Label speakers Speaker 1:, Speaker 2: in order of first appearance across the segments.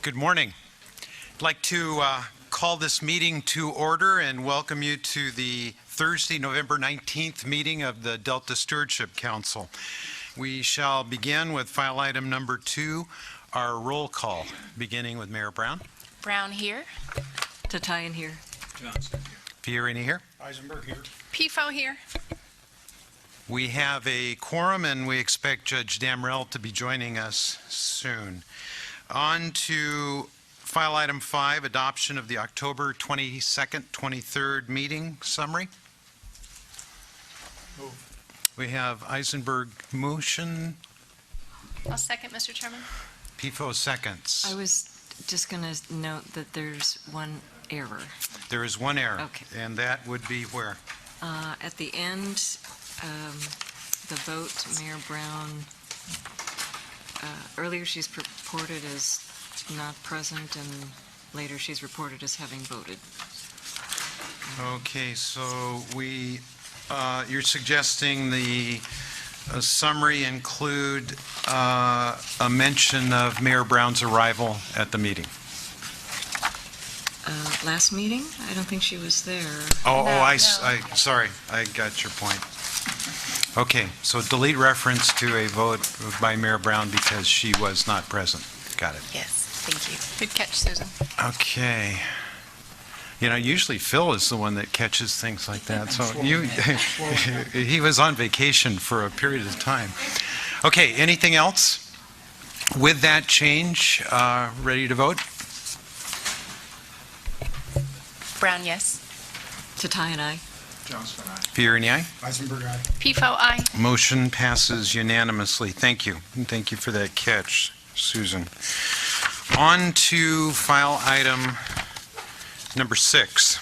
Speaker 1: Good morning. I'd like to call this meeting to order and welcome you to the Thursday, November 19th meeting of the Delta Stewardship Council. We shall begin with file item number 2, our roll call, beginning with Mayor Brown.
Speaker 2: Brown here.
Speaker 3: Tatayan here.
Speaker 4: Johnson here.
Speaker 1: Fiorini here.
Speaker 4: Eisenberg here.
Speaker 2: PFO here.
Speaker 1: We have a quorum and we expect Judge Damrell to be joining us soon. On to file item 5, adoption of the October 22nd, 23rd meeting summary.
Speaker 4: Move.
Speaker 1: We have Eisenberg motion,
Speaker 2: I'll second, Mr. Chairman.
Speaker 1: PFO seconds.
Speaker 3: I was just going to note that there's one error.
Speaker 1: There is one error.
Speaker 3: Okay.
Speaker 1: And that would be where?
Speaker 3: At the end, the vote, Mayor Brown, earlier she's reported as not present, and later she's reported as having voted.
Speaker 1: Okay, so you're suggesting the summary include a mention of Mayor Brown's arrival at the meeting?
Speaker 3: Last meeting? I don't think she was there.
Speaker 1: Sorry, I got your point. Okay, so delete reference to a vote by Mayor Brown because she was not present. Got it.
Speaker 2: Yes, thank you. Good catch, Susan.
Speaker 1: Okay. You know, usually Phil is the one that catches things like that. So he was on vacation for a period of time. Okay, anything else? With that change, ready to vote?
Speaker 2: Brown, yes.
Speaker 3: Tatayan, aye.
Speaker 4: Johnson, aye.
Speaker 1: Fiorini, aye.
Speaker 4: Eisenberg, aye.
Speaker 2: PFO, aye.
Speaker 1: Motion passes unanimously. Thank you. And thank you for that catch, Susan. On to file item number 6.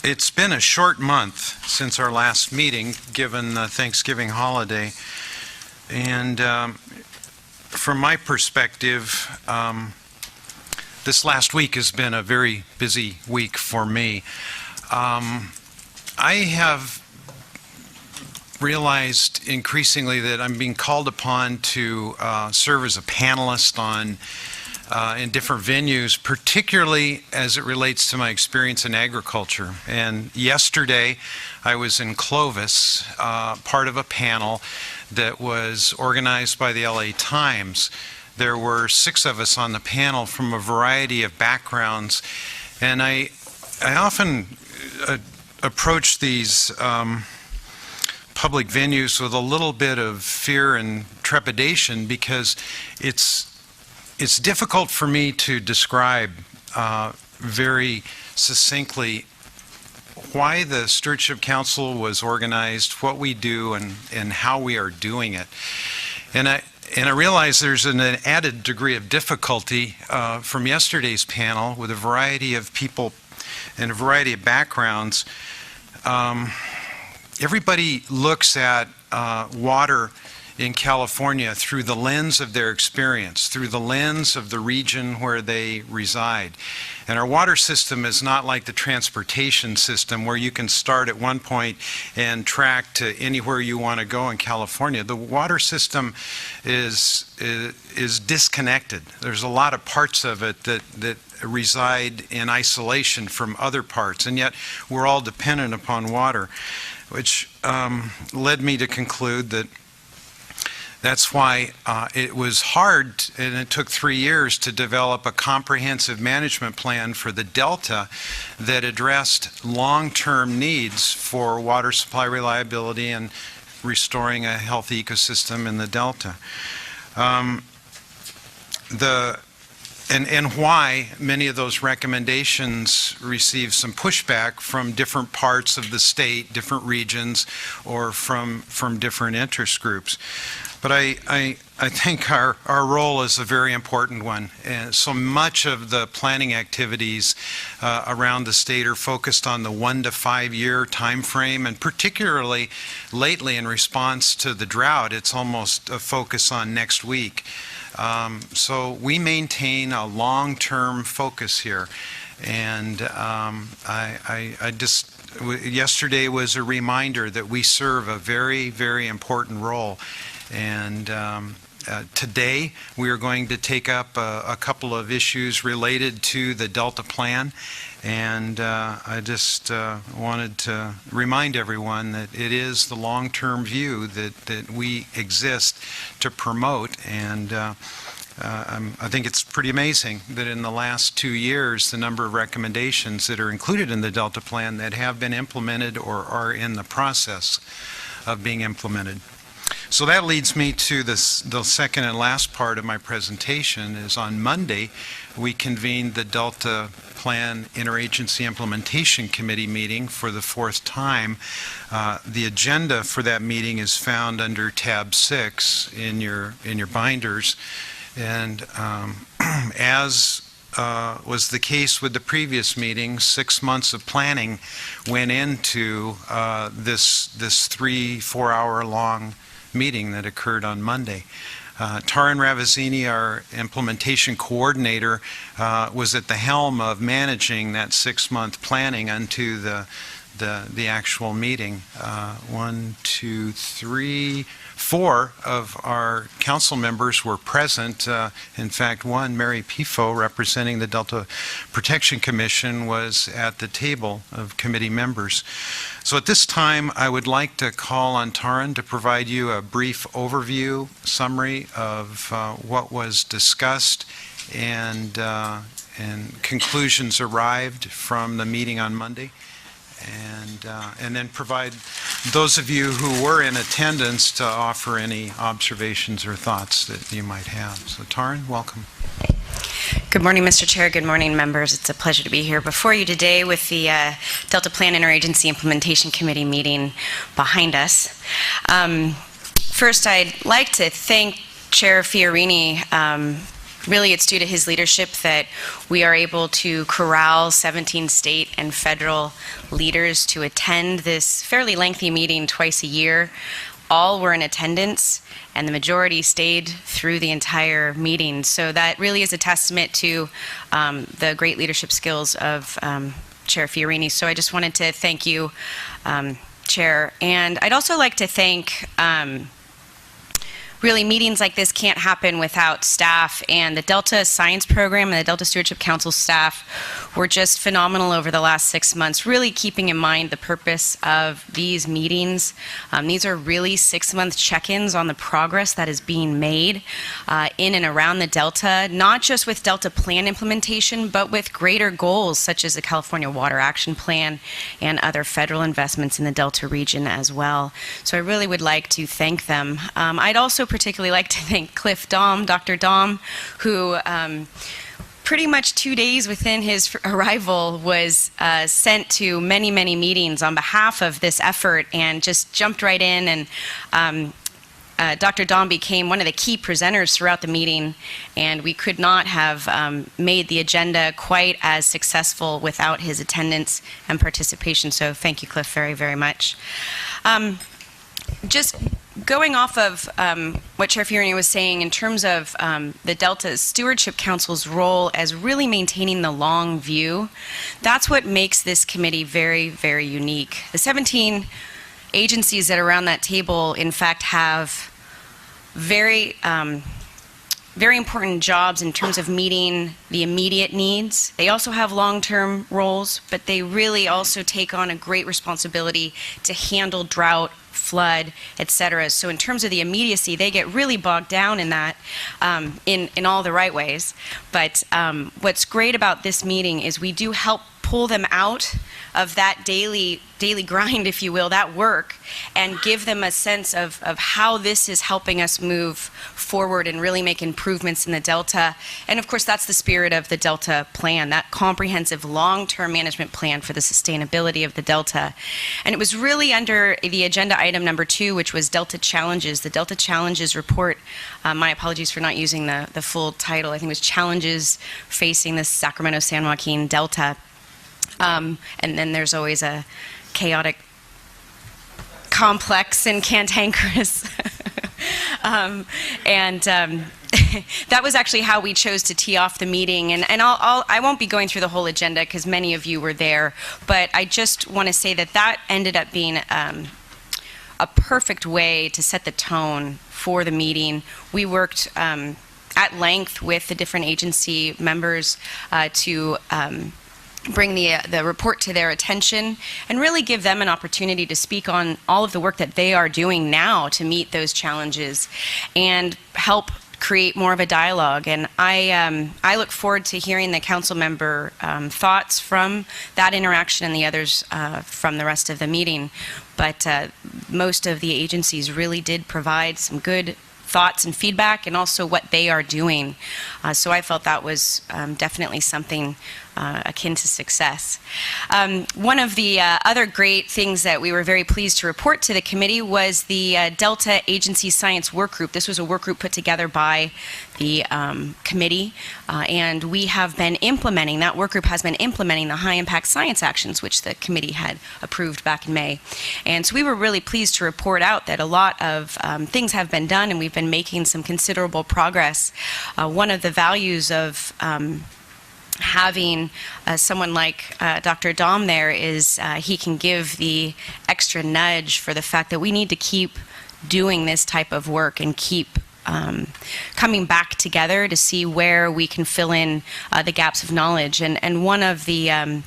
Speaker 1: It's been a short month since our last meeting, given the Thanksgiving holiday. And from my perspective, this last week has been a very busy week for me. I have realized increasingly that I'm being called upon to serve as a panelist in different venues, particularly as it relates to my experience in agriculture. And yesterday, I was in Clovis, part of a panel that was organized by the LA Times. There were 6 of us on the panel from a variety of backgrounds, and I often approach these public venues with a little bit of fear and trepidation because it's difficult for me to describe very succinctly why the Stewardship Council was organized, what we do, and how we are doing it. And I realize there's an added degree of difficulty from yesterday's panel with a variety of people and a variety of backgrounds. Everybody looks at water in California through the lens of their experience, through the lens of the region where they reside. And our water system is not like the transportation system where you can start at one point and track to anywhere you want to go in California. The water system is disconnected. There's a lot of parts of it that reside in isolation from other parts, and yet we're all dependent upon water, which led me to conclude that that's why it was hard, and it took 3 years to develop a comprehensive management plan for the Delta that addressed long-term needs for water supply reliability and restoring a healthy ecosystem in the Delta. And why many of those recommendations received some pushback from different parts of the state, different regions, or from different interest groups. But I think our role is a very important one. And so much of the planning activities around the state are focused on the 1 to 5 year time frame, and particularly lately in response to the drought, it's almost a focus on next week. So we maintain a long-term focus here. And yesterday was a reminder that we serve a very, very important role. And today, we are going to take up a couple of issues related to the Delta Plan. And I just wanted to remind everyone that it is the long-term view that we exist to promote. And I think it's pretty amazing that in the last 2 years, the number of recommendations that are included in the Delta Plan that have been implemented or are in the process of being implemented. So that leads me to the second and last part of my presentation. Is on Monday, we convened the Delta Plan Interagency Implementation Committee meeting for the 4th time. The agenda for that meeting is found under tab 6 in your binders. And as was the case with the previous meeting, 6 months of planning went into this 3-4 hour long meeting that occurred on Monday. Taryn Ravizini, our implementation coordinator, was at the helm of managing that 6-month planning unto the actual meeting. 1, 2, 3, 4 of our council members were present. In fact, one, Mary Pifo, representing the Delta Protection Commission, was at the table of committee members. So at this time, I would like to call on Taryn to provide you a brief overview, summary of what was discussed and conclusions arrived from the meeting on Monday. And then provide those of you who were in attendance to offer any observations or thoughts that you might have. So Taryn, welcome.
Speaker 5: Good morning, Mr. Chair. Good morning, members. It's a pleasure to be here before you today with the Delta Plan Interagency Implementation Committee meeting behind us. First, I'd like to thank Chair Fiorini. Really, it's due to his leadership that we are able to corral 17 state and federal leaders to attend this fairly lengthy meeting twice a year. All were in attendance, and the majority stayed through the entire meeting. So that really is a testament to the great leadership skills of Chair Fiorini. So I just wanted to thank you, Chair. And I'd also like to thank really, meetings like this can't happen without staff, and the Delta Science Program and the Delta Stewardship Council staff were just phenomenal over the last 6 months, really keeping in mind the purpose of these meetings. These are really 6-month check-ins on the progress that is being made in and around the Delta, not just with Delta Plan implementation, but with greater goals such as the California Water Action Plan and other federal investments in the Delta region as well. So I really would like to thank them. I'd also particularly like to thank Cliff Dahm, Dr. Dahm, who pretty much 2 days within his arrival was sent to many, many meetings on behalf of this effort and just jumped right in. And Dr. Dahm became one of the key presenters throughout the meeting, and we could not have made the agenda quite as successful without his attendance and participation. So thank you, Cliff, very, very much. Just going off of what Chair Fiorini was saying in terms of the Delta Stewardship Council's role as really maintaining the long view, that's what makes this committee very, very unique. The 17 agencies that are around that table, in fact, have very important jobs in terms of meeting the immediate needs. They also have long-term roles, but they really also take on a great responsibility to handle drought, flood, etc. So in terms of the immediacy, they get really bogged down in that in all the right ways. But what's great about this meeting is we do help pull them out of that daily grind, if you will, that work, and give them a sense of how this is helping us move forward and really make improvements in the Delta. And of course, that's the spirit of the Delta Plan, that comprehensive long-term management plan for the sustainability of the Delta. And it was really under the agenda item number 2, which was Delta Challenges. The Delta Challenges report, my apologies for not using the full title, I think it was Challenges Facing the Sacramento-San Joaquin Delta. And then there's always a chaotic, complex, and cantankerous. That was actually how we chose to tee off the meeting. And I won't be going through the whole agenda because many of you were there, but I just want to say that ended up being a a perfect way to set the tone for the meeting. We worked at length with the different agency members to bring the report to their attention and really give them an opportunity to speak on all of the work that they are doing now to meet those challenges and help create more of a dialogue. And I look forward to hearing the council member thoughts from that interaction and the others from the rest of the meeting. But most of the agencies really did provide some good thoughts and feedback, and also what they are doing. So I felt that was definitely something akin to success. One of the other great things that we were very pleased to report to the committee was the Delta Agency Science Work Group. This was a work group put together by the committee, and we have been implementing, that work group has been implementing the high impact science actions which the committee had approved back in May. And so we were really pleased to report out that a lot of things have been done, and we've been making some considerable progress. One of the values of having someone like Dr. Dahm there is he can give the extra nudge for the fact that we need to keep doing this type of work and keep coming back together to see where we can fill in the gaps of knowledge. And one of the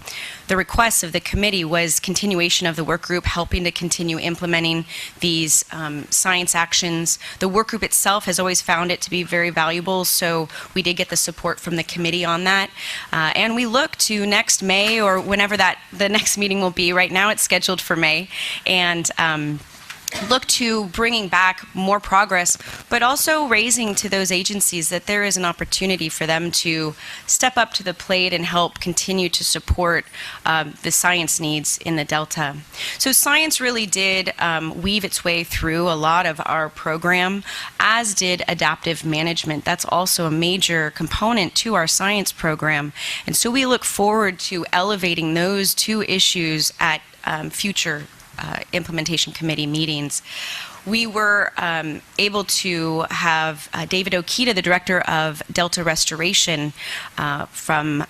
Speaker 5: requests of the committee was continuation of the work group, helping to continue implementing these science actions. The work group itself has always found it to be very valuable, so we did get the support from the committee on that. And we look to next May, or whenever the next meeting will be. Right now it's scheduled for May, and look to bringing back more progress, but also raising to those agencies that there is an opportunity for them to step up to the plate and help continue to support the science needs in the Delta. So science really did weave its way through a lot of our program, as did adaptive management. That's also a major component to our science program. And so we look forward to elevating those two issues at future implementation committee meetings. We were able to have David Okita, the director of Delta Restoration from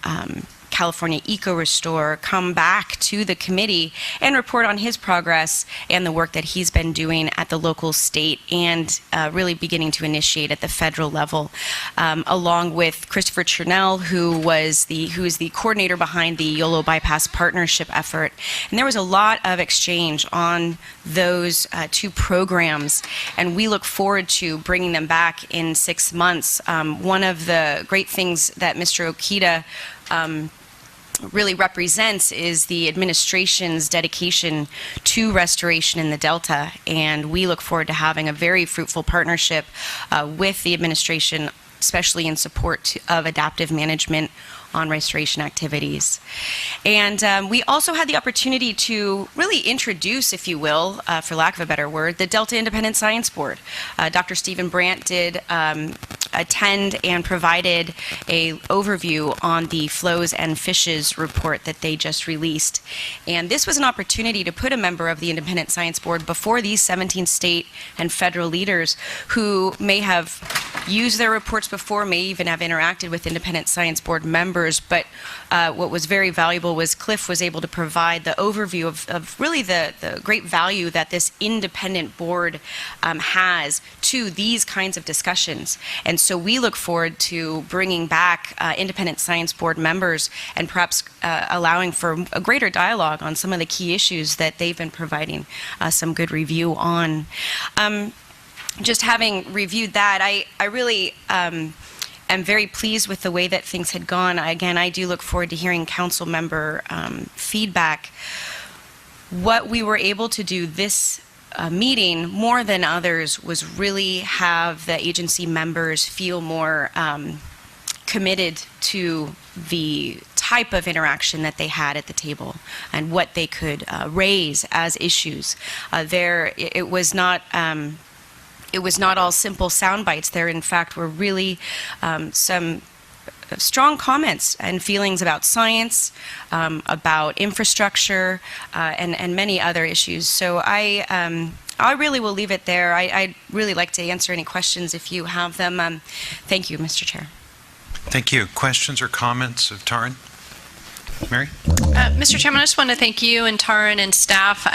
Speaker 5: California Eco Restore, come back to the committee and report on his progress and the work that he's been doing at the local, state, and really beginning to initiate at the federal level, along with Christopher Chernell, who is the coordinator behind the YOLO Bypass Partnership effort. And there was a lot of exchange on those two programs, and we look forward to bringing them back in 6 months. One of the great things that Mr. Okita really represents is the administration's dedication to restoration in the Delta, and we look forward to having a very fruitful partnership with the administration, especially in support of adaptive management on restoration activities. And we also had the opportunity to really introduce, if you will, for lack of a better word, the Delta Independent Science Board. Dr. Stephen Brandt did attend and provided a overview on the Flows and Fishes report that they just released. And this was an opportunity to put a member of the Independent Science Board before these 17 state and federal leaders who may have used their reports before, may even have interacted with Independent Science Board members. But what was very valuable was Cliff was able to provide the overview of really the great value that this independent board has to these kinds of discussions. And so we look forward to bringing back Independent Science Board members and perhaps allowing for a greater dialogue on some of the key issues that they've been providing some good review on. Just having reviewed that, I really am very pleased with the way that things had gone. Again, I do look forward to hearing council member feedback. What we were able to do this meeting, more than others, was really have the agency members feel more committed to the type of interaction that they had at the table and what they could raise as issues. It was not all simple sound bites. There, in fact, were really some strong comments and feelings about science, about infrastructure, and many other issues. So I really will leave it there. I'd really like to answer any questions if you have them. Thank you, Mr. Chair.
Speaker 1: Thank you. Questions or comments of Taryn? Mary?
Speaker 2: Mr. Chairman, I just want to thank you and Taryn and staff.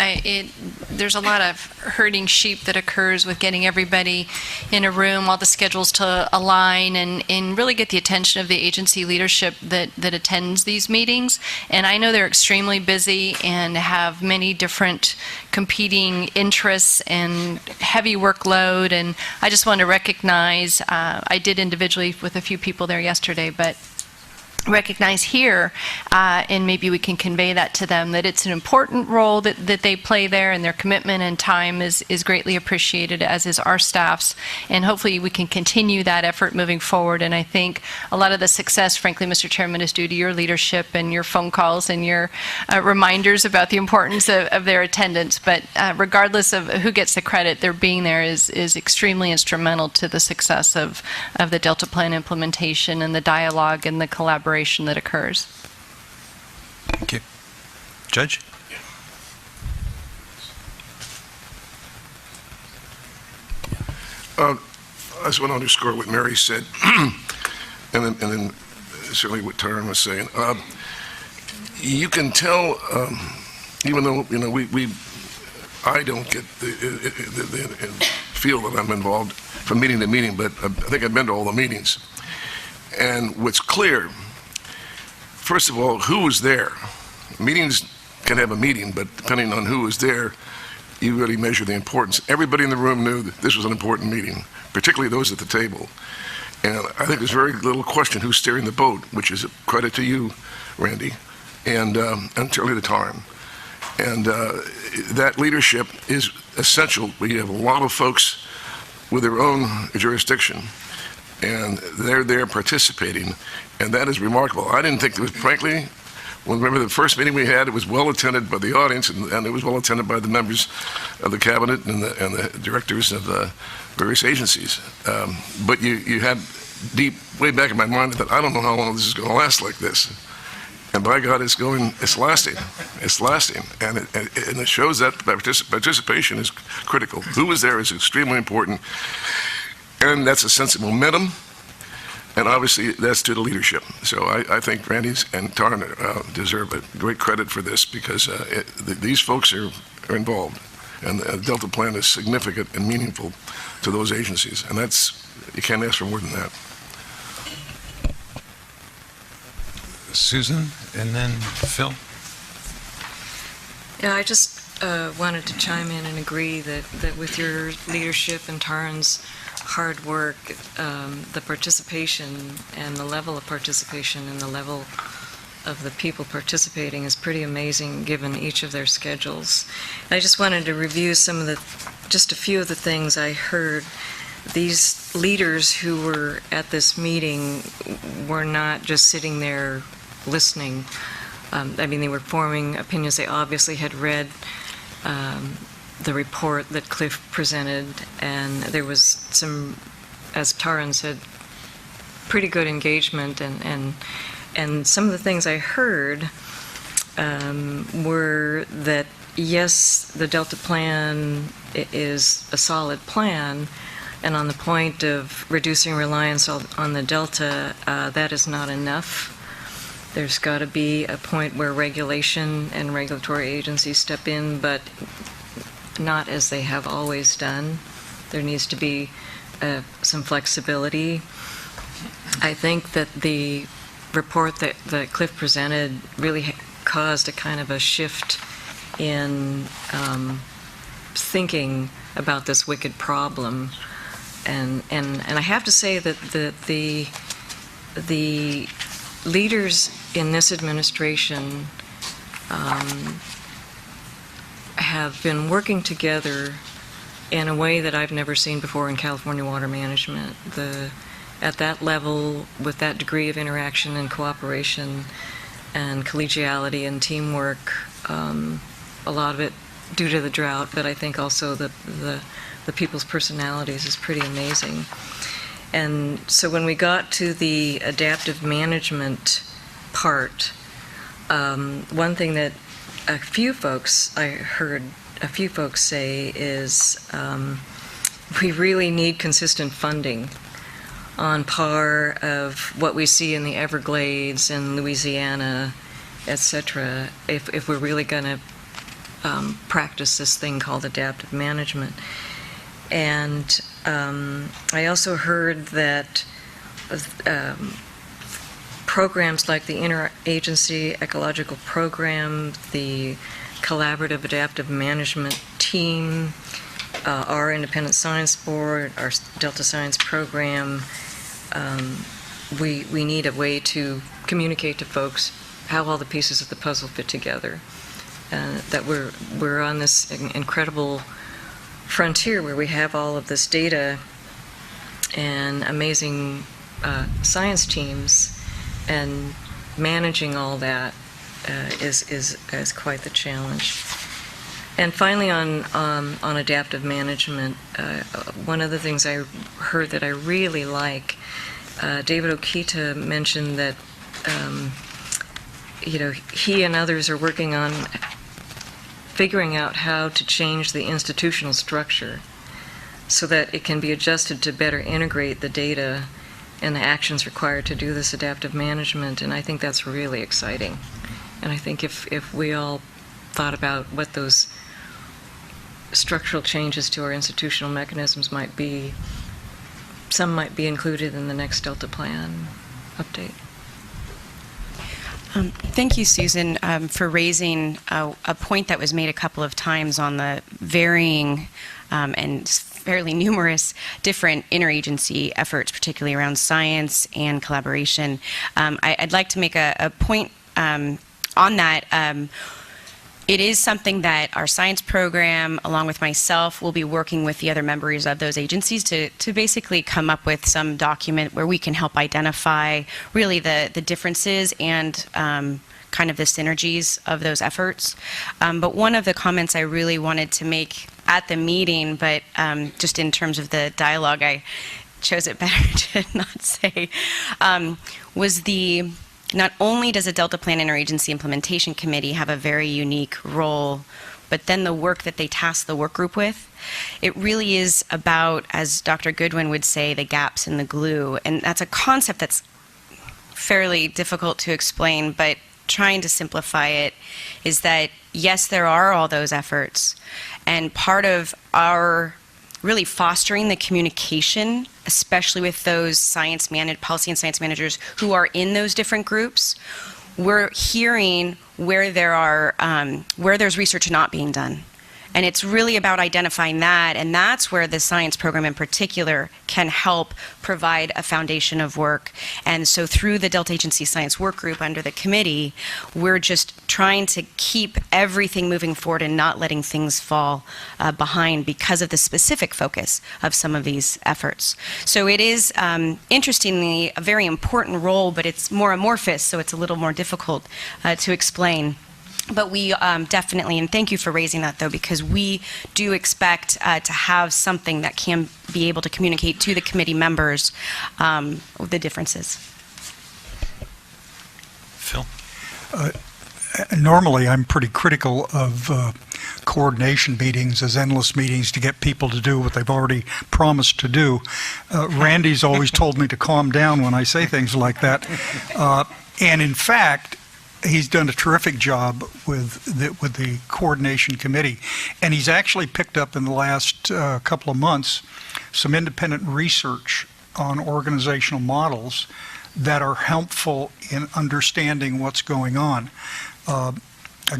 Speaker 2: There's a lot of herding sheep that occurs with getting everybody in a room, all the schedules to align, and really get the attention of the agency leadership that attends these meetings. And I know they're extremely busy and have many different competing interests and heavy workload. And I just want to recognize, I did individually with a few people there yesterday, but recognize here, and maybe we can convey that to them, that it's an important role that they play there, and their commitment and time is greatly appreciated, as is our staff's, and hopefully we can continue that effort moving forward. And I think a lot of the success, frankly, Mr. Chairman, is due to your leadership and your phone calls and your reminders about the importance of their attendance. But regardless of who gets the credit, their being there is extremely instrumental to the success of the Delta Plan implementation and the dialogue and the collaboration that occurs.
Speaker 1: Thank you. Judge?
Speaker 6: I just want to underscore what Mary said, and then certainly what Taryn was saying. You can tell, even though I don't get the feel that I'm involved from meeting to meeting, but I think I've been to all the meetings. And what's clear, first of all, who was there? Meetings can have a meeting, but depending on who was there, you really measure the importance. Everybody in the room knew that this was an important meeting, particularly those at the table. And I think there's very little question who's steering the boat, which is a credit to you, Randy, and certainly the Taryn. And that leadership is essential. We have a lot of folks with their own jurisdiction, and they're there participating, and that is remarkable. I didn't think there was, frankly, remember the first meeting we had, it was well attended by the audience, and it was well attended by the members of the cabinet and the directors of the various agencies. But you had deep, way back in my mind, that I don't know how long this is going to last like this. And by God, it's lasting. It's lasting. And it shows that participation is critical. Who was there is extremely important. And that's a sense of momentum, and obviously that's to the leadership. So I think Randy's and Taryn deserve a great credit for this, because these folks are involved, and the Delta Plan is significant and meaningful to those agencies, and you can't ask for more than that.
Speaker 1: Susan, and then Phil.
Speaker 3: Yeah, I just wanted to chime in and agree that with your leadership and Taryn's hard work, the participation and the level of participation and the level of the people participating is pretty amazing given each of their schedules. I just wanted to review just a few of the things I heard. These leaders who were at this meeting were not just sitting there listening. They were forming opinions. They obviously had read the report that Cliff presented, and there was some, as Taryn said, pretty good engagement, and some of the things I heard were that, yes, the Delta Plan is a solid plan, and on the point of reducing reliance on the Delta, that is not enough. There's got to be a point where regulation and regulatory agencies step in, but not as they have always done. There needs to be some flexibility. I think that the report that Cliff presented really caused a kind of a shift in thinking about this wicked problem. And I have to say that the leaders in this administration have been working together in a way that I've never seen before in California water management. At that level, with that degree of interaction and cooperation and collegiality and teamwork, a lot of it due to the drought, but I think also the people's personalities is pretty amazing. And so when we got to the adaptive management part, one thing that I heard a few folks say is we really need consistent funding on par of what we see in the Everglades and Louisiana et cetera, if we're really going to practice this thing called adaptive management. And I also heard that programs like the Interagency Ecological Program, the Collaborative Adaptive Management Team, our Independent Science Board, our Delta Science Program, we need a way to communicate to folks how all the pieces of the puzzle fit together. That we're on this incredible frontier where we have all of this data and amazing science teams, and managing all that is quite the challenge. And finally, on adaptive management, one of the things I heard that I really like, David Okita mentioned that he and others are working on figuring out how to change the institutional structure so that it can be adjusted to better integrate the data and the actions required to do this adaptive management. And I think that's really exciting. And I think if we all thought about what those structural changes to our institutional mechanisms might be, some might be included in the next Delta Plan update.
Speaker 5: Thank you, Susan, for raising a point that was made a couple of times on the varying and fairly numerous different interagency efforts, particularly around science and collaboration. I'd like to make a point on that. It is something that our science program, along with myself, will be working with the other members of those agencies to basically come up with some document where we can help identify really the differences and kind of the synergies of those efforts. But one of the comments I really wanted to make at the meeting, but just in terms of the dialogue, I chose it better to not say, was not only does a Delta Plan Interagency Implementation Committee have a very unique role, but then the work that they task the work group with, it really is about, as Dr. Goodwin would say, the gaps in the glue. And that's a concept that's fairly difficult to explain, but trying to simplify it is that, yes, there are all those efforts, and part of our really fostering the communication, especially with those policy and science managers who are in those different groups, we're hearing where there's research not being done. And it's really about identifying that, and that's where the science program in particular can help provide a foundation of work. And so through the Delta Agency Science Work Group under the committee, we're just trying to keep everything moving forward and not letting things fall behind because of the specific focus of some of these efforts. So it is, interestingly, a very important role, but it's more amorphous, so it's a little more difficult to explain. But we definitely, and thank you for raising that, though, because we do expect to have something that can be able to communicate to the committee members the differences.
Speaker 1: Phil?
Speaker 7: Normally, I'm pretty critical of coordination meetings as endless meetings to get people to do what they've already promised to do. Randy's always told me to calm down when I say things like that. And in fact, he's done a terrific job with the coordination committee, and he's actually picked up in the last couple of months some independent research on organizational models that are helpful in understanding what's going on. A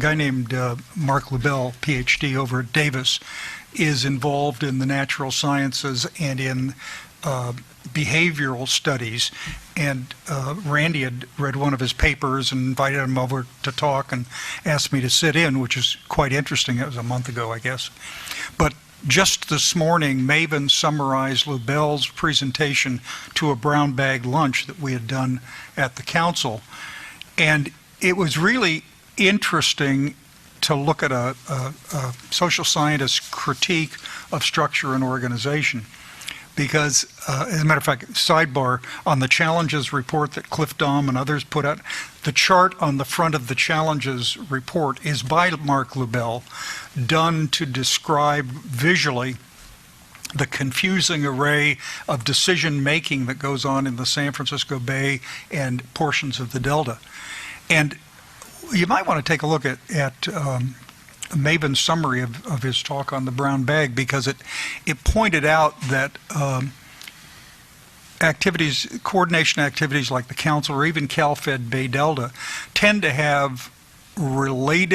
Speaker 7: guy named Mark Lubell, PhD over at Davis, is involved in the natural sciences and in behavioral studies, and Randy had read one of his papers and invited him over to talk and asked me to sit in, which is quite interesting. It was a month ago, I guess. But just this morning, Maven summarized Lubell's presentation to a brown bag lunch that we had done at the council, and it was really interesting to look at a social scientist critique of structure and organization. Because, as a matter of fact, sidebar, on the challenges report that Cliff Dahm and others put out, the chart on the front of the challenges report is by Mark Lubell, done to describe visually the confusing array of decision-making that goes on in the San Francisco Bay and portions of the Delta. And you might want to take a look at Maven's summary of his talk on the brown bag, because it pointed out that coordination activities like the council or even CalFed Bay Delta tend to have indirectly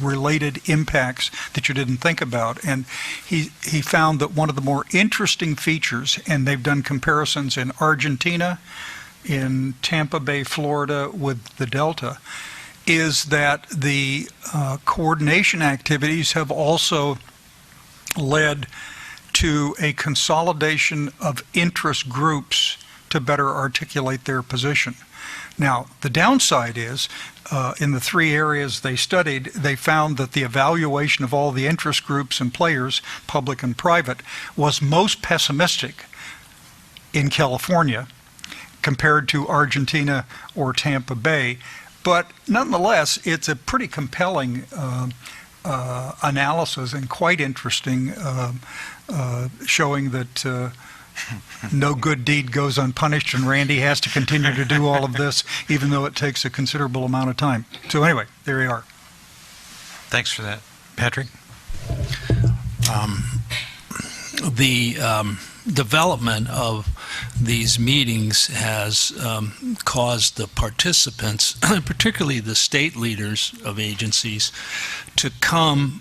Speaker 7: related impacts that you didn't think about. And he found that one of the more interesting features, and they've done comparisons in Argentina, in Tampa Bay, Florida with the Delta, is that the coordination activities have also led to a consolidation of interest groups to better articulate their position. Now, the downside is, in the 3 areas they studied, they found that the evaluation of all the interest groups and players, public and private, was most pessimistic in California compared to Argentina or Tampa Bay. But nonetheless, it's a pretty compelling analysis and quite interesting, showing that no good deed goes unpunished, and Randy has to continue to do all of this, even though it takes a considerable amount of time. So anyway, there you are.
Speaker 1: Thanks for that. Patrick?
Speaker 8: The development of these meetings has caused the participants, particularly the state leaders of agencies, to come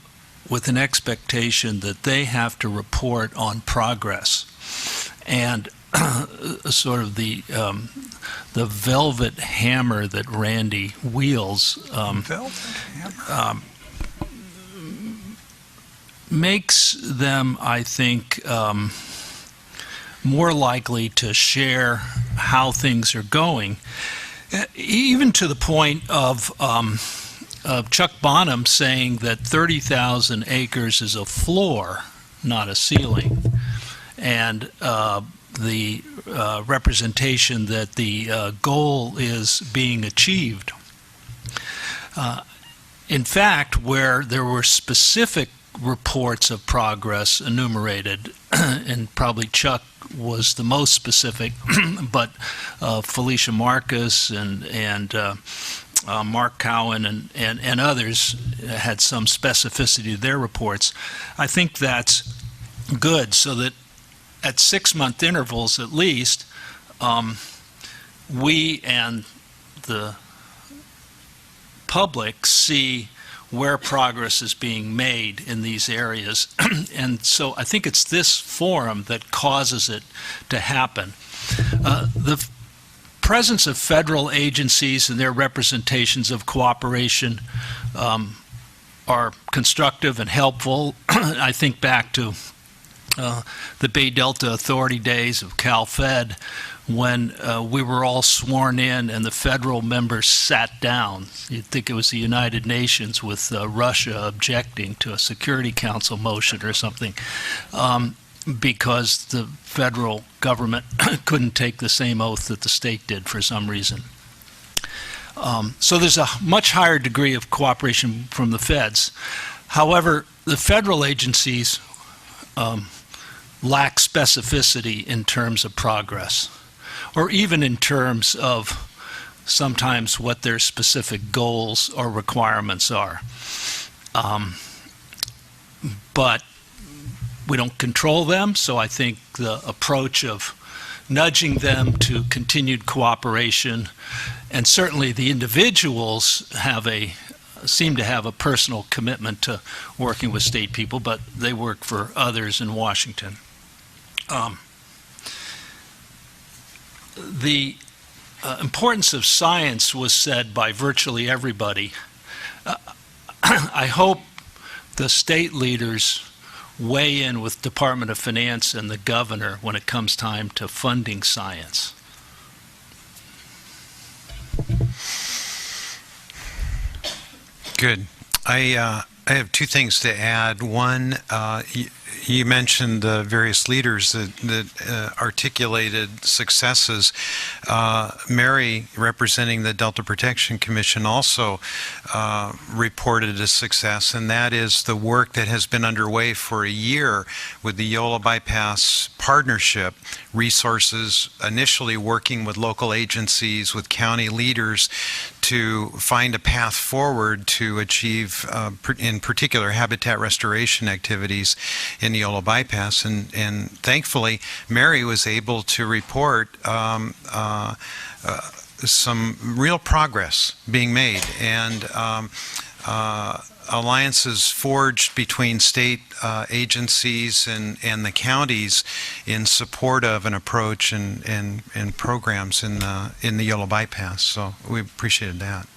Speaker 8: with an expectation that they have to report on progress. And sort of the velvet hammer that Randy wields makes them, I think, more likely to share how things are going, even to the point of Chuck Bonham saying that 30,000 acres is a floor, not a ceiling, and the representation that the goal is being achieved. In fact, where there were specific reports of progress enumerated, and probably Chuck was the most specific, but Felicia Marcus and Mark Cowan and others had some specificity to their reports. I think that's good, so that at 6-month intervals at least, we and the public see where progress is being made in these areas. And so I think it's this forum that causes it to happen. The presence of federal agencies and their representations of cooperation are constructive and helpful. I think back to the Bay Delta Authority days of CalFed, when we were all sworn in and the federal members sat down. You'd think it was the United Nations with Russia objecting to a Security Council motion or something, because the federal government couldn't take the same oath that the state did for some reason. So there's a much higher degree of cooperation from the feds. However, the federal agencies lack specificity in terms of progress, or even in terms of sometimes what their specific goals or requirements are. But we don't control them, so I think the approach of nudging them to continued cooperation, and certainly the individuals seem to have a personal commitment to working with state people, but they work for others in Washington. The importance of science was said by virtually everybody. I hope the state leaders weigh in with Department of Finance and the governor when it comes time to funding science.
Speaker 1: Good. I have 2 things to add. One, you mentioned the various leaders that articulated successes. Mary, representing the Delta Protection Commission, also reported a success, and that is the work that has been underway for a year with the Yola Bypass Partnership, resources initially working with local agencies, with county leaders, to find a path forward to achieve, in particular, habitat restoration activities in the Yola Bypass. And thankfully, Mary was able to report some real progress being made, and alliances forged between state agencies and the counties in support of an approach and programs in the Yola Bypass. So we appreciated that.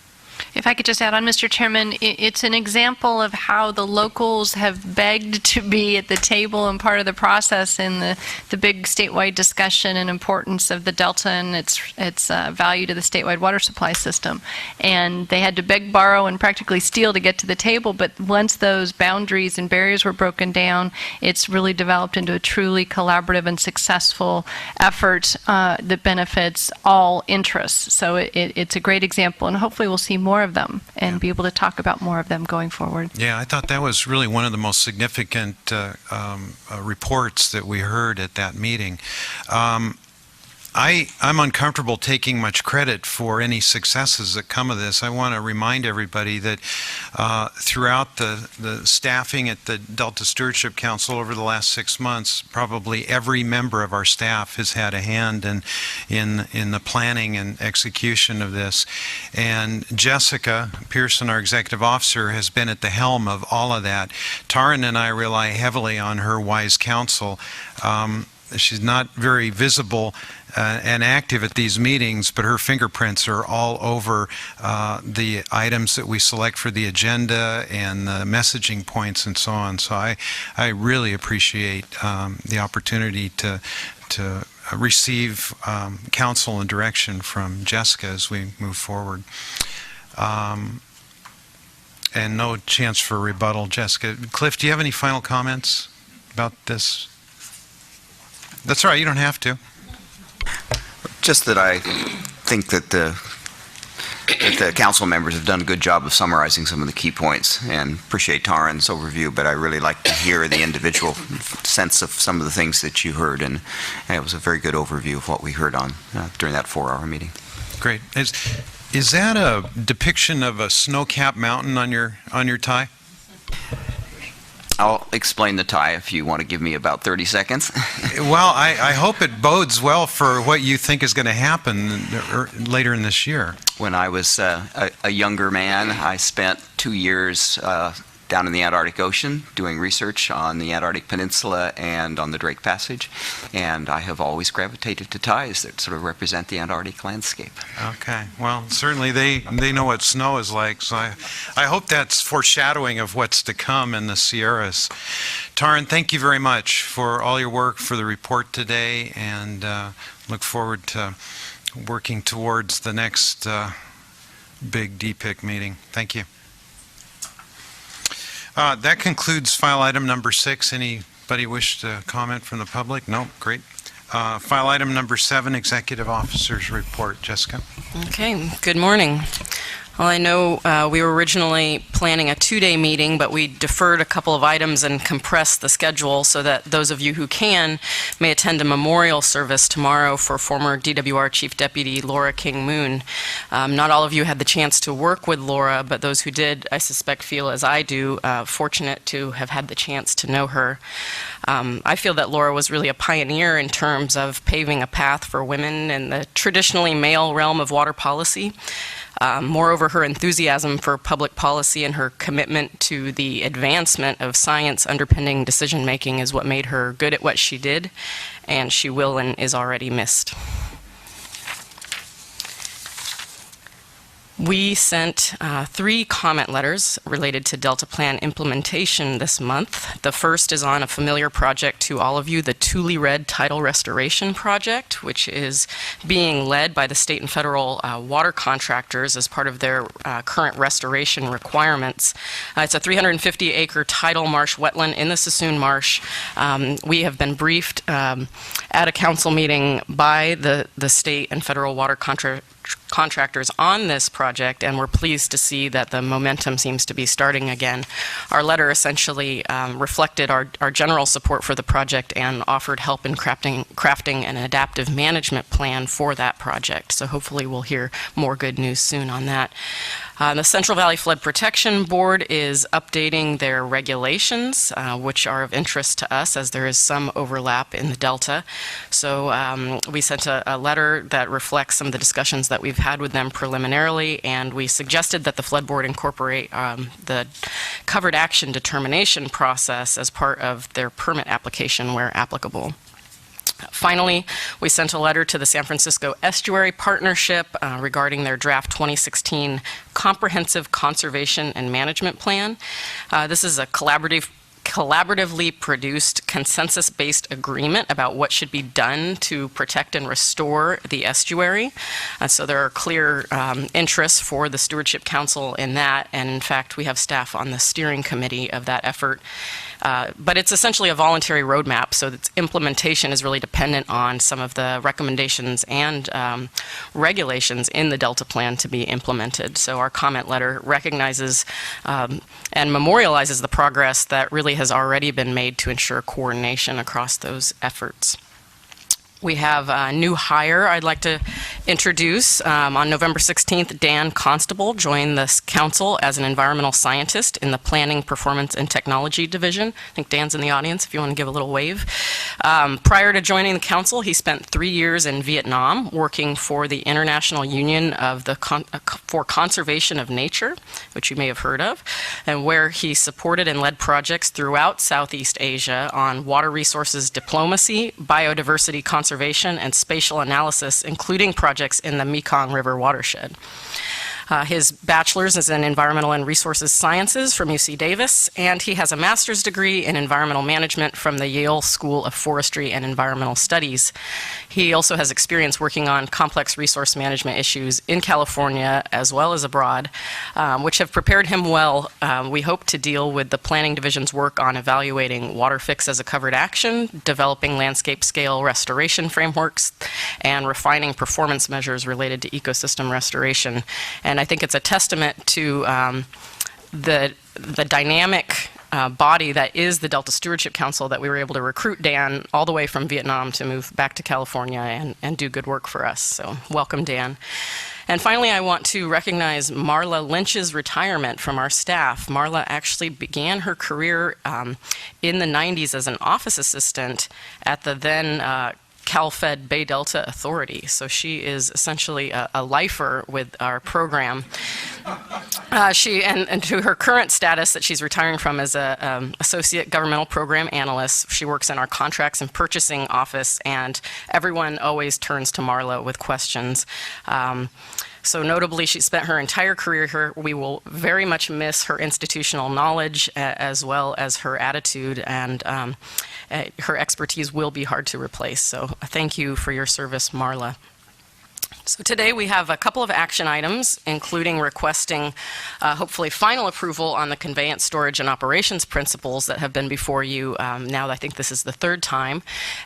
Speaker 2: If I could just add on, Mr. Chairman, it's an example of how the locals have begged to be at the table and part of the process in the big statewide discussion and importance of the Delta and its value to the statewide water supply system. And they had to beg, borrow, and practically steal to get to the table, but once those boundaries and barriers were broken down, it's really developed into a truly collaborative and successful effort that benefits all interests. So it's a great example, and hopefully we'll see more of them and be able to talk about more of them going forward.
Speaker 1: Yeah, I thought that was really one of the most significant reports that we heard at that meeting. I'm uncomfortable taking much credit for any successes that come of this. I want to remind everybody that throughout the staffing at the Delta Stewardship Council over the last 6 months, probably every member of our staff has had a hand in the planning and execution of this. And Jessica Pearson, our executive officer, has been at the helm of all of that. Taryn and I rely heavily on her wise counsel. She's not very visible and active at these meetings, but her fingerprints are all over the items that we select for the agenda and the messaging points and so on. So I really appreciate the opportunity to receive counsel and direction from Jessica as we move forward. And no chance for rebuttal, Jessica. Cliff, do you have any final comments about this? That's all right, you don't have to.
Speaker 9: Just that I think that the council members have done a good job of summarizing some of the key points, and appreciate Taryn's overview, but I really like to hear the individual sense of some of the things that you heard, and it was a very good overview of what we heard on during that 4-hour meeting.
Speaker 1: Great. Is that a depiction of a snow-capped mountain on your tie?
Speaker 9: I'll explain the tie if you want to give me about 30 seconds.
Speaker 1: Well, I hope it bodes well for what you think is going to happen later in this year.
Speaker 9: When I was a younger man, I spent 2 years down in the Antarctic Ocean doing research on the Antarctic Peninsula and on the Drake Passage, and I have always gravitated to ties that sort of represent the Antarctic landscape.
Speaker 1: Okay. Well, certainly they know what snow is like, so I hope that's foreshadowing of what's to come in the Sierras. Taryn, thank you very much for all your work, for the report today, and look forward to working towards the next big DPIC meeting. Thank you. That concludes file item number 6. Anybody wish to comment from the public? No? Great. File item number 7, Executive Officer's Report. Jessica?
Speaker 10: Okay, good morning. Well, I know we were originally planning a 2-day meeting, but we deferred a couple of items and compressed the schedule so that those of you who can may attend a memorial service tomorrow for former DWR Chief Deputy Laura King Moon. Not all of you had the chance to work with Laura, but those who did, I suspect, feel as I do, fortunate to have had the chance to know her. I feel that Laura was really a pioneer in terms of paving a path for women in the traditionally male realm of water policy. Moreover, her enthusiasm for public policy and her commitment to the advancement of science underpinning decision-making is what made her good at what she did, and she will and is already missed. We sent 3 comment letters related to Delta Plan implementation this month. The first is on a familiar project to all of you, the Tule Red Tidal Restoration Project, which is being led by the state and federal water contractors as part of their current restoration requirements. It's a 350-acre tidal marsh wetland in the Sassoon Marsh. We have been briefed at a council meeting by the state and federal water contractors on this project, and we're pleased to see that the momentum seems to be starting again. Our letter essentially reflected our general support for the project and offered help in crafting an adaptive management plan for that project. So hopefully we'll hear more good news soon on that. The Central Valley Flood Protection Board is updating their regulations, which are of interest to us as there is some overlap in the Delta. So we sent a letter that reflects some of the discussions that we've had with them preliminarily, and we suggested that the Flood Board incorporate the covered action determination process as part of their permit application where applicable. Finally, we sent a letter to the San Francisco Estuary Partnership regarding their draft 2016 Comprehensive Conservation and Management Plan. This is a collaboratively produced consensus-based agreement about what should be done to protect and restore the estuary. So there are clear interests for the Stewardship Council in that, and in fact we have staff on the steering committee of that effort. But it's essentially a voluntary roadmap, so its implementation is really dependent on some of the recommendations and regulations in the Delta Plan to be implemented. So our comment letter recognizes and memorializes the progress that really has already been made to ensure coordination across those efforts. We have a new hire I'd like to introduce. On November 16th, Dan Constable joined the council as an environmental scientist in the Planning, Performance, and Technology Division. I think Dan's in the audience if you want to give a little wave. Prior to joining the council, he spent 3 years in Vietnam working for the International Union of for Conservation of Nature, which you may have heard of, and where he supported and led projects throughout Southeast Asia on water resources diplomacy, biodiversity conservation, and spatial analysis, including projects in the Mekong River watershed. His bachelor's is in Environmental and Resources Sciences from UC Davis, and he has a master's degree in Environmental Management from the Yale School of Forestry and Environmental Studies. He also has experience working on complex resource management issues in California as well as abroad, which have prepared him well, we hope, to deal with the Planning Division's work on evaluating water fix as a covered action, developing landscape scale restoration frameworks, and refining performance measures related to ecosystem restoration. And I think it's a testament to the dynamic body that is the Delta Stewardship Council that we were able to recruit Dan all the way from Vietnam to move back to California and do good work for us. So welcome, Dan. And finally, I want to recognize Marla Lynch's retirement from our staff. Marla actually began her career in the 90s as an office assistant at the then CalFed Bay Delta Authority. So she is essentially a lifer with our program. And to her current status that she's retiring from as a associate governmental program analyst, she works in our contracts and purchasing office, and everyone always turns to Marla with questions. So notably, she spent her entire career here. We will very much miss her institutional knowledge as well as her attitude, and her expertise will be hard to replace. So thank you for your service, Marla. So today we have a couple of action items, including requesting hopefully final approval on the conveyance, storage, and operations principles that have been before you now. I think this is the third time,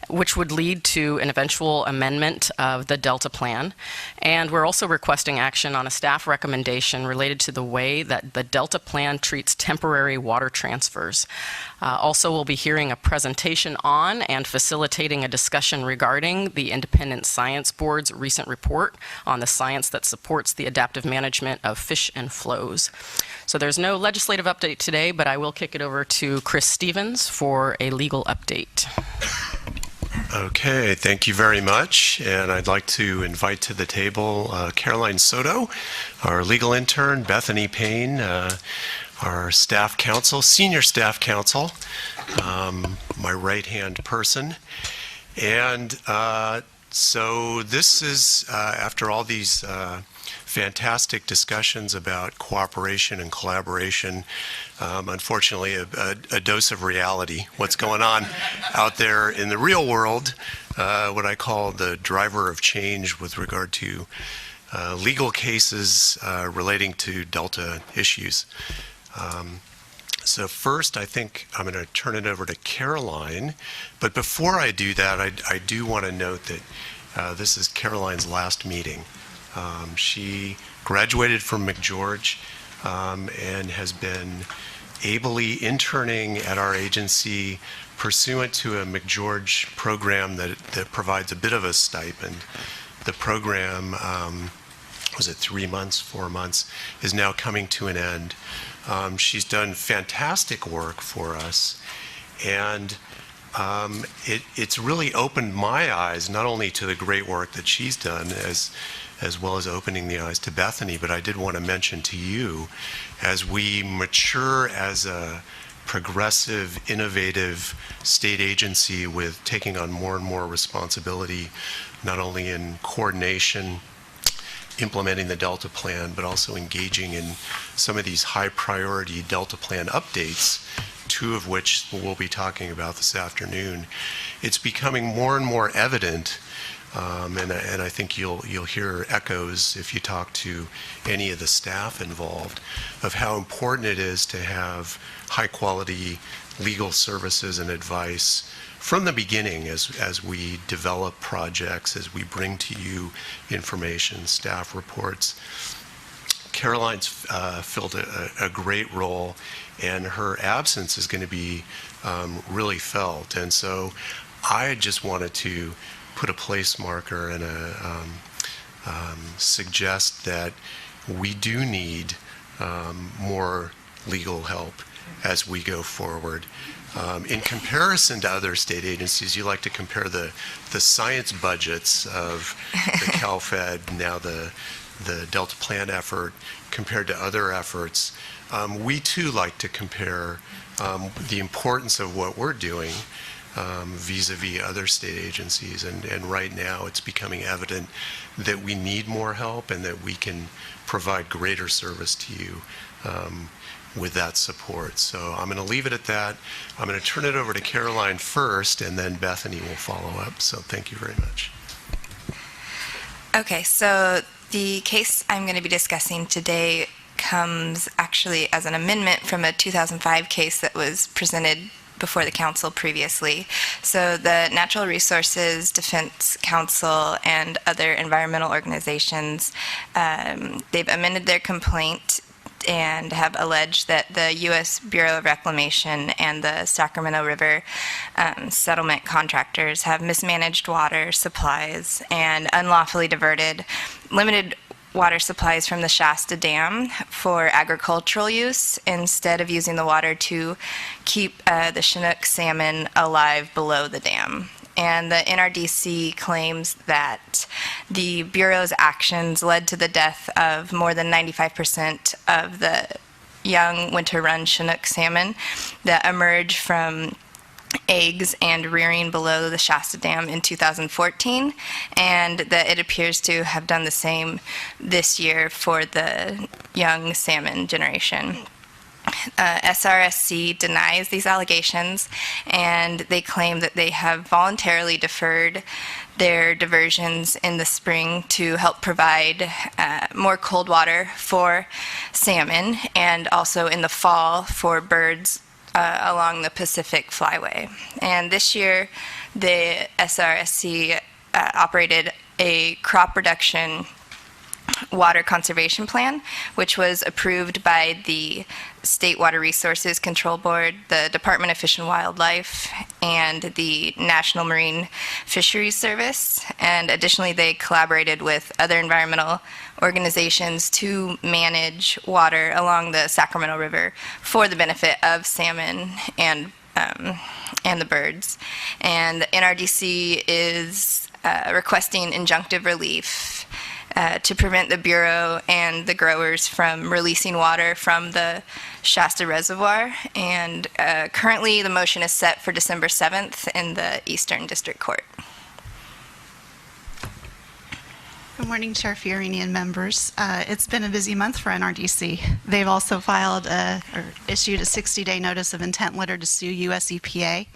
Speaker 10: which would lead to an eventual amendment of the Delta Plan. And we're also requesting action on a staff recommendation related to the way that the Delta Plan treats temporary water transfers. Also, we'll be hearing a presentation on and facilitating a discussion regarding the Independent Science Board's recent report on the science that supports the adaptive management of fish and flows. So there's no legislative update today, but I will kick it over to Chris Stevens for a legal update.
Speaker 11: Okay, thank you very much. And I'd like to invite to the table Caroline Soto, our legal intern, Bethany Payne, our staff counsel, senior staff counsel, my right-hand person. And So this is, after all these fantastic discussions about cooperation and collaboration, unfortunately a dose of reality, what's going on out there in the real world, what I call the driver of change with regard to legal cases relating to Delta issues. So first, I think I'm going to turn it over to Caroline. But before I do that, I do want to note that this is Caroline's last meeting. She graduated from McGeorge and has been ably interning at our agency pursuant to a McGeorge program that provides a bit of a stipend. The program, was it 3 months, 4 months, is now coming to an end. She's done fantastic work for us, and it's really opened my eyes not only to the great work that she's done as well as opening the eyes to Bethany, but I did want to mention to you, as we mature as a progressive, innovative state agency with taking on more and more responsibility, not only in coordination, implementing the Delta Plan, but also engaging in some of these high priority Delta Plan updates, 2 of which we'll be talking about this afternoon. It's becoming more and more evident, and I think you'll hear echoes if you talk to any of the staff involved, of how important it is to have high quality legal services and advice from the beginning as we develop projects, as we bring to you information, staff reports. Caroline's filled a great role, and her absence is going to be really felt. And so I just wanted to put a place marker and suggest that we do need more legal help as we go forward. In comparison to other state agencies, you like to compare the science budgets of the CalFed, now the Delta Plan effort, compared to other efforts. We too like to compare the importance of what we're doing vis-a-vis other state agencies. And right now it's becoming evident that we need more help and that we can provide greater service to you with that support. So I'm going to leave it at that. I'm going to turn it over to Caroline first, and then Bethany will follow up. So thank you very much.
Speaker 12: Okay, so the case I'm going to be discussing today comes actually as an amendment from a 2005 case that was presented before the council previously. So the Natural Resources Defense Council and other environmental organizations, they've amended their complaint and have alleged that the U.S. Bureau of Reclamation and the Sacramento River settlement contractors have mismanaged water supplies and unlawfully diverted limited water supplies from the Shasta Dam for agricultural use instead of using the water to keep the Chinook salmon alive below the dam. And the NRDC claims that the Bureau's actions led to the death of more than 95% of the young winter run Chinook salmon that emerged from eggs and rearing below the Shasta Dam in 2014, and that it appears to have done the same this year for the young salmon generation. SRSC denies these allegations, and they claim that they have voluntarily deferred their diversions in the spring to help provide more cold water for salmon, and also in the fall for birds along the Pacific Flyway. And this year, the SRSC operated a crop reduction water conservation plan, which was approved by the State Water Resources Control Board, the Department of Fish and Wildlife, and the National Marine Fisheries Service. And additionally, they collaborated with other environmental organizations to manage water along the Sacramento River for the benefit of salmon and the birds. And the NRDC is requesting injunctive relief to prevent the Bureau and the growers from releasing water from the Shasta Reservoir. And currently, the motion is set for December 7th in the Eastern District Court.
Speaker 13: Good morning, Chair Fiorini and members. It's been a busy month for NRDC. They've also issued a 60-day notice of intent letter to sue US EPA.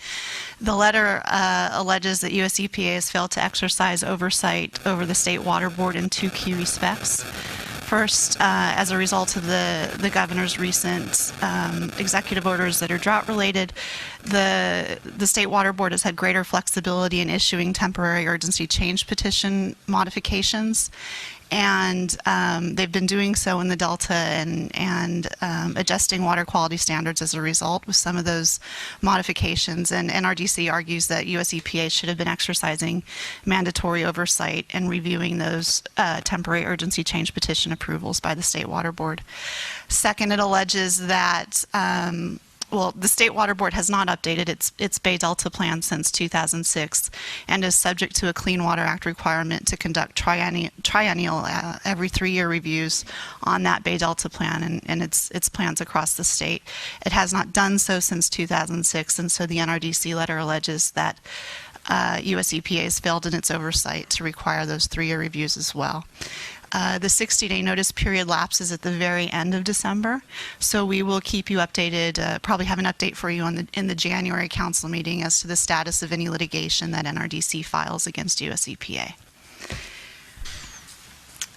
Speaker 13: The letter alleges that US EPA has failed to exercise oversight over the State Water Board in two key respects. First, as a result of the governor's recent executive orders that are drought-related, the State Water Board has had greater flexibility in issuing temporary urgency change petition modifications, and they've been doing so in the Delta and adjusting water quality standards as a result with some of those modifications. And NRDC argues that US EPA should have been exercising mandatory oversight and reviewing those temporary urgency change petition approvals by the State Water Board. Second, it alleges that the State Water Board has not updated its Bay Delta plan since 2006 and is subject to a Clean Water Act requirement to conduct triennial every 3-year reviews on that Bay Delta plan and its plans across the state. It has not done so since 2006, and so the NRDC letter alleges that US EPA has failed in its oversight to require those 3-year reviews as well. The 60-day notice period lapses at the very end of December, so we will keep you updated, probably have an update for you in the January council meeting as to the status of any litigation that NRDC files against US EPA.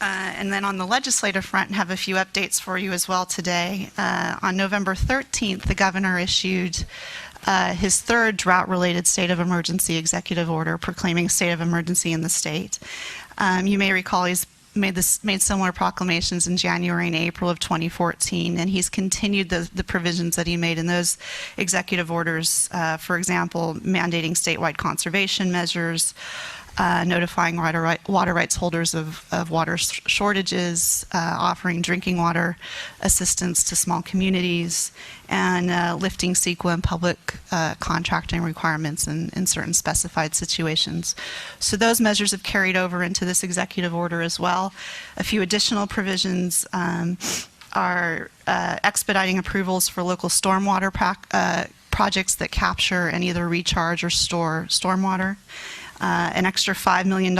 Speaker 13: And then on the legislative front, have a few updates for you as well today. On November 13th, the governor issued his third drought-related state of emergency executive order proclaiming a state of emergency in the state. You may recall he's made similar proclamations in January and April of 2014, and he's continued the provisions that he made in those executive orders, for example, mandating statewide conservation measures, notifying water rights holders of water shortages, offering drinking water assistance to small communities, and lifting CEQA and public contracting requirements in certain specified situations. So those measures have carried over into this executive order as well. A few additional provisions are expediting approvals for local stormwater projects that capture and either recharge or store stormwater. An extra $5 million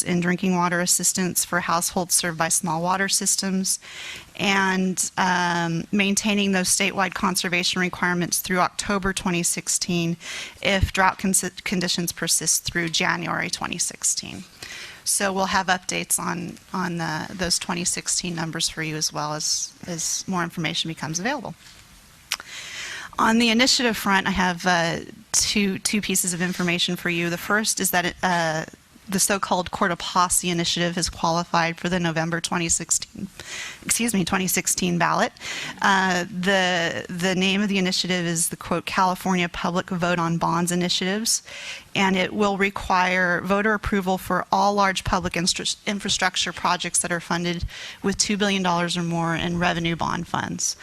Speaker 13: in drinking water assistance for households served by small water systems, and maintaining those statewide conservation requirements through October 2016 if drought conditions persist through January 2016. So we'll have updates on those 2016 numbers for you as well as more information becomes available. On the initiative front, I have two pieces of information for you. The first is that the so-called Court of Posse initiative has qualified for the November 2016 ballot. The name of the initiative is the, quote, California Public Vote on Bonds Initiatives, and it will require voter approval for all large public infrastructure projects that are funded with $2 billion or more in revenue bond funds.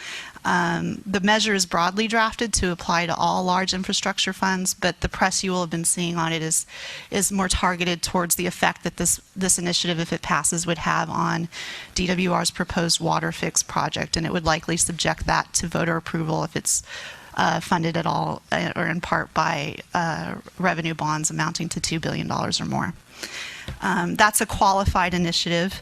Speaker 13: The measure is broadly drafted to apply to all large infrastructure funds, but the press you will have been seeing on it is more targeted towards the effect that this initiative, if it passes, would have on DWR's proposed water fix project, and it would likely subject that to voter approval if it's funded at all or in part by revenue bonds amounting to $2 billion or more. That's a qualified initiative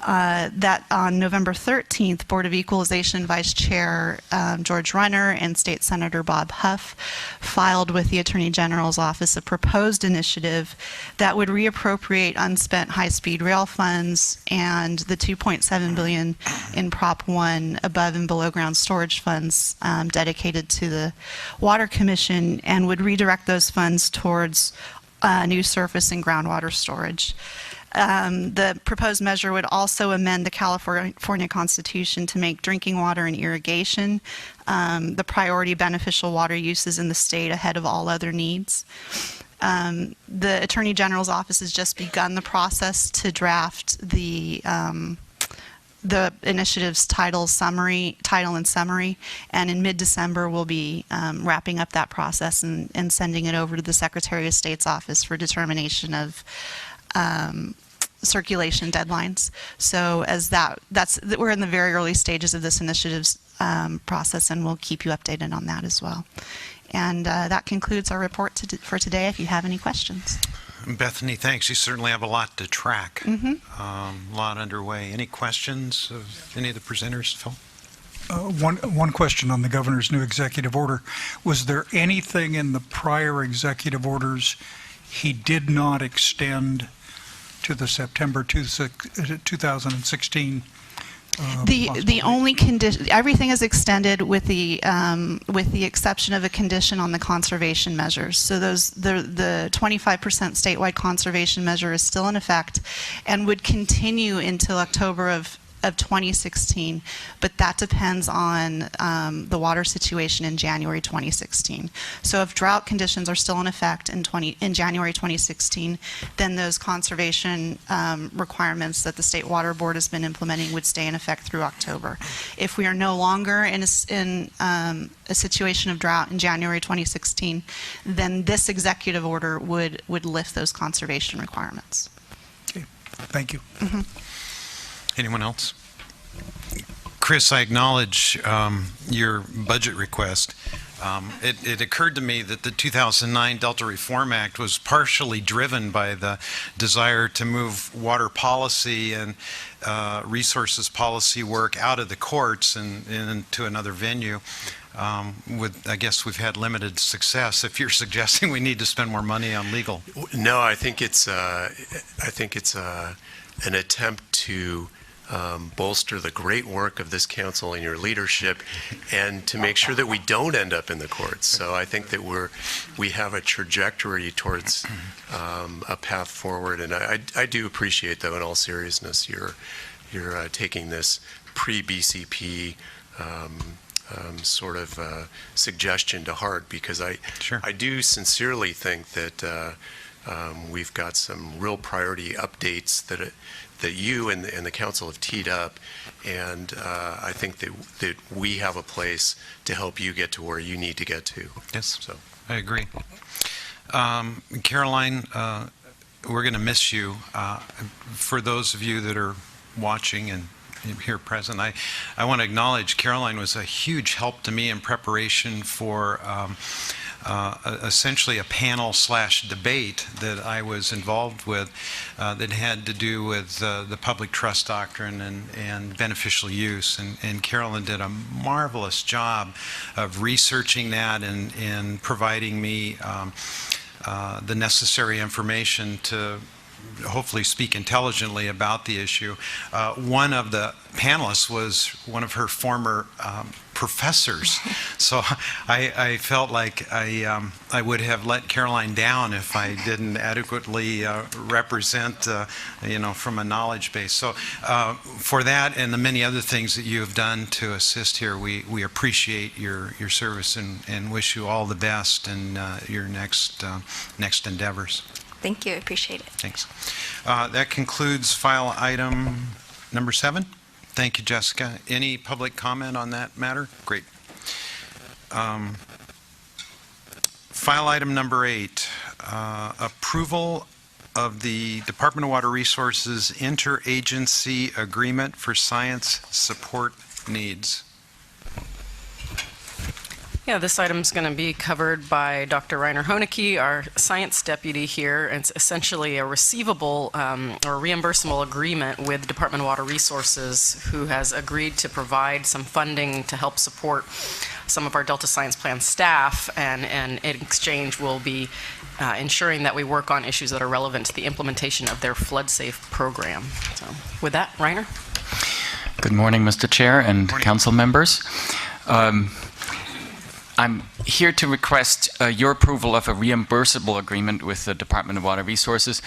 Speaker 13: that on November 13th, Board of Equalization Vice Chair George Runner and State Senator Bob Huff filed with the Attorney General's office a proposed initiative that would reappropriate unspent high-speed rail funds and the $2.7 billion in Prop 1 above and below ground storage funds dedicated to the Water Commission, and would redirect those funds towards new surface and groundwater storage. The proposed measure would also amend the California Constitution to make drinking water and irrigation the priority beneficial water uses in the state ahead of all other needs. The Attorney General's office has just begun the process to draft the initiative's title and summary, and in mid-December we'll be wrapping up that process and sending it over to the Secretary of State's office for determination of circulation deadlines. So we're in the very early stages of this initiative's process, and we'll keep you updated on that as well. And that concludes our report for today, if you have any questions.
Speaker 1: Bethany, thanks. You certainly have a lot to track.
Speaker 13: Mhm.
Speaker 1: A lot underway. Any questions of any of the presenters, Phil?
Speaker 7: One question on the governor's new executive order. Was there anything in the prior executive orders he did not extend to the September 2016?
Speaker 13: The only condition, everything is extended with the exception of a condition on the conservation measures. So the 25% statewide conservation measure is still in effect and would continue until October of 2016, but that depends on the water situation in January 2016. So if drought conditions are still in effect in January 2016, then those conservation requirements that the State Water Board has been implementing would stay in effect through October. If we are no longer in a situation of drought in January 2016, then this executive order would lift those conservation requirements.
Speaker 7: Okay, thank you.
Speaker 13: Mm-hmm.
Speaker 1: Anyone else? Chris, I acknowledge your budget request. It occurred to me that the 2009 Delta Reform Act was partially driven by the desire to move water policy and resources policy work out of the courts and into another venue. I guess we've had limited success. If you're suggesting we need to spend more money on legal.
Speaker 11: No, I think it's an attempt to bolster the great work of this council and your leadership, and to make sure that we don't end up in the courts. So I think that we have a trajectory towards a path forward, and I do appreciate, though, in all seriousness, you're taking this pre-BCP sort of suggestion to heart, because I do sincerely think that we've got some real priority updates that you and the council have teed up, and I think that we have a place to help you get to where you need to get to.
Speaker 1: Yes,
Speaker 11: so
Speaker 1: I agree. Caroline, we're going to miss you. For those of you that are watching and here present, I want to acknowledge Caroline was a huge help to me in preparation for essentially a panel/debate that I was involved with that had to do with the public trust doctrine and beneficial use. And Carolyn did a marvelous job of researching that and providing me the necessary information to hopefully speak intelligently about the issue. One of the panelists was one of her former professors, so I felt like I would have let Caroline down if I didn't adequately represent, from a knowledge base. So for that and the many other things that you have done to assist here, we appreciate your service and wish you all the best in your next endeavors.
Speaker 12: Thank you. I appreciate it.
Speaker 1: Thanks. That concludes file item number 7. Thank you, Jessica. Any public comment on that matter? Great. File item number 8, approval of the Department of Water Resources Interagency Agreement for Science Support Needs.
Speaker 10: Yeah, this item's going to be covered by Dr. Reiner Hoenecke, our science deputy here. It's essentially a receivable or reimbursable agreement with Department of Water Resources, who has agreed to provide some funding to help support some of our Delta Science Plan staff, and in exchange we'll be ensuring that we work on issues that are relevant to the implementation of their flood-safe program. So with that, Reiner.
Speaker 14: Good morning, Mr. Chair and council members. I'm here to request your approval of a reimbursable agreement with the Department of Water Resources.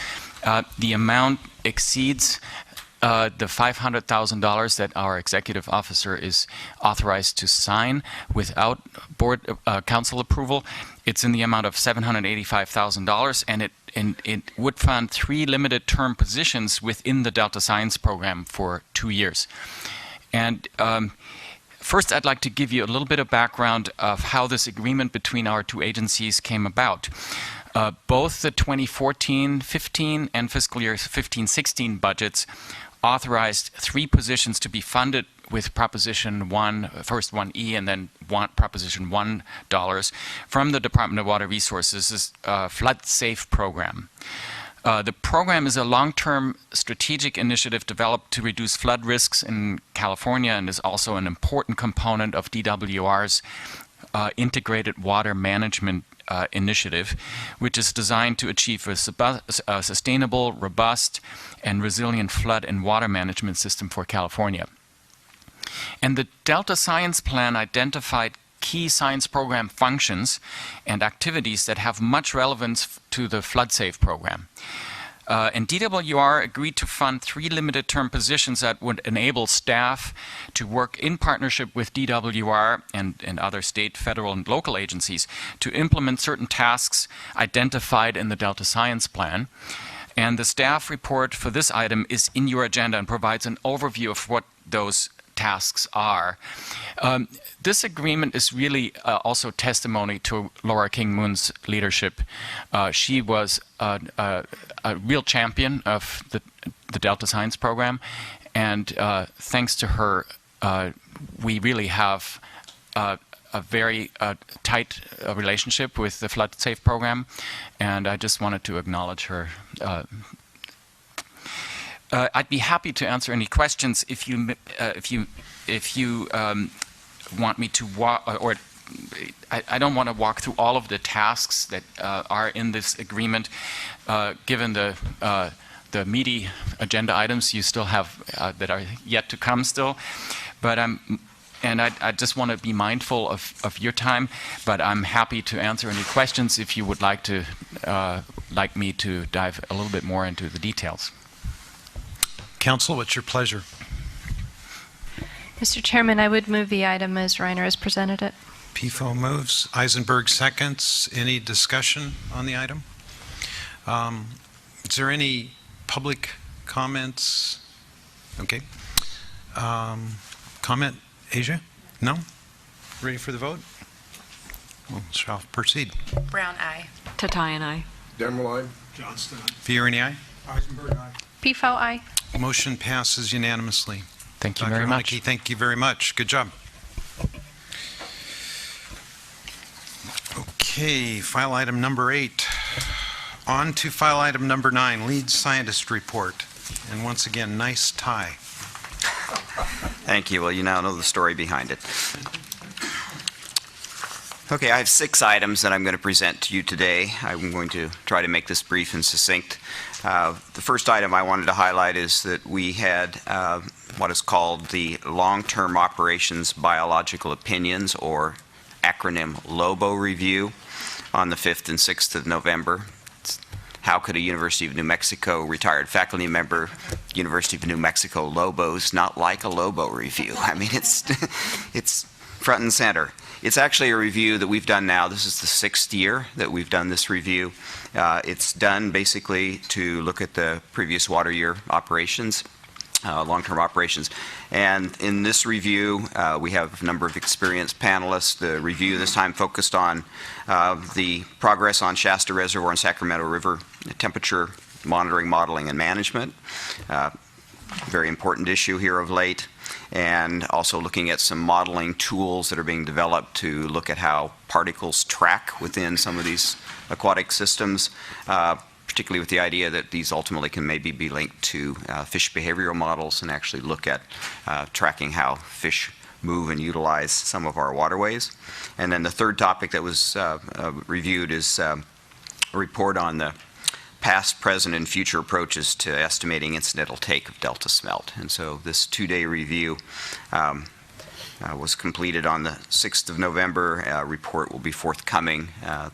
Speaker 14: The amount exceeds the $500,000 that our executive officer is authorized to sign without board council approval. It's in the amount of $785,000, and it would fund 3 limited term positions within the Delta Science program for 2 years. And first, I'd like to give you a little bit of background of how this agreement between our 2 agencies came about. Both the 2014-15 and fiscal year 15-16 budgets authorized 3 positions to be funded with Proposition 1, first 1E and then Proposition $1 from the Department of Water Resources' flood-safe program. The program is a long-term strategic initiative developed to reduce flood risks in California and is also an important component of DWR's integrated water management initiative, which is designed to achieve a sustainable, robust, and resilient flood and water management system for California. And the Delta Science Plan identified key science program functions and activities that have much relevance to the flood-safe program. And DWR agreed to fund 3 limited-term positions that would enable staff to work in partnership with DWR and other state, federal, and local agencies to implement certain tasks identified in the Delta Science Plan. And the staff report for this item is in your agenda and provides an overview of what those tasks are. This agreement is really also testimony to Laura King Moon's leadership. She was a real champion of the Delta Science Program, and thanks to her, we really have a very tight relationship with the Flood Safe Program, and I just wanted to acknowledge her. I'd be happy to answer any questions if you want me to walk, or I don't want to walk through all of the tasks that are in this agreement, given the meaty agenda items you still have that are yet to come still. But I just want to be mindful of your time, but I'm happy to answer any questions if you would like me to dive a little bit more into the details.
Speaker 1: Council, what's your pleasure?
Speaker 2: Mr. Chairman, I would move the item as Reiner has presented it.
Speaker 1: PIFO moves. Eisenberg seconds. Any discussion on the item? Is there any public comments? Okay. Comment, Asia? No? Ready for the vote? Well, shall proceed.
Speaker 5: Brown, aye.
Speaker 3: Tatayan, aye.
Speaker 6: Denver,
Speaker 4: Johnston,
Speaker 1: Fiorini, aye.
Speaker 4: Eisenberg, aye.
Speaker 2: PIFO, aye.
Speaker 1: Motion passes unanimously.
Speaker 14: Thank you
Speaker 1: Dr.
Speaker 14: very much.
Speaker 1: Haneke, thank you very much. Good job. Okay, file item number 8. On to file item number 9, lead scientist report. And once again, nice tie.
Speaker 9: Thank you. Well, you now know the story behind it. Okay, I have 6 items that I'm going to present to you today. I'm going to try to make this brief and succinct. The first item I wanted to highlight is that we had what is called the Long-Term Operations Biological Opinions, or acronym LOBO review, on the 5th and 6th of November. How could a University of New Mexico retired faculty member, University of New Mexico Lobos, not like a LOBO review? I mean, it's front and center. It's actually a review that we've done now. This is the 6th year that we've done this review. It's done basically to look at the previous water year operations, long-term operations. And in this review, we have a number of experienced panelists. The review this time focused on the progress on Shasta Reservoir and Sacramento River temperature monitoring, modeling, and management. Very important issue here of late. And also looking at some modeling tools that are being developed to look at how particles track within some of these aquatic systems, particularly with the idea that these ultimately can maybe be linked to fish behavioral models and actually look at tracking how fish move and utilize some of our waterways. And then the third topic that was reviewed is a report on the past, present, and future approaches to estimating incidental take of delta smelt. And so this 2-day review was completed on the 6th of November. A report will be forthcoming.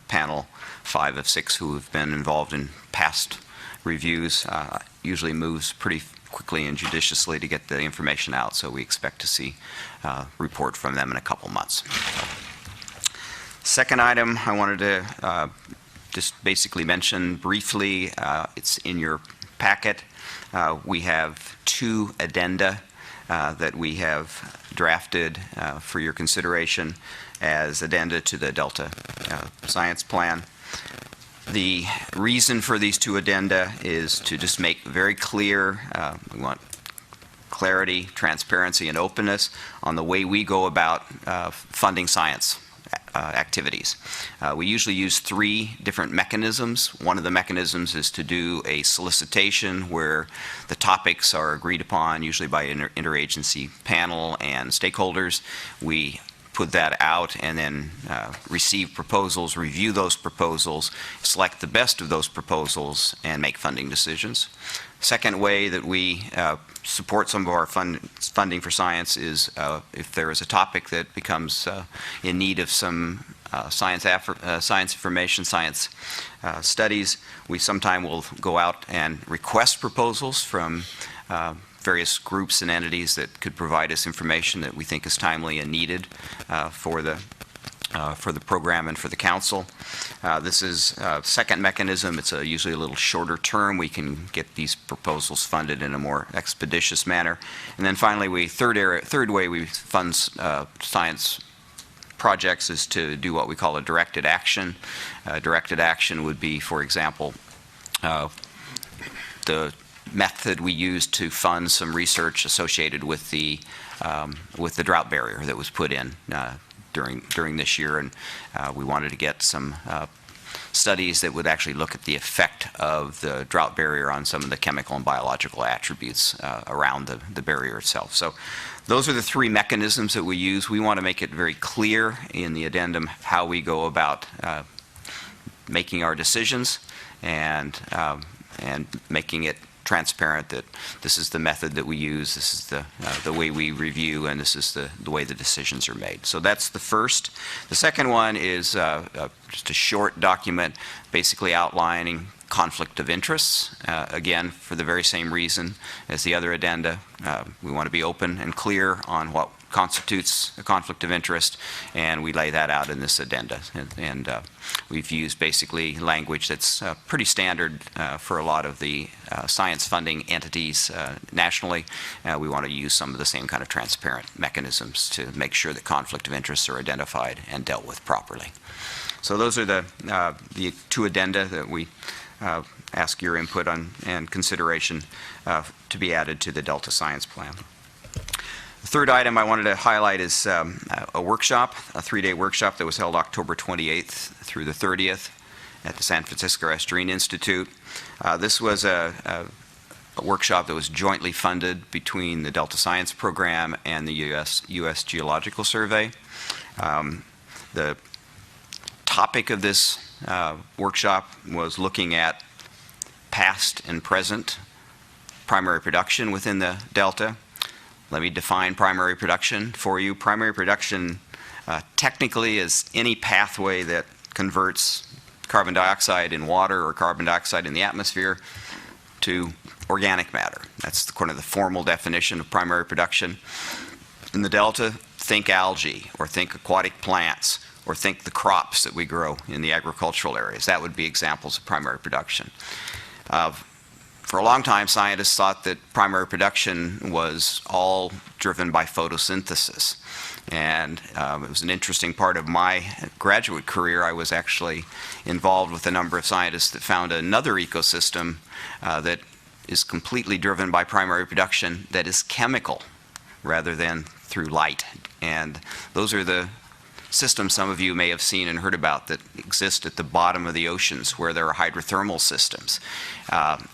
Speaker 9: Panel 5 of 6 who have been involved in past reviews usually moves pretty quickly and judiciously to get the information out, so we expect to see a report from them in a couple months. Second item I wanted to just basically mention briefly, it's in your packet. We have 2 addenda that we have drafted for your consideration as addenda to the Delta Science Plan. The reason for these 2 addenda is to just make very clear, we want clarity, transparency, and openness on the way we go about funding science activities. We usually use 3 different mechanisms. One of the mechanisms is to do a solicitation where the topics are agreed upon, usually by an interagency panel and stakeholders. We put that out and then receive proposals, review those proposals, select the best of those proposals, and make funding decisions. Second way that we support some of our funding for science is if there is a topic that becomes in need of some science information, science studies, we sometime will go out and request proposals from various groups and entities that could provide us information that we think is timely and needed for the program and for the council. This is a second mechanism. It's usually a little shorter term. We can get these proposals funded in a more expeditious manner. And then finally, third way we fund science projects is to do what we call a directed action. Directed action would be, for example, the method we used to fund some research associated with the drought barrier that was put in during this year, and we wanted to get some studies that would actually look at the effect of the drought barrier on some of the chemical and biological attributes around the barrier itself. So those are the 3 mechanisms that we use. We want to make it very clear in the addendum how we go about making our decisions and making it transparent that this is the method that we use, this is the way we review, and this is the way the decisions are made. So that's the first. The second one is just a short document basically outlining conflict of interests. Again, for the very same reason as the other addenda, we want to be open and clear on what constitutes a conflict of interest, and we lay that out in this addenda. And we've used basically language that's pretty standard for a lot of the science funding entities nationally. We want to use some of the same kind of transparent mechanisms to make sure that conflict of interests are identified and dealt with properly. So those are the 2 addenda that we ask your input on and consideration to be added to the Delta Science Plan. The third item I wanted to highlight is a workshop, a 3-day workshop that was held October 28th through the 30th at the San Francisco Estuarine Institute. This was a workshop that was jointly funded between the Delta Science Program and the U.S. Geological Survey. The topic of this workshop was looking at past and present primary production within the Delta. Let me define primary production for you. Primary production technically is any pathway that converts carbon dioxide in water or carbon dioxide in the atmosphere to organic matter. That's kind of the formal definition of primary production. In the Delta, think algae, or think aquatic plants, or think the crops that we grow in the agricultural areas. That would be examples of primary production. For a long time, scientists thought that primary production was all driven by photosynthesis. And it was an interesting part of my graduate career. I was actually involved with a number of scientists that found another ecosystem that is completely driven by primary production that is chemical rather than through light. And those are the systems some of you may have seen and heard about that exist at the bottom of the oceans where there are hydrothermal systems.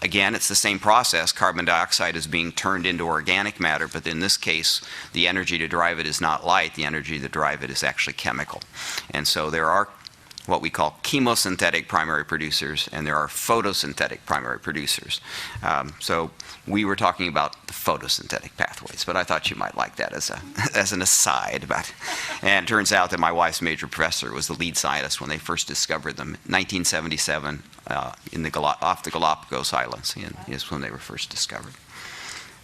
Speaker 9: Again, it's the same process. Carbon dioxide is being turned into organic matter, but in this case, the energy to drive it is not light. The energy to drive it is actually chemical. And so there are what we call chemosynthetic primary producers, and there are photosynthetic primary producers. So we were talking about the photosynthetic pathways, but I thought you might like that as an aside. And it turns out that my wife's major professor was the lead scientist when they first discovered them. 1977, off the Galapagos Islands is when they were first discovered.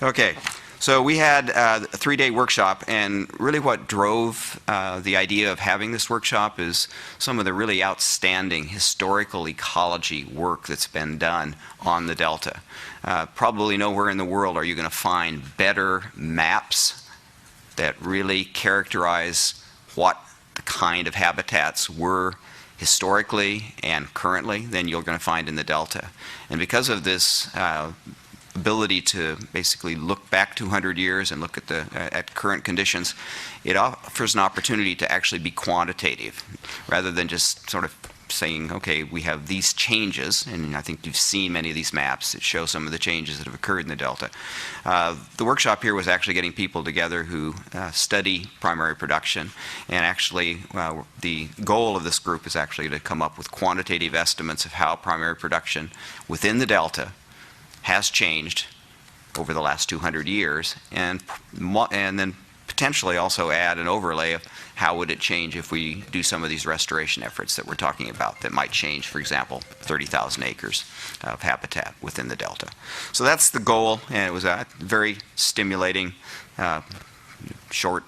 Speaker 9: Okay. So we had a 3-day workshop, and really what drove the idea of having this workshop is some of the really outstanding historical ecology work that's been done on the Delta. Probably nowhere in the world are you going to find better maps that really characterize what the kind of habitats were historically and currently than you're going to find in the Delta. And because of this ability to basically look back 200 years and look at current conditions, it offers an opportunity to actually be quantitative rather than just sort of saying, okay, we have these changes, and I think you've seen many of these maps that show some of the changes that have occurred in the Delta. The workshop here was actually getting people together who study primary production, and actually the goal of this group is actually to come up with quantitative estimates of how primary production within the Delta has changed over the last 200 years, and then potentially also add an overlay of how would it change if we do some of these restoration efforts that we're talking about that might change, for example, 30,000 acres of habitat within the Delta. So that's the goal, and it was a very stimulating, short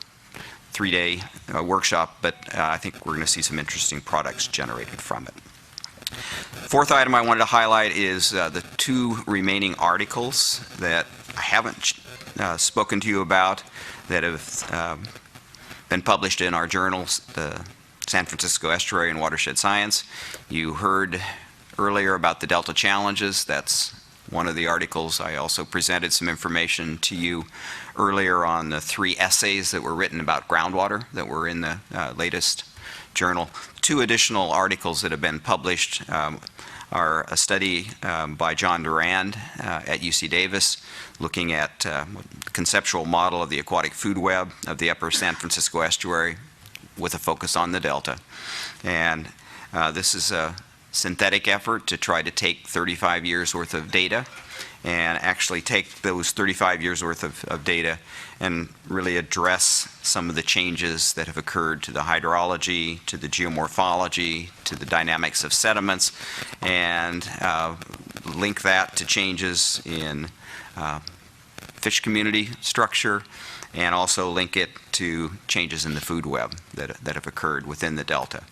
Speaker 9: 3-day workshop, but I think we're going to see some interesting products generated from it. Fourth item I wanted to highlight is the 2 remaining articles that I haven't spoken to you about that have been published in our journals, the San Francisco Estuary and Watershed Science. You heard earlier about the Delta challenges. That's one of the articles. I also presented some information to you earlier on the 3 essays that were written about groundwater that were in the latest journal. 2 additional articles that have been published are a study by John Durand at UC Davis looking at the conceptual model of the aquatic food web of the upper San Francisco estuary with a focus on the Delta. And this is a synthetic effort to try to take 35 years worth of data and actually take those 35 years worth of data and really address some of the changes that have occurred to the hydrology, to the geomorphology, to the dynamics of sediments, and link that to changes in fish community structure, and also link it to changes in the food web that have occurred within the Delta.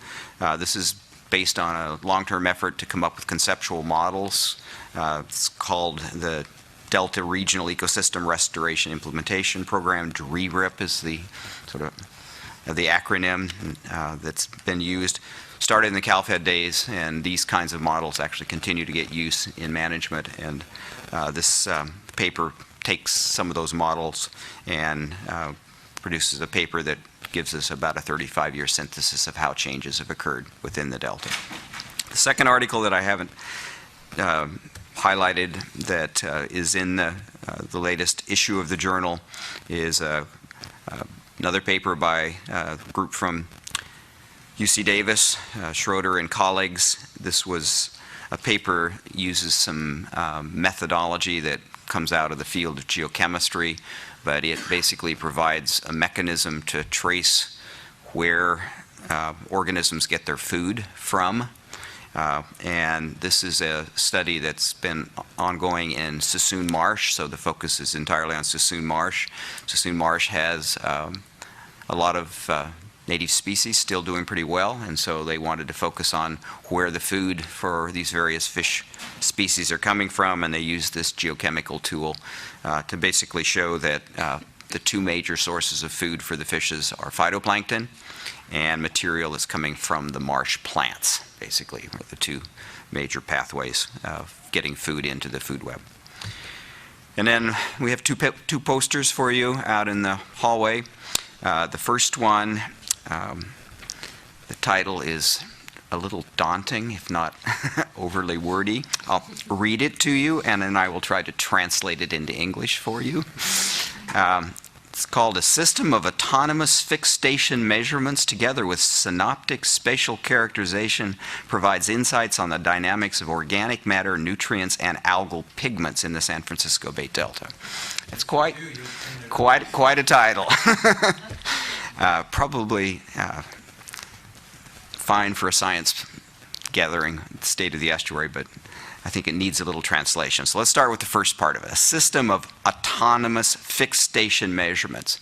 Speaker 9: This is based on a long-term effort to come up with conceptual models. It's called the Delta Regional Ecosystem Restoration Implementation Program. DRERIP is the sort of the acronym that's been used. Started in the CalFed days, and these kinds of models actually continue to get use in management. And this paper takes some of those models and produces a paper that gives us about a 35-year synthesis of how changes have occurred within the Delta. The second article that I haven't highlighted that is in the latest issue of the journal is another paper by a group from UC Davis, Schroeder and colleagues. This was a paper uses some methodology that comes out of the field of geochemistry, but it basically provides a mechanism to trace where organisms get their food from. And this is a study that's been ongoing in Suisun Marsh, so the focus is entirely on Suisun Marsh. Suisun Marsh has a lot of native species still doing pretty well, and so they wanted to focus on where the food for these various fish species are coming from, and they used this geochemical tool to basically show that the 2 major sources of food for the fishes are phytoplankton and material that's coming from the marsh plants, basically, are the 2 major pathways of getting food into the food web. And then we have two posters for you out in the hallway. The first one, the title is a little daunting, if not overly wordy. I'll read it to you, and then I will try to translate it into English for you. It's called A System of Autonomous Fixed Station Measurements Together with Synoptic Spatial Characterization Provides Insights on the Dynamics of Organic Matter, Nutrients, and Algal Pigments in the San Francisco Bay Delta. It's quite a title. Probably fine for a science gathering, State of the Estuary, but I think it needs a little translation. So let's start with the first part of it. A system of autonomous fixed station measurements.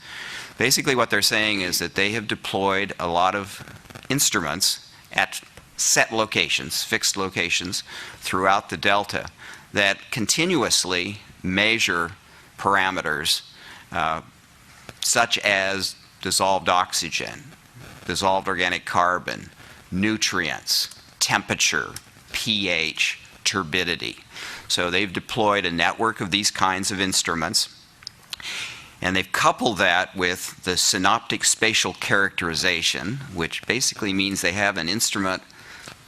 Speaker 9: Basically what they're saying is that they have deployed a lot of instruments at set locations, fixed locations throughout the Delta that continuously measure parameters such as dissolved oxygen, dissolved organic carbon, nutrients, temperature, pH, turbidity. So they've deployed a network of these kinds of instruments, and they've coupled that with the synoptic spatial characterization, which basically means they have an instrument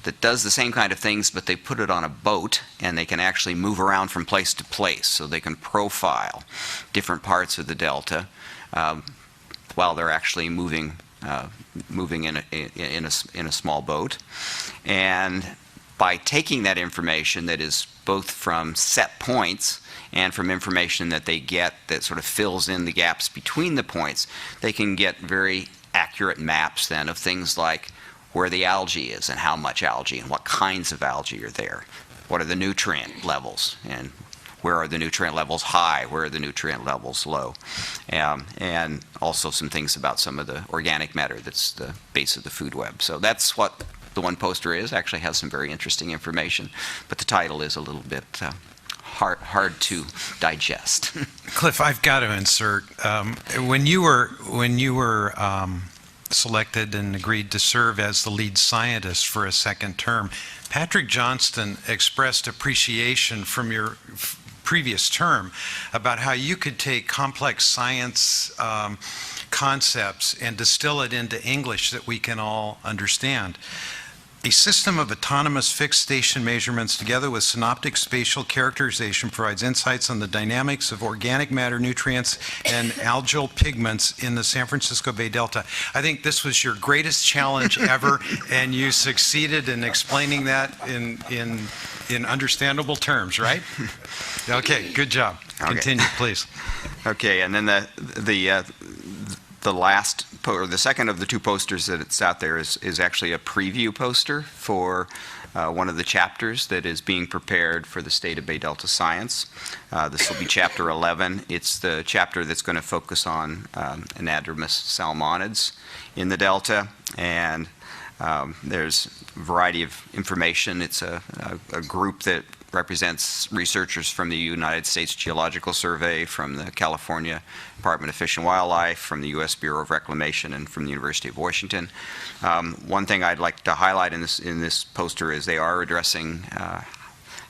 Speaker 9: that does the same kind of things, but they put it on a boat, and they can actually move around from place to place. So they can profile different parts of the delta while they're actually moving in a small boat. And by taking that information that is both from set points and from information that they get that sort of fills in the gaps between the points, they can get very accurate maps then of things like where the algae is and how much algae and what kinds of algae are there. What are the nutrient levels, and where are the nutrient levels high, where are the nutrient levels low, and also some things about some of the organic matter that's the base of the food web. So that's what the one poster is. Actually has some very interesting information, but the title is a little bit hard to digest.
Speaker 1: Cliff, I've got to insert, when you were selected and agreed to serve as the lead scientist for a second term, Patrick Johnston expressed appreciation from your previous term about how you could take complex science concepts and distill it into English that we can all understand. A system of autonomous fixed station measurements together with synoptic spatial characterization provides insights on the dynamics of organic matter, nutrients, and algal pigments in the San Francisco Bay Delta. I think this was your greatest challenge ever, and you succeeded in explaining that in understandable terms, right? Okay, good job.
Speaker 9: Okay.
Speaker 1: Continue, please.
Speaker 9: Okay, and then the last, or the second of the two posters that it's out there is actually a preview poster for one of the chapters that is being prepared for the State of Bay Delta Science. This will be Chapter 11. It's the chapter that's going to focus on anadromous salmonids in the Delta, and there's a variety of information. It's a group that represents researchers from the United States Geological Survey, from the California Department of Fish and Wildlife, from the U.S. Bureau of Reclamation, and from the University of Washington. One thing I'd like to highlight in this poster is they are addressing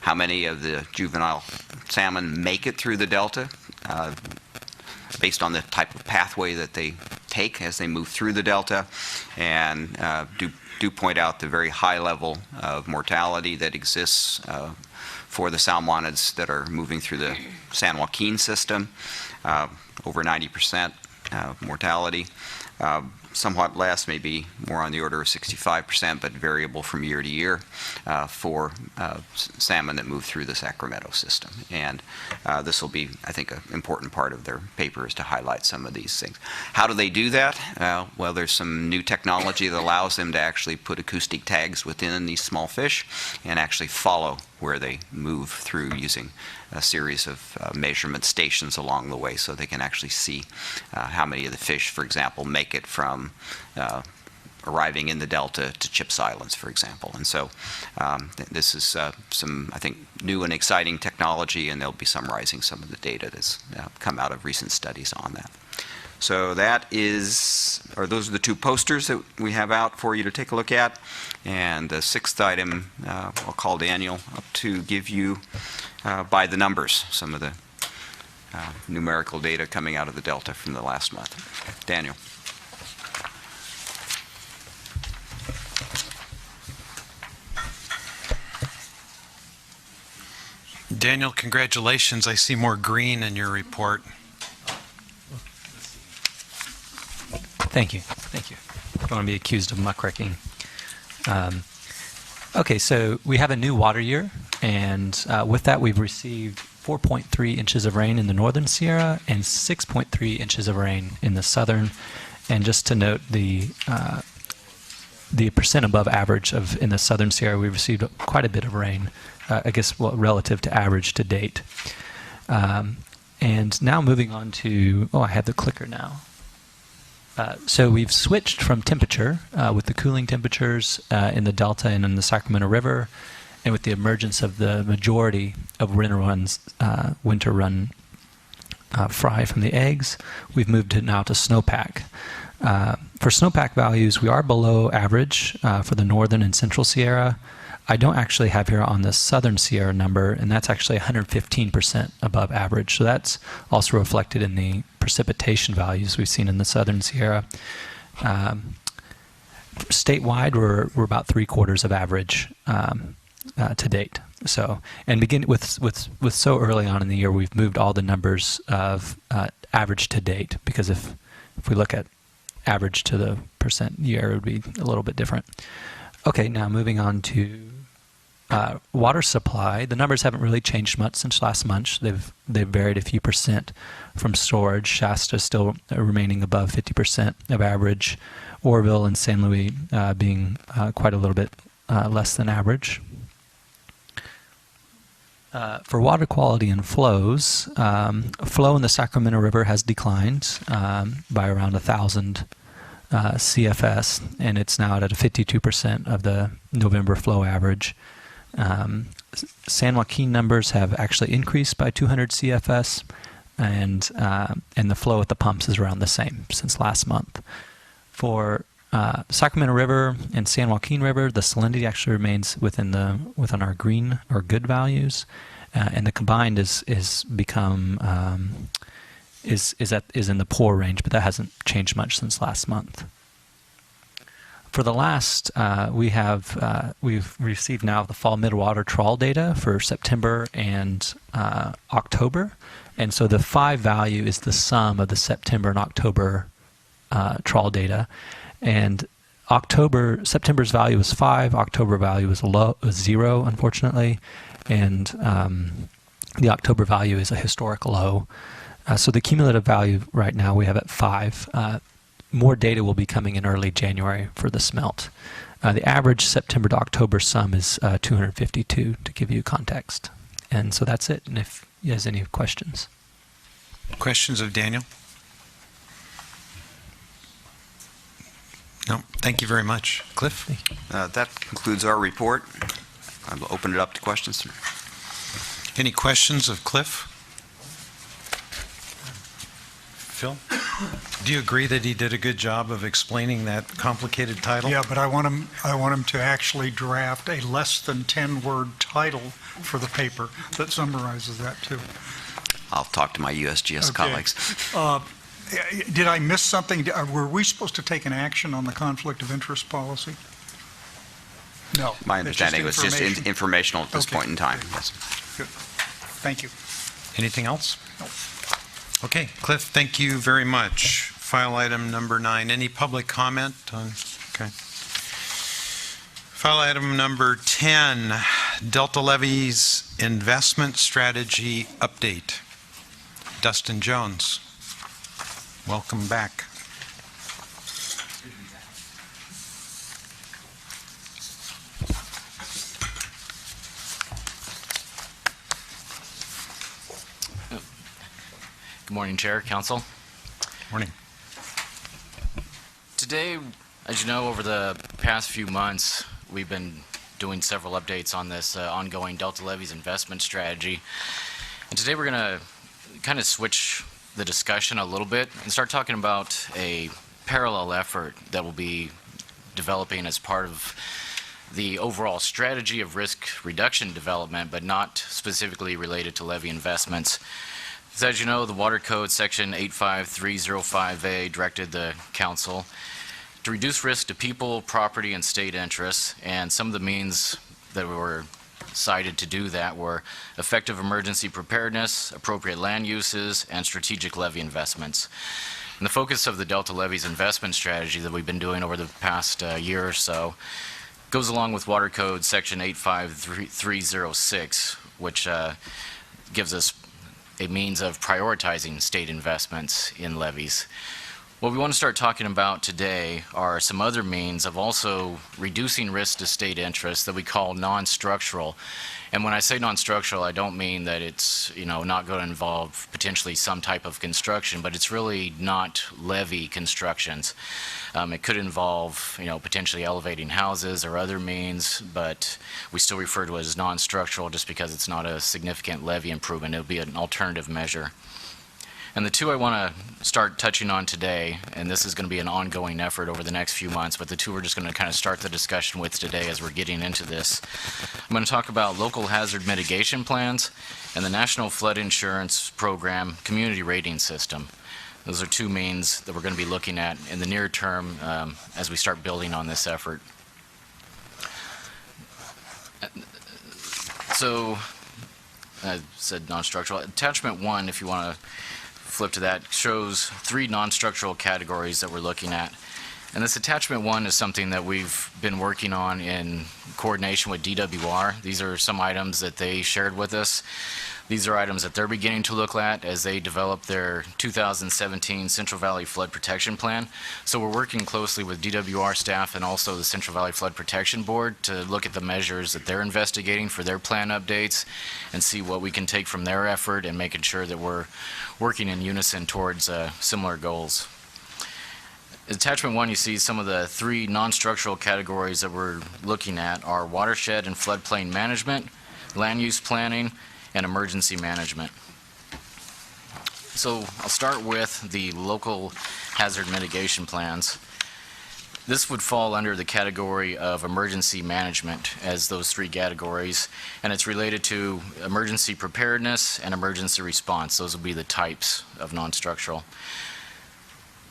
Speaker 9: how many of the juvenile salmon make it through the Delta, based on the type of pathway that they take as they move through the Delta, and do point out the very high level of mortality that exists for the salmonids that are moving through the San Joaquin system, over 90% mortality. Somewhat less, maybe more on the order of 65%, but variable from year to year for salmon that move through the Sacramento system. And this will be, I think, an important part of their paper, is to highlight some of these things. How do they do that? Well, there's some new technology that allows them to actually put acoustic tags within these small fish and actually follow where they move through using a series of measurement stations along the way, so they can actually see how many of the fish, for example, make it from arriving in the Delta to Chips Islands, for example. And so this is some, I think, new and exciting technology, and they'll be summarizing some of the data that's come out of recent studies on that. So those are the two posters that we have out for you to take a look at. And the sixth item, I'll call Daniel up to give you, by the numbers, some of the numerical data coming out of the Delta from the last month. Daniel.
Speaker 1: Daniel, congratulations. I see more green in your report.
Speaker 15: Thank you. Thank you. I don't want to be accused of muckraking. Okay, so we have a new water year, and with that we've received 4.3 inches of rain in the northern Sierra and 6.3 inches of rain in the southern. And just to note, the percent above average in the southern Sierra, we've received quite a bit of rain, I guess, relative to average to date. And now moving on to, I have the clicker now. So we've switched from temperature with the cooling temperatures in the Delta and in the Sacramento River, and with the emergence of the majority of winter run fry from the eggs, we've moved now to snowpack. For snowpack values, we are below average for the northern and central Sierra, I don't actually have here on the Southern Sierra number, and that's actually 115% above average. So that's also reflected in the precipitation values we've seen in the Southern Sierra. Statewide, we're about 3/4 of average to date. So, and begin with so early on in the year, we've moved all the numbers of average to date, because if we look at average to the percent year, it would be a little bit different. Okay, now moving on to water supply. The numbers haven't really changed much since last month. They've varied a few percent from storage. Shasta still remaining above 50% of average. Oroville and San Luis being quite a little bit less than average. For water quality and flows, flow in the Sacramento River has declined by around 1,000 CFS, and it's now at a 52% of the November flow average. San Joaquin numbers have actually increased by 200 CFS, and the flow at the pumps is around the same since last month. For Sacramento River and San Joaquin River, the salinity actually remains within our green or good values, and the combined is in the poor range, but that hasn't changed much since last month. For the last, we've received now the fall midwater trawl data for September and October, and so the 5 value is the sum of the September and October trawl data, and September's value was 5, October value was 0, unfortunately, and the October value is a historic low. So the cumulative value right now we have at 5. More data will be coming in early January for the smelt. The average September to October sum is 252, to give you context. And so that's it. And if you guys have any questions.
Speaker 1: Questions of Daniel? No, thank you very much. Cliff?
Speaker 9: That concludes our report. I'll open it up to questions.
Speaker 1: Any questions of Cliff? Phil? Do you agree that he did a good job of explaining that complicated title?
Speaker 7: Yeah, but I want him to actually draft a less than 10-word title for the paper that summarizes that too.
Speaker 9: I'll talk to my USGS colleagues.
Speaker 7: Did I miss something? Were we supposed to take an action on the conflict of interest policy? No.
Speaker 9: My understanding was just informational at this point in time. Yes.
Speaker 7: Good. Thank you.
Speaker 1: Anything else?
Speaker 7: No.
Speaker 1: Okay, Cliff, thank you very much. File item number 9. Any public comment on? Okay. File item number 10, Delta Levees investment strategy update. Dustin Jones, welcome back.
Speaker 16: Good morning, Chair, Council.
Speaker 1: Morning.
Speaker 16: Today, as you know, over the past few months, we've been doing several updates on this ongoing Delta Levees investment strategy. And today we're going to kind of switch the discussion a little bit and start talking about a parallel effort that will be developing as part of the overall strategy of risk reduction development, but not specifically related to levee investments. So as you know, the Water Code Section 85305A directed the Council to reduce risk to people, property, and state interests, and some of the means that were cited to do that were effective emergency preparedness, appropriate land uses, and strategic levee investments. And the focus of the Delta Levees investment strategy that we've been doing over the past year or so goes along with Water Code Section 85306, which gives us a means of prioritizing state investments in levees. What we want to start talking about today are some other means of also reducing risk to state interests that we call non-structural. And when I say non-structural, I don't mean that it's, not going to involve potentially some type of construction, but it's really not levee constructions. It could involve, potentially elevating houses or other means, but we still refer to it as non-structural just because it's not a significant levee improvement. It would be an alternative measure. And the two I want to start touching on today, and this is going to be an ongoing effort over the next few months, but the two we're just going to kind of start the discussion with today as we're getting into this. I'm going to talk about local hazard mitigation plans and the National Flood Insurance Program Community Rating System. Those are two means that we're going to be looking at in the near term as we start building on this effort. So, I said non-structural. Attachment 1, if you want to flip to that, shows 3 non-structural categories that we're looking at. And this attachment 1 is something that we've been working on in coordination with DWR. These are some items that they shared with us. These are items that they're beginning to look at as they develop their 2017 Central Valley Flood Protection Plan. So we're working closely with DWR staff and also the Central Valley Flood Protection Board to look at the measures that they're investigating for their plan updates and see what we can take from their effort and making sure that we're working in unison towards similar goals. Attachment 1, you see some of the 3 non-structural categories that we're looking at are watershed and floodplain management, land use planning, and emergency management. So I'll start with the local hazard mitigation plans. This would fall under the category of emergency management as those 3 categories, and it's related to emergency preparedness and emergency response. Those would be the types of non-structural.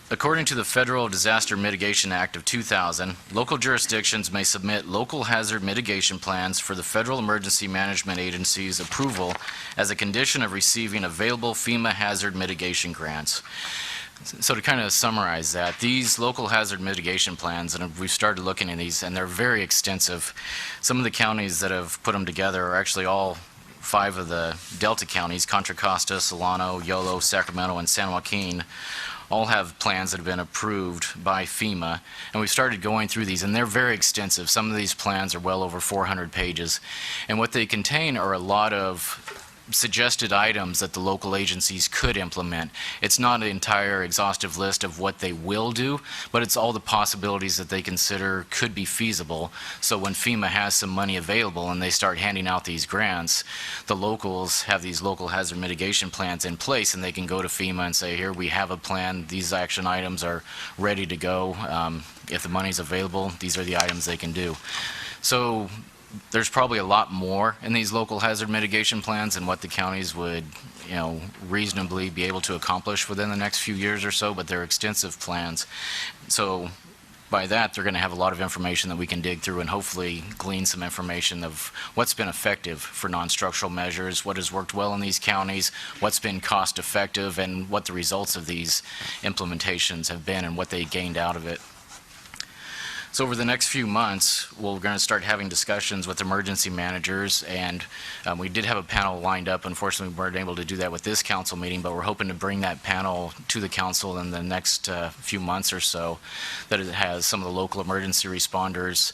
Speaker 16: According to the Federal Disaster Mitigation Act of 2000, local jurisdictions may submit local hazard mitigation plans for the Federal Emergency Management Agency's approval as a condition of receiving available FEMA hazard mitigation grants. So to kind of summarize that, these local hazard mitigation plans, and we've started looking at these, and they're very extensive. Some of the counties that have put them together are actually all 5 of the Delta counties: Contra Costa, Solano, Yolo, Sacramento, and San Joaquin, all have plans that have been approved by FEMA, and we've started going through these, and they're very extensive. Some of these plans are well over 400 pages, and what they contain are a lot of suggested items that the local agencies could implement. It's not an entire exhaustive list of what they will do, but it's all the possibilities that they consider could be feasible. So when FEMA has some money available and they start handing out these grants, the locals have these local hazard mitigation plans in place, and they can go to FEMA and say, here, we have a plan, these action items are ready to go. If the money's available, these are the items they can do. So there's probably a lot more in these local hazard mitigation plans than what the counties would, reasonably be able to accomplish within the next few years or so, but they're extensive plans. So by that, they're going to have a lot of information that we can dig through and hopefully glean some information of what's been effective for non-structural measures, what has worked well in these counties, what's been cost effective, and what the results of these implementations have been and what they gained out of it. So over the next few months, we're going to start having discussions with emergency managers, and we did have a panel lined up. Unfortunately, we weren't able to do that with this council meeting, but we're hoping to bring that panel to the council in the next few months or so, that it has some of the local emergency responders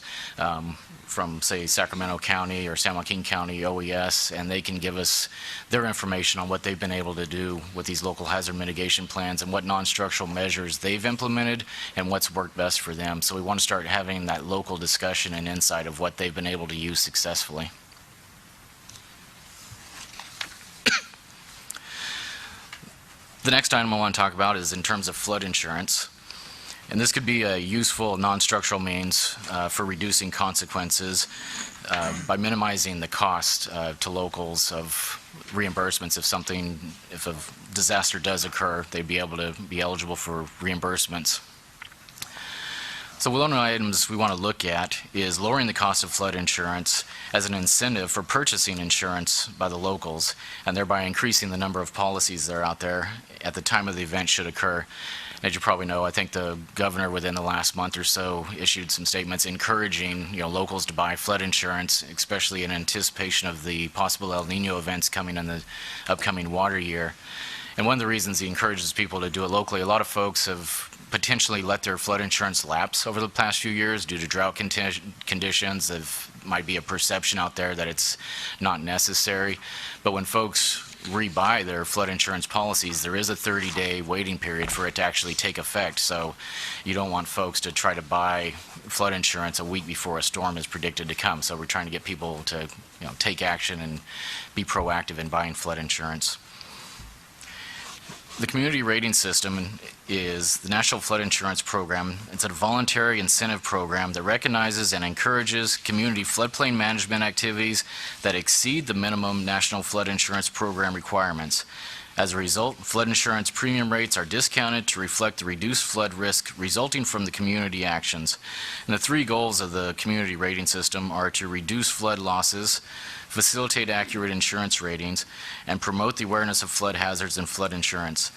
Speaker 16: from, say, Sacramento County or San Joaquin County OES, and they can give us their information on what they've been able to do with these local hazard mitigation plans and what non-structural measures they've implemented and what's worked best for them. So we want to start having that local discussion and insight of what they've been able to use successfully. The next item I want to talk about is in terms of flood insurance. And this could be a useful non-structural means for reducing consequences by minimizing the cost to locals of reimbursements if a disaster does occur, they'd be able to be eligible for reimbursements. So one of the items we want to look at is lowering the cost of flood insurance as an incentive for purchasing insurance by the locals, and thereby increasing the number of policies that are out there at the time of the event should occur. As you probably know, I think the governor within the last month or so issued some statements encouraging locals to buy flood insurance, especially in anticipation of the possible El Nino events coming in the upcoming water year. And one of the reasons he encourages people to do it locally, a lot of folks have potentially let their flood insurance lapse over the past few years due to drought conditions. There might be a perception out there that it's not necessary. But when folks rebuy their flood insurance policies, there is a 30-day waiting period for it to actually take effect. So you don't want folks to try to buy flood insurance a week before a storm is predicted to come. So we're trying to get people to take action and be proactive in buying flood insurance. The community rating system is the National Flood Insurance Program. It's a voluntary incentive program that recognizes and encourages community floodplain management activities that exceed the minimum National Flood Insurance Program requirements. As a result, flood insurance premium rates are discounted to reflect the reduced flood risk resulting from the community actions. And the three goals of the community rating system are to reduce flood losses, facilitate accurate insurance ratings, and promote the awareness of flood hazards and flood insurance.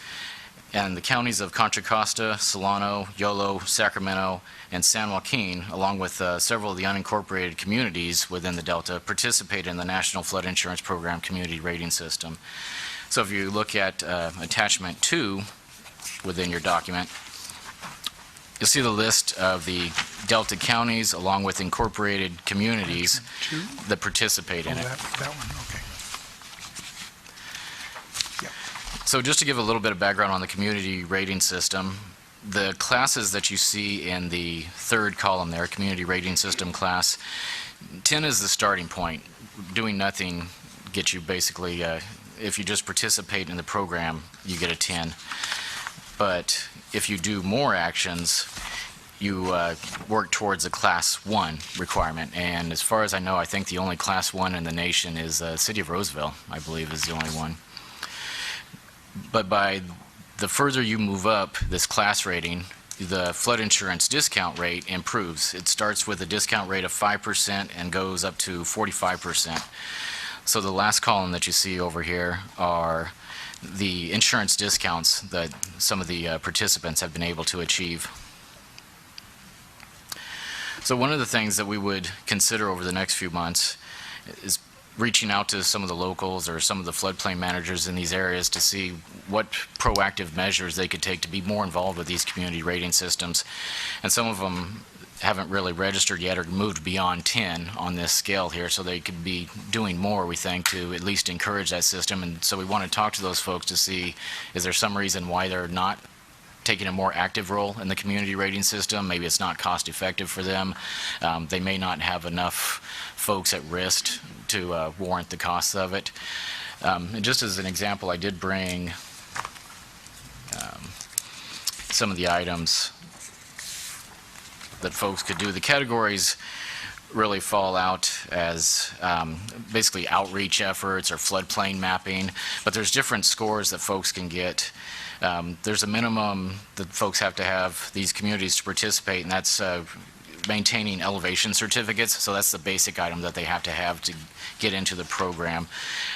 Speaker 16: And the counties of Contra Costa, Solano, Yolo, Sacramento, and San Joaquin, along with several of the unincorporated communities within the Delta, participate in the National Flood Insurance Program community rating system. So if you look at attachment 2 within your document, you'll see the list of the Delta counties along with incorporated communities that participate in it.
Speaker 7: That one, okay.
Speaker 16: So just to give a little bit of background on the community rating system, the classes that you see in the third column there, community rating system class, 10 is the starting point. Doing nothing gets you basically, if you just participate in the program, you get a 10. But if you do more actions, you work towards a Class 1 requirement. And as far as I know, I think the only Class 1 in the nation is the City of Roseville, I believe, is the only one. But by the further you move up this class rating, the flood insurance discount rate improves. It starts with a discount rate of 5% and goes up to 45%. So the last column that you see over here are the insurance discounts that some of the participants have been able to achieve. So one of the things that we would consider over the next few months is reaching out to some of the locals or some of the floodplain managers in these areas to see what proactive measures they could take to be more involved with these community rating systems. And some of them haven't really registered yet or moved beyond 10 on this scale here, so they could be doing more, we think, to at least encourage that system. And so we want to talk to those folks to see, is there some reason why they're not taking a more active role in the community rating system? Maybe it's not cost effective for them. They may not have enough folks at risk to warrant the costs of it. And just as an example, I did bring some of the items that folks could do. The categories really fall out as basically outreach efforts or floodplain mapping, but there's different scores that folks can get. There's a minimum that folks have to have these communities to participate, and that's maintaining elevation certificates. So that's the basic item that they have to get into the program.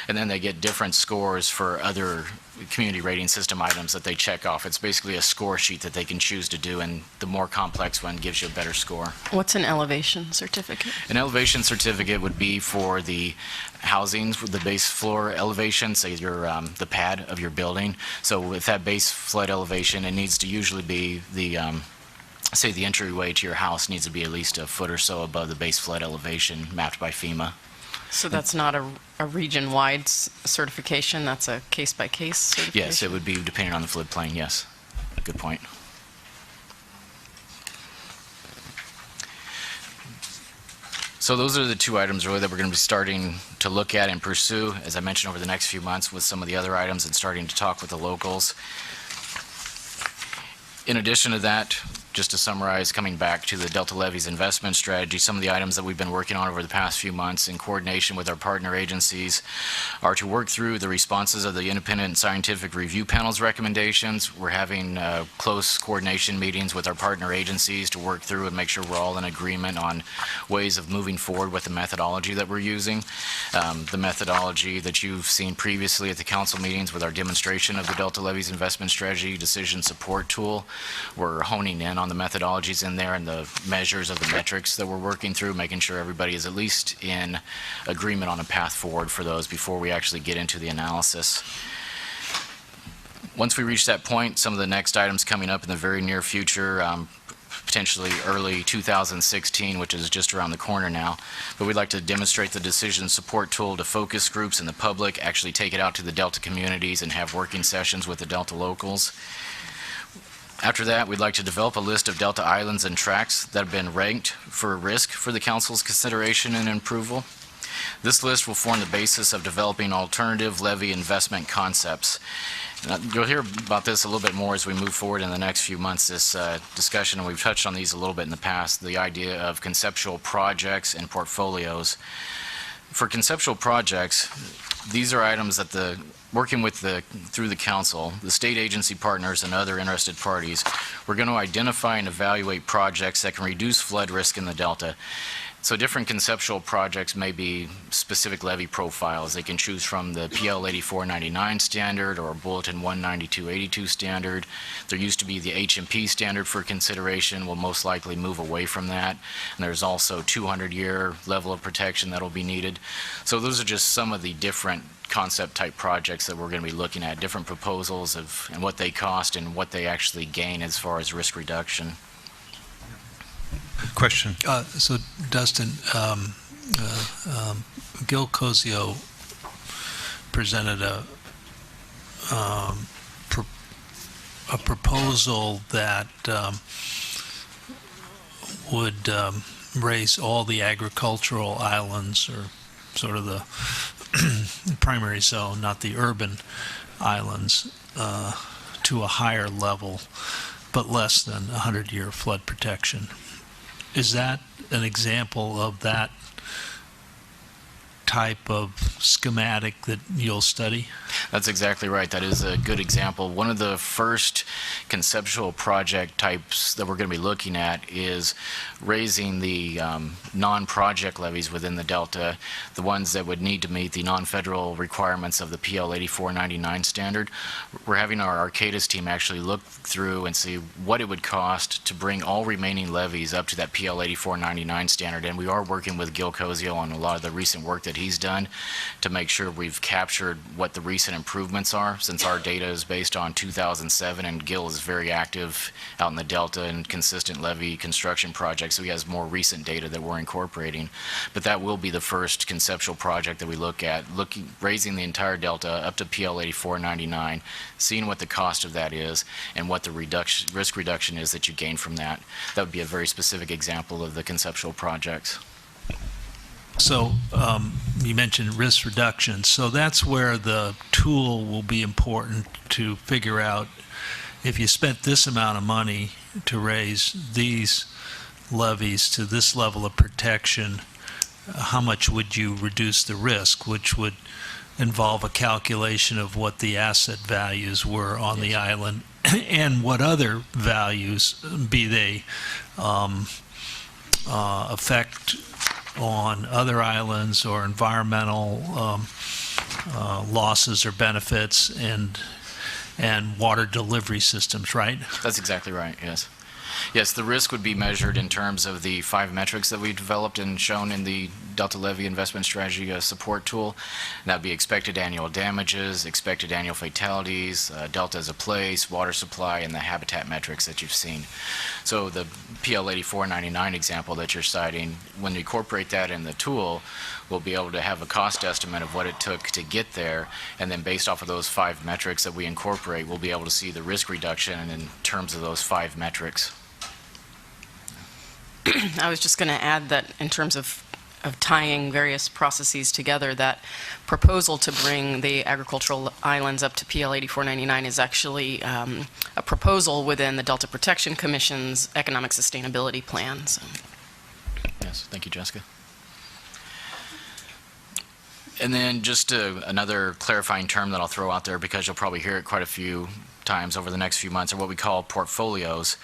Speaker 16: And then they get different scores for other community rating system items that they check off. It's basically a score sheet that they can choose to do, and the more complex one gives you a better score.
Speaker 10: What's an elevation certificate?
Speaker 16: An elevation certificate would be for the housings with the base floor elevation, say your the pad of your building. So with that base flood elevation, it needs to usually be the say the entryway to your house needs to be at least a foot or so above the base flood elevation mapped by FEMA.
Speaker 10: So that's not a region-wide certification, that's a case-by-case certification?
Speaker 16: Yes, it would be depending on the floodplain, yes. Good point. So those are the two items really that we're going to be starting to look at and pursue, as I mentioned, over the next few months with some of the other items and starting to talk with the locals. In addition to that, just to summarize, coming back to the Delta Levees investment strategy, some of the items that we've been working on over the past few months in coordination with our partner agencies are to work through the responses of the independent scientific review panel's recommendations. We're having close coordination meetings with our partner agencies to work through and make sure we're all in agreement on ways of moving forward with the methodology that we're using. The methodology that you've seen previously at the council meetings with our demonstration of the Delta Levees investment strategy decision support tool. We're honing in on the methodologies in there and the measures of the metrics that we're working through, making sure everybody is at least in agreement on a path forward for those before we actually get into the analysis. Once we reach that point, some of the next items coming up in the very near future, potentially early 2016, which is just around the corner now, but we'd like to demonstrate the decision support tool to focus groups in the public, actually take it out to the Delta communities and have working sessions with the Delta locals. After that, we'd like to develop a list of Delta islands and tracts that have been ranked for risk for the Council's consideration and approval. This list will form the basis of developing alternative levee investment concepts. You'll hear about this a little bit more as we move forward in the next few months, this discussion, and we've touched on these a little bit in the past, the idea of conceptual projects and portfolios. For conceptual projects, these are items that working through the council, the state agency partners and other interested parties, we're going to identify and evaluate projects that can reduce flood risk in the Delta. So different conceptual projects may be specific levee profiles. They can choose from the PL 8499 standard or Bulletin 19282 standard. There used to be the H&P standard for consideration. We'll most likely move away from that. And there's also 200-year level of protection that will be needed. So those are just some of the different concept type projects that we're going to be looking at, different proposals and what they cost and what they actually gain as far as risk reduction.
Speaker 1: Question.
Speaker 8: So, Dustin, Gil Cozio presented a proposal that would raise all the agricultural islands, or sort of the primary zone, not the urban islands, to a higher level, but less than 100-year flood protection. Is that an example of that type of schematic that you'll study?
Speaker 16: That's exactly right. That is a good example. One of the first conceptual project types that we're going to be looking at is raising the non-project levies within the Delta, the ones that would need to meet the non-federal requirements of the PL 8499 standard. We're having our Arcadis team actually look through and see what it would cost to bring all remaining levies up to that PL 8499 standard, and we are working with Gil Cozio on a lot of the recent work that he's done to make sure we've captured what the recent improvements are, since our data is based on 2007 and Gil is very active out in the Delta and consistent levee construction projects, so he has more recent data that we're incorporating. But that will be the first conceptual project that we look at, raising the entire Delta up to PL 8499, seeing what the cost of that is and what the risk reduction is that you gain from that. That would be a very specific example of the conceptual projects.
Speaker 8: So you mentioned risk reduction. So that's where the tool will be important to figure out, if you spent this amount of money to raise these levies to this level of protection, how much would you reduce the risk, which would involve a calculation of what the asset values were on the island and what other values, be they effect on other islands or environmental losses or benefits, and water delivery systems, right?
Speaker 16: That's exactly right, yes. Yes, the risk would be measured in terms of the 5 metrics that we developed and shown in the Delta Levee Investment Strategy support tool. That would be expected annual damages, expected annual fatalities, Delta as a place, water supply, and the habitat metrics that you've seen. So the PL 8499 example that you're citing, when we incorporate that in the tool, we'll be able to have a cost estimate of what it took to get there, and then based off of those 5 metrics that we incorporate, we'll be able to see the risk reduction in terms of those 5 metrics.
Speaker 10: I was just going to add that in terms of tying various processes together, that proposal to bring the agricultural islands up to PL 8499 is actually a proposal within the Delta Protection Commission's Economic Sustainability Plan. So.
Speaker 16: Yes, thank you, Jessica. And then just another clarifying term that I'll throw out there, because you'll probably hear it quite a few times over the next few months, are what we call portfolios.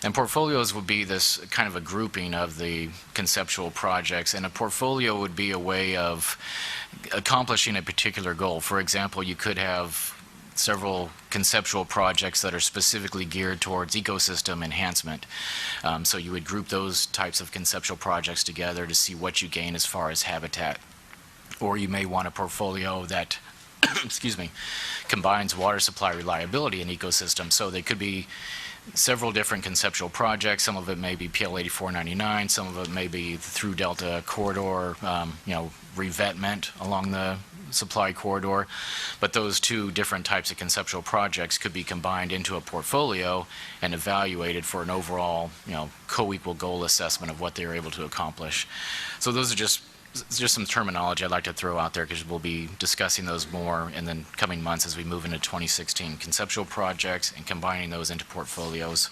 Speaker 16: And portfolios would be this kind of a grouping of the conceptual projects, and a portfolio would be a way of accomplishing a particular goal. For example, you could have several conceptual projects that are specifically geared towards ecosystem enhancement. So you would group those types of conceptual projects together to see what you gain as far as habitat. Or you may want a portfolio that excuse me, combines water supply reliability and ecosystem. So they could be several different conceptual projects. Some of it may be PL 8499, some of it may be through Delta corridor, revetment along the supply corridor. But those 2 different types of conceptual projects could be combined into a portfolio and evaluated for an overall, co-equal goal assessment of what they were able to accomplish. So those are just just some terminology I'd like to throw out there because we'll be discussing those more in the coming months as we move into 2016. Conceptual projects and combining those into portfolios.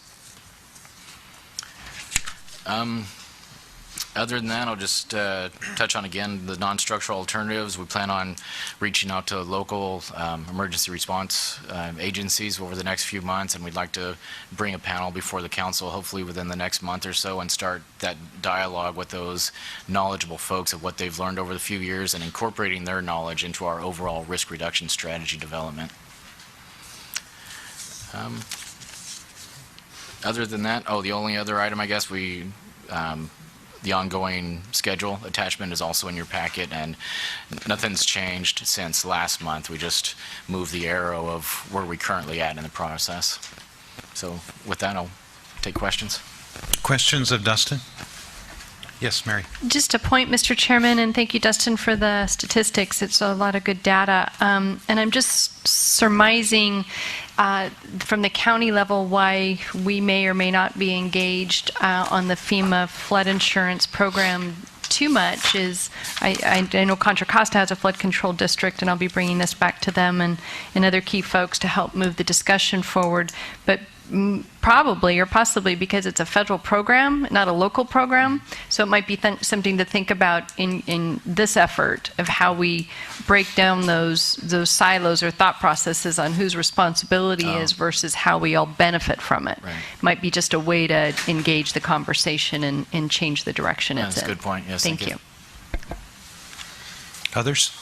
Speaker 16: Other than that, I'll just touch on again the non-structural alternatives. We plan on reaching out to local emergency response agencies over the next few months, and we'd like to bring a panel before the council, hopefully within the next month or so, and start that dialogue with those knowledgeable folks of what they've learned over the few years and incorporating their knowledge into our overall risk reduction strategy development. Other than that, the only other item, I guess, the ongoing schedule attachment is also in your packet, and nothing's changed since last month. We just moved the arrow of where we currently at in the process. So with that, I'll take questions.
Speaker 1: Questions of Dustin? Yes, Mary.
Speaker 2: Just a point, Mr. Chairman, and thank you, Dustin, for the statistics. It's a lot of good data. And I'm just surmising from the county level why we may or may not be engaged on the FEMA flood insurance program too much is, I know Contra Costa has a flood control district, and I'll be bringing this back to them and other key folks to help move the discussion forward. But probably or possibly because it's a federal program, not a local program. So it might be something to think about in this effort of how we break down those silos or thought processes on whose responsibility is versus how we all benefit from it.
Speaker 16: Right.
Speaker 2: Might be just a way to engage the conversation and change the direction it's in.
Speaker 16: That's a good point. Yes,
Speaker 2: Thank you.
Speaker 1: Others?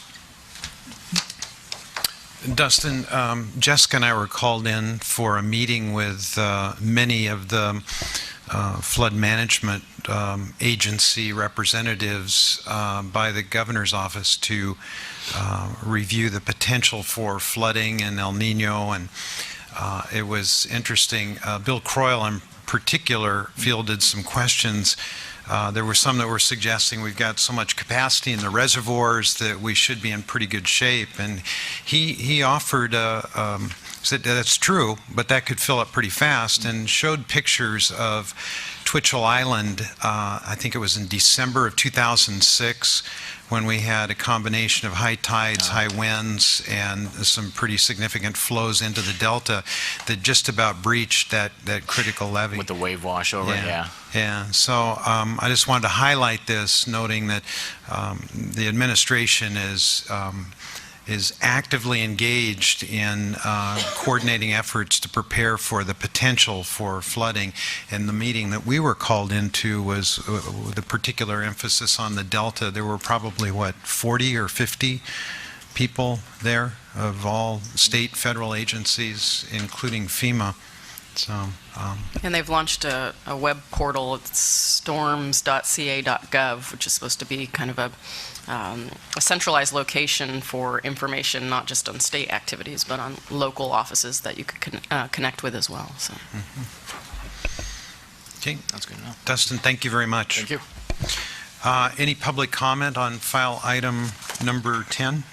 Speaker 1: Dustin, Jessica and I were called in for a meeting with many of the flood management agency representatives by the governor's office to review the potential for flooding and El Nino, and it was interesting. Bill Croyle in particular fielded some questions. There were some that were suggesting we've got so much capacity in the reservoirs that we should be in pretty good shape. And he offered, said that's true, but that could fill up pretty fast, and showed pictures of Twitchell Island, I think it was in December of 2006, when we had a combination of high tides, high winds, and some pretty significant flows into the delta that just about breached that critical levee.
Speaker 16: With the wave wash over it, yeah.
Speaker 1: Yeah, so I just wanted to highlight this, noting that the administration is actively engaged in coordinating efforts to prepare for the potential for flooding. And the meeting that we were called into was with a particular emphasis on the Delta. There were probably, 40 or 50 people there of all state, federal agencies, including FEMA. So,
Speaker 10: and they've launched a web portal. It's storms.ca.gov, which is supposed to be kind of a centralized location for information, not just on state activities, but on local offices that you could connect with as well. So.
Speaker 1: Okay,
Speaker 16: that's good enough.
Speaker 1: Dustin, thank you very much.
Speaker 16: Thank you.
Speaker 1: Any public comment on file item number 10?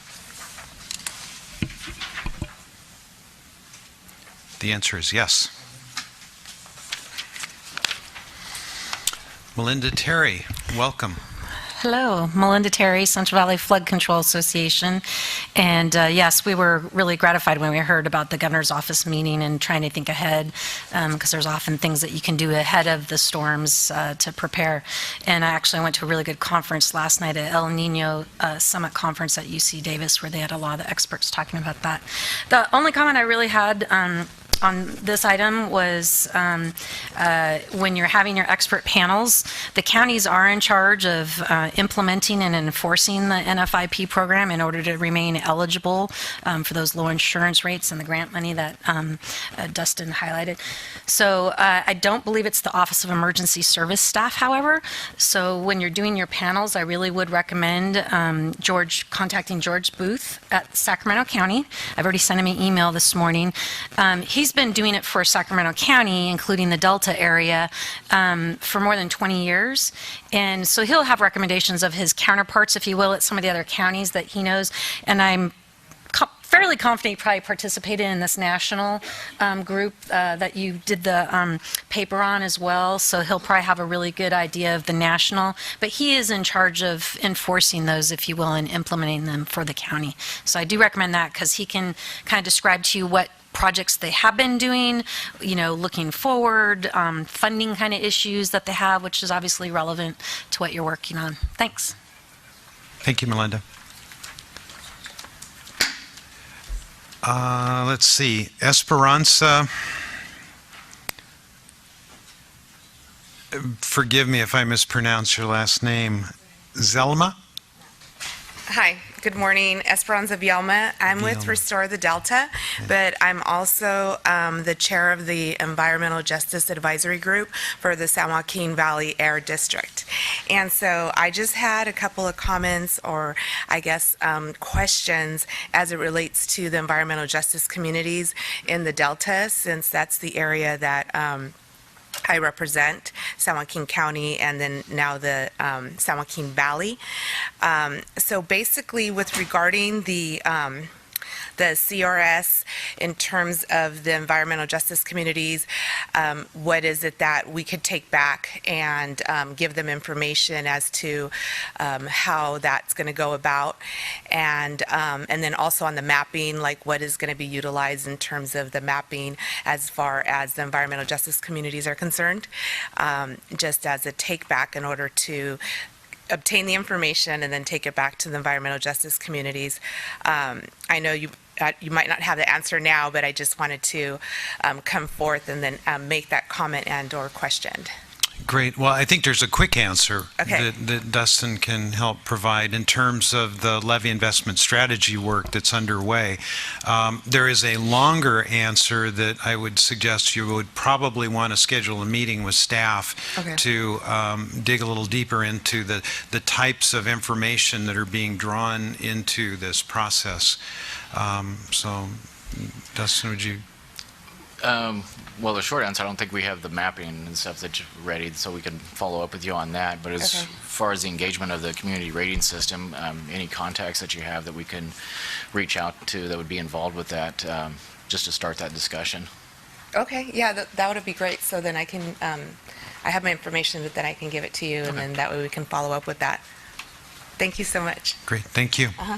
Speaker 1: The answer is yes. Melinda Terry, welcome.
Speaker 17: Hello, Melinda Terry, Central Valley Flood Control Association. And yes, we were really gratified when we heard about the governor's office meeting and trying to think ahead, because there's often things that you can do ahead of the storms to prepare. And I actually went to a really good conference last night at El Nino Summit Conference at UC Davis, where they had a lot of the experts talking about that. The only comment I really had on this item was when you're having your expert panels, the counties are in charge of implementing and enforcing the NFIP program in order to remain eligible for those low insurance rates and the grant money that Dustin highlighted. So I don't believe it's the Office of Emergency Service staff, however. So when you're doing your panels, I really would recommend contacting George Booth at Sacramento County. I've already sent him an email this morning. He's been doing it for Sacramento County, including the Delta area, for more than 20 years. And so he'll have recommendations of his counterparts, if you will, at some of the other counties that he knows. And I'm fairly confident you probably participated in this national group that you did the paper on as well, so he'll probably have a really good idea of the national, but he is in charge of enforcing those, if you will, and implementing them for the county. So I do recommend that because he can kind of describe to you what projects they have been doing, looking forward, funding kind of issues that they have, which is obviously relevant to what you're working on. Thanks.
Speaker 1: Thank you, Melinda. Let's see, Esperanza, forgive me if I mispronounce your last name, Zelma?
Speaker 18: Hi, good morning. Esperanza Bielma. I'm with Restore the Delta, but I'm also the chair of the Environmental Justice Advisory Group for the San Joaquin Valley Air District. And so I just had a couple of comments, or I guess questions, as it relates to the environmental justice communities in the Delta, since that's the area that I represent, San Joaquin County, and then now the San Joaquin Valley. So basically, with regarding the CRS in terms of the environmental justice communities, what is it that we could take back and give them information as to how that's going to go about, and then also on the mapping, like what is going to be utilized in terms of the mapping as far as the environmental justice communities are concerned, just as a take back in order to obtain the information and then take it back to the environmental justice communities. I know you might not have the answer now, but I just wanted to come forth and then make that comment and or question.
Speaker 1: Great. Well, I think there's a quick answer
Speaker 18: Okay.
Speaker 1: that Dustin can help provide in terms of the levy investment strategy work that's underway. There is a longer answer that I would suggest you would probably want to schedule a meeting with staff
Speaker 18: Okay.
Speaker 1: to dig a little deeper into the types of information that are being drawn into this process. So, Dustin, would you?
Speaker 16: Well, the short answer, I don't think we have the mapping and stuff that's ready, so we can follow up with you on that. But as far as the engagement of the community rating system, any contacts that you have that we can reach out to that would be involved with that, just to start that discussion.
Speaker 18: Okay, yeah, that would be great. So then I can, I have my information, but then I can give it to you, and then that way we can follow up with that. Thank you so much.
Speaker 1: Great, thank you.
Speaker 18: Uh-huh.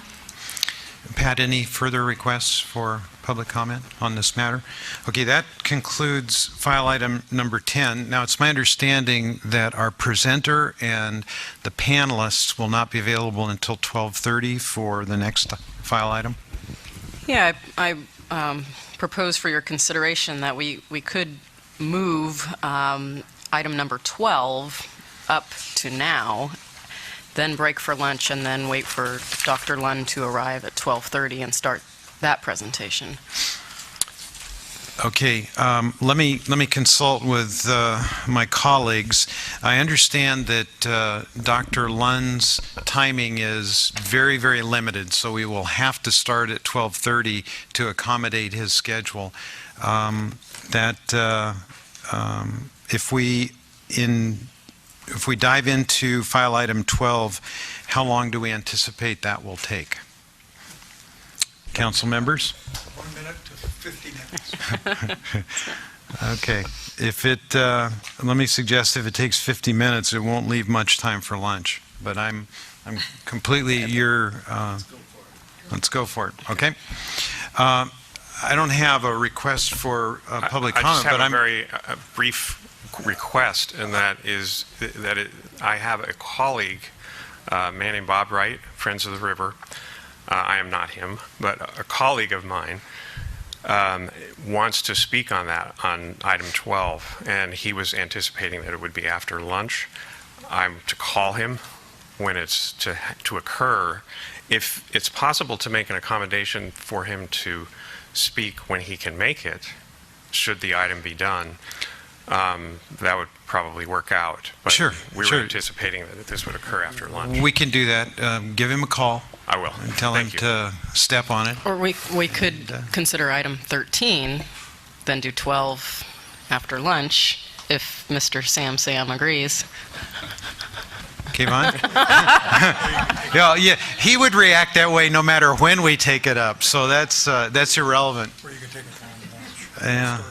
Speaker 1: Pat, any further requests for public comment on this matter? Okay, that concludes file item number 10. Now, it's my understanding that our presenter and the panelists will not be available until 12:30 for the next file item.
Speaker 10: Yeah, I propose for your consideration that we could move item number 12 up to now, then break for lunch, and then wait for Dr. Lund to arrive at 12:30 and start that presentation.
Speaker 1: Okay, let me consult with my colleagues. I understand that Dr. Lund's timing is very, very limited, so we will have to start at 12:30 to accommodate his schedule. If we dive into file item 12, how long do we anticipate that will take? Council members?
Speaker 7: 1 minute to 50 minutes.
Speaker 1: Okay. Let me suggest if it takes 50 minutes, it won't leave much time for lunch. But I'm completely let's go for it. Okay. I don't have a request for public comment, but
Speaker 19: I just have a very brief request, and that is that I have a colleague, a man named Bob Wright, Friends of the River. I am not him, but a colleague of mine wants to speak on that, on item 12, and he was anticipating that it would be after lunch. I'm to call him when it's to occur. If it's possible to make an accommodation for him to speak when he can make it, should the item be done, that would probably work out. But
Speaker 1: Sure.
Speaker 19: we were anticipating that this would occur after lunch.
Speaker 1: We can do that. Give him a call.
Speaker 19: I will.
Speaker 1: And tell him to step on it.
Speaker 10: Or we could consider item 13, then do 12 after lunch, if Mr. Sam agrees.
Speaker 1: Kevon? Yeah, he would react that way no matter when we take it up, so that's irrelevant. Yeah.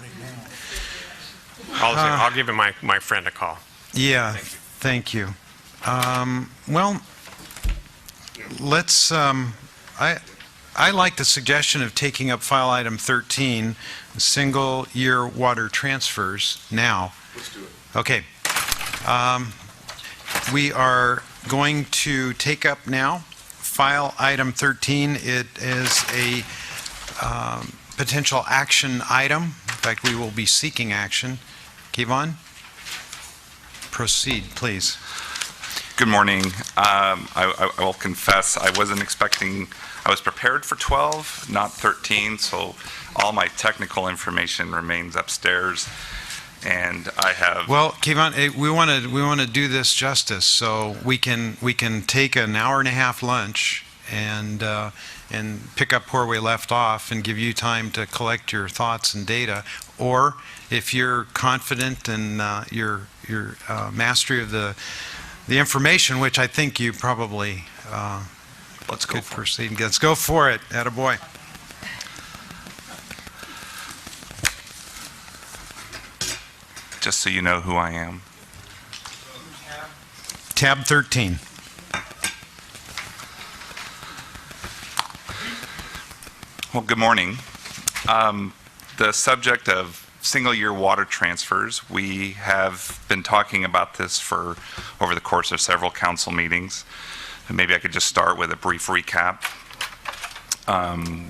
Speaker 19: I'll give him my friend a call.
Speaker 1: Yeah, thank you. Well, let's, I like the suggestion of taking up file item 13, single-year water transfers, now.
Speaker 6: Let's do it.
Speaker 1: Okay. We are going to take up now file item 13. It is a potential action item. In fact, we will be seeking action. Kevon, proceed, please.
Speaker 20: Good morning. I will confess I wasn't expecting, I was prepared for 12, not 13, so all my technical information remains upstairs. And I have...
Speaker 1: Well, Kevon, we want to do this justice, so we can take an hour and a half lunch and pick up where we left off and give you time to collect your thoughts and data. Or if you're confident in your mastery of the information, which I think you probably
Speaker 20: let's go for
Speaker 1: proceed. Let's go for it. Attaboy.
Speaker 20: Just so you know who I am.
Speaker 1: Tab 13.
Speaker 20: Well, good morning. The subject of single-year water transfers, we have been talking about this for over the course of several council meetings. And maybe I could just start with a brief recap.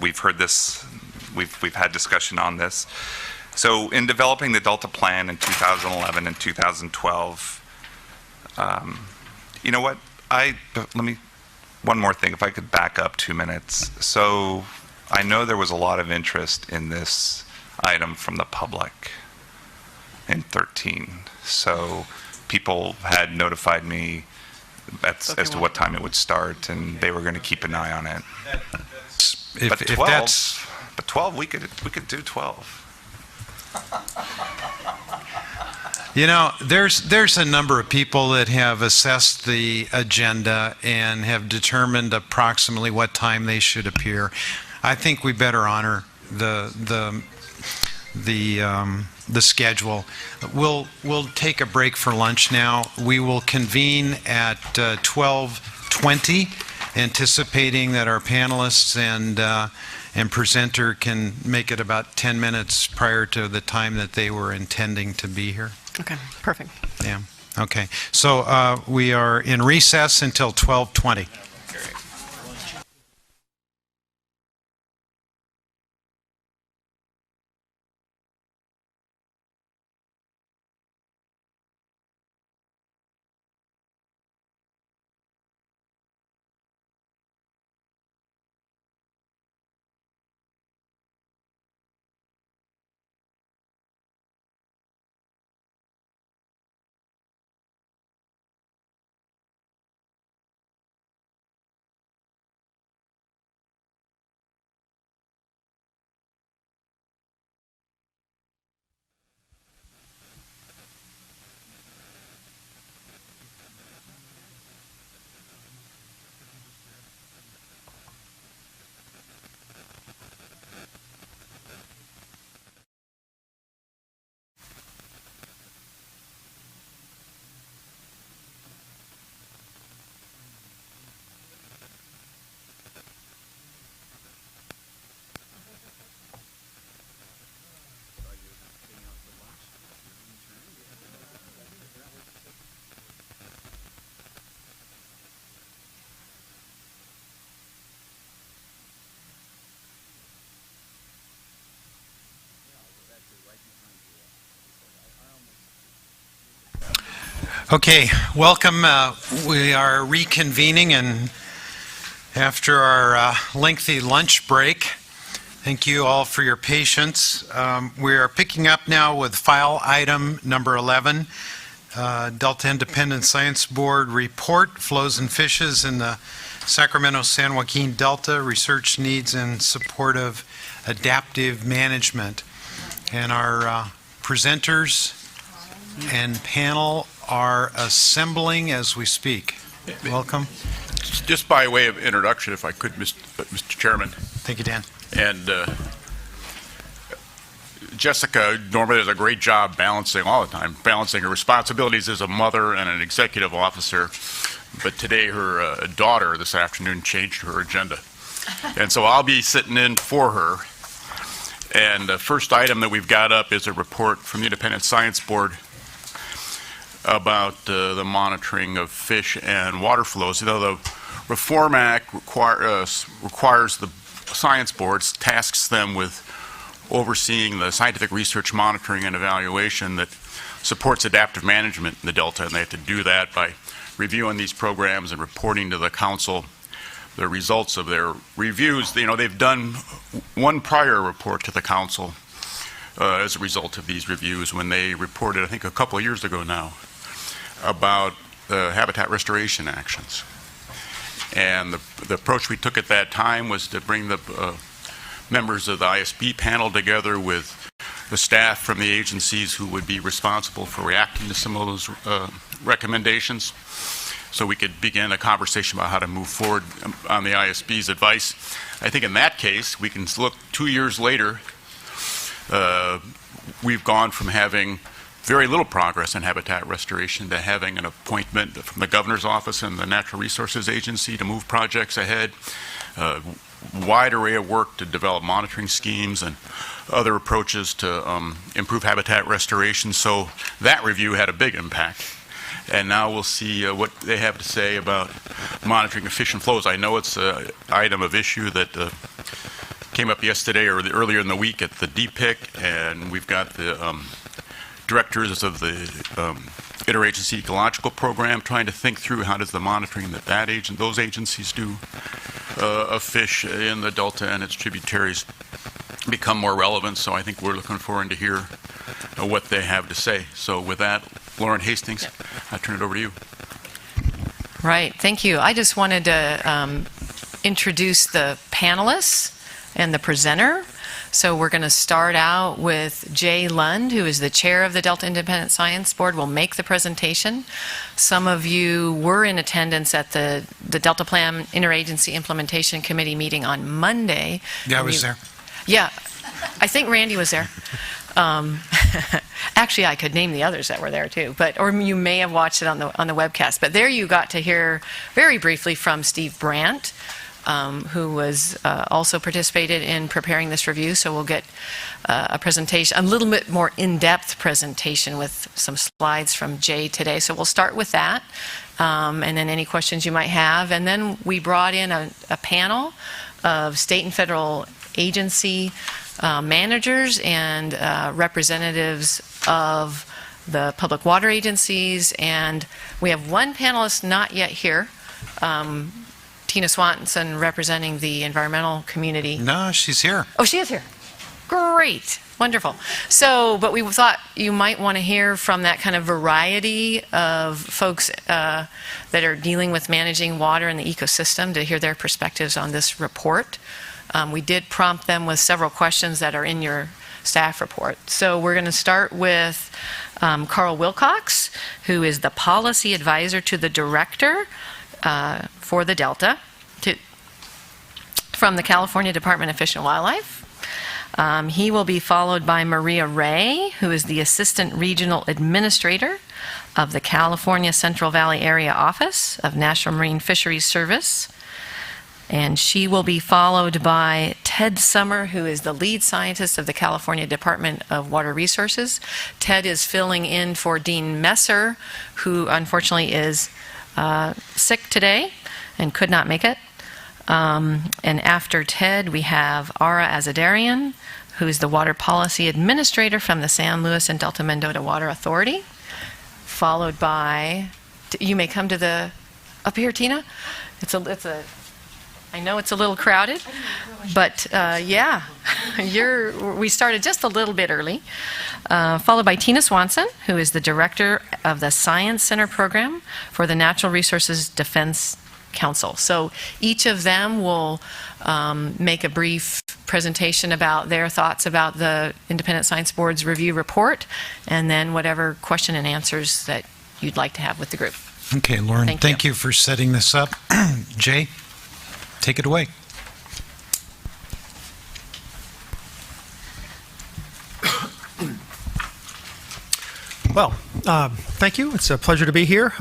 Speaker 20: We've heard this, we've had discussion on this. So in developing the Delta Plan in 2011 and 2012, you know what? One more thing, if I could back up 2 minutes. So I know there was a lot of interest in this item from the public in 13. So people had notified me as to what time it would start, and they were going to keep an eye on it. But 12, we could do 12.
Speaker 1: You know, there's a number of people that have assessed the agenda and have determined approximately what time they should appear. I think we better honor the schedule. We'll take a break for lunch now. We will convene at 12:20, anticipating that our panelists and presenter can make it about 10 minutes prior to the time that they were intending to be here.
Speaker 10: Okay, perfect.
Speaker 1: Yeah, okay. So we are in recess until 12:20. Okay, welcome. We are reconvening, and after our lengthy lunch break, thank you all for your patience. We are picking up now with file item number 11, Delta Independent Science Board Report, Flows and Fishes in the Sacramento-San Joaquin Delta, Research Needs and Support of Adaptive Management. And our presenters and panel are assembling as we speak. Welcome.
Speaker 21: Just by way of introduction, if I could, Mr. Chairman.
Speaker 1: Thank you, Dan.
Speaker 21: And Jessica normally does a great job balancing all the time, balancing her responsibilities as a mother and an executive officer. But today her daughter this afternoon changed her agenda. And so I'll be sitting in for her. And the first item that we've got up is a report from the Independent Science Board about the monitoring of fish and water flows. You know, the Reform Act requires the science boards, tasks them with overseeing the scientific research, monitoring, and evaluation that supports adaptive management in the Delta, and they have to do that by reviewing these programs and reporting to the council the results of their reviews. You know, they've done one prior report to the council as a result of these reviews when they reported, I think a couple of years ago now, about habitat restoration actions. And the approach we took at that time was to bring the members of the ISB panel together with the staff from the agencies who would be responsible for reacting to some of those recommendations, so we could begin a conversation about how to move forward on the ISB's advice. I think in that case, we can look 2 years later, we've gone from having very little progress in habitat restoration to having an appointment from the governor's office and the Natural Resources Agency to move projects ahead. Wide array of work to develop monitoring schemes and other approaches to improve habitat restoration. So that review had a big impact. And now we'll see what they have to say about monitoring efficient flows. I know it's an item of issue that came up yesterday or earlier in the week at the DPIC, and we've got the directors of the Interagency Ecological Program trying to think through how does the monitoring that those agencies do of fish in the Delta and its tributaries become more relevant. So I think we're looking forward to hear what they have to say. So with that, Lauren Hastings, I turn it over to you.
Speaker 2: Right, thank you. I just wanted to introduce the panelists and the presenter. So we're going to start out with Jay Lund, who is the chair of the Delta Independent Science Board, will make the presentation. Some of you were in attendance at the Delta Plan Interagency Implementation Committee meeting on Monday.
Speaker 1: Yeah, I was there.
Speaker 2: Yeah, I think Randy was there. Actually, I could name the others that were there too, or you may have watched it on the webcast. But there you got to hear very briefly from Steve Brandt, who was also participated in preparing this review. So we'll get a presentation, a little bit more in-depth presentation with some slides from Jay today. So we'll start with that, and then any questions you might have. And then we brought in a panel of state and federal agency managers and representatives of the public water agencies. And we have one panelist not yet here, Tina Swanson, representing the environmental community.
Speaker 1: No, she's here.
Speaker 2: Oh, she is here. Great. Wonderful. So, but we thought you might want to hear from that kind of variety of folks that are dealing with managing water in the ecosystem to hear their perspectives on this report. We did prompt them with several questions that are in your staff report. So we're going to start with Carl Wilcox, who is the policy advisor to the director for the Delta from the California Department of Fish and Wildlife. He will be followed by Maria Ray, who is the Assistant Regional Administrator of the California Central Valley Area Office of National Marine Fisheries Service. And she will be followed by Ted Summer, who is the lead scientist of the California Department of Water Resources. Ted is filling in for Dean Messer, who unfortunately is sick today and could not make it. And after Ted, we have Ara Azadarian, who is the Water Policy Administrator from the San Luis and Delta Mendota Water Authority, followed by, you may come to the, up here, Tina? I know it's a little crowded, but yeah, we started just a little bit early. Followed by Tina Swanson, who is the director of the Science Center program for the Natural Resources Defense Council. So each of them will make a brief presentation about their thoughts about the Independent Science Board's review report, and then whatever question and answers that you'd like to have with the group.
Speaker 1: Okay, Lauren, thank you for setting this up. Jay, take it away.
Speaker 13: Well, thank you. It's a pleasure to be here.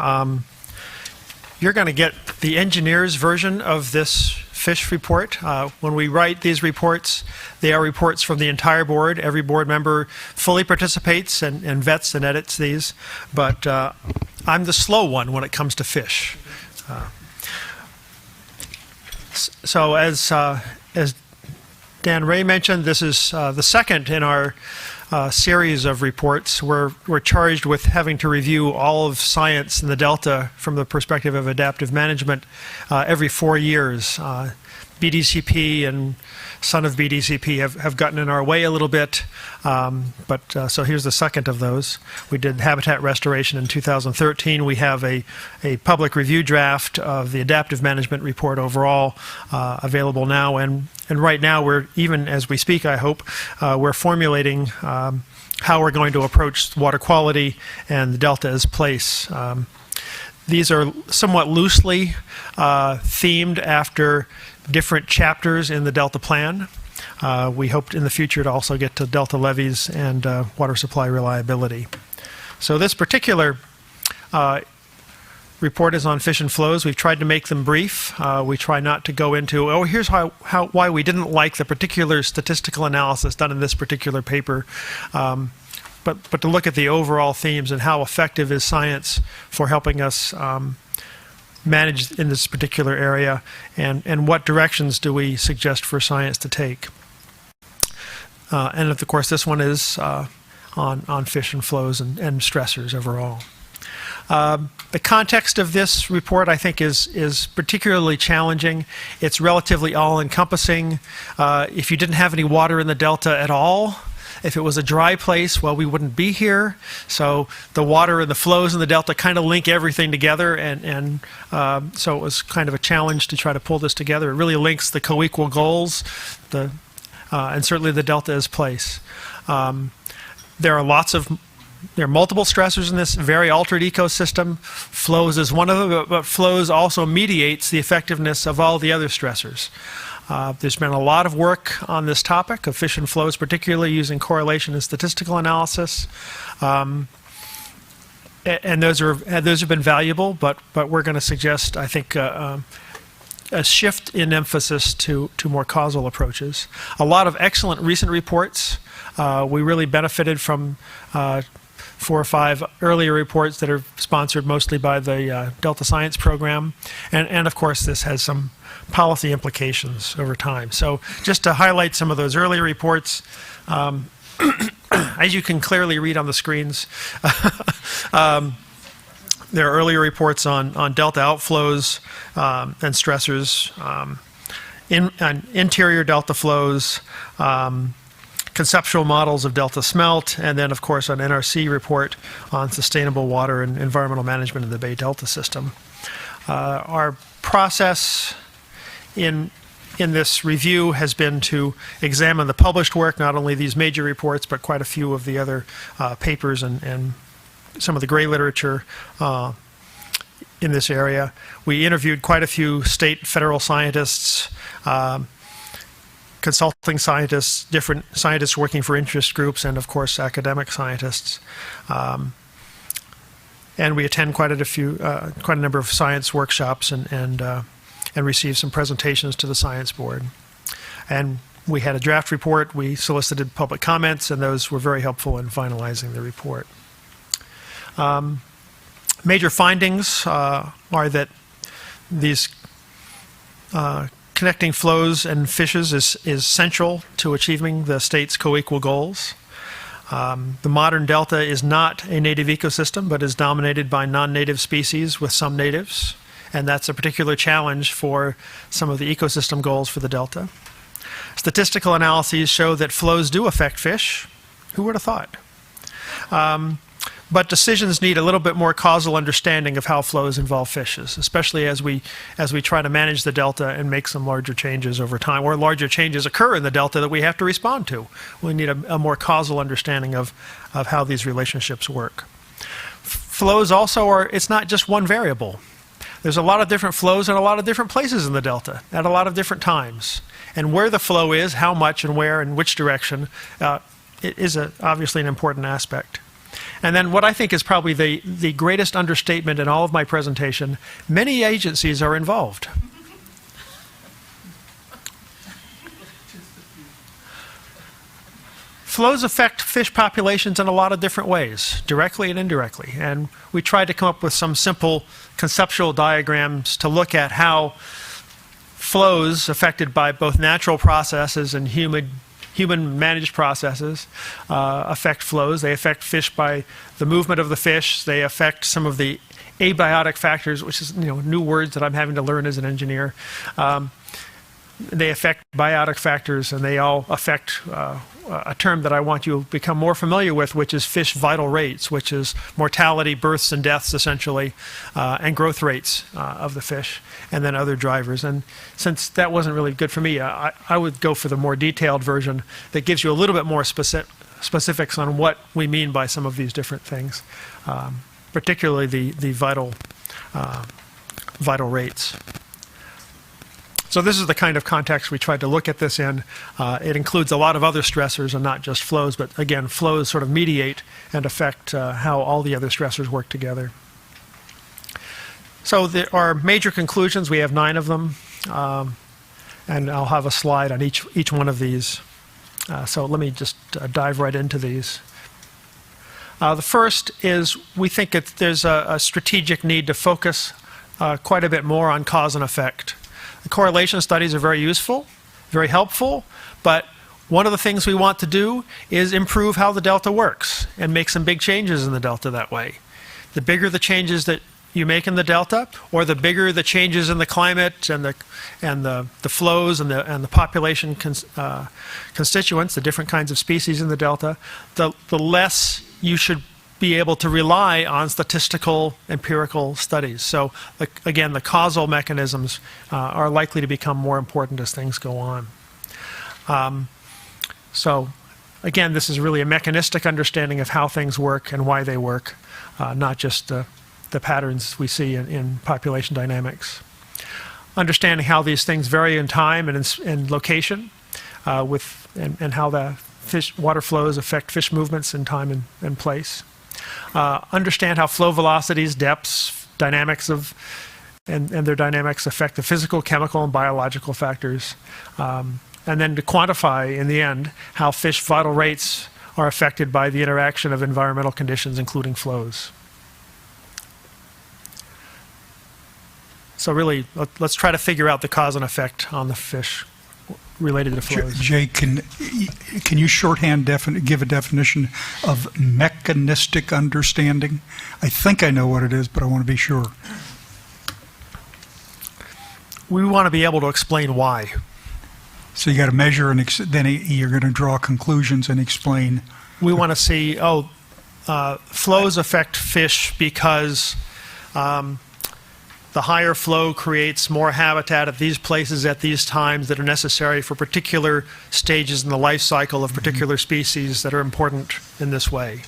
Speaker 13: You're going to get the engineer's version of this fish report. When we write these reports, they are reports from the entire board. Every board member fully participates and vets and edits these. But I'm the slow one when it comes to fish. So as Dan Ray mentioned, this is the second in our series of reports. We're charged with having to review all of science in the Delta from the perspective of adaptive management every 4 years. BDCP and son of BDCP have gotten in our way a little bit, so here's the second of those. We did habitat restoration in 2013. We have a public review draft of the adaptive management report overall available now, and right now we're, even as we speak, I hope, we're formulating how we're going to approach water quality and the Delta as place. These are somewhat loosely themed after different chapters in the Delta plan. We hope in the future to also get to Delta levees and water supply reliability. So this particular report is on fish and flows. We've tried to make them brief. We try not to go into, oh, here's why we didn't like the particular statistical analysis done in this particular paper, but to look at the overall themes and how effective is science for helping us manage in this particular area, and what directions do we suggest for science to take. And of course, this one is on fish and flows and stressors overall. The context of this report, I think, is particularly challenging. It's relatively all-encompassing. If you didn't have any water in the Delta at all, if it was a dry place, well, we wouldn't be here. So the water and the flows in the Delta kind of link everything together, and so it was kind of a challenge to try to pull this together. It really links the Coequal goals, and certainly the Delta as place. There are multiple stressors in this very altered ecosystem. Flows is one of them, but flows also mediates the effectiveness of all the other stressors. There's been a lot of work on this topic of fish and flows, particularly using correlation and statistical analysis. And those have been valuable, but we're going to suggest, I think, a shift in emphasis to more causal approaches. A lot of excellent recent reports. We really benefited from 4 or 5 earlier reports that are sponsored mostly by the Delta Science Program. And of course, this has some policy implications over time. So just to highlight some of those earlier reports, as you can clearly read on the screens, there are earlier reports on Delta outflows and stressors, interior Delta flows, conceptual models of Delta smelt, and then, of course, an NRC report on sustainable water and environmental management in the Bay Delta system. Our process in this review has been to examine the published work, not only these major reports, but quite a few of the other papers and some of the gray literature in this area. We interviewed quite a few state, federal scientists, consulting scientists, different scientists working for interest groups, and of course academic scientists. And we attend quite a number of science workshops and receive some presentations to the science board. And we had a draft report. We solicited public comments, and those were very helpful in finalizing the report. Major findings are that these connecting flows and fishes is central to achieving the state's Coequal goals. The modern Delta is not a native ecosystem, but is dominated by non-native species with some natives. And that's a particular challenge for some of the ecosystem goals for the Delta. Statistical analyses show that flows do affect fish. Who would have thought? But decisions need a little bit more causal understanding of how flows involve fishes, especially as we try to manage the Delta and make some larger changes over time, or larger changes occur in the Delta that we have to respond to. We need a more causal understanding of how these relationships work. flows also are, it's not just one variable. There's a lot of different flows in a lot of different places in the delta at a lot of different times. And where the flow is, how much and where and which direction, it is obviously an important aspect. And then what I think is probably the greatest understatement in all of my presentation, many agencies are involved. Flows affect fish populations in a lot of different ways, directly and indirectly. And we tried to come up with some simple conceptual diagrams to look at how flows affected by both natural processes and human-managed processes affect flows. They affect fish by the movement of the fish. They affect some of the abiotic factors, which is new words that I'm having to learn as an engineer. They affect biotic factors, and they all affect a term that I want you to become more familiar with, which is fish vital rates, which is mortality, births and deaths, essentially, and growth rates of the fish, and then other drivers. And since that wasn't really good for me, I would go for the more detailed version that gives you a little bit more specifics on what we mean by some of these different things, particularly the vital rates. So this is the kind of context we tried to look at this in. It includes a lot of other stressors and not just flows, but again, flows sort of mediate and affect how all the other stressors work together. So there are major conclusions. We have 9 of them, and I'll have a slide on each one of these. So let me just dive right into these. The first is we think there's a strategic need to focus quite a bit more on cause and effect. The correlation studies are very useful, very helpful, but one of the things we want to do is improve how the delta works and make some big changes in the delta that way. The bigger the changes that you make in the delta, or the bigger the changes in the climate and the flows and the population constituents, the different kinds of species in the delta, the less you should be able to rely on statistical empirical studies. So again, the causal mechanisms are likely to become more important as things go on. So again, this is really a mechanistic understanding of how things work and why they work, not just the patterns we see in population dynamics. Understanding how these things vary in time and in location, and how the water flows affect fish movements in time and place. Understand how flow velocities, depths, dynamics and their dynamics affect the physical, chemical, and biological factors. And then to quantify, in the end, how fish vital rates are affected by the interaction of environmental conditions, including flows. So really, let's try to figure out the cause and effect on the fish related to flows.
Speaker 7: Jay, can you shorthand give a definition of mechanistic understanding? I think I know what it is, but I want to be sure.
Speaker 13: We want to be able to explain why.
Speaker 7: So you got to measure, and then you're going to draw conclusions and explain.
Speaker 13: We want to see, flows affect fish because the higher flow creates more habitat at these places at these times that are necessary for particular stages in the life cycle of particular species that are important in this way.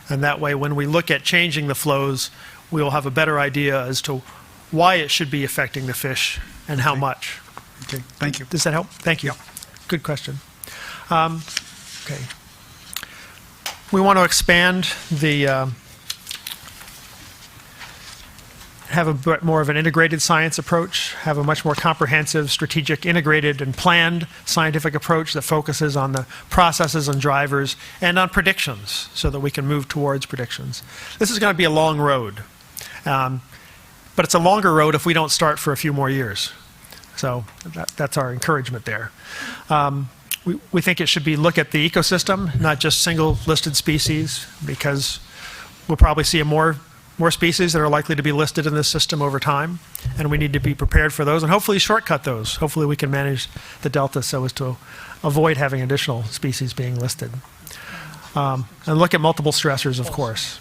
Speaker 13: And that way, when we look at changing the flows, we will have a better idea as to why it should be affecting the fish and how much.
Speaker 7: Okay, thank you.
Speaker 13: Does that help? Thank you. Good question. Okay. We want to expand the have a bit more of an integrated science approach, have a much more comprehensive, strategic, integrated, and planned scientific approach that focuses on the processes and drivers and on predictions so that we can move towards predictions. This is going to be a long road, but it's a longer road if we don't start for a few more years. So that's our encouragement there. We think it should be look at the ecosystem, not just single listed species, because we'll probably see more species that are likely to be listed in this system over time, and we need to be prepared for those and hopefully shortcut those. Hopefully we can manage the delta so as to avoid having additional species being listed. And look at multiple stressors, of course.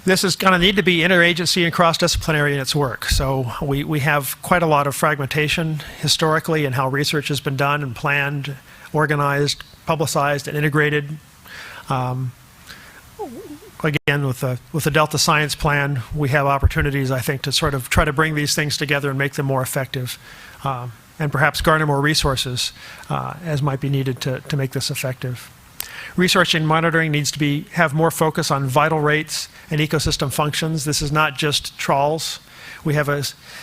Speaker 13: This is going to need to be interagency and cross-disciplinary in its work. So we have quite a lot of fragmentation historically in how research has been done and planned, organized, publicized, and integrated. again, with the Delta Science Plan, we have opportunities, I think, to sort of try to bring these things together and make them more effective, and perhaps garner more resources as might be needed to make this effective. Research and monitoring needs to have more focus on vital rates and ecosystem functions. This is not just trawls. We have a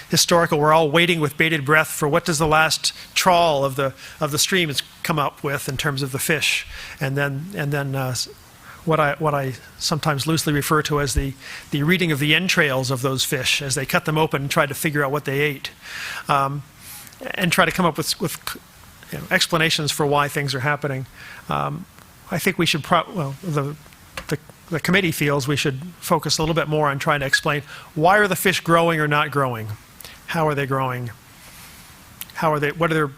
Speaker 13: historical, we're all waiting with bated breath for what does the last trawl of the stream has come up with in terms of the fish. And then what I sometimes loosely refer to as the reading of the entrails of those fish as they cut them open and try to figure out what they ate. And try to come up with explanations for why things are happening. I think we should, the committee feels we should focus a little bit more on trying to explain why are the fish growing or not growing? How are they growing? What are their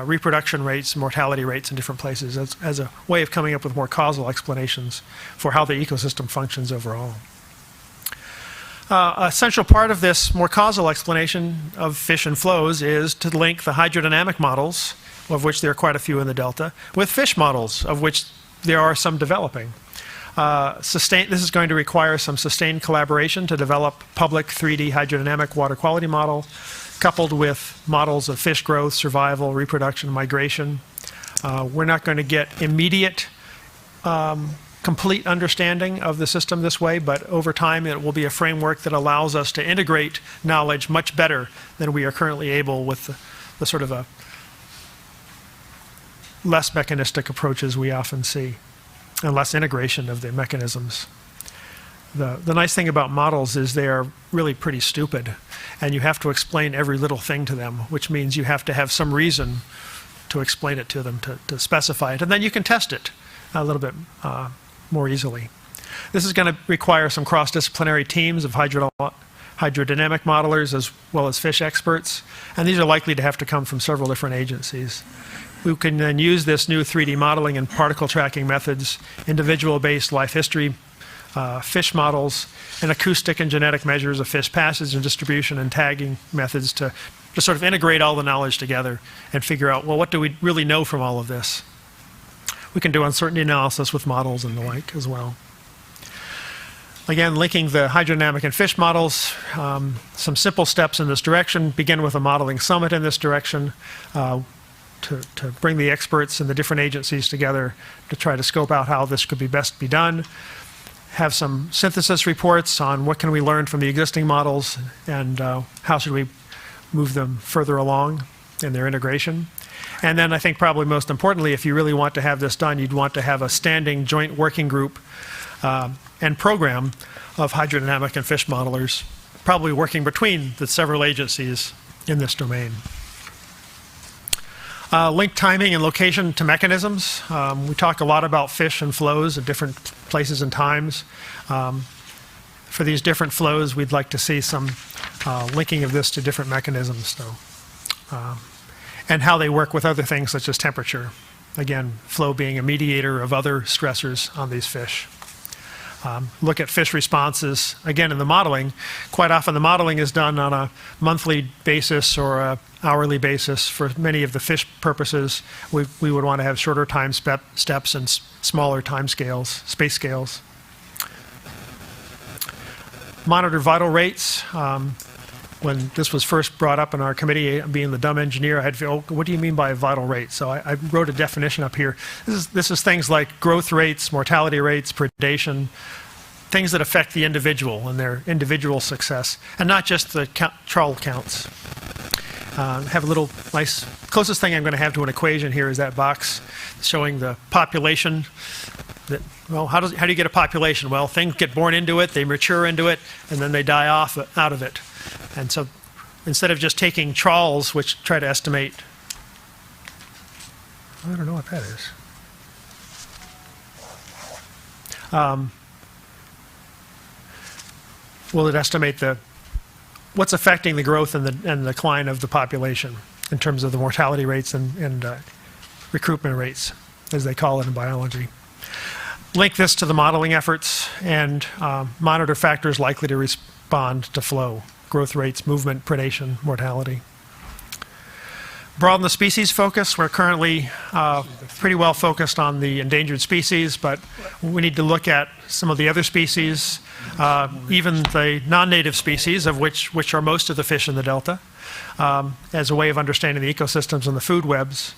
Speaker 13: reproduction rates, mortality rates in different places as a way of coming up with more causal explanations for how the ecosystem functions overall. A central part of this more causal explanation of fish and flows is to link the hydrodynamic models, of which there are quite a few in the Delta, with fish models, of which there are some developing. This is going to require some sustained collaboration to develop public 3D hydrodynamic water quality model, coupled with models of fish growth, survival, reproduction, migration. We're not going to get immediate complete understanding of the system this way, but over time it will be a framework that allows us to integrate knowledge much better than we are currently able with the sort of a less mechanistic approaches we often see, and less integration of the mechanisms. The nice thing about models is they are really pretty stupid, and you have to explain every little thing to them, which means you have to have some reason to explain it to them, to specify it, and then you can test it a little bit more easily. This is going to require some cross-disciplinary teams of hydrodynamic modelers as well as fish experts, and these are likely to have to come from several different agencies. We can then use this new 3D modeling and particle tracking methods, individual-based life history, fish models, and acoustic and genetic measures of fish passage and distribution and tagging methods to sort of integrate all the knowledge together and figure out, well, what do we really know from all of this? We can do uncertainty analysis with models and the like as well. Again, linking the hydrodynamic and fish models, some simple steps in this direction. Begin with a modeling summit in this direction. To bring the experts and the different agencies together to try to scope out how this could be best be done. Have some synthesis reports on what can we learn from the existing models and how should we move them further along in their integration. And then I think probably most importantly, if you really want to have this done, you'd want to have a standing joint working group and program of hydrodynamic and fish modelers, probably working between the several agencies in this domain. Link timing and location to mechanisms. We talk a lot about fish and flows at different places and times. For these different flows, we'd like to see some linking of this to different mechanisms, though, and how they work with other things such as temperature. Again, flow being a mediator of other stressors on these fish. Look at fish responses. Again, in the modeling, quite often the modeling is done on a monthly basis or a hourly basis. For many of the fish purposes, we would want to have shorter time steps and smaller time scales, space scales. Monitor vital rates. When this was first brought up in our committee, being the dumb engineer, I had to feel, what do you mean by a vital rate? So I wrote a definition up here. This is things like growth rates, mortality rates, predation, things that affect the individual and their individual success, and not just the trawl counts. Have a little nice, closest thing I'm going to have to an equation here is that box showing the population. Well, how do you get a population? Well, things get born into it, they mature into it, and then they die off out of it. And so instead of just taking trawls, which try to estimate, I don't know what that is. Will it estimate what's affecting the growth and the decline of the population in terms of the mortality rates and recruitment rates, as they call it in biology? Link this to the modeling efforts and monitor factors likely to respond to flow, growth rates, movement, predation, mortality. Broaden the species focus. We're currently pretty well focused on the endangered species, but we need to look at some of the other species, even the non-native species, of which are most of the fish in the Delta, as a way of understanding the ecosystems and the food webs.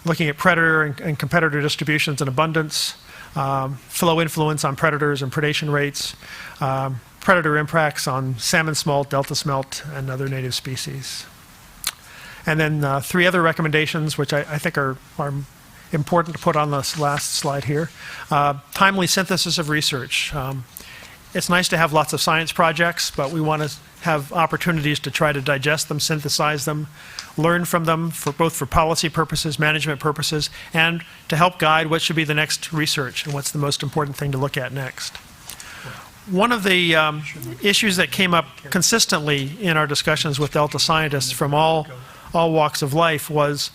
Speaker 13: Looking at predator and competitor distributions and abundance, flow influence on predators and predation rates, predator impacts on salmon smolt, Delta smelt, and other native species. And then 3 other recommendations, which I think are important to put on this last slide here. Timely synthesis of research. It's nice to have lots of science projects, but we want to have opportunities to try to digest them, synthesize them, learn from them, both for policy purposes, management purposes, and to help guide what should be the next research and what's the most important thing to look at next. One of the issues that came up consistently in our discussions with Delta scientists from all walks of life was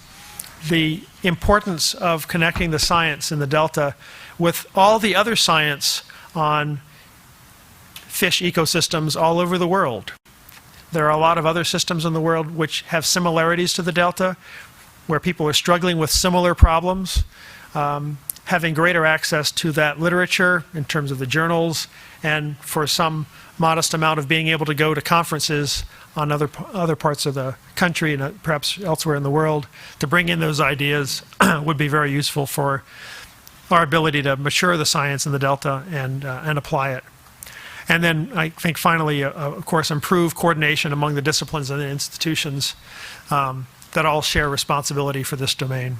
Speaker 13: the importance of connecting the science in the Delta with all the other science on fish ecosystems all over the world. There are a lot of other systems in the world which have similarities to the Delta, where people are struggling with similar problems. Having greater access to that literature in terms of the journals, and for some modest amount of being able to go to conferences on other parts of the country and perhaps elsewhere in the world to bring in those ideas would be very useful for our ability to mature the science in the Delta and apply it. And then I think finally, of course, improve coordination among the disciplines and the institutions that all share responsibility for this domain.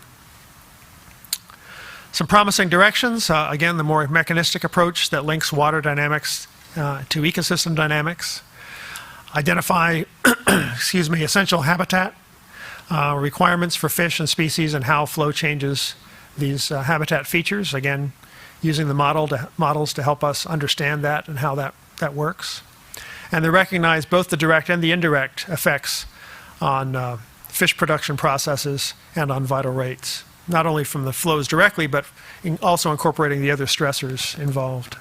Speaker 13: Some promising directions, again, the more mechanistic approach that links water dynamics to ecosystem dynamics. Identify, essential habitat requirements for fish and species and how flow changes these habitat features. Again, using the models to help us understand that and how that works. And they recognize both the direct and the indirect effects on fish production processes and on vital rates, not only from the flows directly, but also incorporating the other stressors involved.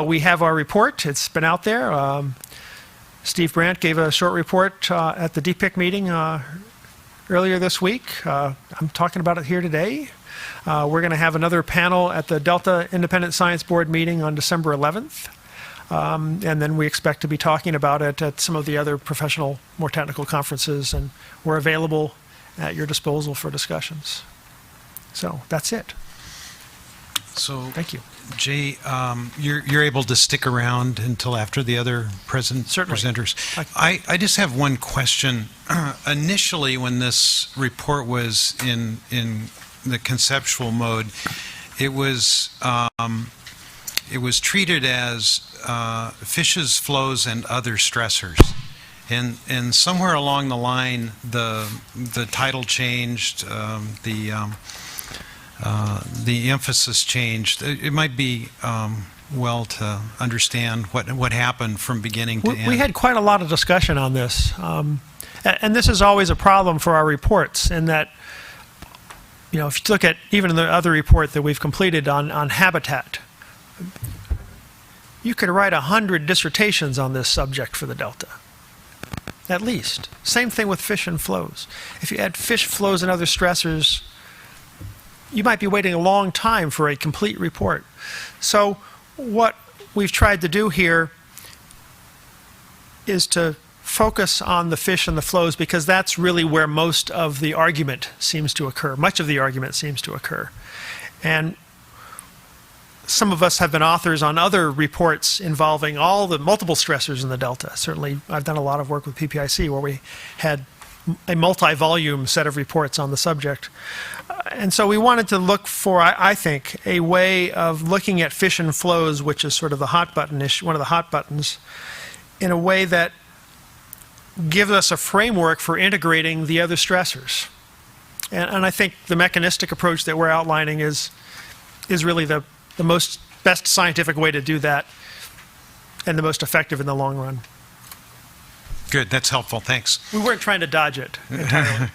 Speaker 13: We have our report. It's been out there. Steve Brandt gave a short report at the DPIC meeting earlier this week. I'm talking about it here today. We're going to have another panel at the Delta Independent Science Board meeting on December 11th. And then we expect to be talking about it at some of the other professional, more technical conferences, and we're available at your disposal for discussions. So that's it.
Speaker 1: So
Speaker 13: thank you.
Speaker 1: Jay, you're able to stick around until after the other presenters. I just have one question. Initially, when this report was in the conceptual mode, it was treated as fishes, flows, and other stressors. And somewhere along the line, the title changed, the emphasis changed. It might be well to understand what happened from beginning to end.
Speaker 13: We had quite a lot of discussion on this, and this is always a problem for our reports. In that, if you look at even the other report that we've completed on habitat, you could write 100 dissertations on this subject for the Delta. At least. Same thing with fish and flows. If you add fish flows and other stressors, you might be waiting a long time for a complete report. So what we've tried to do here is to focus on the fish and the flows, because that's really where most of the argument seems to occur. Much of the argument seems to occur. And some of us have been authors on other reports involving all the multiple stressors in the Delta. Certainly, I've done a lot of work with PPIC where we had a multi-volume set of reports on the subject. And so we wanted to look for, I think, a way of looking at fish and flows, which is sort of the hot button issue, one of the hot buttons, in a way that gives us a framework for integrating the other stressors. And I think the mechanistic approach that we're outlining is really the best scientific way to do that, and the most effective in the long run.
Speaker 1: Good, that's helpful, thanks.
Speaker 13: We weren't trying to dodge it entirely.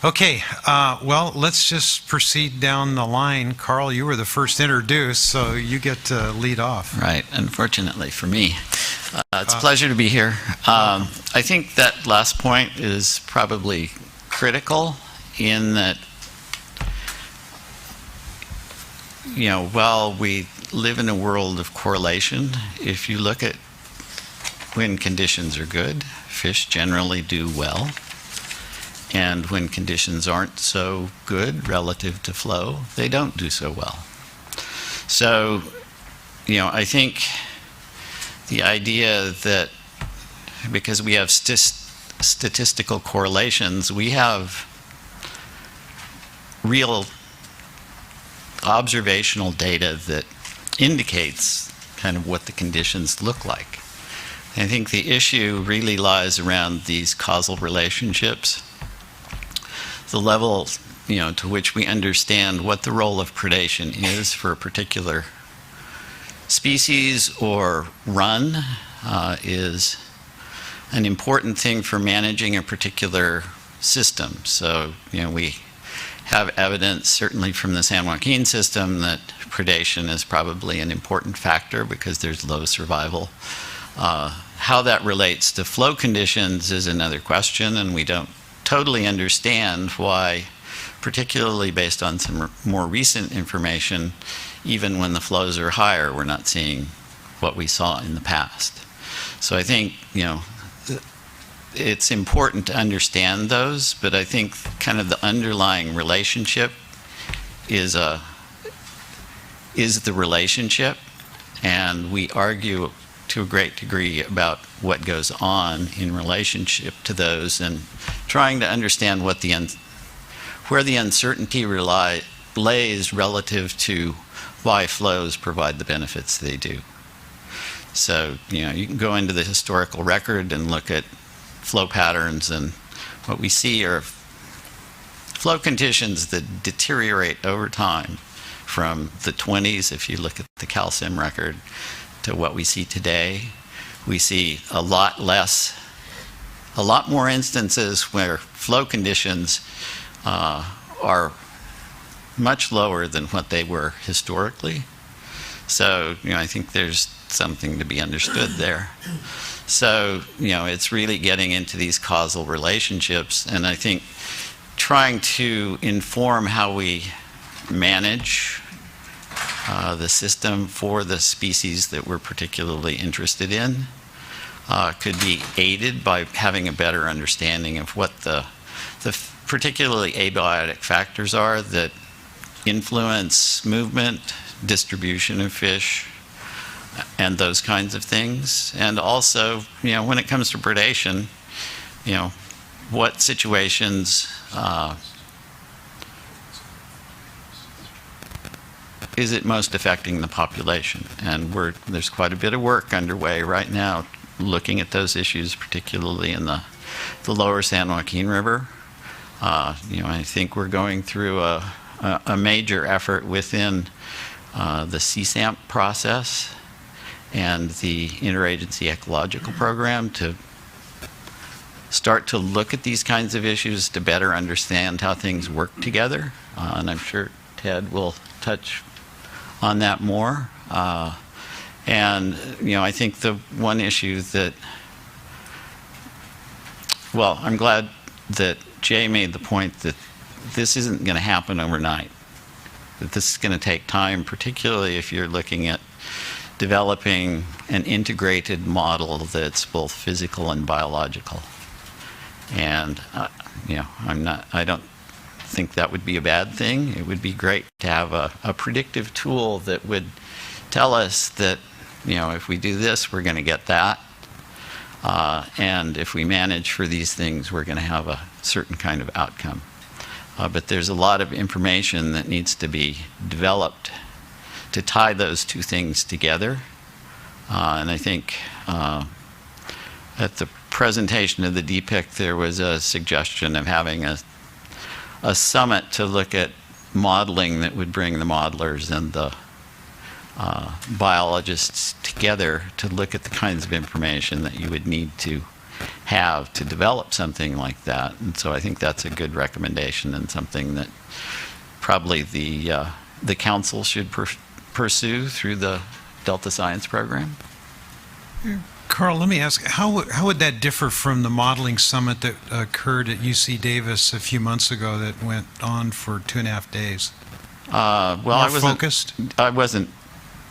Speaker 1: Okay, well, let's just proceed down the line. Carl, you were the first introduced, so you get to lead off.
Speaker 11: Right, unfortunately for me. It's a pleasure to be here. I think that last point is probably critical in that, while we live in a world of correlation, if you look at when conditions are good, fish generally do well. And when conditions aren't so good relative to flow, they don't do so well. So, I think the idea that because we have statistical correlations, we have real observational data that indicates kind of what the conditions look like. I think the issue really lies around these causal relationships, the level, to which we understand what the role of predation is for a particular species or run is an important thing for managing a particular system. So, we have evidence, certainly from the San Joaquin system, that predation is probably an important factor because there's low survival. How that relates to flow conditions is another question, and we don't totally understand why, particularly based on some more recent information, even when the flows are higher, we're not seeing what we saw in the past. So I think, it's important to understand those, but I think kind of the underlying relationship is the relationship, and we argue to a great degree about what goes on in relationship to those, and trying to understand what where the uncertainty lays relative to why flows provide the benefits they do. So, you can go into the historical record and look at flow patterns, and what we see are flow conditions that deteriorate over time from the 20s, if you look at the CalSim record, to what we see today. We see a lot more instances where flow conditions are much lower than what they were historically. So, I think there's something to be understood there. So, it's really getting into these causal relationships, and I think trying to inform how we manage the system for the species that we're particularly interested in could be aided by having a better understanding of what the particularly abiotic factors are that influence movement, distribution of fish, and those kinds of things. And also, when it comes to predation, what situations is it most affecting the population? And there's quite a bit of work underway right now looking at those issues, particularly in the lower San Joaquin River. I think we're going through a major effort within the CSAMP process and the Interagency Ecological Program to start to look at these kinds of issues to better understand how things work together. And I'm sure Ted will touch on that more. And, I think the one issue that, I'm glad that Jay made the point that this isn't going to happen overnight, that this is going to take time, particularly if you're looking at developing an integrated model that's both physical and biological. And, I don't think that would be a bad thing. It would be great to have a predictive tool that would tell us that, if we do this, we're going to get that. And if we manage for these things, we're going to have a certain kind of outcome. But there's a lot of information that needs to be developed to tie those two things together. And I think at the presentation of the DPIC, there was a suggestion of having a summit to look at modeling that would bring the modelers and the biologists together to look at the kinds of information that you would need to have to develop something like that. And so I think that's a good recommendation and something that probably the council should pursue through the Delta Science Program.
Speaker 1: Carl, let me ask, how would that differ from the modeling summit that occurred at UC Davis a few months ago that went on for 2.5 days?
Speaker 11: Well,
Speaker 1: Focused?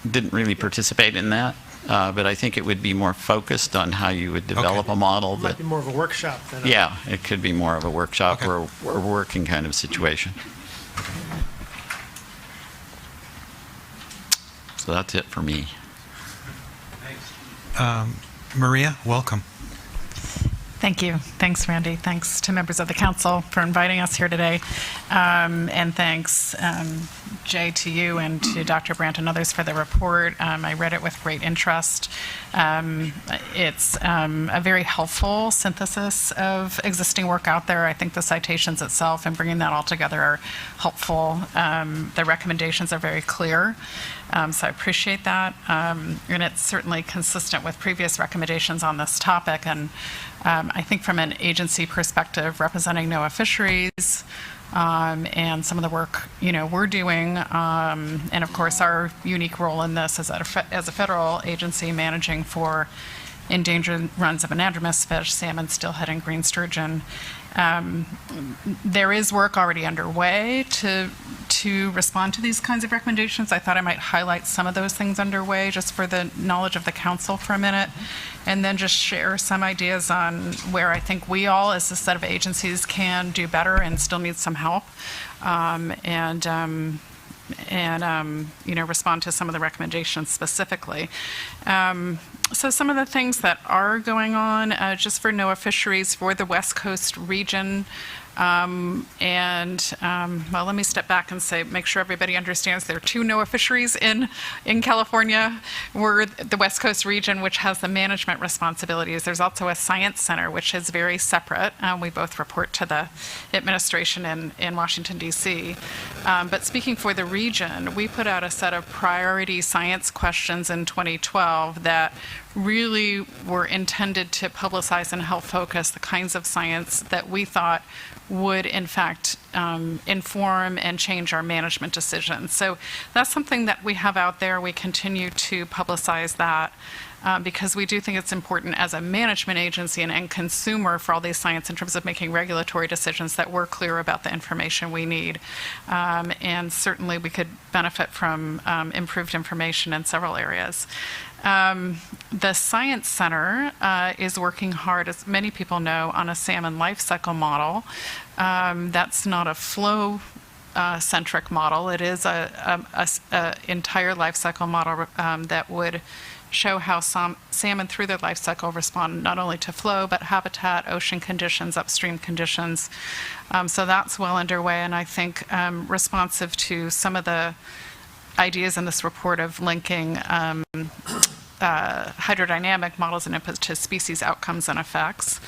Speaker 11: Didn't really participate in that, but I think it would be more focused on how you would develop a model.
Speaker 13: It might be more of a workshop than
Speaker 11: Yeah, it could be more of a workshop or a working kind of situation. So that's it for me.
Speaker 1: Maria, welcome.
Speaker 12: Thank you. Thanks, Randy. Thanks to members of the council for inviting us here today. And thanks, Jay, to you and to Dr. Brandt and others for the report. I read it with great interest. It's a very helpful synthesis of existing work out there. I think the citations itself and bringing that all together are helpful. The recommendations are very clear. So I appreciate that. And it's certainly consistent with previous recommendations on this topic. And I think from an agency perspective, representing NOAA Fisheries and some of the work we're doing, and of course our unique role in this is as a federal agency managing for endangered runs of anadromous fish, salmon, steelhead, and green sturgeon. There is work already underway to respond to these kinds of recommendations. I thought I might highlight some of those things underway just for the knowledge of the council for a minute, and then just share some ideas on where I think we all as a set of agencies can do better and still need some help, and respond to some of the recommendations specifically. So some of the things that are going on just for NOAA Fisheries for the West Coast region, well, let me step back and make sure everybody understands there are 2 NOAA fisheries in California. We're the West Coast region, which has the management responsibilities. There's also a science center, which is very separate. We both report to the administration in Washington, D.C. But speaking for the region, we put out a set of priority science questions in 2012 that really were intended to publicize and help focus the kinds of science that we thought would in fact inform and change our management decisions. So that's something that we have out there. We continue to publicize that because we do think it's important as a management agency and end consumer for all these science in terms of making regulatory decisions that we're clear about the information we need. And certainly we could benefit from improved information in several areas. The Science Center is working hard, as many people know, on a salmon life cycle model. That's not a flow centric model. It is a entire life cycle model that would show how salmon through their life cycle respond not only to flow, but habitat, ocean conditions, upstream conditions. So that's well underway, and I think responsive to some of the ideas in this report of linking hydrodynamic models and inputs to species outcomes and effects.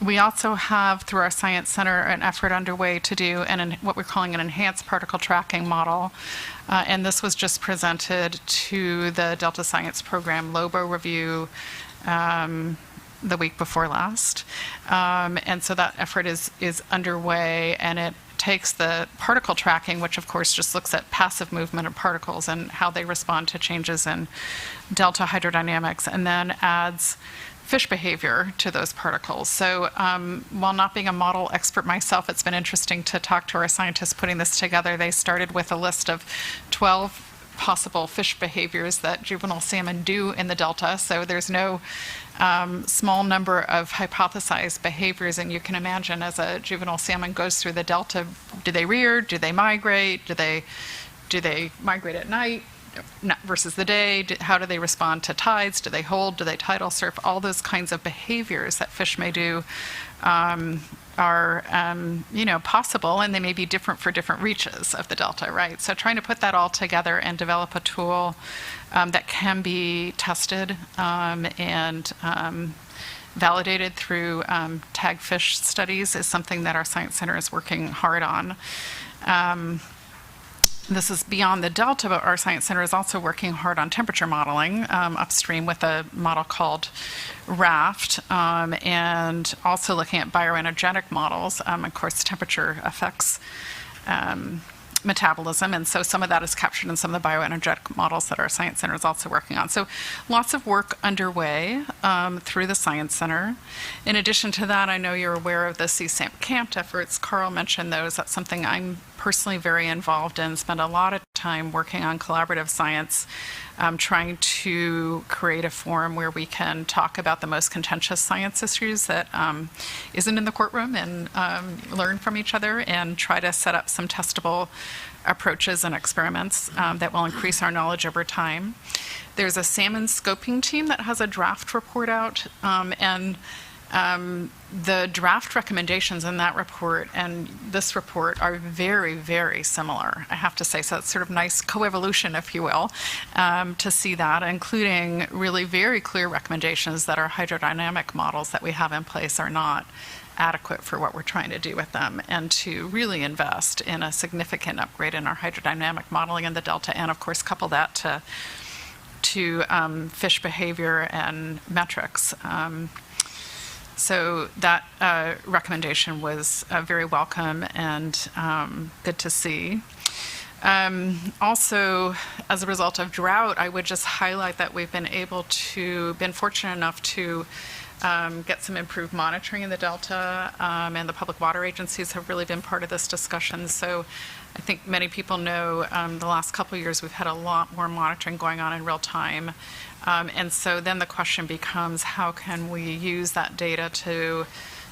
Speaker 12: We also have, through our Science Center, an effort underway to do what we're calling an enhanced particle tracking model. And this was just presented to the Delta Science Program LOBO review the week before last. And so that effort is underway, and it takes the particle tracking, which of course just looks at passive movement of particles and how they respond to changes in delta hydrodynamics, and then adds fish behavior to those particles. So while not being a model expert myself, it's been interesting to talk to our scientists putting this together. They started with a list of 12 possible fish behaviors that juvenile salmon do in the delta. So there's no small number of hypothesized behaviors, and you can imagine as a juvenile salmon goes through the delta, do they rear, do they migrate, do they migrate at night versus the day, how do they respond to tides, do they hold, do they tidal surf, all those kinds of behaviors that fish may do are possible, and they may be different for different reaches of the delta, right? So trying to put that all together and develop a tool that can be tested and validated through tag fish studies is something that our Science Center is working hard on. This is beyond the delta, but our Science Center is also working hard on temperature modeling upstream with a model called RAFT, and also looking at bioenergetic models. Of course, temperature affects metabolism, and so some of that is captured in some of the bioenergetic models that our Science Center is also working on. So lots of work underway through the Science Center. In addition to that, I know you're aware of the CSAMP CAMP efforts. Carl mentioned those. That's something I'm personally very involved in, spend a lot of time working on collaborative science, trying to create a forum where we can talk about the most contentious science issues that isn't in the courtroom and learn from each other and try to set up some testable approaches and experiments that will increase our knowledge over time. There's a salmon scoping team that has a draft report out, and the draft recommendations in that report and this report are very, very similar, I have to say. So it's sort of nice coevolution, if you will, to see that, including really very clear recommendations that our hydrodynamic models that we have in place are not adequate for what we're trying to do with them, and to really invest in a significant upgrade in our hydrodynamic modeling in the Delta, and of course couple that to fish behavior and metrics. So that recommendation was very welcome and good to see. Also, as a result of drought, I would just highlight that we've been fortunate enough to get some improved monitoring in the Delta, and the public water agencies have really been part of this discussion. So I think many people know the last couple of years we've had a lot more monitoring going on in real time. And so then the question becomes, how can we use that data to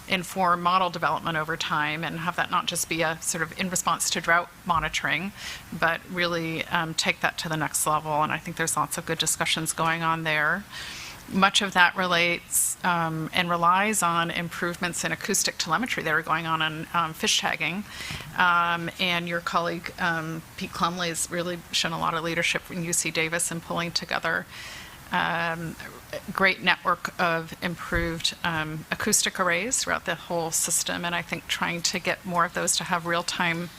Speaker 12: inform model development over time and have that not just be a sort of in response to drought monitoring, but really take that to the next level. And I think there's lots of good discussions going on there. Much of that relates and relies on improvements in acoustic telemetry that are going on in fish tagging. And your colleague, Pete Clumley, has really shown a lot of leadership in UC Davis in pulling together great network of improved acoustic arrays throughout the whole system, and I think trying to get more of those to have real-time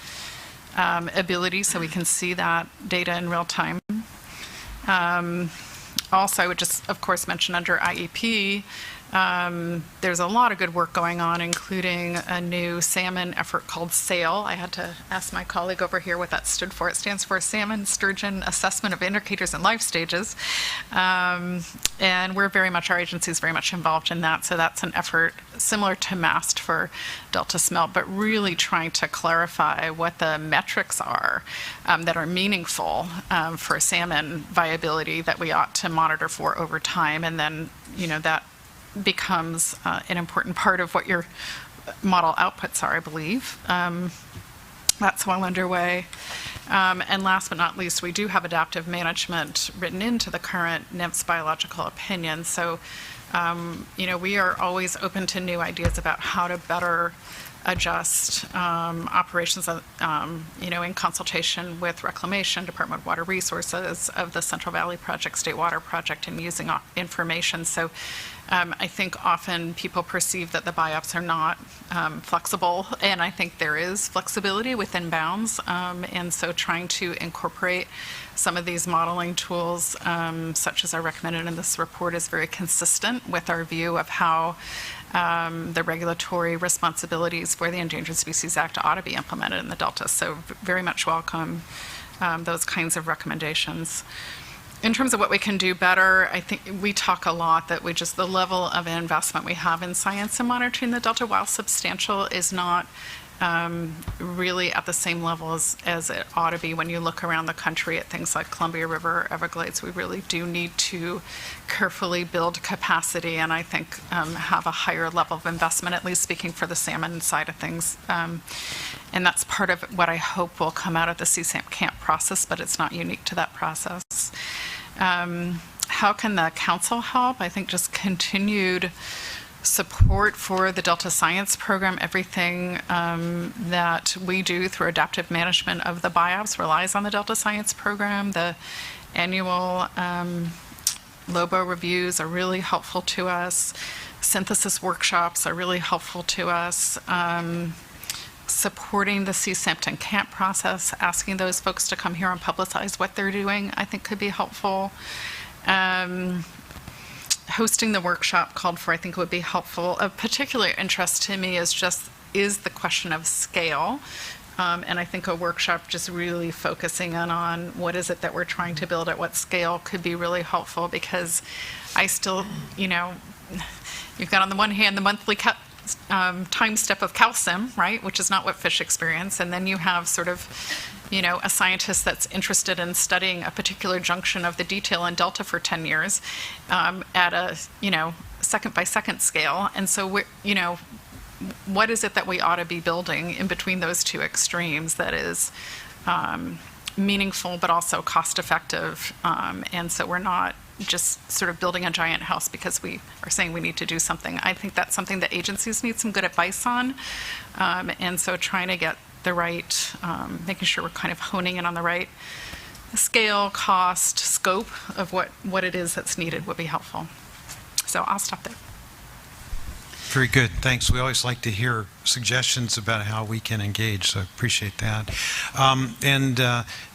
Speaker 12: ability so we can see that data in real time. Also, I would just, of course, mention under IEP, there's a lot of good work going on, including a new salmon effort called SAIL. I had to ask my colleague over here what that stood for. It stands for Salmon Sturgeon Assessment of Indicators in Life Stages. And our agency is very much involved in that. So that's an effort similar to MAST for Delta smelt, but really trying to clarify what the metrics are that are meaningful for salmon viability that we ought to monitor for over time. And then, that becomes an important part of what your model outputs are, I believe. That's well underway. And last but not least, we do have adaptive management written into the current NIMS biological opinion. So, we are always open to new ideas about how to better adjust operations, in consultation with Reclamation, Department of Water Resources, of the Central Valley Project, State Water Project, and using information. So I think often people perceive that the BIOPs are not flexible, and I think there is flexibility within bounds. And so trying to incorporate some of these modeling tools, such as are recommended in this report, is very consistent with our view of how the regulatory responsibilities for the Endangered Species Act ought to be implemented in the Delta. So very much welcome those kinds of recommendations. In terms of what we can do better, I think we talk a lot that the level of investment we have in science and monitoring the Delta, while substantial, is not really at the same level as it ought to be. When you look around the country at things like Columbia River or Everglades, we really do need to carefully build capacity, and I think have a higher level of investment, at least speaking for the salmon side of things. And that's part of what I hope will come out of the CSAMP CAMP process, but it's not unique to that process. How can the council help? I think just continued support for the Delta Science Program. Everything that we do through adaptive management of the BIOPS relies on the Delta Science Program. The annual LOBO reviews are really helpful to us. Synthesis workshops are really helpful to us. Supporting the CSAMP and CAMP process, asking those folks to come here and publicize what they're doing, I think could be helpful. Hosting the workshop called for, I think, would be helpful. Of particular interest to me is the question of scale. And I think a workshop just really focusing in on what is it that we're trying to build at what scale could be really helpful, because I still, you've got on the one hand the monthly time step of calcium, right, which is not what fish experience, and then you have sort of, a scientist that's interested in studying a particular junction of the detail in delta for 10 years at a, second by second scale. And so what is it that we ought to be building in between those two extremes that is meaningful but also cost effective, and so we're not just sort of building a giant house because we are saying we need to do something. I think that's something that agencies need some good advice on, and so trying to get the right, making sure we're kind of honing in on the right scale, cost, scope of what it is that's needed would be helpful. So I'll stop there.
Speaker 1: Very good, thanks. We always like to hear suggestions about how we can engage, so I appreciate that.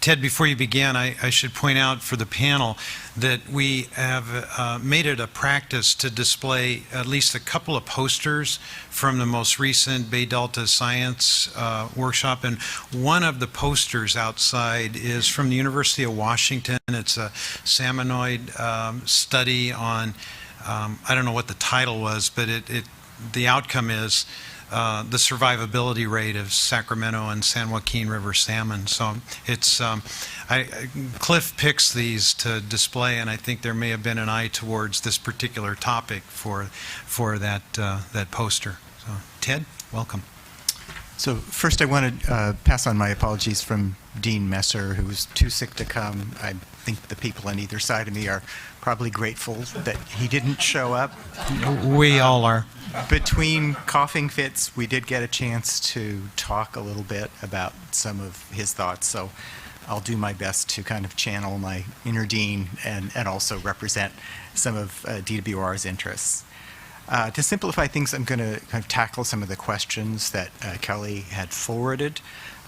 Speaker 1: Ted, before you begin, I should point out for the panel that we have made it a practice to display at least a couple of posters from the most recent Bay Delta Science workshop, and one of the posters outside is from the University of Washington. It's a salmonoid study on, I don't know what the title was, but the outcome is the survivability rate of Sacramento and San Joaquin River salmon. So it's Cliff picks these to display, and I think there may have been an eye towards this particular topic for that poster. So Ted, welcome.
Speaker 5: So first I want to pass on my apologies from Dean Messer, who was too sick to come. I think the people on either side of me are probably grateful that he didn't show up.
Speaker 1: We all are.
Speaker 5: Between coughing fits, we did get a chance to talk a little bit about some of his thoughts, so I'll do my best to kind of channel my inner dean and also represent some of DWR's interests. To simplify things, I'm going to kind of tackle some of the questions that Kelly had forwarded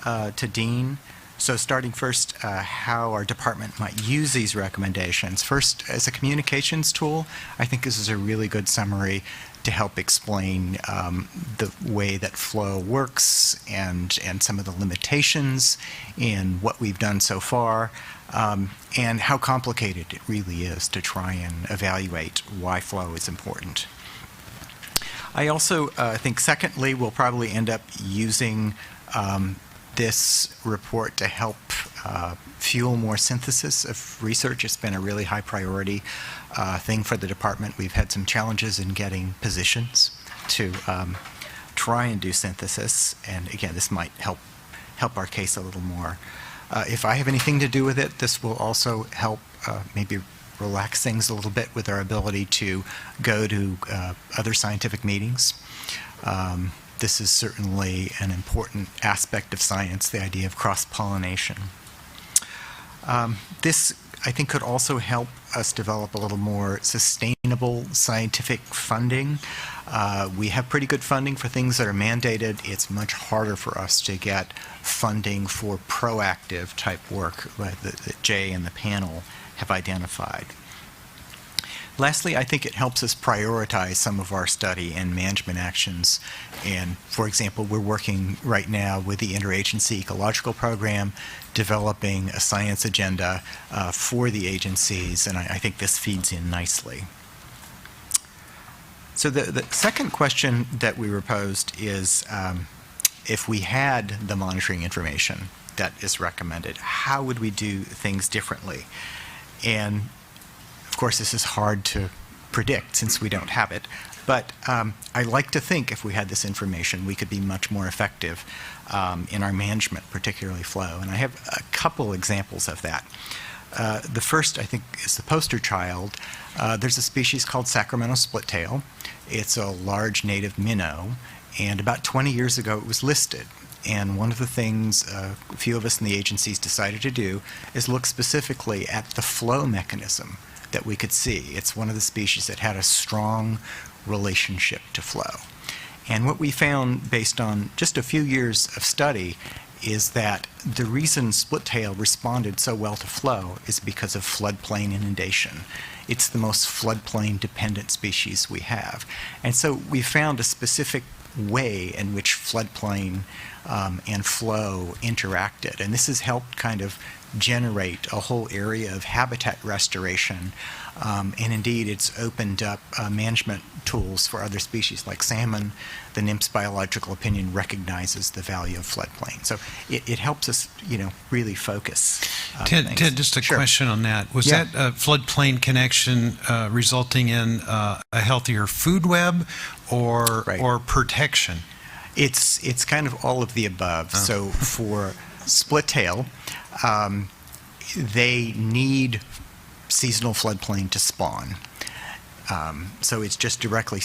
Speaker 5: to Dean. So starting first, how our department might use these recommendations. First, as a communications tool, I think this is a really good summary to help explain the way that flow works and some of the limitations in what we've done so far, and how complicated it really is to try and evaluate why flow is important. I also think, secondly, we'll probably end up using this report to help fuel more synthesis of research. It's been a really high priority thing for the department. We've had some challenges in getting positions to try and do synthesis, and again, this might help our case a little more. If I have anything to do with it, this will also help maybe relax things a little bit with our ability to go to other scientific meetings. This is certainly an important aspect of science, the idea of cross-pollination. This, I think, could also help us develop a little more sustainable scientific funding. We have pretty good funding for things that are mandated. It's much harder for us to get funding for proactive type work that Jay and the panel have identified. Lastly, I think it helps us prioritize some of our study and management actions. And for example, we're working right now with the Interagency Ecological Program, developing a science agenda for the agencies, and I think this feeds in nicely. So the second question that we were posed is, if we had the monitoring information that is recommended, how would we do things differently? And of course, this is hard to predict since we don't have it, but I like to think if we had this information, we could be much more effective in our management, particularly flow. And I have a couple examples of that. The first, I think, is the poster child. There's a species called Sacramento splittail. It's a large native minnow, and about 20 years ago it was listed. And one of the things a few of us in the agencies decided to do is look specifically at the flow mechanism that we could see. It's one of the species that had a strong relationship to flow. And what we found based on just a few years of study is that the reason splittail responded so well to flow is because of floodplain inundation. It's the most floodplain dependent species we have. And so we found a specific way in which floodplain and flow interacted. And this has helped kind of generate a whole area of habitat restoration. And indeed, it's opened up management tools for other species like salmon. The NIMS biological opinion recognizes the value of floodplain. So it helps us, really focus.
Speaker 1: Ted, just a question on that. Was
Speaker 5: Yeah.
Speaker 1: that floodplain connection resulting in a healthier food web or protection?
Speaker 5: It's kind of all of the above.
Speaker 1: Oh.
Speaker 5: So for split tail, they need seasonal floodplain to spawn. So it's just directly,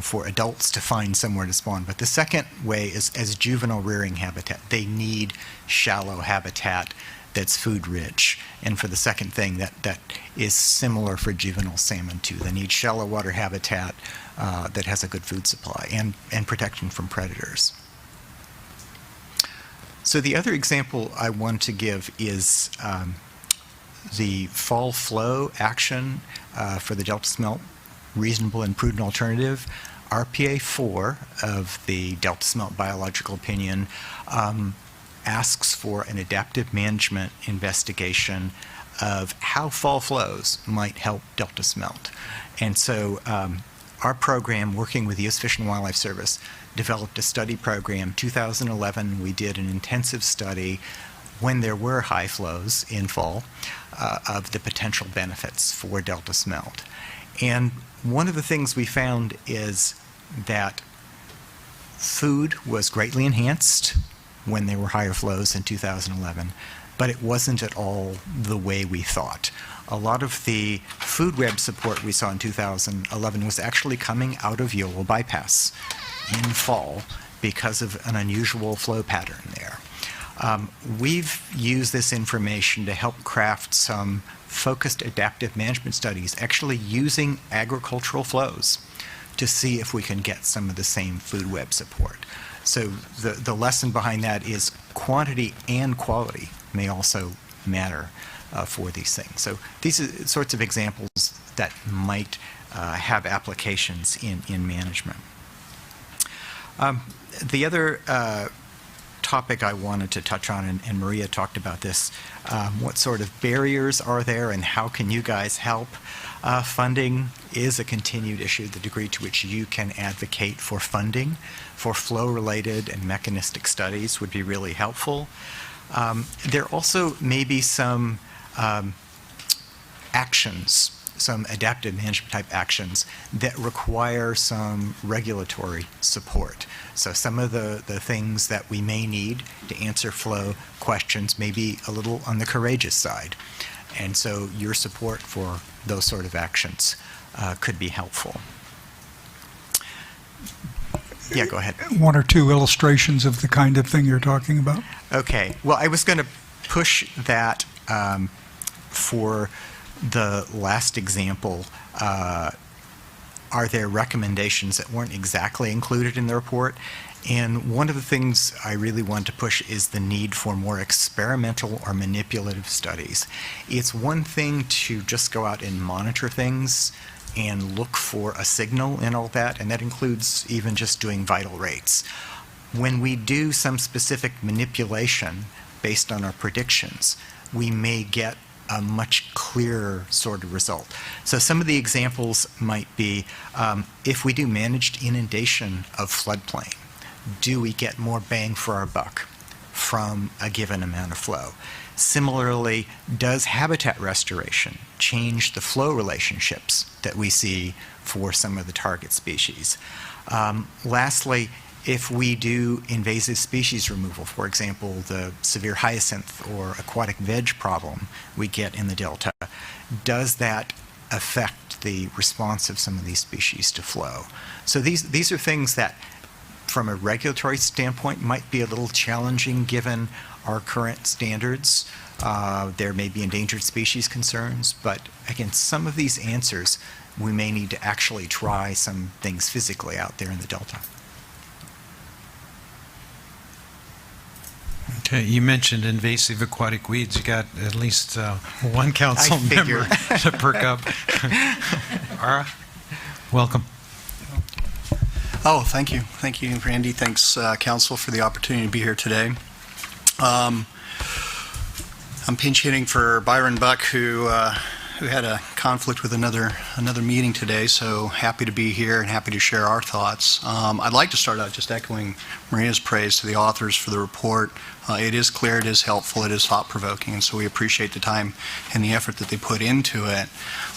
Speaker 5: for adults to find somewhere to spawn. But the second way is as juvenile rearing habitat. They need shallow habitat that's food rich. And for the second thing, that is similar for juvenile salmon too. They need shallow water habitat that has a good food supply and protection from predators. So the other example I want to give is the fall flow action for the Delta smelt, reasonable and prudent alternative. RPA 4 of the Delta smelt biological opinion asks for an adaptive management investigation of how fall flows might help Delta smelt. And so our program, working with the U.S. Fish and Wildlife Service, developed a study program. 2011, we did an intensive study when there were high flows in fall of the potential benefits for Delta smelt. And one of the things we found is that food was greatly enhanced when there were higher flows in 2011, but it wasn't at all the way we thought. A lot of the food web support we saw in 2011 was actually coming out of Yolo bypass in fall because of an unusual flow pattern there. We've used this information to help craft some focused adaptive management studies, actually using agricultural flows to see if we can get some of the same food web support. So the lesson behind that is quantity and quality may also matter for these things. So these are sorts of examples that might have applications in management. The other topic I wanted to touch on, and Maria talked about this, what sort of barriers are there and how can you guys help? Funding is a continued issue. The degree to which you can advocate for funding for flow-related and mechanistic studies would be really helpful. There also may be some actions, some adaptive management type actions that require some regulatory support. So some of the things that we may need to answer flow questions may be a little on the courageous side. And so your support for those sort of actions could be helpful. Yeah, go ahead.
Speaker 7: One or two illustrations of the kind of thing you're talking about?
Speaker 5: Okay. Well, I was going to push that for the last example. Are there recommendations that weren't exactly included in the report? And one of the things I really want to push is the need for more experimental or manipulative studies. It's one thing to just go out and monitor things and look for a signal and all that, and that includes even just doing vital rates. When we do some specific manipulation based on our predictions, we may get a much clearer sort of result. So some of the examples might be, if we do managed inundation of floodplain, do we get more bang for our buck from a given amount of flow? Similarly, does habitat restoration change the flow relationships that we see for some of the target species? Lastly, if we do invasive species removal, for example, the severe hyacinth or aquatic veg problem we get in the Delta, does that affect the response of some of these species to flow? So these are things that, from a regulatory standpoint, might be a little challenging given our current standards. There may be endangered species concerns, but again, some of these answers, we may need to actually try some things physically out there in the Delta.
Speaker 1: Okay, you mentioned invasive aquatic weeds. You got at least one council member to perk up. Ara, welcome.
Speaker 3: Oh, thank you. Thank you, Randy. Thanks, Council, for the opportunity to be here today. I'm pinch hitting for Byron Buck, who had a conflict with another meeting today, so happy to be here and happy to share our thoughts. I'd like to start out just echoing Maria's praise to the authors for the report. It is clear, it is helpful, it is thought-provoking, and so we appreciate the time and the effort that they put into it.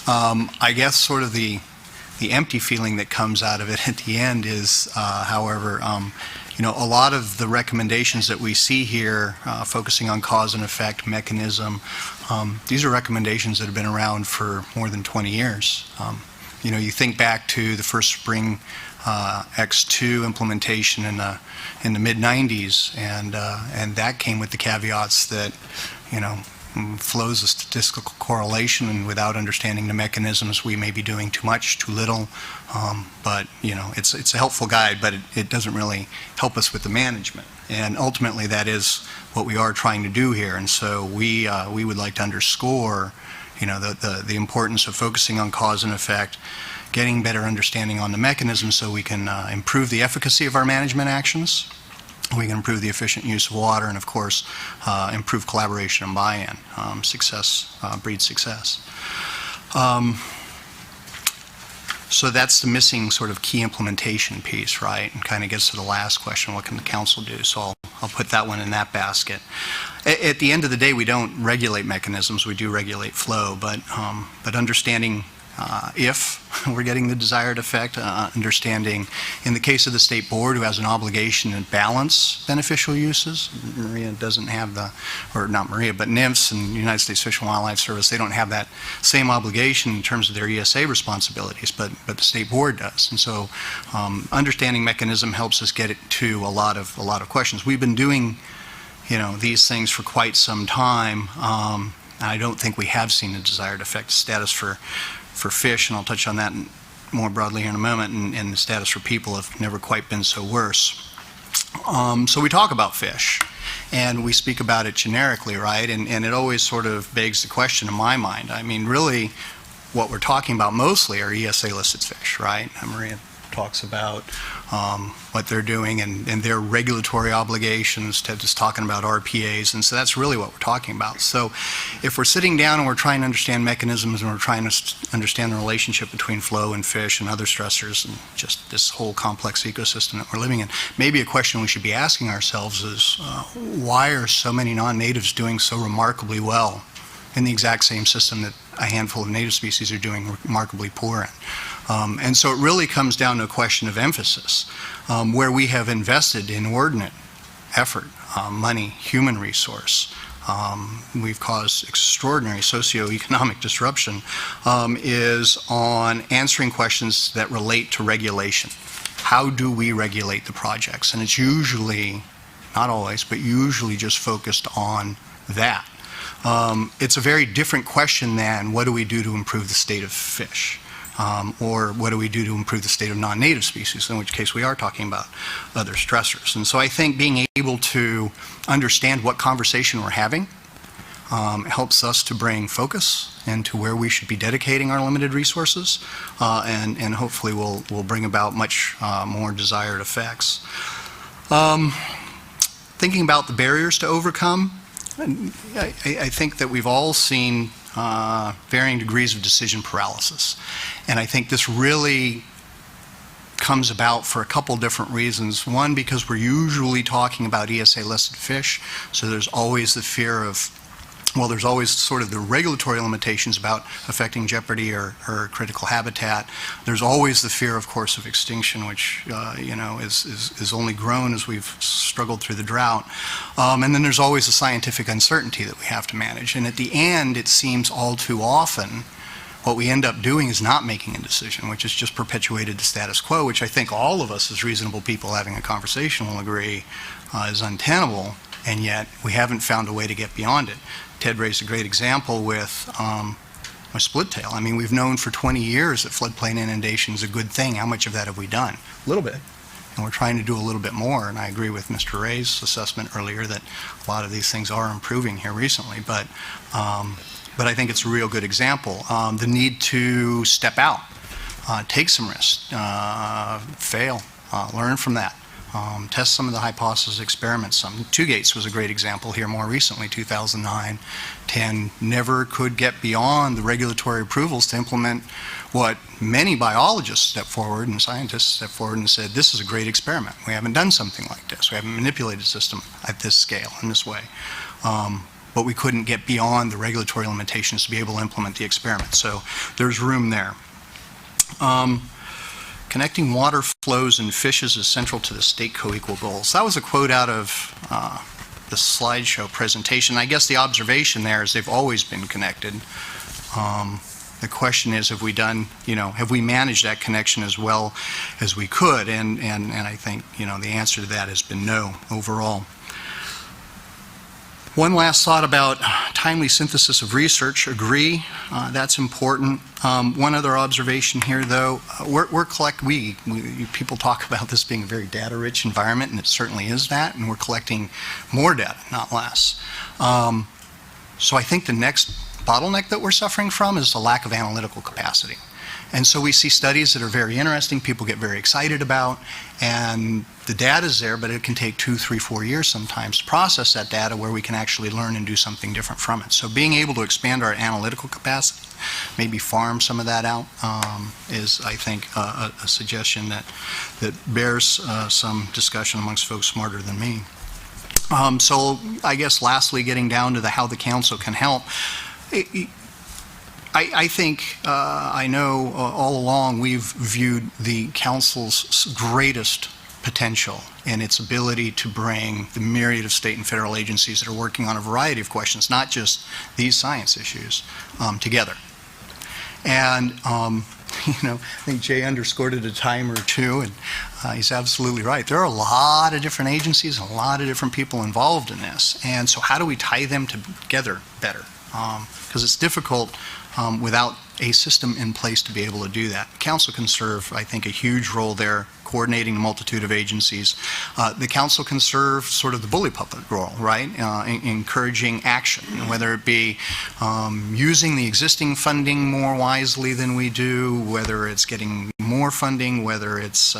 Speaker 3: I guess sort of the empty feeling that comes out of it at the end is, however, a lot of the recommendations that we see here, focusing on cause and effect, mechanism, these are recommendations that have been around for more than 20 years. You think back to the first spring X2 implementation in the mid-90s, and that came with the caveats that, flow is a statistical correlation, and without understanding the mechanisms, we may be doing too much, too little. But it's a helpful guide, but it doesn't really help us with the management. And ultimately, that is what we are trying to do here. And so we would like to underscore, the importance of focusing on cause and effect, getting better understanding on the mechanism, so we can improve the efficacy of our management actions. We can improve the efficient use of water, and of course, improve collaboration and buy-in. Success breeds success. So that's the missing sort of key implementation piece, right? And kind of gets to the last question, what can the council do? So I'll put that one in that basket. At the end of the day, we don't regulate mechanisms, we do regulate flow, but understanding if we're getting the desired effect, understanding in the case of the state board, who has an obligation to balance beneficial uses. Maria doesn't have not Maria, but NIMS and United States Fish and Wildlife Service, they don't have that same obligation in terms of their ESA responsibilities, but the state board does. And so understanding mechanism helps us get it to a lot of questions. We've been doing these things for quite some time. I don't think we have seen the desired effect status for fish, and I'll touch on that more broadly here in a moment, and the status for people have never quite been so worse. So we talk about fish, and we speak about it generically, right? And it always sort of begs the question in my mind. I mean, really, what we're talking about mostly are ESA listed fish, right? Maria talks about what they're doing and their regulatory obligations, Ted is talking about RPAs, and so that's really what we're talking about. So if we're sitting down and we're trying to understand mechanisms, and we're trying to understand the relationship between flow and fish and other stressors and just this whole complex ecosystem that we're living in, maybe a question we should be asking ourselves is, why are so many non-natives doing so remarkably well in the exact same system that a handful of native species are doing remarkably poor in? And so it really comes down to a question of emphasis, where we have invested inordinate effort, money, human resource. We've caused extraordinary socioeconomic disruption, is on answering questions that relate to regulation. How do we regulate the projects? And it's usually, not always, but usually just focused on that. It's a very different question than what do we do to improve the state of fish? Or what do we do to improve the state of non-native species, in which case we are talking about other stressors. And so I think being able to understand what conversation we're having helps us to bring focus into where we should be dedicating our limited resources, and hopefully will bring about much more desired effects. Thinking about the barriers to overcome, I think that we've all seen varying degrees of decision paralysis. And I think this really comes about for a couple different reasons. One, because we're usually talking about ESA listed fish, so there's always the fear of, well, there's always sort of the regulatory limitations about affecting jeopardy or critical habitat. There's always the fear, of course, of extinction, which is only grown as we've struggled through the drought. And then there's always the scientific uncertainty that we have to manage. And at the end, it seems all too often what we end up doing is not making a decision, which has just perpetuated the status quo, which I think all of us as reasonable people having a conversation will agree is untenable, and yet we haven't found a way to get beyond it. Ted raised a great example with a split tail. I mean, we've known for 20 years that floodplain inundation is a good thing. How much of that have we done? A little bit. And we're trying to do a little bit more, and I agree with Mr. Ray's assessment earlier that a lot of these things are improving here recently, but I think it's a real good example. The need to step out, take some risks, fail, learn from that. Test some of the hypothesis experiments. Two Gates was a great example here more recently, 2009, 10, never could get beyond the regulatory approvals to implement what many biologists stepped forward and scientists stepped forward and said, this is a great experiment. We haven't done something like this. We haven't manipulated a system at this scale, in this way. But we couldn't get beyond the regulatory limitations to be able to implement the experiment. So there's room there. Connecting water flows and fishes is central to the state Coequal goals. That was a quote out of the slideshow presentation. I guess the observation there is they've always been connected. The question is, have we done, have we managed that connection as well as we could? And I think, the answer to that has been no overall. One last thought about timely synthesis of research. Agree, that's important. One other observation here, though, people talk about this being a very data-rich environment, and it certainly is that, and we're collecting more data, not less. So I think the next bottleneck that we're suffering from is the lack of analytical capacity. And so we see studies that are very interesting, people get very excited about, and the data is there, but it can take 2, 3, 4 years sometimes to process that data where we can actually learn and do something different from it. So being able to expand our analytical capacity, maybe farm some of that out, is, I think, a suggestion that bears some discussion amongst folks smarter than me. So I guess lastly, getting down to how the council can help, I think, I know all along we've viewed the council's greatest potential in its ability to bring the myriad of state and federal agencies that are working on a variety of questions, not just these science issues, together. And, I think Jay underscored it a time or two, and he's absolutely right. There are a lot of different agencies, a lot of different people involved in this. And so how do we tie them together better? Because it's difficult without a system in place to be able to do that. Council can serve, I think, a huge role there, coordinating a multitude of agencies. The council can serve sort of the bully puppet role, right? Encouraging action, whether it be using the existing funding more wisely than we do, whether it's getting more funding, whether it's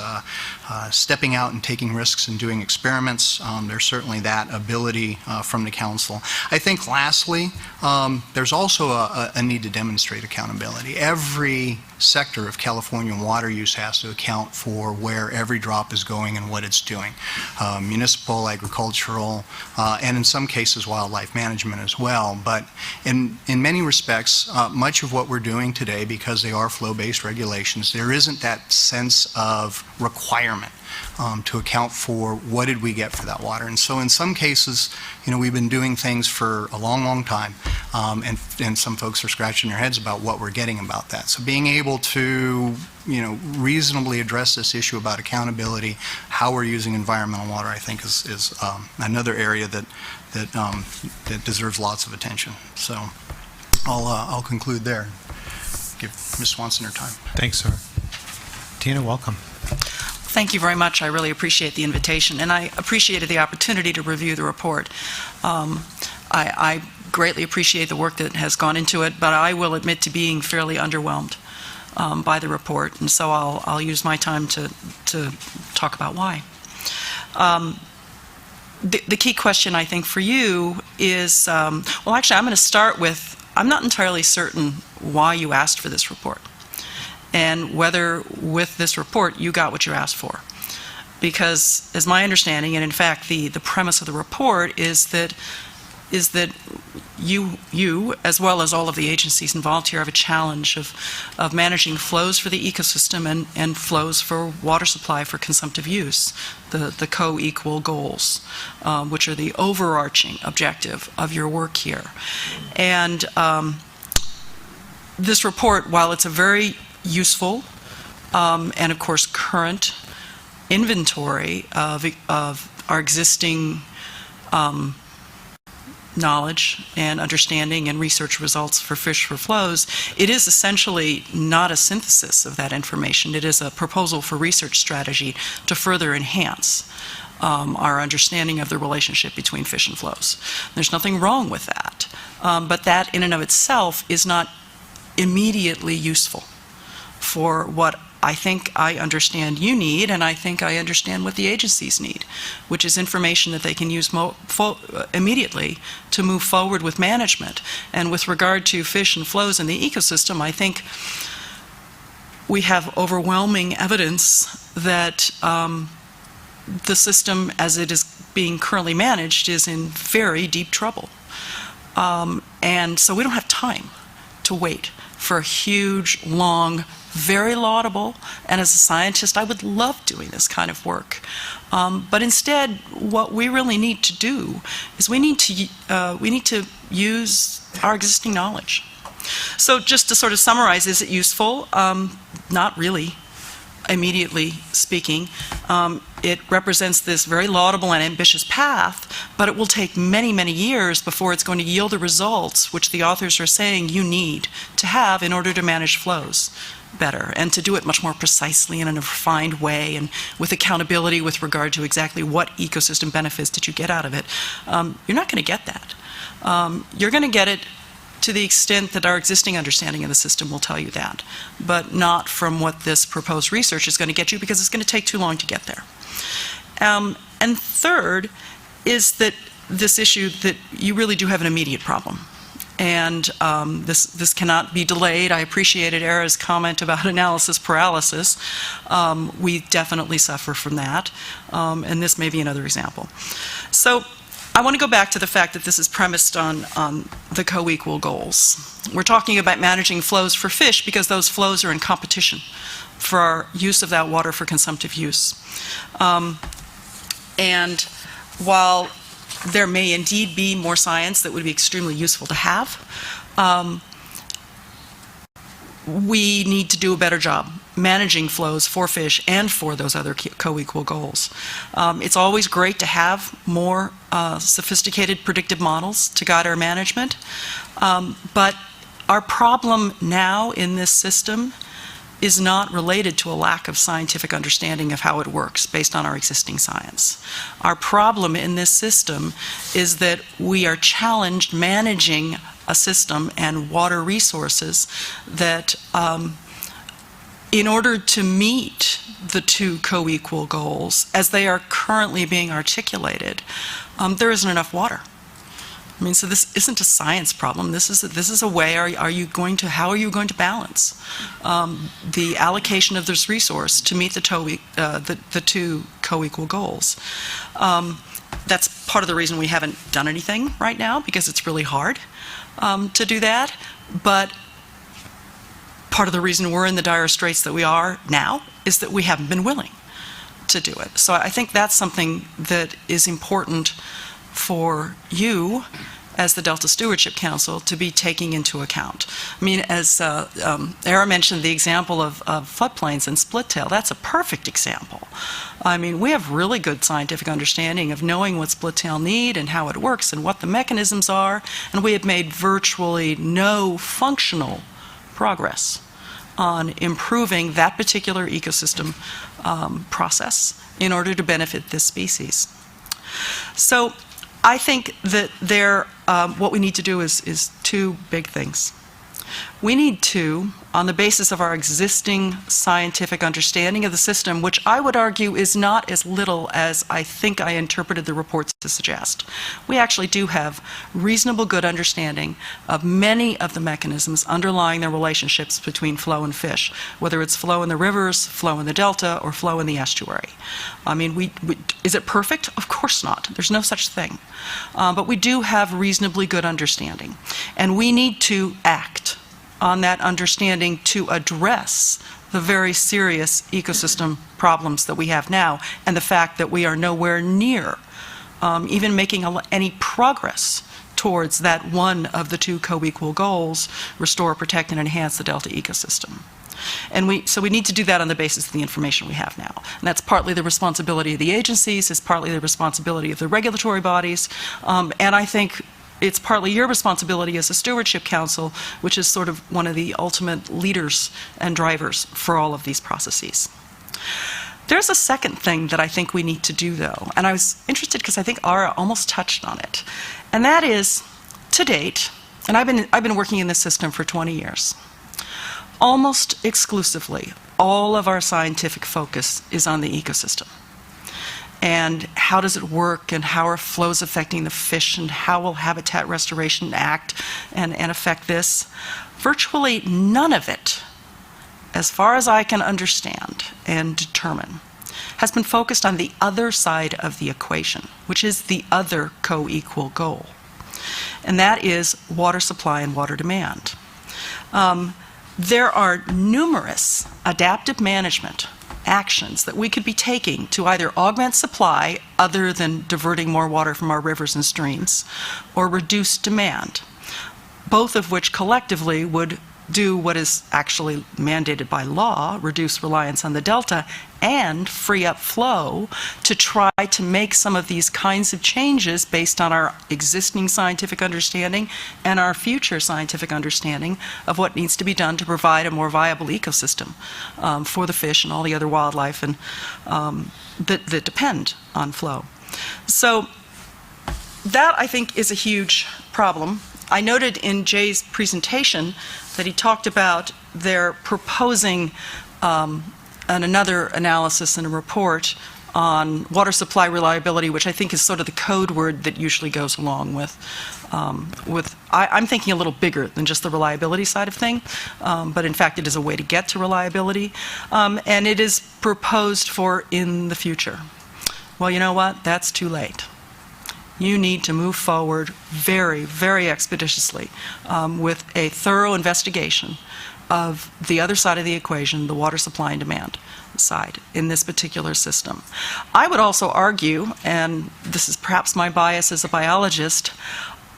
Speaker 3: stepping out and taking risks and doing experiments. There's certainly that ability from the council. I think lastly, there's also a need to demonstrate accountability. Every sector of California water use has to account for where every drop is going and what it's doing. Municipal, agricultural, and in some cases wildlife management as well. But in many respects, much of what we're doing today, because they are flow-based regulations, there isn't that sense of requirement to account for what did we get for that water. And so in some cases, we've been doing things for a long, long time, and some folks are scratching their heads about what we're getting about that. So being able to, reasonably address this issue about accountability, how we're using environmental water, I think is another area that deserves lots of attention. So I'll conclude there. Give Ms. Swanson her time.
Speaker 1: Thanks, sir. Tina, welcome.
Speaker 4: Thank you very much. I really appreciate the invitation, and I appreciated the opportunity to review the report. I greatly appreciate the work that has gone into it, but I will admit to being fairly underwhelmed by the report, and so I'll use my time to talk about why. The key question, I think, for you is, well, actually, I'm going to start with, I'm not entirely certain why you asked for this report, and whether with this report you got what you asked for. Because as my understanding, and in fact the premise of the report is that you, as well as all of the agencies involved here, have a challenge of managing flows for the ecosystem and flows for water supply for consumptive use, the co-equal goals, which are the overarching objective of your work here. And this report, while it's a very useful and of course current inventory of our existing knowledge and understanding and research results for fish for flows, it is essentially not a synthesis of that information. It is a proposal for research strategy to further enhance our understanding of the relationship between fish and flows. There's nothing wrong with that, but that in and of itself is not immediately useful for what I think I understand you need, and I think I understand what the agencies need, which is information that they can use immediately to move forward with management. And with regard to fish and flows in the ecosystem, I think we have overwhelming evidence that the system, as it is being currently managed, is in very deep trouble. And so we don't have time to wait for a huge, long, very laudable, and as a scientist, I would love doing this kind of work. But instead, what we really need to do is we need to use our existing knowledge. So just to sort of summarize, is it useful? Not really, immediately speaking. It represents this very laudable and ambitious path, but it will take many, many years before it's going to yield the results which the authors are saying you need to have in order to manage flows better and to do it much more precisely and in a refined way and with accountability with regard to exactly what ecosystem benefits did you get out of it. You're not going to get that. You're going to get it to the extent that our existing understanding of the system will tell you that, but not from what this proposed research is going to get you, because it's going to take too long to get there. And third is that this issue that you really do have an immediate problem. And this cannot be delayed. I appreciated Era's comment about analysis paralysis. We definitely suffer from that, and this may be another example. So I want to go back to the fact that this is premised on the Coequal goals. We're talking about managing flows for fish because those flows are in competition for our use of that water for consumptive use. And while there may indeed be more science that would be extremely useful to have, we need to do a better job managing flows for fish and for those other Coequal goals. It's always great to have more sophisticated predictive models to guide our management, but our problem now in this system is not related to a lack of scientific understanding of how it works based on our existing science. Our problem in this system is that we are challenged managing a system and water resources that in order to meet the two Coequal goals as they are currently being articulated, there isn't enough water. I mean, so this isn't a science problem. This is a way. How are you going to balance the allocation of this resource to meet the two Coequal goals? That's part of the reason we haven't done anything right now, because it's really hard to do that. But part of the reason we're in the dire straits that we are now is that we haven't been willing to do it. So I think that's something that is important for you as the Delta Stewardship Council to be taking into account. I mean, as Era mentioned the example of floodplains and splittail, that's a perfect example. I mean, we have really good scientific understanding of knowing what splittail need and how it works and what the mechanisms are, and we have made virtually no functional progress on improving that particular ecosystem process in order to benefit this species. So I think that what we need to do is two big things. We need to, on the basis of our existing scientific understanding of the system, which I would argue is not as little as I think I interpreted the reports to suggest. We actually do have reasonable good understanding of many of the mechanisms underlying the relationships between flow and fish, whether it's flow in the rivers, flow in the delta, or flow in the estuary. I mean, is it perfect? Of course not. There's no such thing. But we do have reasonably good understanding. And we need to act on that understanding to address the very serious ecosystem problems that we have now, and the fact that we are nowhere near even making any progress towards that one of the two Coequal goals, restore, protect, and enhance the delta ecosystem. And so we need to do that on the basis of the information we have now. And that's partly the responsibility of the agencies, it's partly the responsibility of the regulatory bodies, and I think it's partly your responsibility as a stewardship council, which is sort of one of the ultimate leaders and drivers for all of these processes. There's a second thing that I think we need to do, though, and I was interested because I think Ara almost touched on it, and that is, to date, and I've been working in this system for 20 years, almost exclusively, all of our scientific focus is on the ecosystem. And how does it work, and how are flows affecting the fish, and how will habitat restoration act and affect this? Virtually none of it, as far as I can understand and determine, has been focused on the other side of the equation, which is the other co-equal goal. And that is water supply and water demand. There are numerous adaptive management actions that we could be taking to either augment supply other than diverting more water from our rivers and streams, or reduce demand, both of which collectively would do what is actually mandated by law, reduce reliance on the delta, and free up flow to try to make some of these kinds of changes based on our existing scientific understanding and our future scientific understanding of what needs to be done to provide a more viable ecosystem for the fish and all the other wildlife and that depend on flow. So that, I think, is a huge problem. I noted in Jay's presentation that he talked about their proposing another analysis in a report on water supply reliability, which I think is sort of the code word that usually goes along with I'm thinking a little bigger than just the reliability side of thing, but in fact it is a way to get to reliability, and it is proposed for in the future. Well, you know what? That's too late. You need to move forward very, very expeditiously with a thorough investigation of the other side of the equation, the water supply and demand side in this particular system. I would also argue, and this is perhaps my bias as a biologist,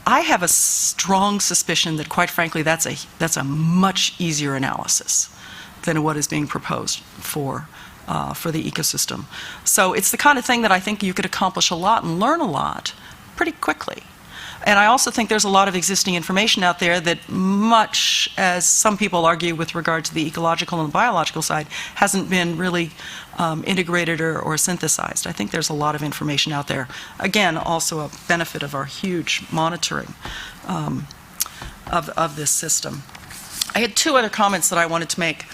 Speaker 4: I have a strong suspicion that, quite frankly, that's a much easier analysis than what is being proposed for the ecosystem. So it's the kind of thing that I think you could accomplish a lot and learn a lot pretty quickly. And I also think there's a lot of existing information out there that, much as some people argue with regard to the ecological and biological side, hasn't been really integrated or synthesized. I think there's a lot of information out there. Again, also a benefit of our huge monitoring of this system. I had two other comments that I wanted to make.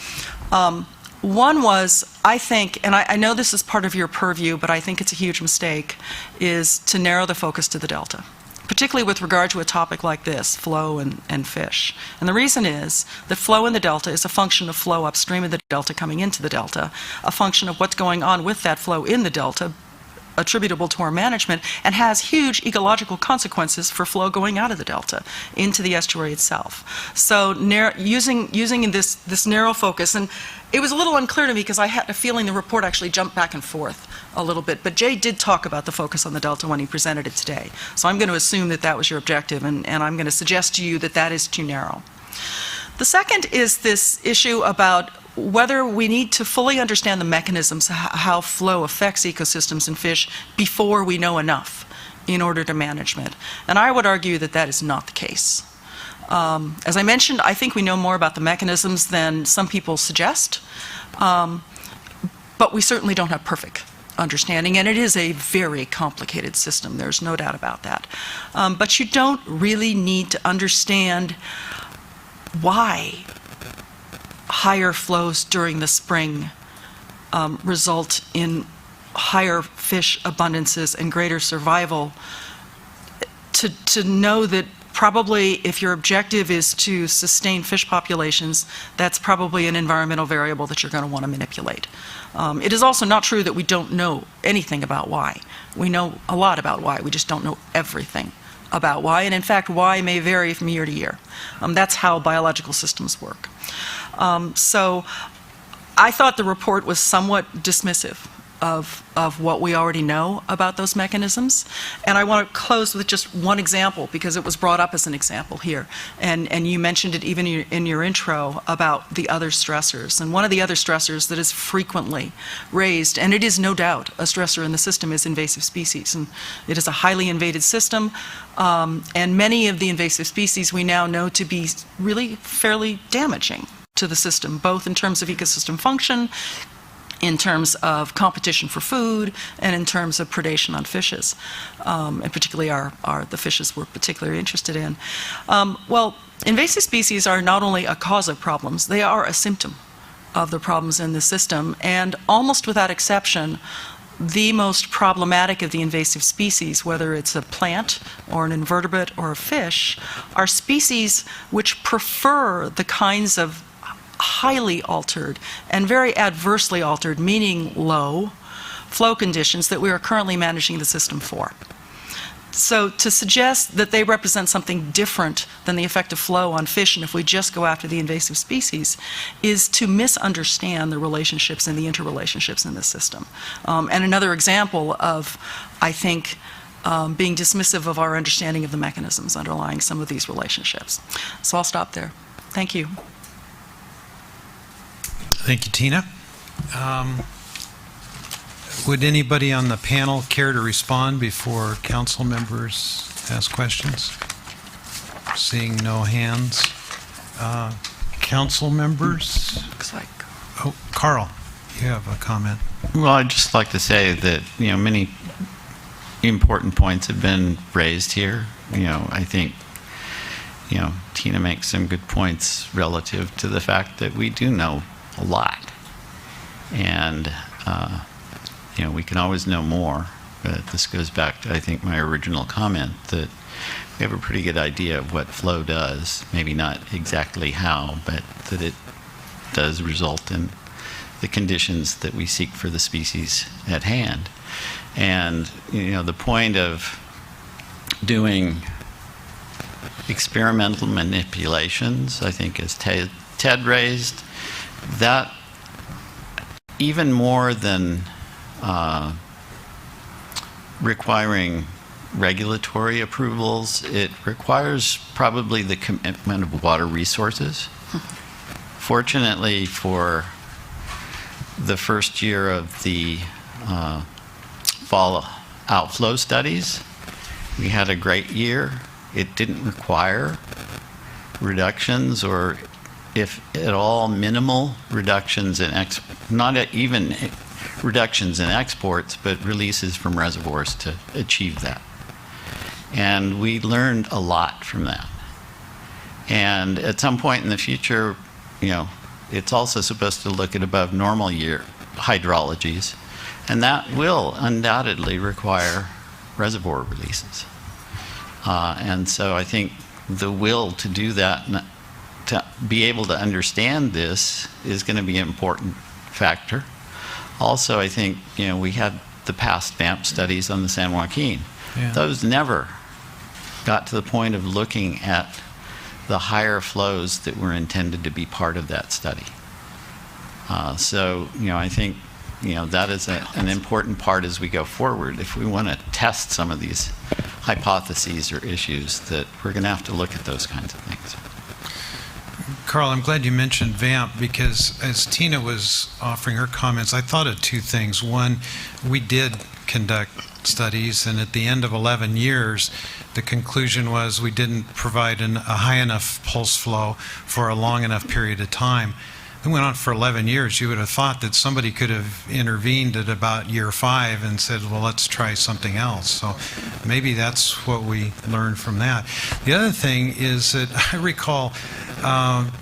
Speaker 4: One was, I think, and I know this is part of your purview, but I think it's a huge mistake, is to narrow the focus to the delta, particularly with regard to a topic like this, flow and fish. And the reason is that flow in the delta is a function of flow upstream of the delta coming into the delta, a function of what's going on with that flow in the delta, attributable to our management, and has huge ecological consequences for flow going out of the delta into the estuary itself. So using this narrow focus, and it was a little unclear to me because I had a feeling the report actually jumped back and forth a little bit, but Jay did talk about the focus on the delta when he presented it today. So I'm going to assume that that was your objective, and I'm going to suggest to you that that is too narrow. The second is this issue about whether we need to fully understand the mechanisms, how flow affects ecosystems and fish before we know enough in order to management. And I would argue that that is not the case. As I mentioned, I think we know more about the mechanisms than some people suggest, but we certainly don't have perfect understanding, and it is a very complicated system. There's no doubt about that. But you don't really need to understand why higher flows during the spring result in higher fish abundances and greater survival to know that probably if your objective is to sustain fish populations, that's probably an environmental variable that you're going to want to manipulate. It is also not true that we don't know anything about why. We know a lot about why, we just don't know everything about why, and in fact why may vary from year to year. That's how biological systems work. So I thought the report was somewhat dismissive of what we already know about those mechanisms. And I want to close with just one example because it was brought up as an example here. And you mentioned it even in your intro about the other stressors. And one of the other stressors that is frequently raised, and it is no doubt a stressor in the system, is invasive species. And it is a highly invaded system. And many of the invasive species we now know to be really fairly damaging to the system, both in terms of ecosystem function in terms of competition for food and in terms of predation on fishes, and particularly the fishes we're particularly interested in. Well, invasive species are not only a cause of problems, they are a symptom of the problems in the system, and almost without exception, the most problematic of the invasive species, whether it's a plant or an invertebrate or a fish, are species which prefer the kinds of highly altered and very adversely altered, meaning low, flow conditions that we are currently managing the system for. So to suggest that they represent something different than the effect of flow on fish, and if we just go after the invasive species, is to misunderstand the relationships and the interrelationships in this system. And another example of, I think, being dismissive of our understanding of the mechanisms underlying some of these relationships. So I'll stop there. Thank you.
Speaker 1: Thank you, Tina. Would anybody on the panel care to respond before council members ask questions? Seeing no hands. Council members?
Speaker 4: Looks like.
Speaker 1: Oh, Carl, you have a comment.
Speaker 11: Well, I'd just like to say that, many important points have been raised here. I think, Tina makes some good points relative to the fact that we do know a lot. And, we can always know more, but this goes back to, I think, my original comment that we have a pretty good idea of what flow does, maybe not exactly how, but that it does result in the conditions that we seek for the species at hand. And, the point of doing experimental manipulations, I think, as Ted raised, that even more than requiring regulatory approvals, it requires probably the commitment of water resources. Fortunately, for the first year of the fall outflow studies, we had a great year. It didn't require reductions, or if at all, minimal reductions in not even reductions in exports, but releases from reservoirs to achieve that. And we learned a lot from that. And at some point in the future, it's also supposed to look at above normal year hydrologies, and that will undoubtedly require reservoir releases. And so I think the will to do that, to be able to understand this, is going to be an important factor. Also, I think, we had the past VAMP studies on the San Joaquin.
Speaker 1: Yeah.
Speaker 11: Those never got to the point of looking at the higher flows that were intended to be part of that study. So, I think, that is an important part as we go forward. If we want to test some of these hypotheses or issues, that we're going to have to look at those kinds of things.
Speaker 1: Carl, I'm glad you mentioned VAMP, because as Tina was offering her comments, I thought of two things. One, we did conduct studies, and at the end of 11 years, the conclusion was we didn't provide a high enough pulse flow for a long enough period of time. It went on for 11 years. You would have thought that somebody could have intervened at about year 5 and said, well, let's try something else. So maybe that's what we learned from that. The other thing is that I recall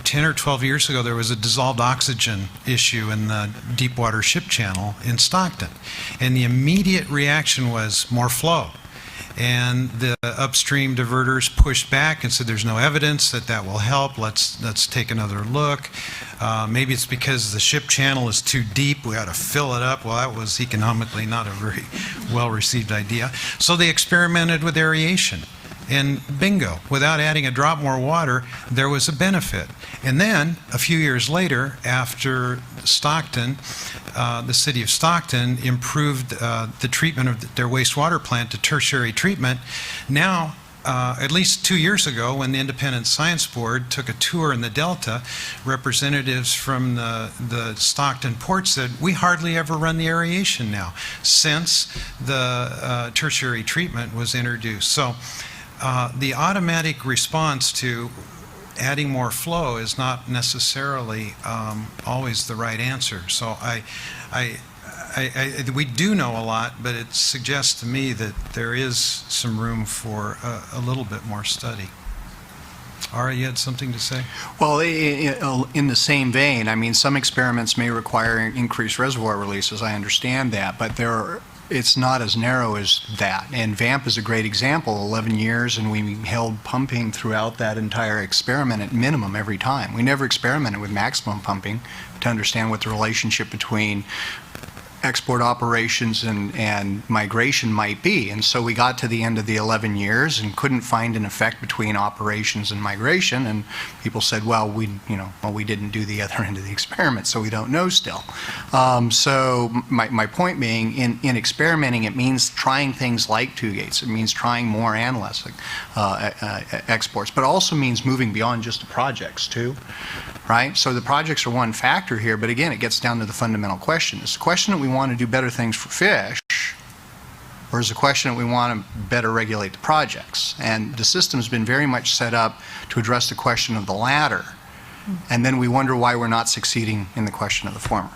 Speaker 1: 10 or 12 years ago, there was a dissolved oxygen issue in the Deepwater Ship Channel in Stockton. And the immediate reaction was more flow. And the upstream diverters pushed back and said, there's no evidence that that will help. Let's take another look. Maybe it's because the ship channel is too deep. We ought to fill it up. Well, that was economically not a very well-received idea. So they experimented with aeration. And bingo, without adding a drop more water, there was a benefit. And then, a few years later, after Stockton, the city of Stockton improved the treatment of their wastewater plant to tertiary treatment. Now, at least 2 years ago, when the Independent Science Board took a tour in the Delta, representatives from the Stockton port said, we hardly ever run the aeration now, since the tertiary treatment was introduced. So the automatic response to adding more flow is not necessarily always the right answer. So we do know a lot, but it suggests to me that there is some room for a little bit more study. Ara, you had something to say?
Speaker 3: Well, in the same vein, I mean, some experiments may require increased reservoir releases, I understand that, but it's not as narrow as that. And VAMP is a great example, 11 years, and we held pumping throughout that entire experiment at minimum every time. We never experimented with maximum pumping to understand what the relationship between export operations and migration might be. And so we got to the end of the 11 years and couldn't find an effect between operations and migration. And people said, well, we didn't do the other end of the experiment, so we don't know still. So my point being, in experimenting, it means trying things like two gates. It means trying more and less exports, but also means moving beyond just the projects too. Right? So the projects are one factor here, but again, it gets down to the fundamental question. Is the question that we want to do better things for fish, or is the question that we want to better regulate the projects? And the system's been very much set up to address the question of the latter, and then we wonder why we're not succeeding in the question of the former.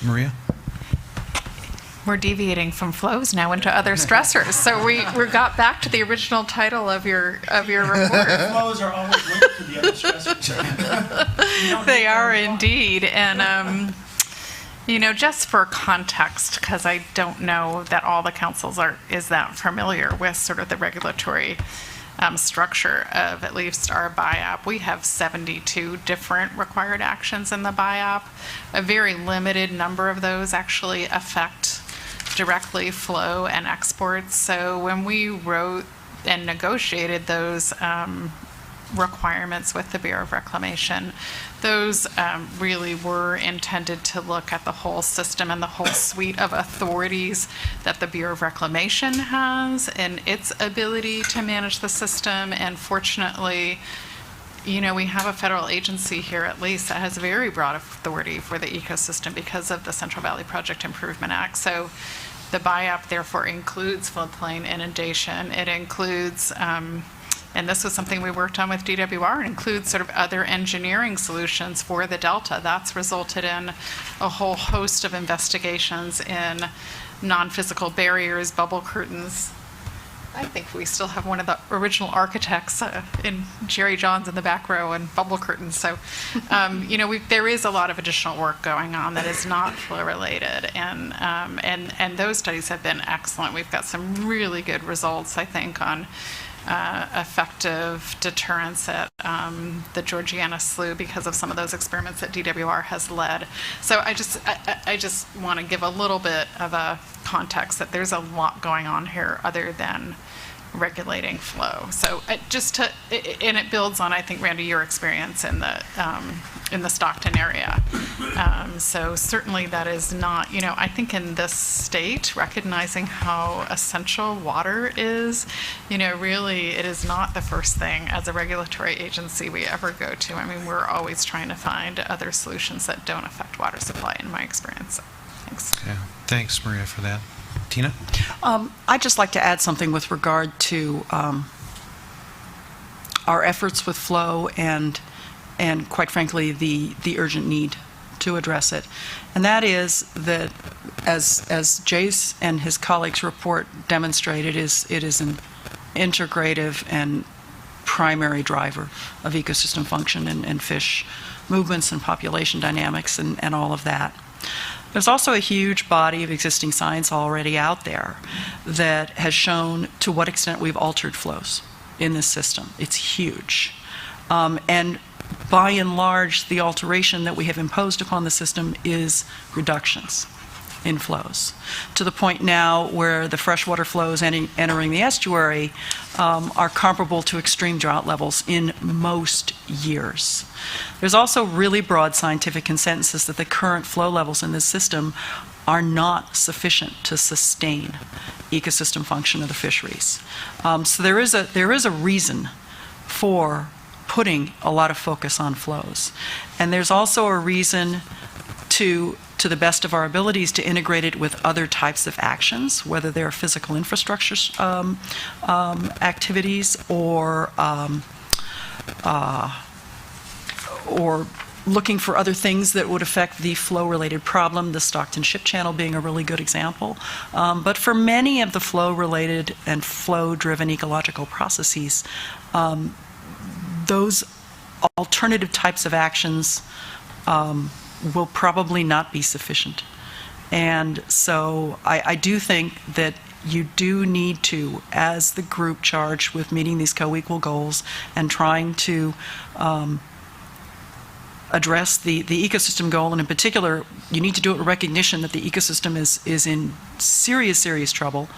Speaker 1: Maria?
Speaker 12: We're deviating from flows now into other stressors. So we got back to the original title of your report.
Speaker 14: Flows are always linked to the other stressors.
Speaker 12: They are indeed. And, just for context, because I don't know that all the councils is that familiar with sort of the regulatory structure of at least our BIOP. We have 72 different required actions in the BIOP. A very limited number of those actually affect directly flow and exports. So when we wrote and negotiated those requirements with the Bureau of Reclamation, those really were intended to look at the whole system and the whole suite of authorities that the Bureau of Reclamation has and its ability to manage the system. And fortunately, we have a federal agency here at least that has very broad authority for the ecosystem because of the Central Valley Project Improvement Act. So the BIOP therefore includes floodplain inundation. It includes, and this was something we worked on with DWR, it includes sort of other engineering solutions for the Delta. That's resulted in a whole host of investigations in non-physical barriers, bubble curtains. I think we still have one of the original architects in Jerry Johns in the back row and bubble curtains. So, there is a lot of additional work going on that is not flow related, and those studies have been excellent. We've got some really good results, I think, on effective deterrence at the Georgiana Slough because of some of those experiments that DWR has led. So I just want to give a little bit of a context that there's a lot going on here other than regulating flow. So and it builds on, I think, Randy, your experience in the Stockton area. So certainly that is not, I think in this state, recognizing how essential water is, really it is not the first thing as a regulatory agency we ever go to. I mean, we're always trying to find other solutions that don't affect water supply, in my experience. So, thanks.
Speaker 1: Yeah. Thanks, Maria, for that. Tina?
Speaker 4: I'd just like to add something with regard to our efforts with flow and quite frankly, the urgent need to address it. And that is that, as Jay's and his colleagues' report demonstrated, it is an integrative and primary driver of ecosystem function and fish movements and population dynamics and all of that. There's also a huge body of existing science already out there that has shown to what extent we've altered flows in this system. It's huge. And by and large, the alteration that we have imposed upon the system is reductions in flows, to the point now where the freshwater flows entering the estuary are comparable to extreme drought levels in most years. There's also really broad scientific consensus that the current flow levels in this system are not sufficient to sustain ecosystem function of the fisheries. So there is a reason for putting a lot of focus on flows. And there's also a reason to to the best of our abilities to integrate it with other types of actions, whether they're physical infrastructure activities or looking for other things that would affect the flow-related problem, the Stockton Ship Channel being a really good example. But for many of the flow-related and flow-driven ecological processes, those alternative types of actions will probably not be sufficient. And so I do think that you do need to, as the group charged with meeting these co-equal goals and trying to address the ecosystem goal, and in particular, you need to do it with recognition that the ecosystem is in serious, serious trouble,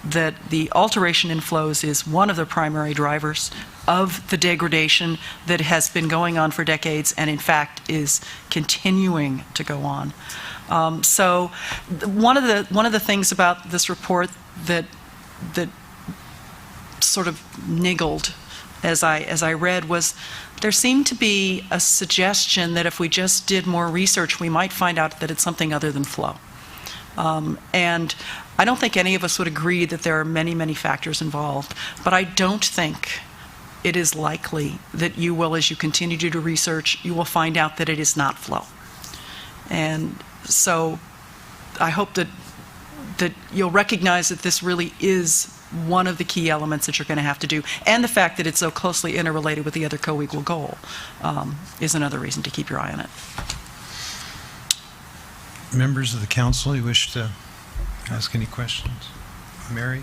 Speaker 4: that the alteration in flows is one of the primary drivers of the degradation that has been going on for decades and, in fact, is continuing to go on. So one of the things about this report that sort of niggled as I read was there seemed to be a suggestion that if we just did more research, we might find out that it's something other than flow. And I don't think any of us would agree that there are many, many factors involved, but I don't think it is likely that you will, as you continue to do research, you will find out that it is not flow. And so I hope that you'll recognize that this really is one of the key elements that you're going to have to do. And the fact that it's so closely interrelated with the other co-equal goal is another reason to keep your eye on it.
Speaker 1: Members of the council, you wish to ask any questions? Mary?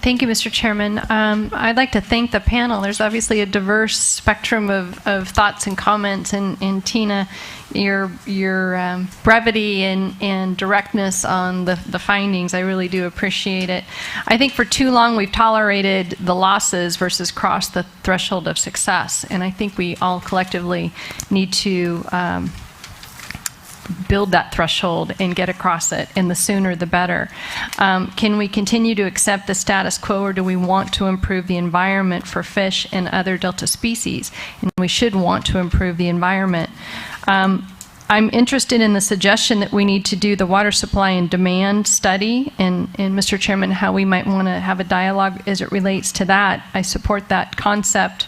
Speaker 2: Thank you, Mr. Chairman. I'd like to thank the panel. There's obviously a diverse spectrum of thoughts and comments, and Tina, your brevity and directness on the findings, I really do appreciate it. I think for too long we've tolerated the losses versus crossed the threshold of success, and I think we all collectively need to build that threshold and get across it, and the sooner the better. Can we continue to accept the status quo, or do we want to improve the environment for fish and other delta species? And we should want to improve the environment. I'm interested in the suggestion that we need to do the water supply and demand study, and Mr. Chairman, how we might want to have a dialogue as it relates to that. I support that concept.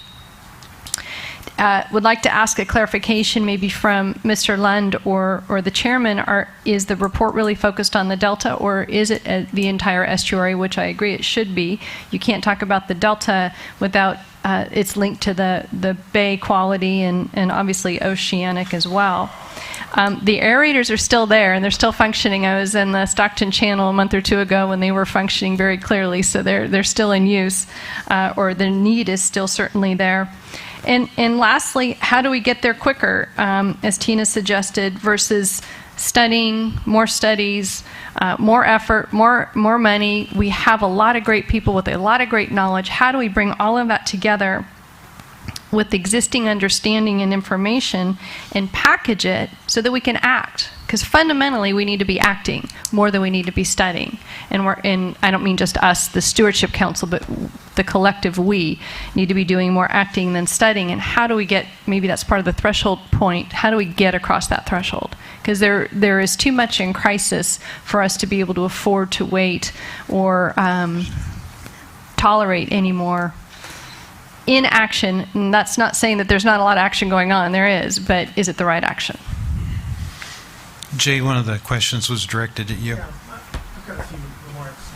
Speaker 2: Would like to ask a clarification maybe from Mr. Lund or the chairman. Is the report really focused on the delta, or is it the entire estuary, which I agree it should be? You can't talk about the delta without its link to the bay quality and obviously oceanic as well. The aerators are still there and they're still functioning. I was in the Stockton Channel a month or two ago when they were functioning very clearly, so they're still in use, or the need is still certainly there. And lastly, how do we get there quicker, as Tina suggested, versus studying, more studies, more effort, more money? We have a lot of great people with a lot of great knowledge. How do we bring all of that together with existing understanding and information and package it so that we can act? Because fundamentally, we need to be acting more than we need to be studying. And I don't mean just us, the Stewardship Council, but the collective we need to be doing more acting than studying. And how do we get, maybe that's part of the threshold point, how do we get across that threshold? Because there is too much in crisis for us to be able to afford to wait or tolerate anymore inaction. And that's not saying that there's not a lot of action going on. There is, but is it the right action?
Speaker 1: Jay, one of the questions was directed at you.
Speaker 14: Yeah, I've got a few remarks,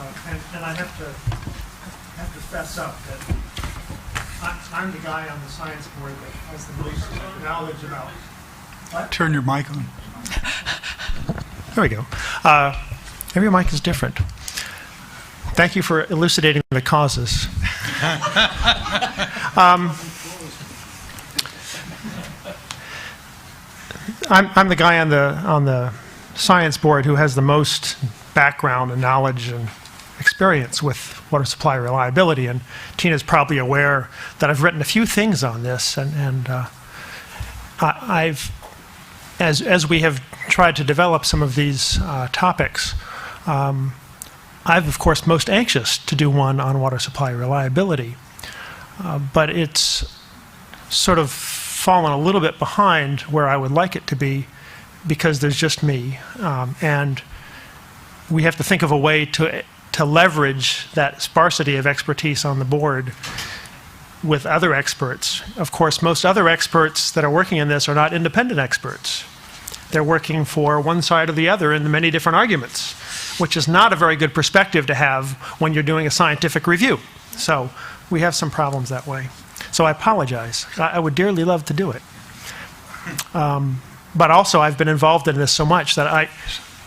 Speaker 14: and I have to fess up that I'm the guy on the science board that has the most knowledge about. What?
Speaker 7: Turn your mic on.
Speaker 13: There we go. Every mic is different. Thank you for elucidating the causes. I'm the guy on the science board who has the most background and knowledge and experience with water supply reliability, and Tina's probably aware that I've written a few things on this, and as we have tried to develop some of these topics, I'm of course most anxious to do one on water supply reliability, but it's sort of fallen a little bit behind where I would like it to be
Speaker 14: because there's just me. And we have to think of a way to leverage that sparsity of expertise on the board with other experts. Of course, most other experts that are working in this are not independent experts. They're working for one side or the other in the many different arguments, which is not a very good perspective to have when you're doing a scientific review. So we have some problems that way. So I apologize. I would dearly love to do it. But also I've been involved in this so much that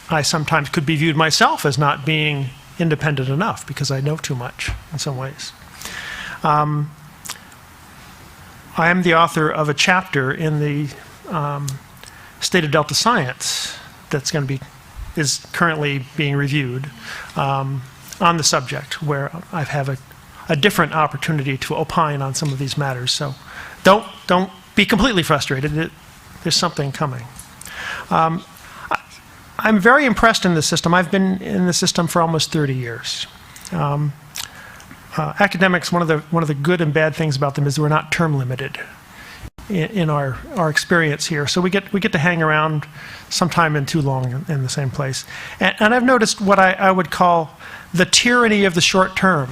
Speaker 14: I sometimes could be viewed myself as not being independent enough because I know too much in some ways. I am the author of a chapter in the State of Delta Science that's is currently being reviewed on the subject, where I have a different opportunity to opine on some of these matters. So don't be completely frustrated. There's something coming. I'm very impressed in the system. I've been in the system for almost 30 years. Academics, one of the good and bad things about them is we're not term limited in our experience here. So we get to hang around sometime in too long in the same place. And I've noticed what I would call the tyranny of the short term.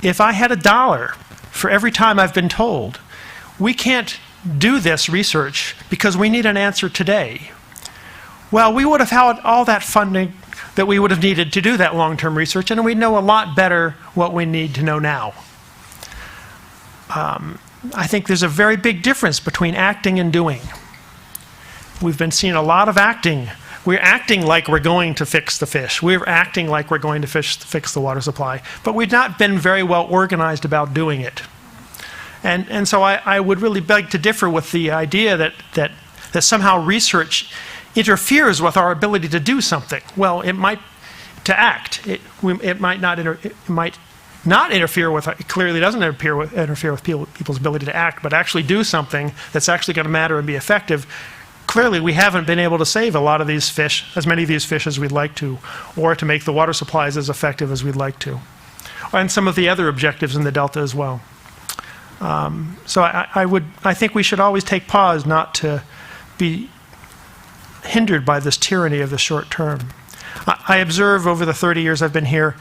Speaker 14: If I had $1 for every time I've been told, we can't do this research because we need an answer today. Well, we would have had all that funding that we would have needed to do that long-term research, and we know a lot better what we need to know now. I think there's a very big difference between acting and doing. We've been seeing a lot of acting. We're acting like we're going to fix the fish. We're acting like we're going to fix the water supply, but we've not been very well organized about doing it. And so I would really beg to differ with the idea that somehow research interferes with our ability to do something. Well, it might, to act. It might not interfere with, it clearly doesn't interfere with people's ability to act, but actually do something that's actually going to matter and be effective. Clearly, we haven't been able to save a lot of these fish, as many of these fish as we'd like to, or to make the water supplies as effective as we'd like to. And some of the other objectives in the Delta as well. So I think we should always take pause not to be hindered by this tyranny of the short term. I observe over the 30 years I've been here,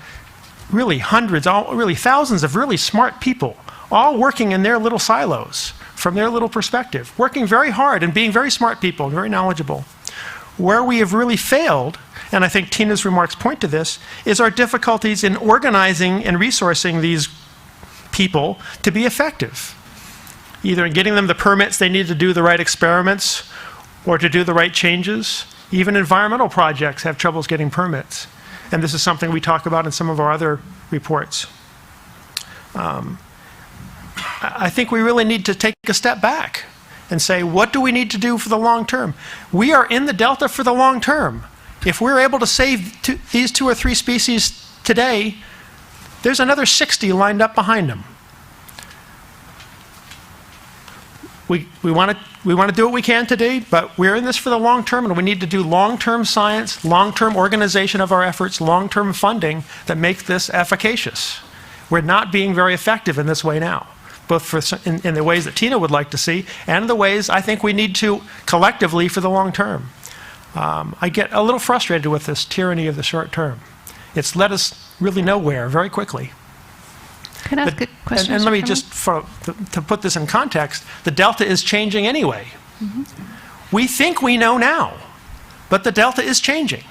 Speaker 14: really hundreds, really thousands of really smart people, all working in their little silos, from their little perspective, working very hard and being very smart people, very knowledgeable. Where we have really failed, and I think Tina's remarks point to this, is our difficulties in organizing and resourcing these people to be effective, either in getting them the permits they need to do the right experiments or to do the right changes. Even environmental projects have troubles getting permits. And this is something we talk about in some of our other reports. I think we really need to take a step back and say, what do we need to do for the long term? We are in the Delta for the long term. If we're able to save these 2 or 3 species today, there's another 60 lined up behind them. We want to do what we can today, but we're in this for the long term, and we need to do long-term science, long-term organization of our efforts, long-term funding that makes this efficacious. We're not being very effective in this way now, both in the ways that Tina would like to see and in the ways I think we need to collectively for the long term. I get a little frustrated with this tyranny of the short term. It's led us really nowhere very quickly.
Speaker 12: Can I ask a question?
Speaker 14: And let me just, to put this in context, the Delta is changing anyway.
Speaker 12: Mm-hmm.
Speaker 14: We think we know now, but the Delta is changing.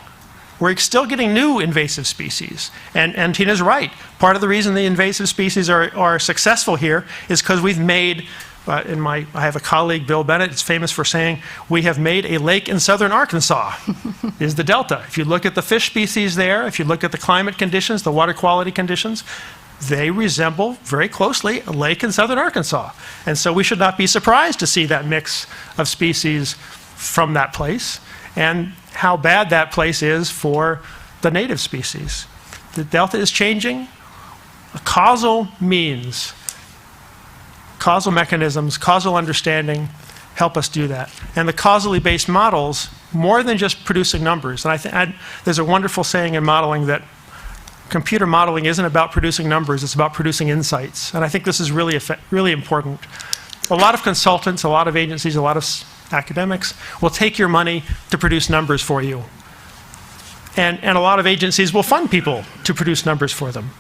Speaker 14: We're still getting new invasive species. And Tina's right. Part of the reason the invasive species are successful here is because we've made, I have a colleague, Bill Bennett, is famous for saying, we have made a lake in southern Arkansas, is the Delta. If you look at the fish species there, if you look at the climate conditions, the water quality conditions, they resemble very closely a lake in southern Arkansas. And so we should not be surprised to see that mix of species from that place and how bad that place is for the native species. The Delta is changing. Causal means, causal mechanisms, causal understanding help us do that. And the causally based models, more than just producing numbers. And I think there's a wonderful saying in modeling that computer modeling isn't about producing numbers, it's about producing insights. And I think this is really important. A lot of consultants, a lot of agencies, a lot of academics, will take your money to produce numbers for you. And a lot of agencies will fund people to produce numbers for them.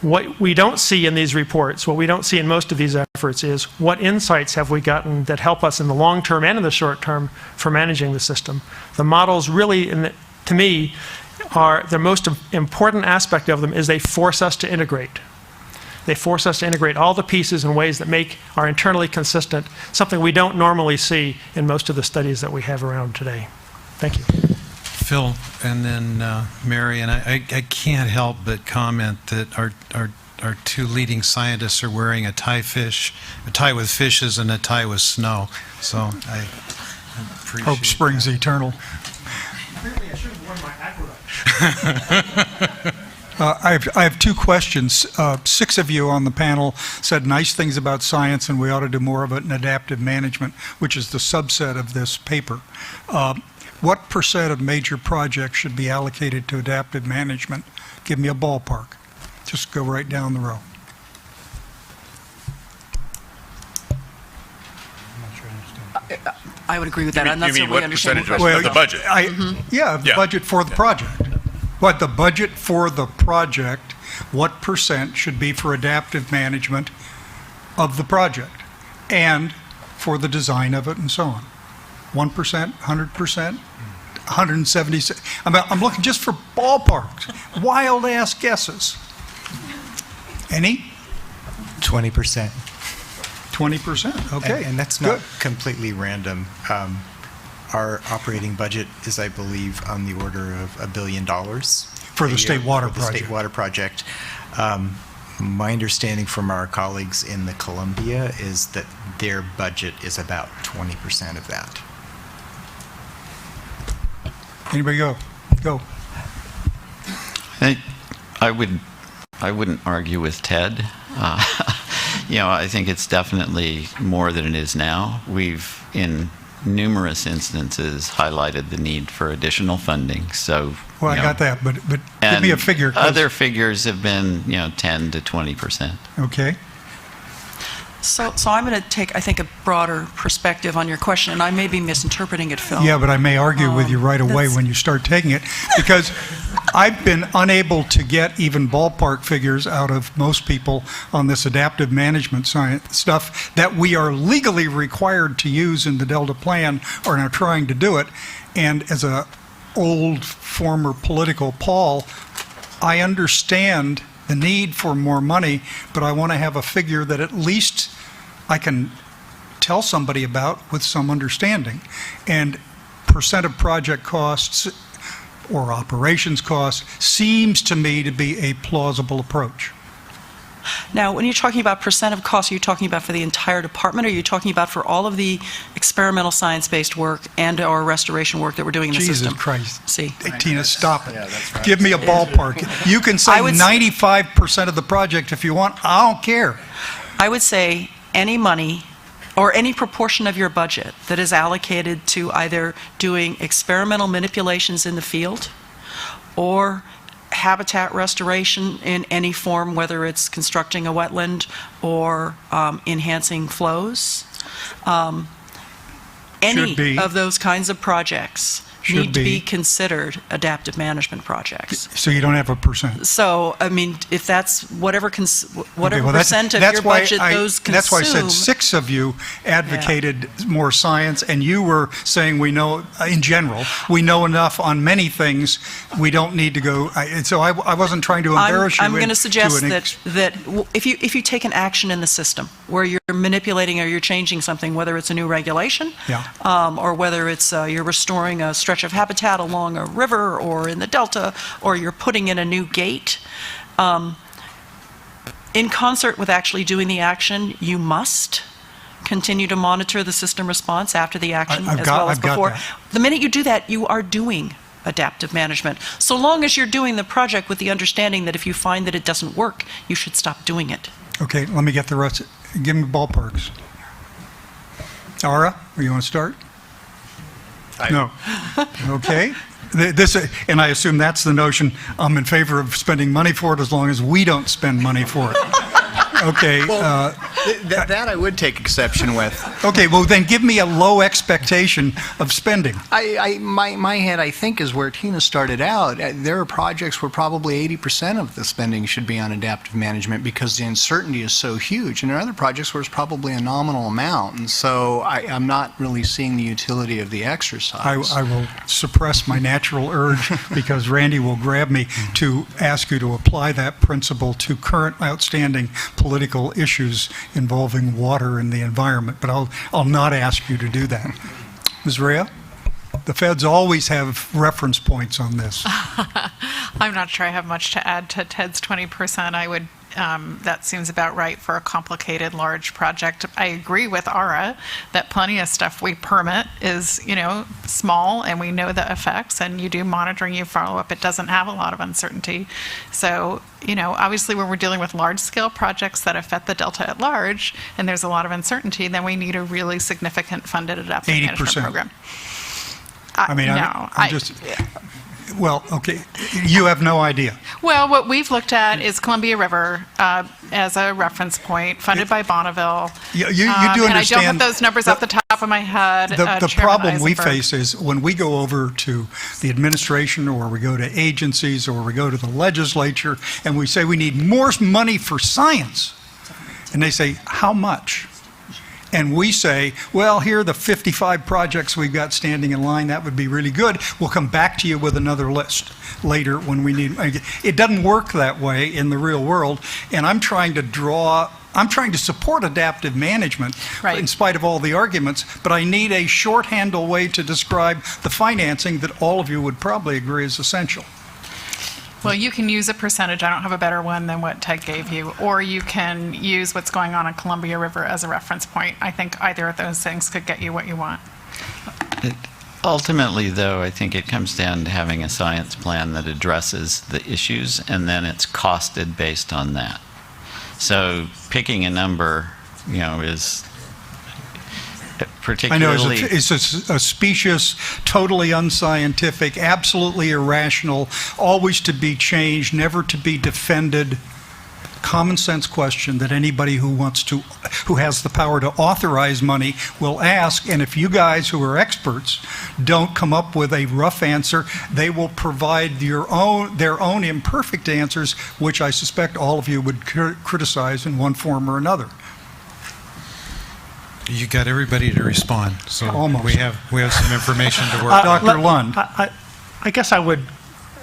Speaker 14: What we don't see in these reports, what we don't see in most of these efforts is what insights have we gotten that help us in the long term and in the short term for managing the system. The models really, to me, are the most important aspect of them is they force us to integrate. They force us to integrate all the pieces in ways that are internally consistent, something we don't normally see in most of the studies that we have around today. Thank you.
Speaker 1: Phil, and then Mary, and I can't help but comment that our two leading scientists are wearing a tie with fishes and a tie with snow. So I appreciate
Speaker 7: Hope springs
Speaker 1: that.
Speaker 7: eternal.
Speaker 14: Apparently I should have worn my aqua.
Speaker 7: I have two questions. 6 of you on the panel said nice things about science, and we ought to do more of it in adaptive management, which is the subset of this paper. What % of major projects should be allocated to adaptive management? Give me a ballpark. Just go right down the row.
Speaker 4: I would agree with that. I'm not
Speaker 21: You mean
Speaker 4: certainly
Speaker 21: what
Speaker 4: understanding
Speaker 21: percentage of the budget?
Speaker 7: Yeah, the budget for the project. What the budget for the project, what % should be for adaptive management of the project and for the design of it and so on? 1%, 100%, 170. I'm looking just for ballparks, wild ass guesses. Any?
Speaker 5: 20%.
Speaker 7: 20%, okay.
Speaker 5: And that's not completely random. Our operating budget is, I believe, on the order of $1 billion.
Speaker 7: For the state water project.
Speaker 5: The state water project. My understanding from our colleagues in the Columbia is that their budget is about 20% of that.
Speaker 7: Anybody go? Go.
Speaker 11: I wouldn't argue with Ted. I think it's definitely more than it is now. We've, in numerous instances, highlighted the need for additional funding. So,
Speaker 7: well, I got that, but give me a figure.
Speaker 11: Other figures have been, 10 to 20%.
Speaker 7: Okay.
Speaker 4: So I'm going to take, I think, a broader perspective on your question, and I may be misinterpreting it, Phil.
Speaker 7: Yeah, but I may argue with you right away when you start taking it, because I've been unable to get even ballpark figures out of most people on this adaptive management science stuff that we are legally required to use in the Delta Plan, or are trying to do it. And as a old former political Paul, I understand the need for more money, but I want to have a figure that at least I can tell somebody about with some understanding. And % of project costs or operations costs seems to me to be a plausible approach.
Speaker 4: Now, when you're talking about % of cost, are you talking about for the entire department, or are you talking about for all of the experimental science-based work and or restoration work that we're doing in the system?
Speaker 7: Jesus Christ.
Speaker 4: See.
Speaker 7: Hey, Tina, stop it.
Speaker 21: Yeah, that's right.
Speaker 7: Give me a ballpark. You can say 95% of the project if you want. I don't care.
Speaker 4: I would say any money or any proportion of your budget that is allocated to either doing experimental manipulations in the field or habitat restoration in any form, whether it's constructing a wetland or enhancing flows. Any of those kinds of projects need to be considered adaptive management projects.
Speaker 7: So you don't have a %.
Speaker 4: So, I mean, if that's whatever whatever percent of your budget those consume.
Speaker 7: That's why I said 6 of you advocated more science, and you were saying we know, in general, we know enough on many things, we don't need to go. So I wasn't trying to embarrass you.
Speaker 4: I'm going to suggest that if you take an action in the system where you're manipulating or you're changing something, whether it's a new regulation, or whether it's you're restoring a stretch of habitat along a river or in the delta, or you're putting in a new gate, in concert with actually doing the action, you must continue to monitor the system response after the action as well as before. The minute you do that, you are doing adaptive management. So long as you're doing the project with the understanding that if you find that it doesn't work, you should stop doing it.
Speaker 7: Okay, let me get the rest. Give me ballparks. Ara, you want to start? No. Okay. And I assume that's the notion. I'm in favor of spending money for it as long as we don't spend money for it. Okay.
Speaker 3: That I would take exception with.
Speaker 7: Okay, well then give me a low expectation of spending.
Speaker 3: My head, I think, is where Tina started out. There are projects where probably 80% of the spending should be on adaptive management because the uncertainty is so huge. And there are other projects where it's probably a nominal amount. And so I'm not really seeing the utility of the exercise.
Speaker 7: I will suppress my natural urge because Randy will grab me to ask you to apply that principle to current outstanding political issues involving water and the environment, but I'll not ask you to do that. Ms. Rea, the feds always have reference points on this.
Speaker 12: I'm not sure I have much to add to Ted's 20%. That seems about right for a complicated, large project. I agree with Ara that plenty of stuff we permit is, small, and we know the effects, and you do monitoring, you follow up. It doesn't have a lot of uncertainty. So, obviously when we're dealing with large-scale projects that affect the Delta at large, and there's a lot of uncertainty, then we need a really significant funded adaptive management
Speaker 7: 80%.
Speaker 12: program.
Speaker 7: Well, okay, you have no idea.
Speaker 12: Well, what we've looked at is Columbia River as a reference point, funded by Bonneville.
Speaker 7: You do
Speaker 12: and
Speaker 7: understand.
Speaker 12: I don't have those numbers off the top of my head.
Speaker 7: The
Speaker 12: Chairman
Speaker 7: problem we
Speaker 12: Eisenberg.
Speaker 7: face is when we go over to the administration or we go to agencies or we go to the legislature and we say we need more money for science, and they say, how much? And we say, well, here are the 55 projects we've got standing in line. That would be really good. We'll come back to you with another list later when we need. It doesn't work that way in the real world. And I'm trying to support adaptive management in spite of all the arguments, but I need a shorthanded way to describe the financing that all of you would probably agree is essential.
Speaker 12: Well, you can use a percentage. I don't have a better one than what Ted gave you. Or you can use what's going on Columbia River as a reference point. I think either of those things could get you what you want.
Speaker 11: Ultimately, though, I think it comes down to having a science plan that addresses the issues, and then it's costed based on that. So picking a number, is particularly...
Speaker 7: I know, it's a specious, totally unscientific, absolutely irrational, always to be changed, never to be defended, common sense question that anybody who has the power to authorize money will ask. And if you guys who are experts don't come up with a rough answer, they will provide their own imperfect answers, which I suspect all of you would criticize in one form or another.
Speaker 1: You got everybody to respond, so
Speaker 7: Almost.
Speaker 1: we have some information to work.
Speaker 7: Dr. Lund.
Speaker 14: I guess I would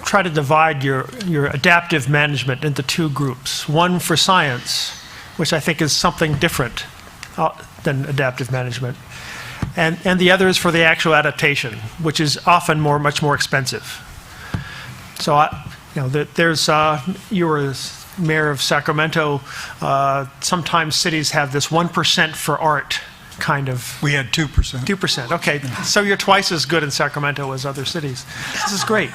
Speaker 14: try to divide your adaptive management into two groups. One for science, which I think is something different than adaptive management, and the other is for the actual adaptation, which is often much more expensive. So there's you were mayor of Sacramento. Sometimes cities have this 1% for art kind of.
Speaker 7: We had 2%.
Speaker 14: 2%. Okay, so you're twice as good in Sacramento as other cities. This is great.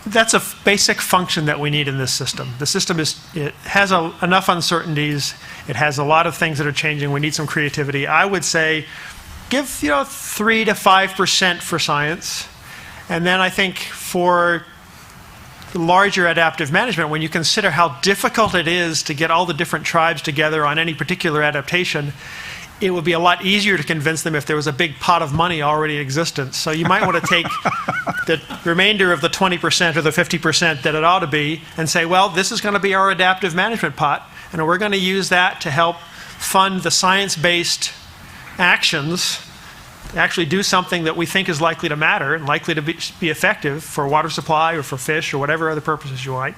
Speaker 14: That's a basic function that we need in this system. The system has enough uncertainties. It has a lot of things that are changing. We need some creativity. I would say give 3 to 5% for science, and then I think for larger adaptive management, when you consider how difficult it is to get all the different tribes together on any particular adaptation, it would be a lot easier to convince them if there was a big pot of money already in existence. So you might want to take the remainder of the 20% or the 50% that it ought to be and say, well, this is going to be our adaptive management pot, and we're going to use that to help fund the science-based actions, actually do something that we think is likely to matter and likely to be effective for water supply or for fish or whatever other purposes you want,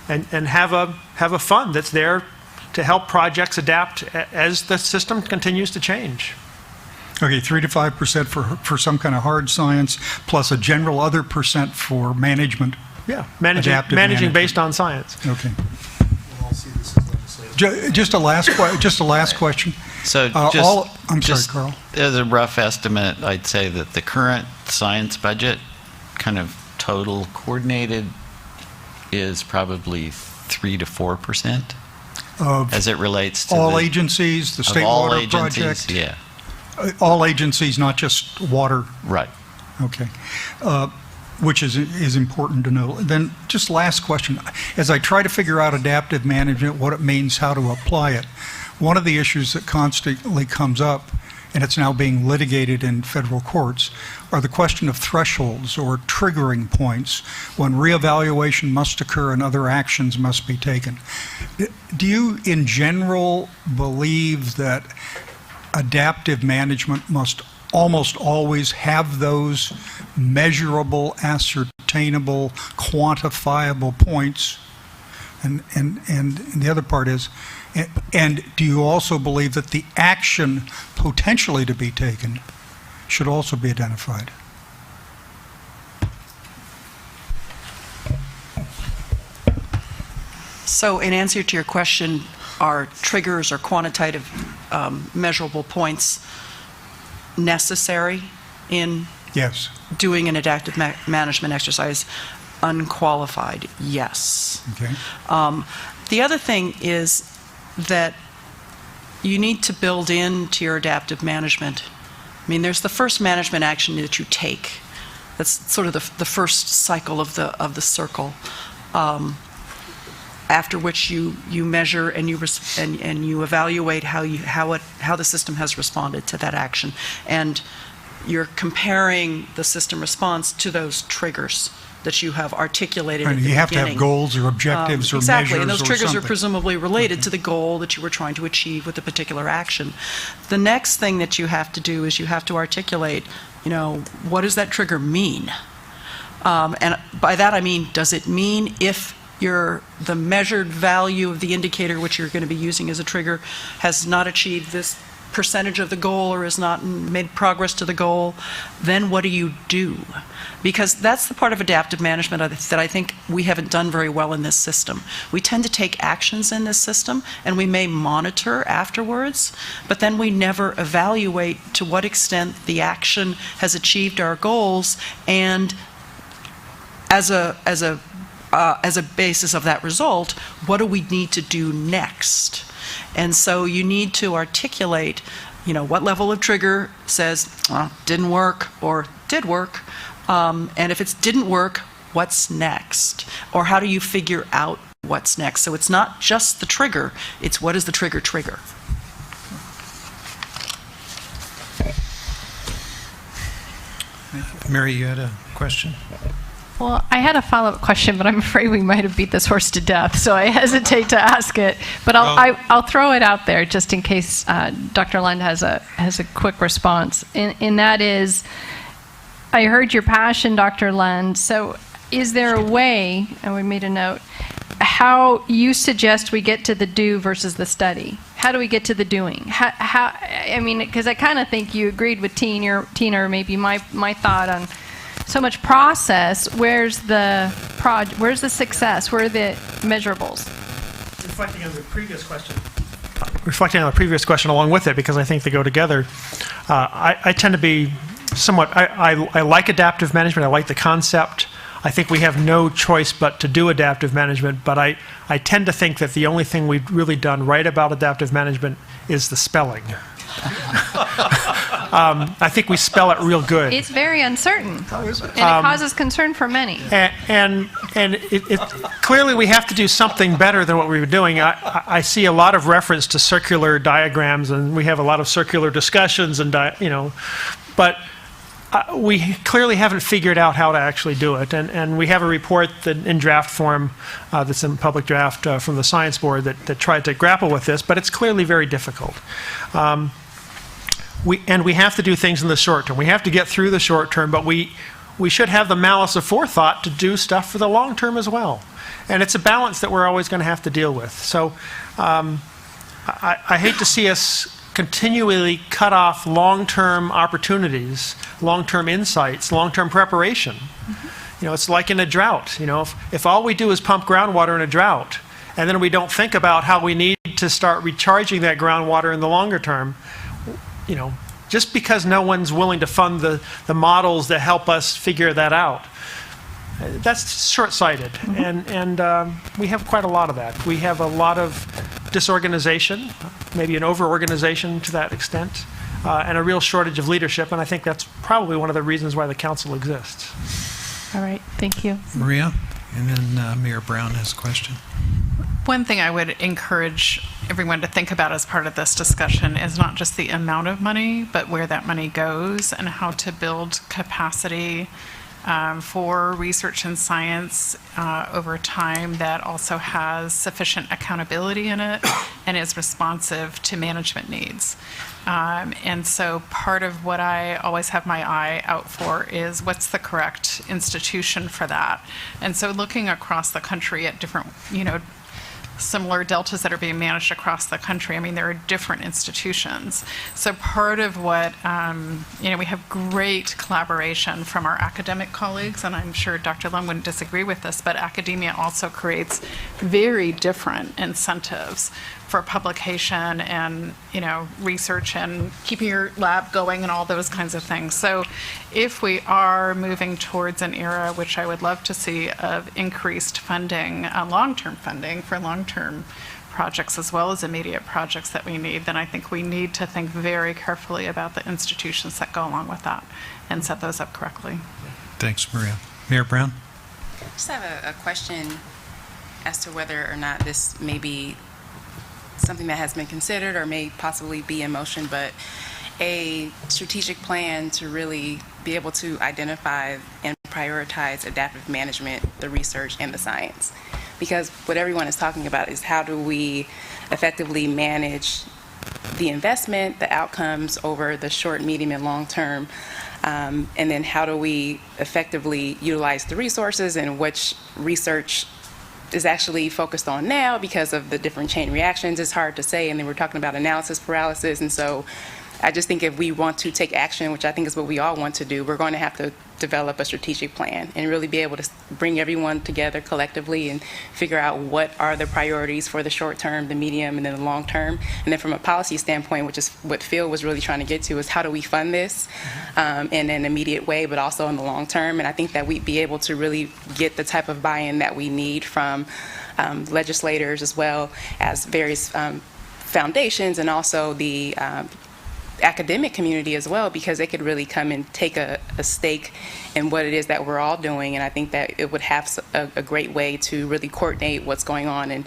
Speaker 14: and have a fund that's there to help projects adapt as the system continues to change.
Speaker 7: Okay, 3 to 5% for some kind of hard science, plus a general other percent for management.
Speaker 14: Yeah, managing based on science.
Speaker 7: Okay. Just a last question.
Speaker 11: So
Speaker 7: I'm sorry, Carl.
Speaker 11: As a rough estimate, I'd say that the current science budget, kind of total coordinated, is probably 3 to 4%. As it relates to
Speaker 7: all agencies, the State Water Project?
Speaker 11: Yeah.
Speaker 7: All agencies, not just water?
Speaker 11: Right.
Speaker 7: Okay. which is important to know. Then just last question. As I try to figure out adaptive management, what it means, how to apply it, one of the issues that constantly comes up, and it's now being litigated in federal courts, are the question of thresholds or triggering points when reevaluation must occur and other actions must be taken. Do you, in general, believe that adaptive management must almost always have those measurable, ascertainable, quantifiable points? And the other part is, and do you also believe that the action potentially to be taken should also be identified?
Speaker 4: So in answer to your question, are triggers or quantitative measurable points necessary in
Speaker 7: Yes.
Speaker 4: doing an adaptive management exercise? Unqualified, yes.
Speaker 7: Okay.
Speaker 4: The other thing is that you need to build into your adaptive management. I mean, there's the first management action that you take. That's sort of the first cycle of the circle. After which you measure and you evaluate how the system has responded to that action, and you're comparing the system response to those triggers that you have articulated at the
Speaker 7: You have to
Speaker 4: beginning.
Speaker 7: have goals or objectives or
Speaker 4: exactly,
Speaker 7: measures
Speaker 4: and those
Speaker 7: or
Speaker 4: triggers are
Speaker 7: something.
Speaker 4: presumably related to the goal that you were trying to achieve with the particular action. The next thing that you have to do is you have to articulate, what does that trigger mean? And by that I mean, does it mean if the measured value of the indicator which you're going to be using as a trigger has not achieved this percentage of the goal or has not made progress to the goal, then what do you do? Because that's the part of adaptive management that I think we haven't done very well in this system. We tend to take actions in this system and we may monitor afterwards, but then we never evaluate to what extent the action has achieved our goals, and as a basis of that result, what do we need to do next? And so you need to articulate, what level of trigger says, didn't work or did work, and if it didn't work, what's next? Or how do you figure out what's next? So it's not just the trigger, it's what is the trigger.
Speaker 1: Mary, you had a question?
Speaker 2: Well, I had a follow-up question, but I'm afraid we might have beat this horse to death, so I hesitate to ask it. But I'll throw it out there just in case Dr. Lund has a quick response. And that is, I heard your passion, Dr. Lund. So is there a way, and we made a note, how you suggest we get to the do versus the study? How do we get to the doing? Because I kind of think you agreed with Tina, or maybe my thought on so much process. Where's the success? Where are the measurables?
Speaker 14: Reflecting on the previous question along with it, because I think they go together, I tend to be somewhat, I like adaptive management. I like the concept. I think we have no choice but to do adaptive management, but I tend to think that the only thing we've really done right about adaptive management is the spelling. I think we spell it real good.
Speaker 2: It's very uncertain, and it causes concern for many.
Speaker 14: And clearly we have to do something better than what we've been doing. I see a lot of reference to circular diagrams, and we have a lot of circular discussions, and but we clearly haven't figured out how to actually do it. And we have a report that in draft form that's in public draft from the Science Board that tried to grapple with this, but it's clearly very difficult. We have to do things in the short term. We have to get through the short term, but we should have the malice of forethought to do stuff for the long term as well. And it's a balance that we're always going to have to deal with. So I hate to see us continually cut off long-term opportunities, long-term insights, long-term preparation. Mm-hmm. It's like in a drought. If all we do is pump groundwater in a drought, and then we don't think about how we need to start recharging that groundwater in the longer term, just because no one's willing to fund the models that help us figure that out, that's short-sighted. Mm-hmm. And we have quite a lot of that. We have a lot of disorganization, maybe an over-organization to that extent, and a real shortage of leadership, and I think that's probably one of the reasons why the council exists.
Speaker 12: All right, thank you.
Speaker 1: Maria, and then Mayor Brown has a question.
Speaker 12: One thing I would encourage everyone to think about as part of this discussion is not just the amount of money, but where that money goes and how to build capacity for research and science over time that also has sufficient accountability in it and is responsive to management needs. And so part of what I always have my eye out for is what's the correct institution for that. And so looking across the country at different, similar deltas that are being managed across the country. I mean, there are different institutions. So part of what, we have great collaboration from our academic colleagues, and I'm sure Dr. Lum wouldn't disagree with this, but academia also creates very different incentives for publication and, research and keeping your lab going and all those kinds of things. So if we are moving towards an era, which I would love to see, of increased funding, long-term funding for long-term projects as well as immediate projects that we need, then I think we need to think very carefully about the institutions that go along with that and set those up correctly.
Speaker 1: Thanks, Maria. Mayor Brown?
Speaker 15: I just have a question as to whether or not this may be something that has been considered or may possibly be in motion, but a strategic plan to really be able to identify and prioritize adaptive management, the research, and the science. Because what everyone is talking about is how do we effectively manage the investment, the outcomes over the short, medium, and long term, and then how do we effectively utilize the resources and which research is actually focused on now because of the different chain reactions. It's hard to say, and then we're talking about analysis paralysis, and so I just think if we want to take action, which I think is what we all want to do, we're going to have to develop a strategic plan and really be able to bring everyone together collectively and figure out what are the priorities for the short term, the medium, and then the long term. And then from a policy standpoint, which is what Phil was really trying to get to, is how do we fund this in an immediate way, but also in the long term. And I think that we'd be able to really get the type of buy-in that we need from legislators as well as various foundations and also the academic community as well, because they could really come and take a stake in what it is that we're all doing. And I think that it would have a great way to really coordinate what's going on, and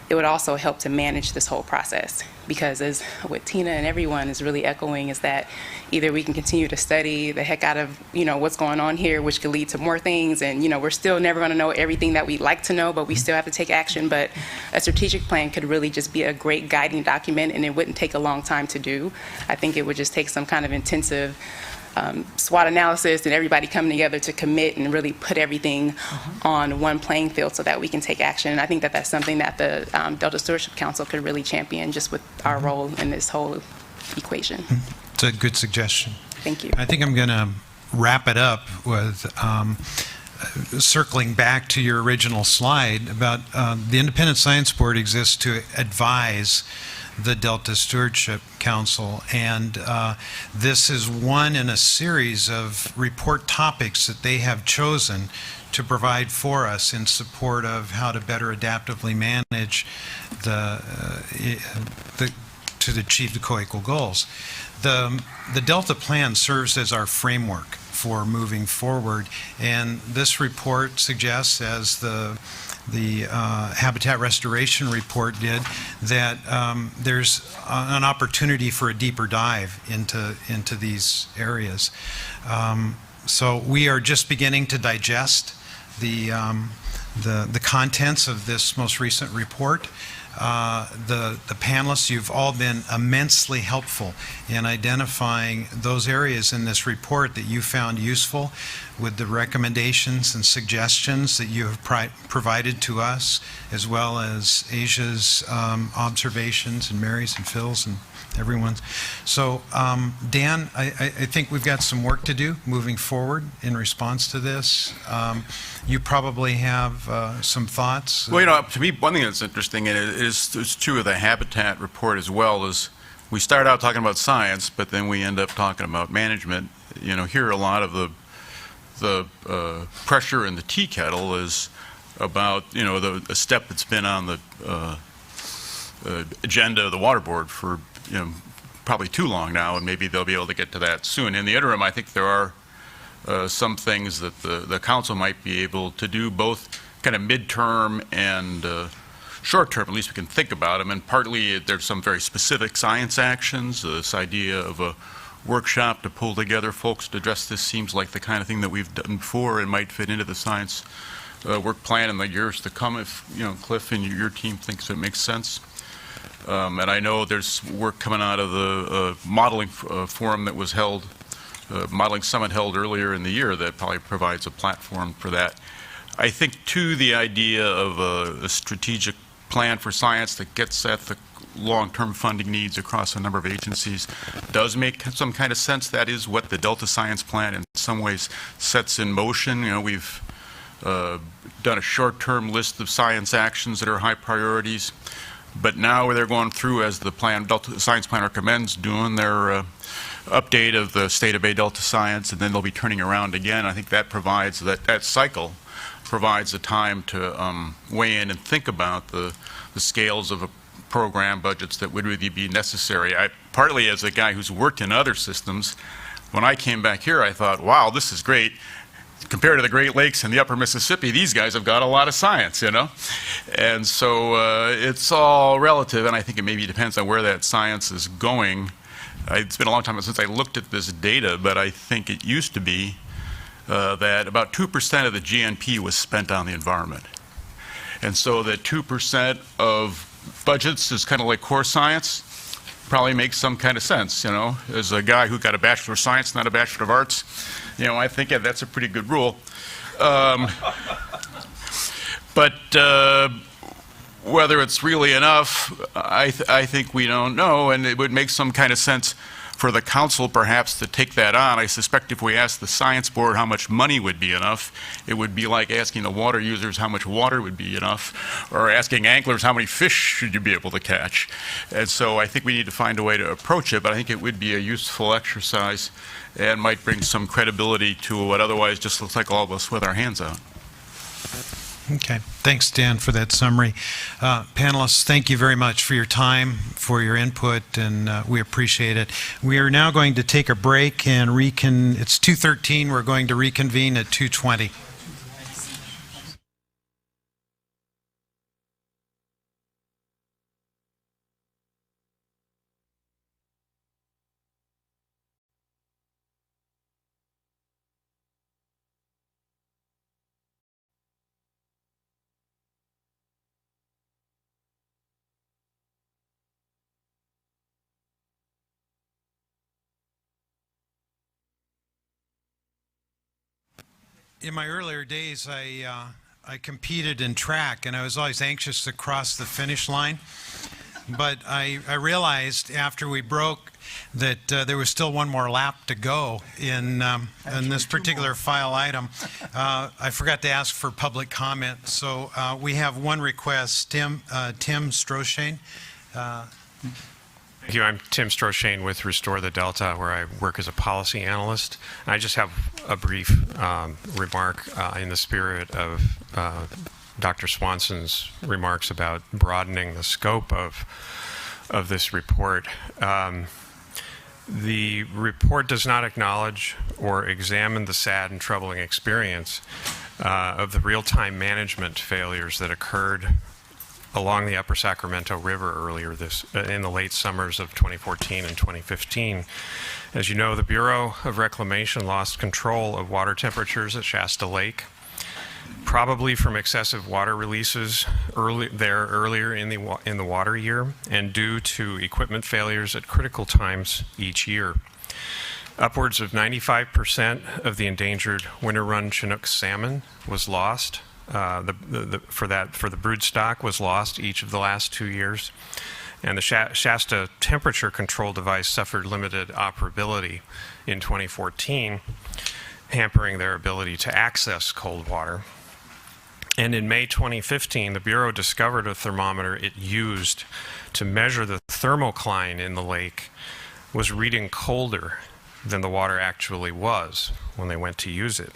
Speaker 15: it would also help to manage this whole process. Because as what Tina and everyone is really echoing is that either we can continue to study the heck out of what's going on here, which could lead to more things, and we're still never going to know everything that we'd like to know, but we still have to take action. But a strategic plan could really just be a great guiding document, and it wouldn't take a long time to do. I think it would just take some kind of intensive SWOT analysis and everybody coming together to commit and really put everything on one playing field so that we can take action. And I think that that's something that the Delta Stewardship Council could really champion, just with our role in this whole equation.
Speaker 1: It's a good suggestion.
Speaker 12: Thank you.
Speaker 1: I think I'm going to wrap it up with circling back to your original slide about the Independent Science Board exists to advise the Delta Stewardship Council, and this is one in a series of report topics that they have chosen to provide for us in support of how to better adaptively manage to achieve the Coequal goals. The Delta Plan serves as our framework for moving forward, and this report suggests, as the Habitat Restoration Report did, that there's an opportunity for a deeper dive into these areas. So we are just beginning to digest the contents of this most recent report. The panelists, you've all been immensely helpful in identifying those areas in this report that you found useful, with the recommendations and suggestions that you have provided to us, as well as Asia's observations and Mary's and Phil's and everyone's. So, Dan, I think we've got some work to do moving forward in response to this. You probably have some thoughts.
Speaker 21: Well, to me, one thing that's interesting, and it is true of the Habitat report as well, is we start out talking about science, but then we end up talking about management. Here a lot of the pressure in the tea kettle is about, the step that's been on the agenda of the Water Board for, probably too long now, and maybe they'll be able to get to that soon. In the interim, I think there are some things that the council might be able to do, both kind of midterm and short term. At least we can think about them. And partly there's some very specific science actions. This idea of a workshop to pull together folks to address this seems like the kind of thing that we've done before and might fit into the science work plan in the years to come if, Cliff and your team thinks it makes sense. And I know there's work coming out of the modeling forum that was held, modeling summit held earlier in the year that probably provides a platform for that. I think, too, the idea of a strategic plan for science that gets at the long-term funding needs across a number of agencies does make some kind of sense. That is what the Delta Science Plan in some ways sets in motion. We've done a short-term list of science actions that are high priorities, but now they're going through, as the plan, Delta Science Plan recommends, doing their update of the State of Bay Delta Science, and then they'll be turning around again. I think that provides, that cycle provides the time to weigh in and think about the scales of a program budgets that would really be necessary. Partly as a guy who's worked in other systems, when I came back here, I thought, wow, this is great. Compared to the Great Lakes and the upper Mississippi, these guys have got a lot of science, And so it's all relative, and I think it maybe depends on where that science is going. It's been a long time since I looked at this data, but I think it used to be that about 2% of the GNP was spent on the environment. And so that 2% of budgets is kind of like core science, probably makes some kind of sense, As a guy who got a Bachelor of Science, not a Bachelor of Arts, I think that's a pretty good rule. But whether it's really enough, I think we don't know, and it would make some kind of sense for the council perhaps to take that on. I suspect if we asked the science board how much money would be enough, it would be like asking the water users how much water would be enough, or asking anglers how many fish should you be able to catch. And so I think we need to find a way to approach it, but I think it would be a useful exercise and might bring some credibility to what otherwise just looks like all of us with our hands out.
Speaker 1: Okay. Thanks, Dan, for that summary. Panelists, thank you very much for your time, for your input, and we appreciate it. We are now going to take a break and it's 2:13. We're going to reconvene at 2:20. In my earlier days, I competed in track, and I was always anxious to cross the finish line. But I realized after we broke that there was still one more lap to go in this particular file item. I forgot to ask for public comment, so we have one request. Tim Stroshane.
Speaker 19: Thank you. I'm Tim Stroshane with Restore the Delta, where I work as a policy analyst. I just have a brief remark in the spirit of Dr. Swanson's remarks about broadening the scope of this report. The report does not acknowledge or examine the sad and troubling experience of the real-time management failures that occurred along the upper Sacramento River earlier in the late summers of 2014 and 2015. As you know, the Bureau of Reclamation lost control of water temperatures at Shasta Lake, probably from excessive water releases earlier in the water year, and due to equipment failures at critical times each year. Upwards of 95% of the endangered winter run Chinook salmon was lost. For the brood stock was lost each of the last 2 years, and the Shasta temperature control device suffered limited operability in 2014, hampering their ability to access cold water. And in May 2015, the Bureau discovered a thermometer it used to measure the thermocline in the lake was reading colder than the water actually was when they went to use it.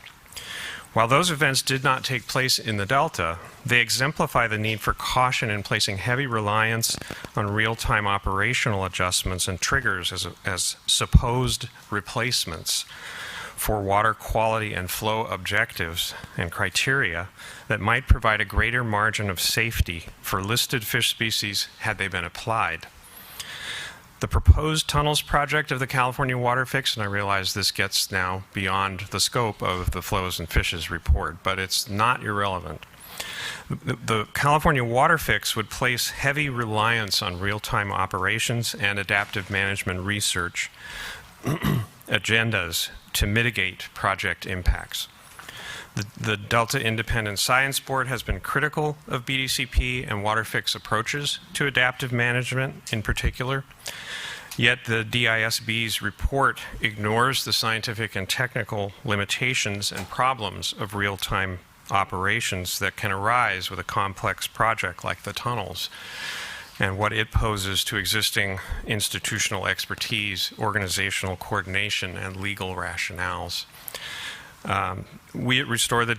Speaker 19: While those events did not take place in the Delta, they exemplify the need for caution in placing heavy reliance on real-time operational adjustments and triggers as supposed replacements for water quality and flow objectives and criteria that might provide a greater margin of safety for listed fish species had they been applied. The proposed tunnels project of the California Water Fix, and I realize this gets now beyond the scope of the Flows and Fishes report, but it's not irrelevant. The California Water Fix would place heavy reliance on real-time operations and adaptive management research agendas to mitigate project impacts. The Delta Independent Science Board has been critical of BDCP and Water Fix approaches to adaptive management in particular. Yet the DISB's report ignores the scientific and technical limitations and problems of real-time operations that can arise with a complex project like the tunnels, and what it poses to existing institutional expertise, organizational coordination, and legal rationales. We at Restore the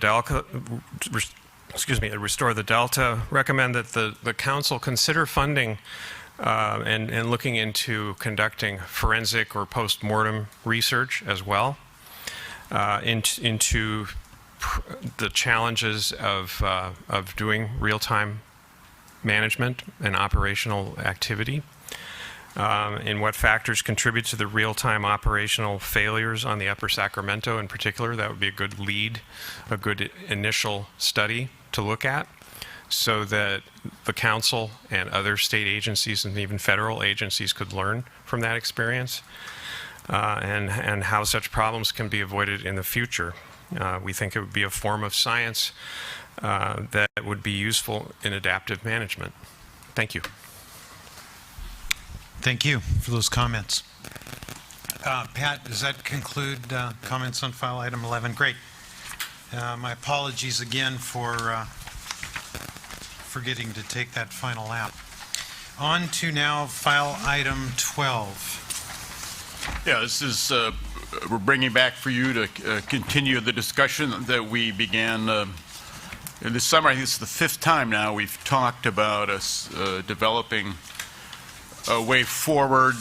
Speaker 19: Delta recommend that the council consider funding and looking into conducting forensic or post-mortem research as well into the challenges of doing real-time management and operational activity, and what factors contribute to the real-time operational failures on the Upper Sacramento in particular. That would be a good lead, a good initial study to look at, so that the council and other state agencies and even federal agencies could learn from that experience, and how such problems can be avoided in the future. We think it would be a form of science that would be useful in adaptive management. Thank you.
Speaker 1: Thank you for those comments. Pat, does that conclude comments on file item 11? Great. My apologies again for forgetting to take that final lap. On to now file item 12.
Speaker 21: Yeah, this is, we're bringing back for you to continue the discussion that we began in this summer. I think it's the 5th time now we've talked about us developing a way forward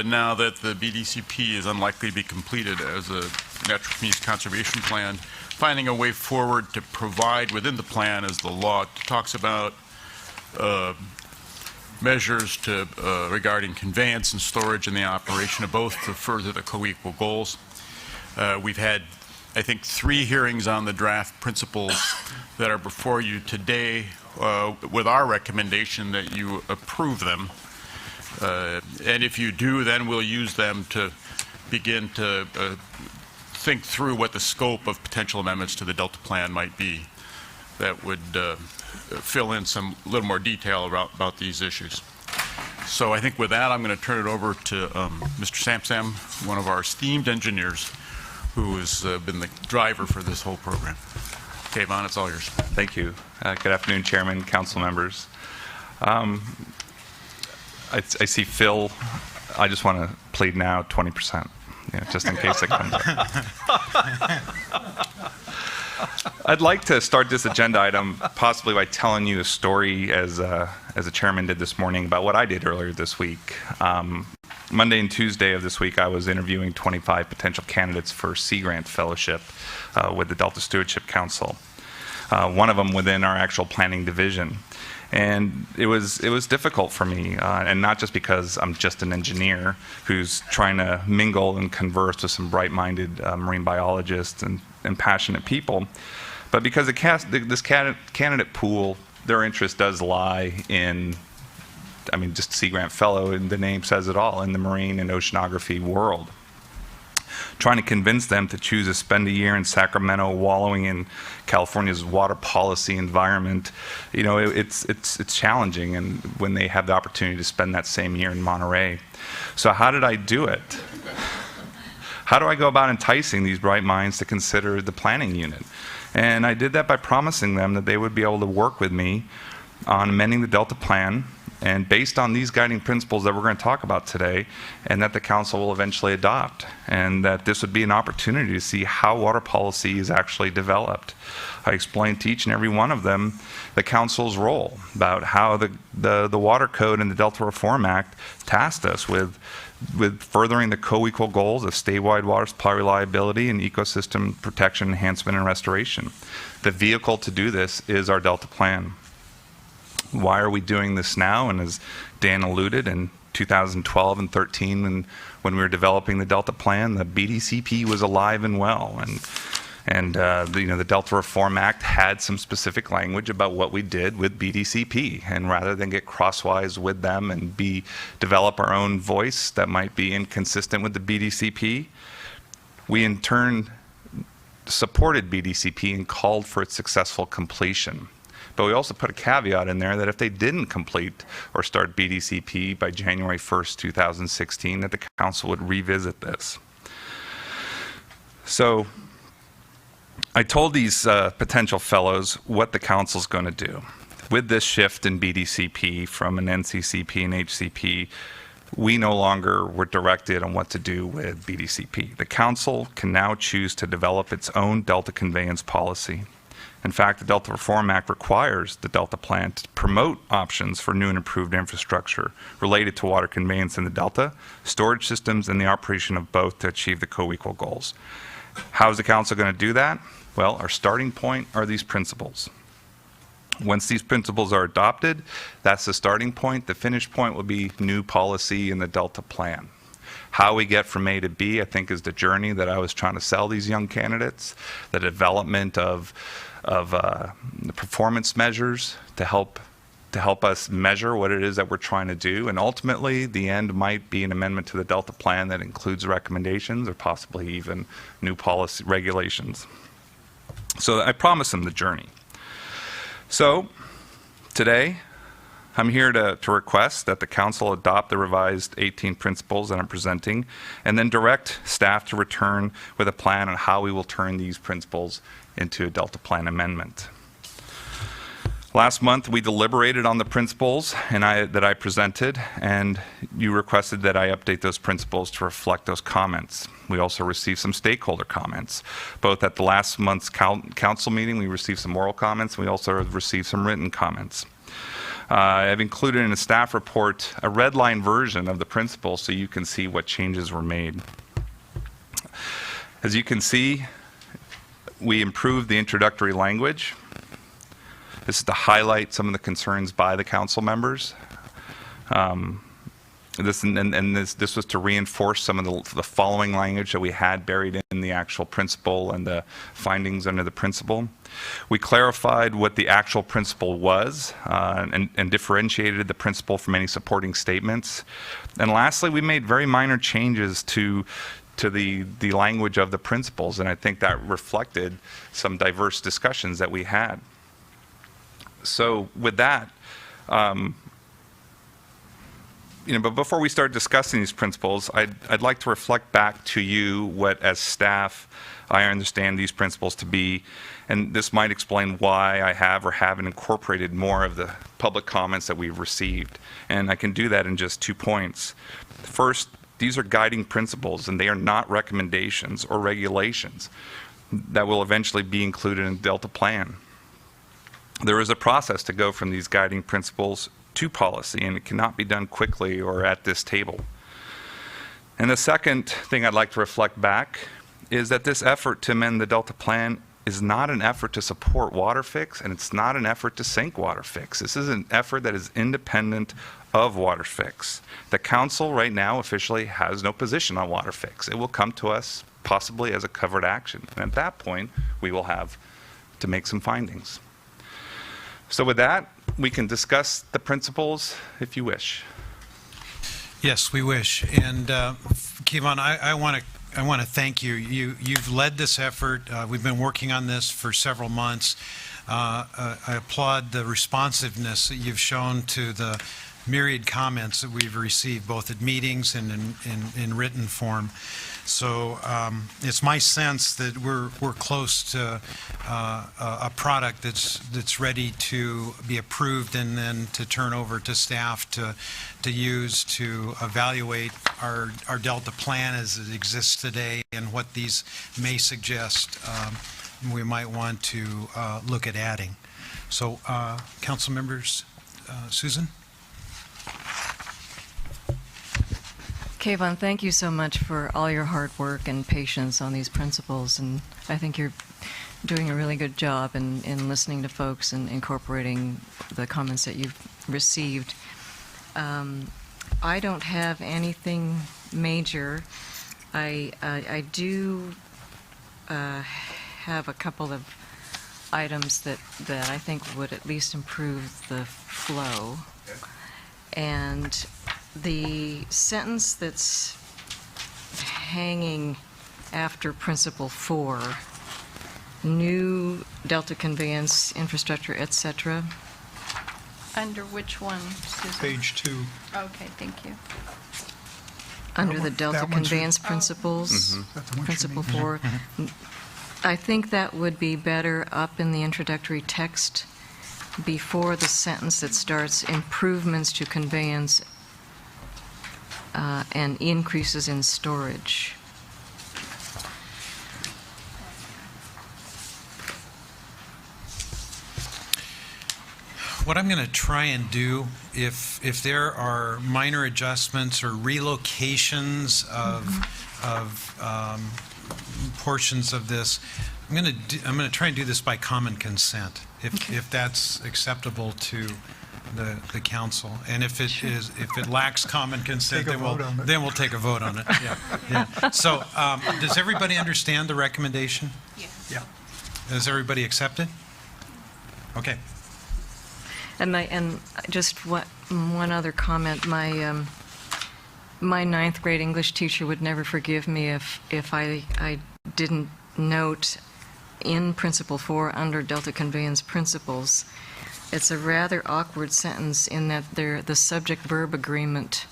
Speaker 21: now that the BDCP is unlikely to be completed as a natural communities conservation plan, finding a way forward to provide within the plan, as the law talks about, measures to regarding conveyance and storage and the operation of both to further the co-equal goals. We've had, I think, 3 hearings on the draft principles that are before you today with our recommendation that you approve them. And if you do, then we'll use them to begin to think through what the scope of potential amendments to the Delta Plan might be that would fill in some little more detail about these issues. So I think with that, I'm going to turn it over to Mr. Samsam, one of our esteemed engineers, who has been the driver for this whole program. Okay, Vaughn, it's all yours.
Speaker 20: Thank you. Good afternoon, Chairman, council members. I see Phil. I just want to plead now 20%, just in case it comes up. I'd like to start this agenda item possibly by telling you a story, as the chairman did this morning, about what I did earlier this week. Monday and Tuesday of this week, I was interviewing 25 potential candidates for Sea Grant Fellowship with the Delta Stewardship Council, one of them within our actual planning division. And it was difficult for me, and not just because I'm just an engineer who's trying to mingle and converse with some bright-minded marine biologists and passionate people, but because this candidate pool, their interest does lie in, just Sea Grant Fellow, and the name says it all, in the marine and oceanography world. Trying to convince them to choose to spend a year in Sacramento wallowing in California's water policy environment, it's challenging, and when they have the opportunity to spend that same year in Monterey. So how did I do it? How do I go about enticing these bright minds to consider the planning unit? And I did that by promising them that they would be able to work with me on amending the Delta Plan, and based on these guiding principles that we're going to talk about today, and that the council will eventually adopt, and that this would be an opportunity to see how water policy is actually developed. I explained to each and every one of them the council's role, about how the Water Code and the Delta Reform Act tasked us with with furthering the co-equal goals of statewide water supply reliability and ecosystem protection, enhancement, and restoration. The vehicle to do this is our Delta Plan. Why are we doing this now? And as Dan alluded, in 2012 and 13, when we were developing the Delta Plan, the BDCP was alive and well, and the Delta Reform Act had some specific language about what we did with BDCP, and rather than get crosswise with them and develop our own voice that might be inconsistent with the BDCP, we in turn supported BDCP and called for its successful completion. But we also put a caveat in there that if they didn't complete or start BDCP by January 1st, 2016, that the council would revisit this. So I told these potential fellows what the council's going to do. With this shift in BDCP from an NCCP and HCP, we no longer were directed on what to do with BDCP. The council can now choose to develop its own Delta conveyance policy. In fact, the Delta Reform Act requires the Delta Plan to promote options for new and improved infrastructure related to water conveyance in the Delta, storage systems, and the operation of both to achieve the co-equal goals. How is the council going to do that? Well, our starting point are these principles. Once these principles are adopted, that's the starting point. The finish point will be new policy in the Delta Plan. How we get from A to B, I think, is the journey that I was trying to sell these young candidates, the development of the performance measures to help us measure what it is that we're trying to do. And ultimately, the end might be an amendment to the Delta Plan that includes recommendations or possibly even new policy regulations. So I promised them the journey. So today, I'm here to request that the council adopt the revised 18 principles that I'm presenting, and then direct staff to return with a plan on how we will turn these principles into a Delta Plan amendment. Last month, we deliberated on the principles that I presented, and you requested that I update those principles to reflect those comments. We also received some stakeholder comments. Both at the last month's council meeting, we received some oral comments, and we also received some written comments. I've included in a staff report a red line version of the principles so you can see what changes were made. As you can see, we improved the introductory language. This is to highlight some of the concerns by the council members. This was to reinforce some of the following language that we had buried in the actual principle and the findings under the principle. We clarified what the actual principle was and differentiated the principle from any supporting statements. And lastly, we made very minor changes to the language of the principles, and I think that reflected some diverse discussions that we had. So with that, but before we start discussing these principles, I'd like to reflect back to you what, as staff, I understand these principles to be, and this might explain why I have or haven't incorporated more of the public comments that we've received. And I can do that in just 2 points. First, these are guiding principles, and they are not recommendations or regulations that will eventually be included in the Delta Plan. There is a process to go from these guiding principles to policy, and it cannot be done quickly or at this table. And the second thing I'd like to reflect back is that this effort to amend the Delta Plan is not an effort to support WaterFix, and it's not an effort to sink WaterFix. This is an effort that is independent of WaterFix. The council right now officially has no position on WaterFix. It will come to us possibly as a covered action, and at that point, we will have to make some findings. So with that, we can discuss the principles if you wish.
Speaker 1: Yes, we wish. And Kevon, I want to thank you. You've led this effort. We've been working on this for several months. I applaud the responsiveness that you've shown to the myriad comments that we've received, both at meetings and in written form. So it's my sense that we're close to a product that's ready to be approved and then to turn over to staff to use to evaluate our Delta Plan as it exists today and what these may suggest we might want to look at adding. So council members, Susan?
Speaker 9: Kayvon, thank you so much for all your hard work and patience on these principles, and I think you're doing a really good job in listening to folks and incorporating the comments that you've received. I don't have anything major. I do have a couple of items that I think would at least improve the flow. And the sentence that's hanging after Principle 4, new Delta conveyance infrastructure, etc.
Speaker 2: Under which one, Susan?
Speaker 7: Page 2.
Speaker 2: Okay, thank you.
Speaker 9: Under the Delta
Speaker 7: that one should-
Speaker 9: conveyance principles,
Speaker 7: That's the one you
Speaker 9: Principle
Speaker 7: mean.
Speaker 9: 4. I think that would be better up in the introductory text before the sentence that starts improvements to conveyance and increases in storage.
Speaker 1: What I'm going to try and do, if there are minor adjustments or relocations of portions of this, I'm going to try and do this by common consent, if that's acceptable to the council. And if it lacks common consent,
Speaker 7: Take a vote on it.
Speaker 1: then we'll take a vote on it. Yeah. So, does everybody understand the recommendation?
Speaker 2: Yes.
Speaker 1: Yeah. Does everybody accept it? Okay.
Speaker 9: And just one other comment. My ninth grade English teacher would never forgive me if I didn't note in Principle 4 under Delta Conveyance Principles, it's a rather awkward sentence in that the subject-verb agreement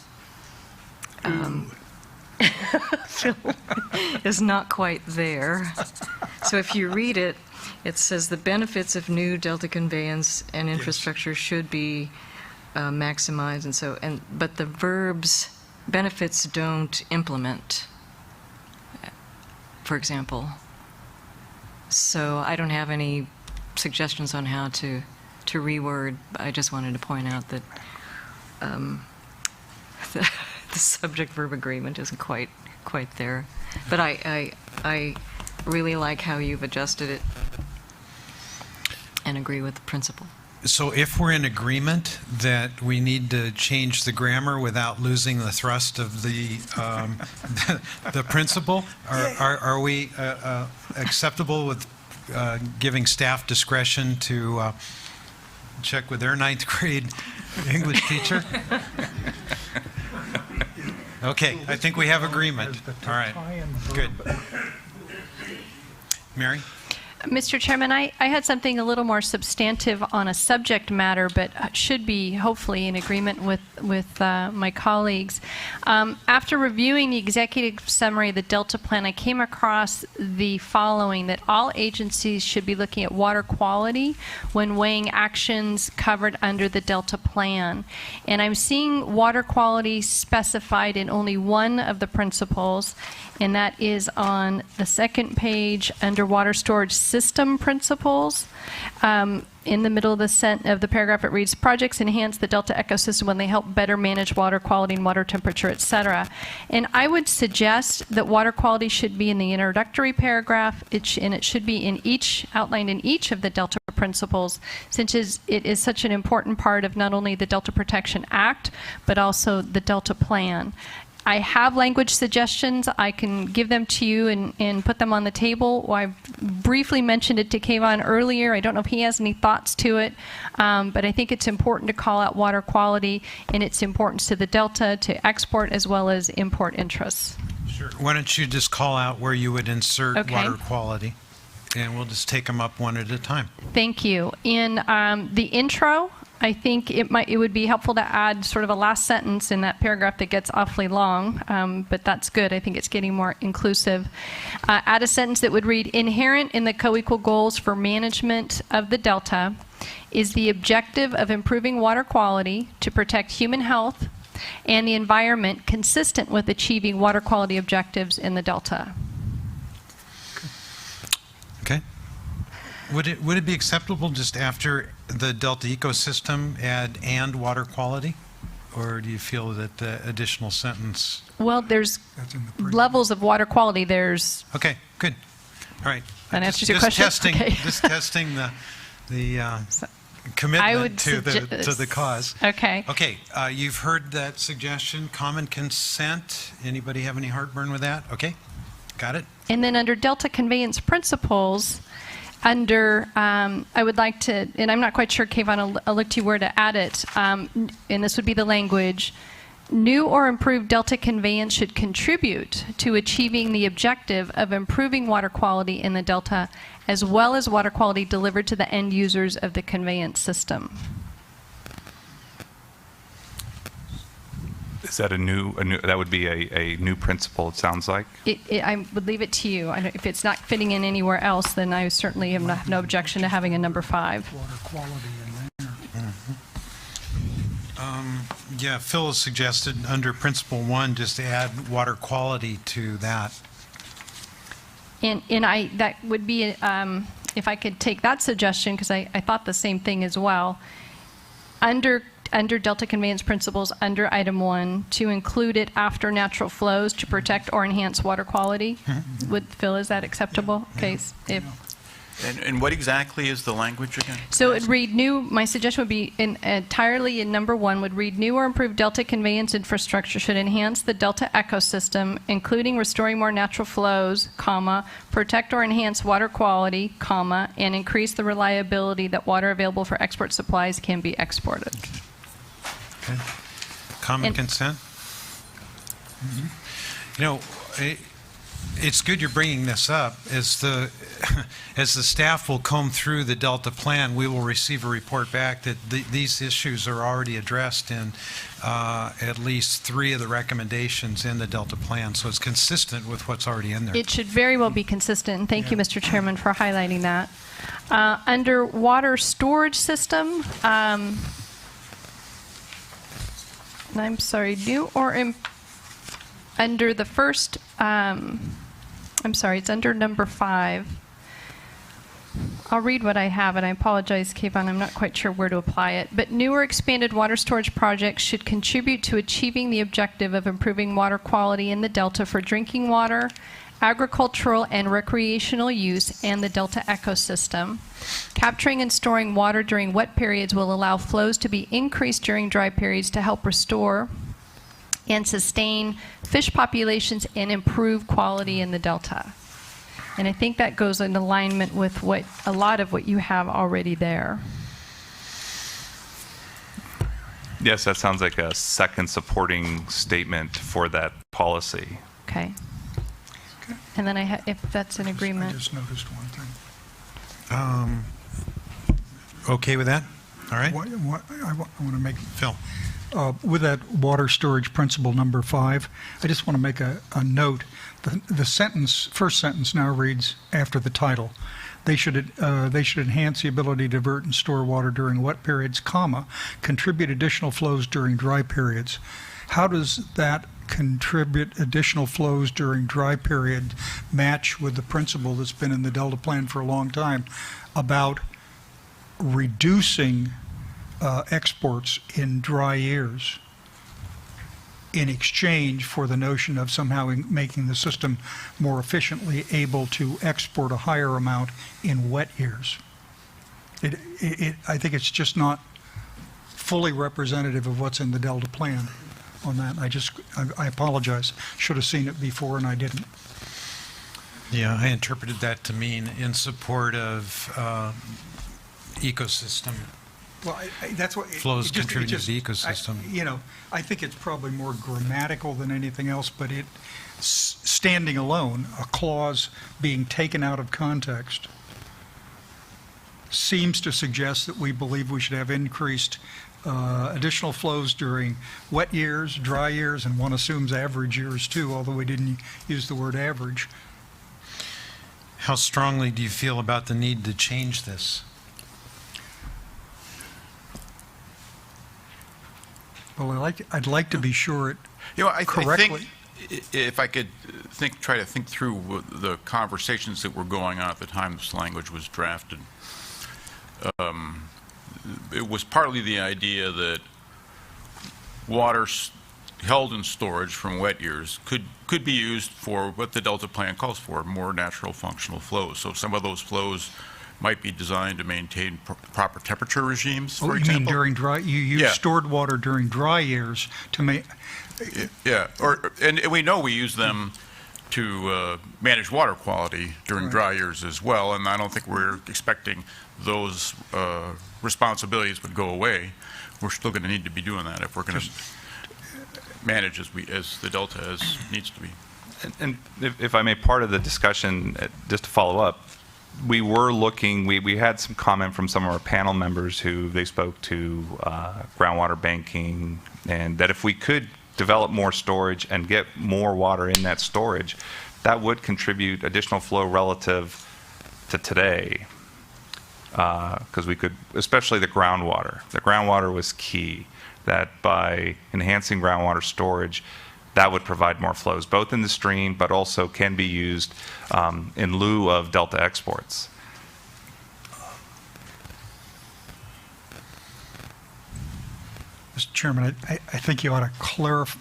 Speaker 9: is not quite there. So if you read it, it says the benefits of new Delta conveyance and infrastructure should be maximized, but the verbs benefits don't implement, for example. So I don't have any suggestions on how to reword. I just wanted to point out that the subject-verb agreement isn't quite there. But I really like how you've adjusted it and agree with the principle.
Speaker 1: So if we're in agreement that we need to change the grammar without losing the thrust of the the principle, are we acceptable with giving staff discretion to check with their ninth grade English teacher? Okay, I think we have agreement. All right, good. Mary?
Speaker 2: Mr. Chairman, I had something a little more substantive on a subject matter, but should be hopefully in agreement with my colleagues. After reviewing the executive summary of the Delta Plan, I came across the following, that all agencies should be looking at water quality when weighing actions covered under the Delta Plan. And I'm seeing water quality specified in only one of the principles, and that is on the second page under water storage system principles. In the middle of the paragraph, it reads, projects enhance the Delta ecosystem when they help better manage water quality and water temperature, et cetera. And I would suggest that water quality should be in the introductory paragraph, and it should be outlined in each of the Delta principles, since it is such an important part of not only the Delta Protection Act, but also the Delta Plan. I have language suggestions. I can give them to you and put them on the table. I briefly mentioned it to Kayvon earlier. I don't know if he has any thoughts to it, but I think it's important to call out water quality and its importance to the Delta, to export as well as import interests.
Speaker 1: Sure. Why don't you just call out where you would insert water quality, and we'll just take them up one at a time.
Speaker 2: Thank you. In the intro, I think it would be helpful to add sort of a last sentence in that paragraph that gets awfully long, but that's good. I think it's getting more inclusive. Add a sentence that would read, inherent in the Coequal goals for management of the Delta is the objective of improving water quality to protect human health and the environment consistent with achieving water quality objectives in the Delta.
Speaker 1: Okay. Would it be acceptable just after the Delta ecosystem add and water quality? or do you feel that the additional sentence?
Speaker 2: Well, there's
Speaker 7: That's in the pre-
Speaker 2: levels of water quality. There's,
Speaker 1: Okay, good. All right.
Speaker 2: That answers your
Speaker 1: Just
Speaker 2: question?
Speaker 1: testing,
Speaker 2: Okay.
Speaker 1: just testing the
Speaker 2: I
Speaker 1: commitment
Speaker 2: would
Speaker 1: to the cause.
Speaker 2: Okay.
Speaker 1: Okay, you've heard that suggestion, common consent. Anybody have any heartburn with that? Okay, got it.
Speaker 2: And then under Delta Conveyance Principles, under, I would like to, and I'm not quite sure, Kayvon, I'll look to you where to add it, and this would be the language, new or improved Delta Conveyance should contribute to achieving the objective of improving water quality in the Delta, as well as water quality delivered to the end users of the conveyance system.
Speaker 20: Is that a new, that would be a new principle, it sounds like?
Speaker 2: I would leave it to you. If it's not fitting in anywhere else, then I certainly have no objection to having a number 5.
Speaker 7: Water quality in there.
Speaker 1: Yeah, Phil has suggested under Principle 1, just to add water quality to that.
Speaker 2: And that would be, if I could take that suggestion, because I thought the same thing as well, under Delta Conveyance Principles, under item 1, to include it after natural flows to protect or enhance water quality. Phil, is that acceptable? Okay,
Speaker 8: And what exactly is the language again?
Speaker 2: so it'd read new, my suggestion would be entirely in number 1, would read new or improved Delta conveyance infrastructure should enhance the Delta ecosystem, including restoring more natural flows, comma, protect or enhance water quality, comma, and increase the reliability that water available for export supplies can be exported.
Speaker 1: Okay. Common consent? You know, it's good you're bringing this up. As the staff will comb through the Delta plan, we will receive a report back that these issues are already addressed in at least 3 of the recommendations in the Delta plan. So it's consistent with what's already in there.
Speaker 2: It should very well be consistent, and thank you, Mr. Chairman, for highlighting that. Under water storage system, I'm sorry, new or under the first, I'm sorry, it's under number 5. I'll read what I have, and I apologize, Kayvon, I'm not quite sure where to apply it. But new or expanded water storage projects should contribute to achieving the objective of improving water quality in the Delta for drinking water, agricultural and recreational use, and the Delta ecosystem. Capturing and storing water during wet periods will allow flows to be increased during dry periods to help restore and sustain fish populations and improve quality in the Delta. And I think that goes in alignment with a lot of what you have already there.
Speaker 20: Yes, that sounds like a second supporting statement for that policy.
Speaker 2: Okay. And then if that's an agreement.
Speaker 7: I just noticed one thing.
Speaker 1: Okay with that? All right.
Speaker 7: I want to make
Speaker 1: Phil.
Speaker 7: With that water storage principle number 5, I just want to make a note. The first sentence now reads after the title. They should enhance the ability to divert and store water during wet periods, comma, contribute additional flows during dry periods. How does that contribute additional flows during dry period match with the principle that's been in the Delta Plan for a long time about reducing exports in dry years in exchange for the notion of somehow making the system more efficiently able to export a higher amount in wet years? I think it's just not fully representative of what's in the Delta Plan on that. I apologize. Should have seen it before and I didn't.
Speaker 1: Yeah, I interpreted that to mean in support of ecosystem.
Speaker 7: Well, that's what
Speaker 1: flows contributing to the ecosystem.
Speaker 7: I think it's probably more grammatical than anything else, but standing alone, a clause being taken out of context seems to suggest that we believe we should have increased additional flows during wet years, dry years, and one assumes average years too, although we didn't use the word average.
Speaker 1: How strongly do you feel about the need to change this?
Speaker 7: Well, I'd like to be sure it correctly.
Speaker 8: I think if I could try to think through the conversations that were going on at the time this language was drafted, it was partly the idea that
Speaker 21: water held in storage from wet years could be used for what the Delta plan calls for, more natural functional flows. So some of those flows might be designed to maintain proper temperature regimes, for
Speaker 7: you
Speaker 21: example.
Speaker 7: mean during dry, you use stored water during dry years to make...
Speaker 21: Yeah, and we know we use them to manage water quality during dry years as well, and I don't think we're expecting those responsibilities would go away. We're still going to need to be doing that if we're going to manage as the Delta needs to be.
Speaker 20: And if I may, part of the discussion, just to follow up, we were looking, we had some comment from some of our panel members who they spoke to groundwater banking, and that if we could develop more storage and get more water in that storage, that would contribute additional flow relative to today. Because we could, especially the groundwater. The groundwater was key, that by enhancing groundwater storage, that would provide more flows, both in the stream, but also can be used in lieu of Delta exports.
Speaker 7: Mr. Chairman, I think you ought to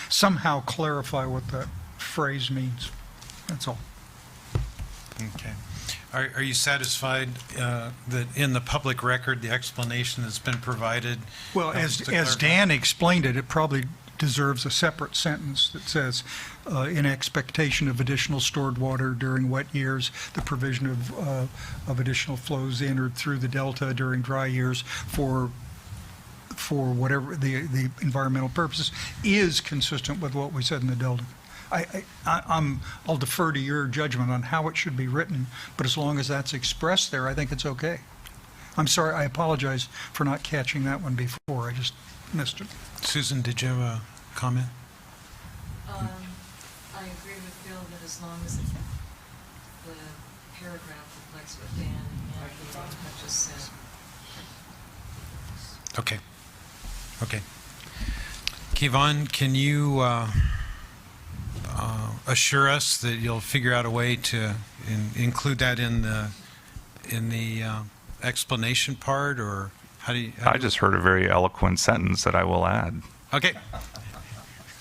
Speaker 7: somehow clarify what that phrase means. That's all.
Speaker 1: Okay. Are you satisfied that in the public record, the explanation that's been provided?
Speaker 7: Well, as Dan explained it, it probably deserves a separate sentence that says, in expectation of additional stored water during wet years, the provision of additional flows in or through the Delta during dry years for whatever the environmental purposes is consistent with what we said in the Delta. I'll defer to your judgment on how it should be written, but as long as that's expressed there, I think it's okay. I'm sorry, I apologize for not catching that one before. I just missed it.
Speaker 1: Susan, did you have a comment?
Speaker 17: I agree with Bill that as long as the paragraph reflects what Dan and Ron have just said.
Speaker 1: Okay. Okay. Kevon, can you assure us that you'll figure out a way to include that in the explanation part, or how do you?
Speaker 20: I just heard a very eloquent sentence that I will add.
Speaker 1: Okay.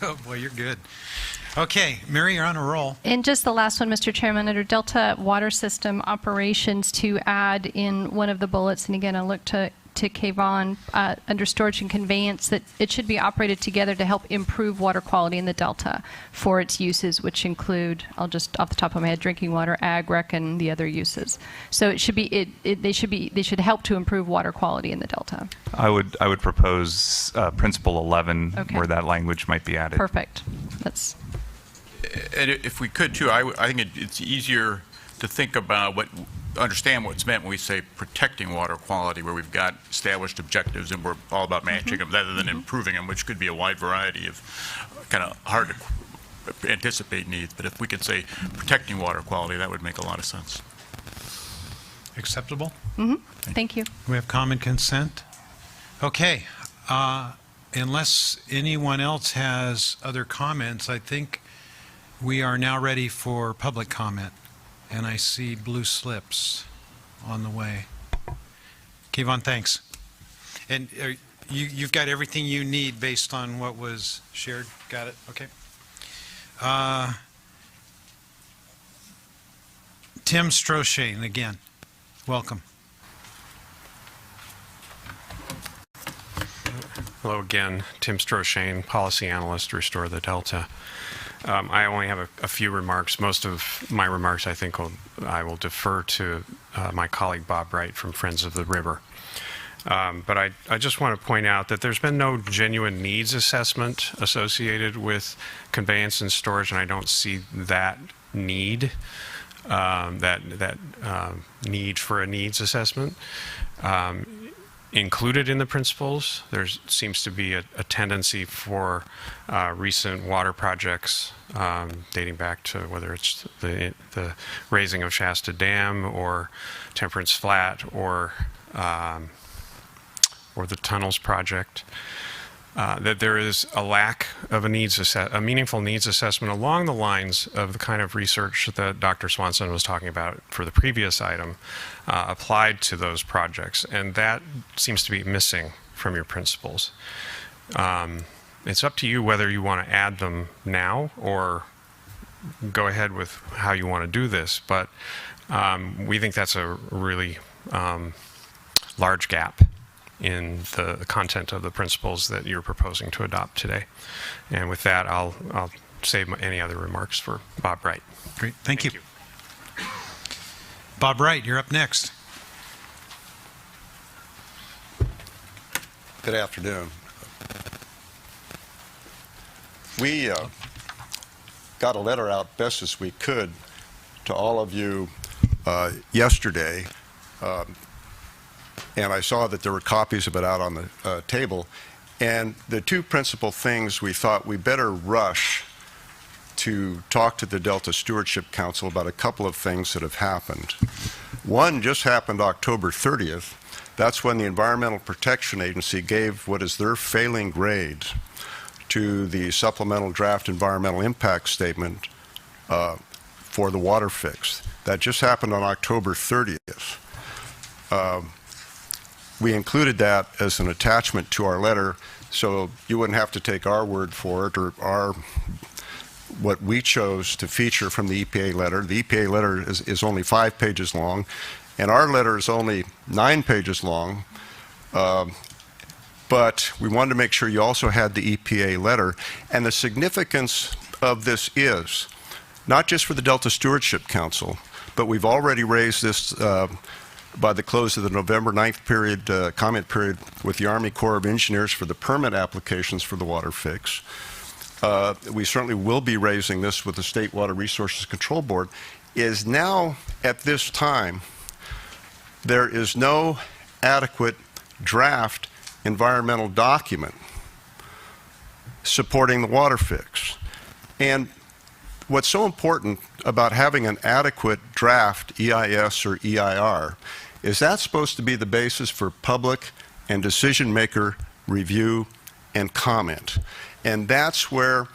Speaker 1: Oh boy, you're good. Okay, Mary, you're on a roll.
Speaker 2: And just the last one, Mr. Chairman, under Delta Water System Operations, to add in one of the bullets, and again, I look to Kevon, under storage and conveyance, that it should be operated together to help improve water quality in the Delta for its uses, which include, I'll just off the top of my head, drinking water, ag, rec, and the other uses. So it should be, they should help to improve water quality in the Delta.
Speaker 20: I would propose Principle 11, where that language might be added.
Speaker 2: Perfect. That's.
Speaker 21: And if we could too, I think it's easier to think about understand what's meant when we say protecting water quality, where we've got established objectives and we're all about matching them rather than improving them, which could be a wide variety of kind of hard to anticipate needs. But if we could say protecting water quality, that would make a lot of sense.
Speaker 1: Acceptable?
Speaker 2: Thank you.
Speaker 1: We have common consent. Okay. Unless anyone else has other comments, I think we are now ready for public comment. And I see blue slips on the way. Kevon, thanks. And you've got everything you need based on what was shared? Got it? Okay. Tim Stroshane, again. Welcome.
Speaker 19: Hello again. Tim Stroshane, Policy Analyst, Restore the Delta. I only have a few remarks. Most of my remarks, I think, I will defer to my colleague Bob Wright from Friends of the River. But I just want to point out that there's been no genuine needs assessment associated with conveyance and storage, and I don't see that need, need for a needs assessment included in the principles. There seems to be a tendency for recent water projects dating back to whether it's the raising of Shasta Dam or Temperance Flat or the Tunnels Project, that there is a lack of a meaningful needs assessment along the lines of the kind of research that Dr. Swanson was talking about for the previous item applied to those projects, and that seems to be missing from your principles. It's up to you whether you want to add them now or go ahead with how you want to do this, but we think that's a really large gap in the content of the principles that you're proposing to adopt today. And with that, I'll save any other remarks for Bob Wright.
Speaker 1: Great, thank you. Bob Wright, you're up next.
Speaker 16: Good afternoon. We got a letter out best as we could to all of you yesterday, and I saw that there were copies of it out on the table. And the two principal things we thought we better rush to talk to the Delta Stewardship Council about a couple of things that have happened. One just happened October 30th. That's when the Environmental Protection Agency gave what is their failing grade to the supplemental draft environmental impact statement for the water fix. That just happened on October 30th. We included that as an attachment to our letter, so you wouldn't have to take our word for it or what we chose to feature from the EPA letter. The EPA letter is only 5 pages long, and our letter is only 9 pages long. But we wanted to make sure you also had the EPA letter. And the significance of this is not just for the Delta Stewardship Council, but we've already raised this by the close of the November 9th period, comment period with the Army Corps of Engineers for the permit applications for the water fix. We certainly will be raising this with the State Water Resources Control Board. Is now, at this time, there is no adequate draft environmental document supporting the water fix. And what's so important about having an adequate draft EIS or EIR is that's supposed to be the basis for public and decision maker review and comment. And that's where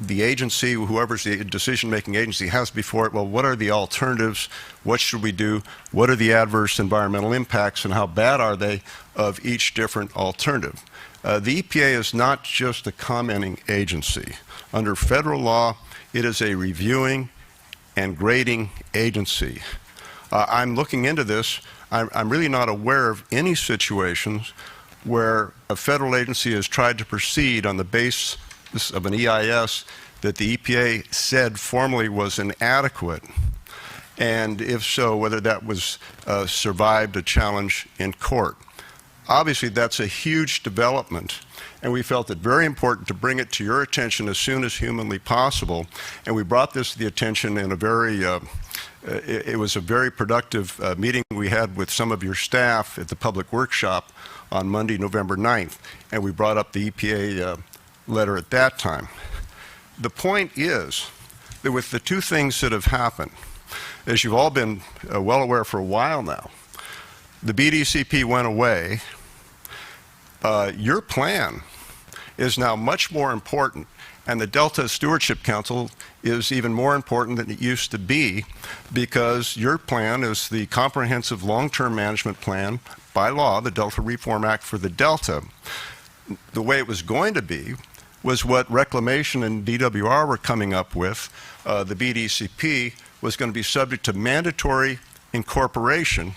Speaker 16: the agency, whoever's the decision-making agency, has before it, well, what are the alternatives? What should we do? What are the adverse environmental impacts, and how bad are they of each different alternative? The EPA is not just a commenting agency. Under federal law, it is a reviewing and grading agency. I'm looking into this. I'm really not aware of any situations where a federal agency has tried to proceed on the basis of an EIS that the EPA said formally was inadequate, and if so, whether that was survived a challenge in court. Obviously, that's a huge development, and we felt it very important to bring it to your attention as soon as humanly possible, and we brought this to the attention in a very it was a very productive meeting we had with some of your staff at the public workshop on Monday, November 9th, and we brought up the EPA letter at that time. The point is that with the two things that have happened, as you've all been well aware for a while now, the BDCP went away. Your plan is now much more important, and the Delta Stewardship Council is even more important than it used to be, because your plan is the comprehensive long-term management plan by law, the Delta Reform Act for the Delta. The way it was going to be was what Reclamation and DWR were coming up with. The BDCP was going to be subject to mandatory incorporation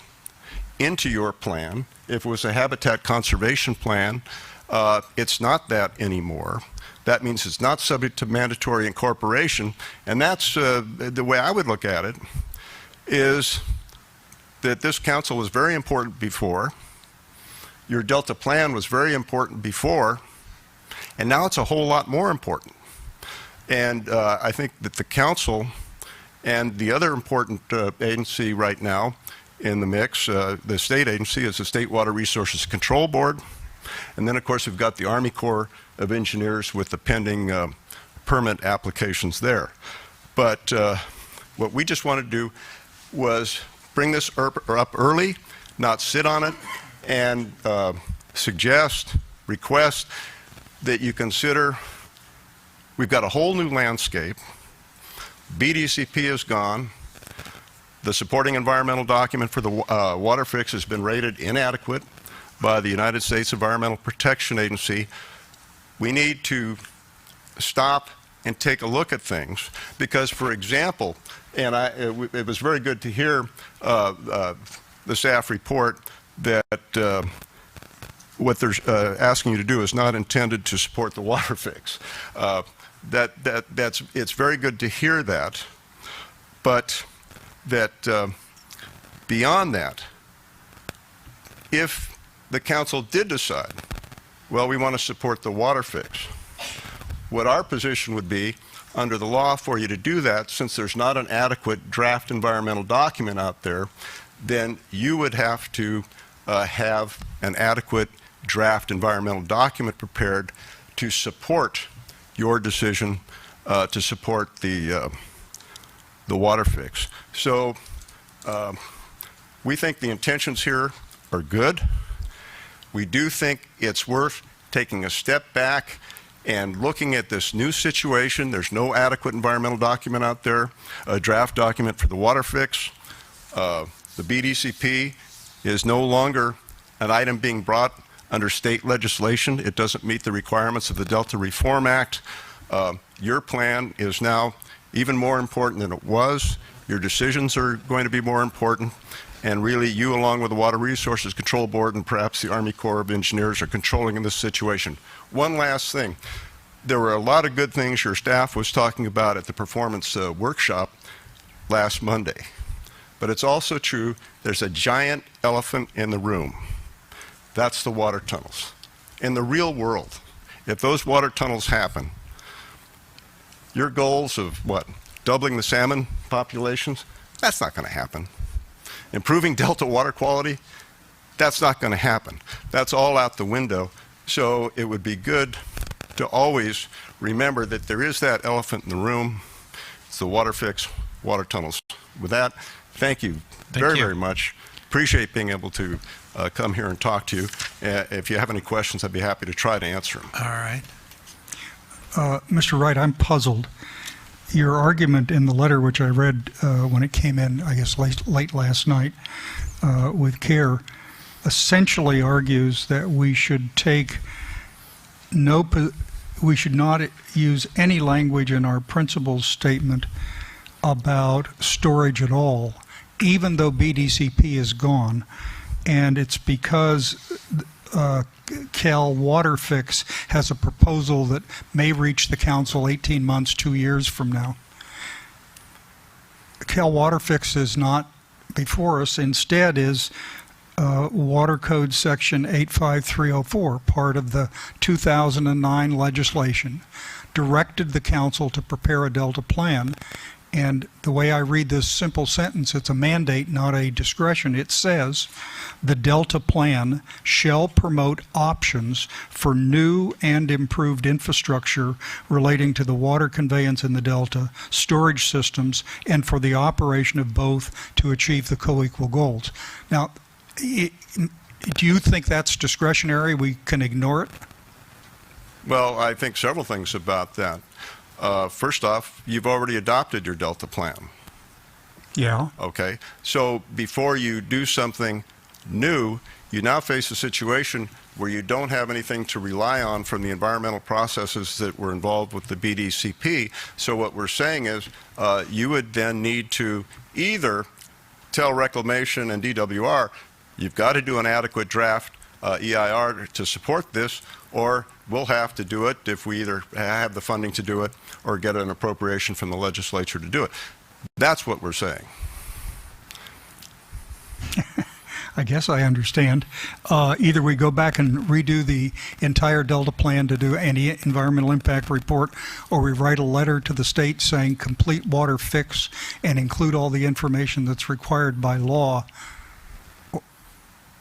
Speaker 16: into your plan. If it was a habitat conservation plan, it's not that anymore. That means it's not subject to mandatory incorporation, and that's the way I would look at it, is that this council was very important before, your Delta plan was very important before, and now it's a whole lot more important. And I think that the council and the other important agency right now in the mix, the state agency, is the State Water Resources Control Board. And then, of course, we've got the Army Corps of Engineers with the pending permit applications there. But what we just wanted to do was bring this up early, not sit on it, and suggest, request that you consider, we've got a whole new landscape. BDCP is gone. The supporting environmental document for the water fix has been rated inadequate. by the United States Environmental Protection Agency, we need to stop and take a look at things. Because, for example, and it was very good to hear the staff report that what they're asking you to do is not intended to support the water fix. It's very good to hear that, but that beyond that, if the council did decide, well, we want to support the water fix, what our position would be under the law for you to do that, since there's not an adequate draft environmental document out there, then you would have to have an adequate draft environmental document prepared to support your decision to support the water fix. So we think the intentions here are good. We do think it's worth taking a step back and looking at this new situation. There's no adequate environmental document out there, a draft document for the water fix. The BDCP is no longer an item being brought under state legislation. It doesn't meet the requirements of the Delta Reform Act. Your plan is now even more important than it was. Your decisions are going to be more important. And really, you, along with the Water Resources Control Board and perhaps the Army Corps of Engineers, are controlling in this situation. One last thing. There were a lot of good things your staff was talking about at the performance workshop last Monday. But it's also true, there's a giant elephant in the room. That's the water tunnels. In the real world, if those water tunnels happen, your goals of, what, doubling the salmon populations, that's not going to happen. Improving Delta water quality, that's not going to happen. That's all out the window. So it would be good to always remember that there is that elephant in the room. It's the water fix, water tunnels. With that, thank you very much. Appreciate being able to come here and talk to you. If you have any questions, I'd be happy to try to answer them.
Speaker 7: All right. Mr. Wright, I'm puzzled. Your argument in the letter, which I read when it came in, I guess, late last night with care, essentially argues that we should we should not use any language in our principles statement about storage at all, even though BDCP is gone. And it's because Cal Water Fix has a proposal that may reach the council 18 months, 2 years from now. Cal Water Fix is not before us. Instead is Water Code Section 85304, part of the 2009 legislation, directed the council to prepare a Delta plan. And the way I read this simple sentence, it's a mandate, not a discretion. It says, the Delta plan shall promote options for new and improved infrastructure relating to the water conveyance in the Delta, storage systems, and for the operation of both to achieve the co-equal goals. Now, do you think that's discretionary? We can ignore it?
Speaker 16: Well, I think several things about that. First off, you've already adopted your Delta plan.
Speaker 7: Yeah.
Speaker 16: Okay. So before you do something new, you now face a situation where you don't have anything to rely on from the environmental processes that were involved with the BDCP. So what we're saying is you would then need to either tell Reclamation and DWR, you've got to do an adequate draft EIR to support this, or we'll have to do it if we either have the funding to do it or get an appropriation from the legislature to do it. That's what we're saying.
Speaker 7: I guess I understand. Either we go back and redo the entire Delta plan to do any environmental impact report, or we write a letter to the state saying complete water fix and include all the information that's required by law.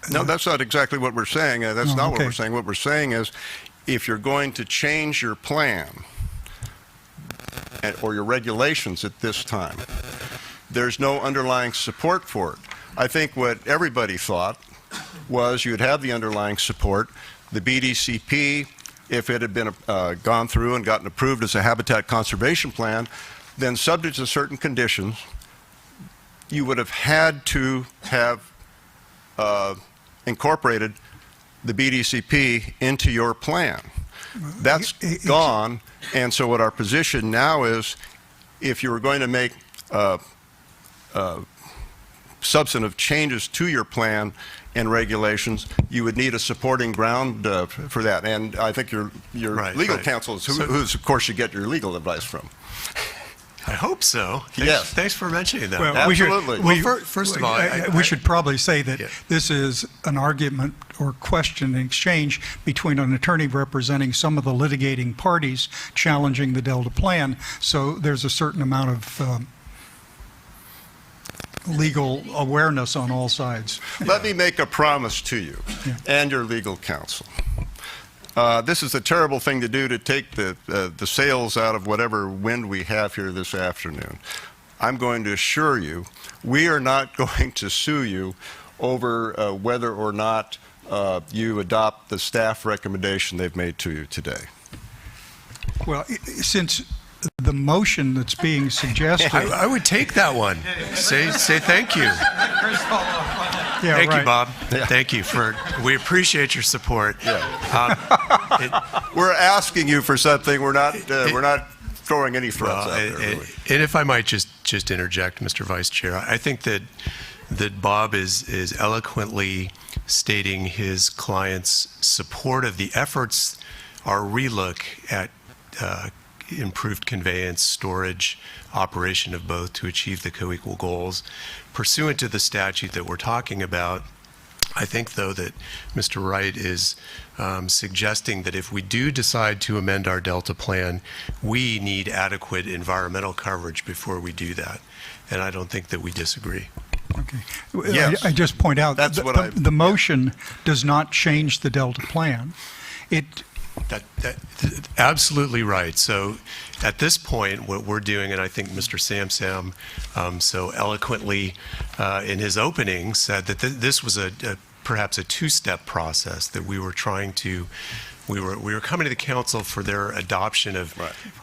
Speaker 16: No, that's not exactly what we're saying. That's not what
Speaker 7: okay.
Speaker 16: we're saying. What we're saying is if you're going to change your plan or your regulations at this time, there's no underlying support for it. I think what everybody thought was you'd have the underlying support. The BDCP, if it had been gone through and gotten approved as a habitat conservation plan, then subject to certain conditions, you would have had to have incorporated the BDCP into your plan. That's gone, and so what our position now is, if you were going to make substantive changes to your plan and regulations, you would need a supporting ground for that. And I think your legal counsel is who's, of course, you get your legal advice from.
Speaker 18: I hope so.
Speaker 16: Yes.
Speaker 18: Thanks for mentioning that.
Speaker 7: Well,
Speaker 16: Absolutely.
Speaker 18: First of all,
Speaker 7: we should probably say that this is an argument or question exchange between an attorney representing some of the litigating parties challenging the Delta plan. So there's a certain amount of legal awareness on all sides.
Speaker 16: Let me make a promise to you and your legal counsel. This is a terrible thing to do, to take the sails out of whatever wind we have here this afternoon. I'm going to assure you, we are not going to sue you over whether or not you adopt the staff recommendation they've made to you today.
Speaker 7: Well, since the motion that's being suggested...
Speaker 18: I would take that one. Say thank you.
Speaker 7: Yeah,
Speaker 18: thank
Speaker 7: right.
Speaker 18: you, Bob. Yeah. Thank you we appreciate your support.
Speaker 16: We're asking you for something. We're not throwing any threats out there. Really.
Speaker 18: And if I might just interject, Mr. Vice Chair, I think that Bob is eloquently stating his client's support of the efforts, our relook at improved conveyance, storage, operation of both to achieve the co-equal goals pursuant to the statute that we're talking about. I think, though, that Mr. Wright is suggesting that if we do decide to amend our Delta plan, we need adequate environmental coverage before we do that. And I don't think that we disagree.
Speaker 7: Okay.
Speaker 16: Yes.
Speaker 7: I just point out
Speaker 16: That's
Speaker 7: that the motion does not change the Delta plan.
Speaker 18: That absolutely right. So at this point, what we're doing, and I think Mr. Samsam so eloquently in his opening said that this was perhaps a two-step process, that we were trying to, we were coming to the council for their adoption of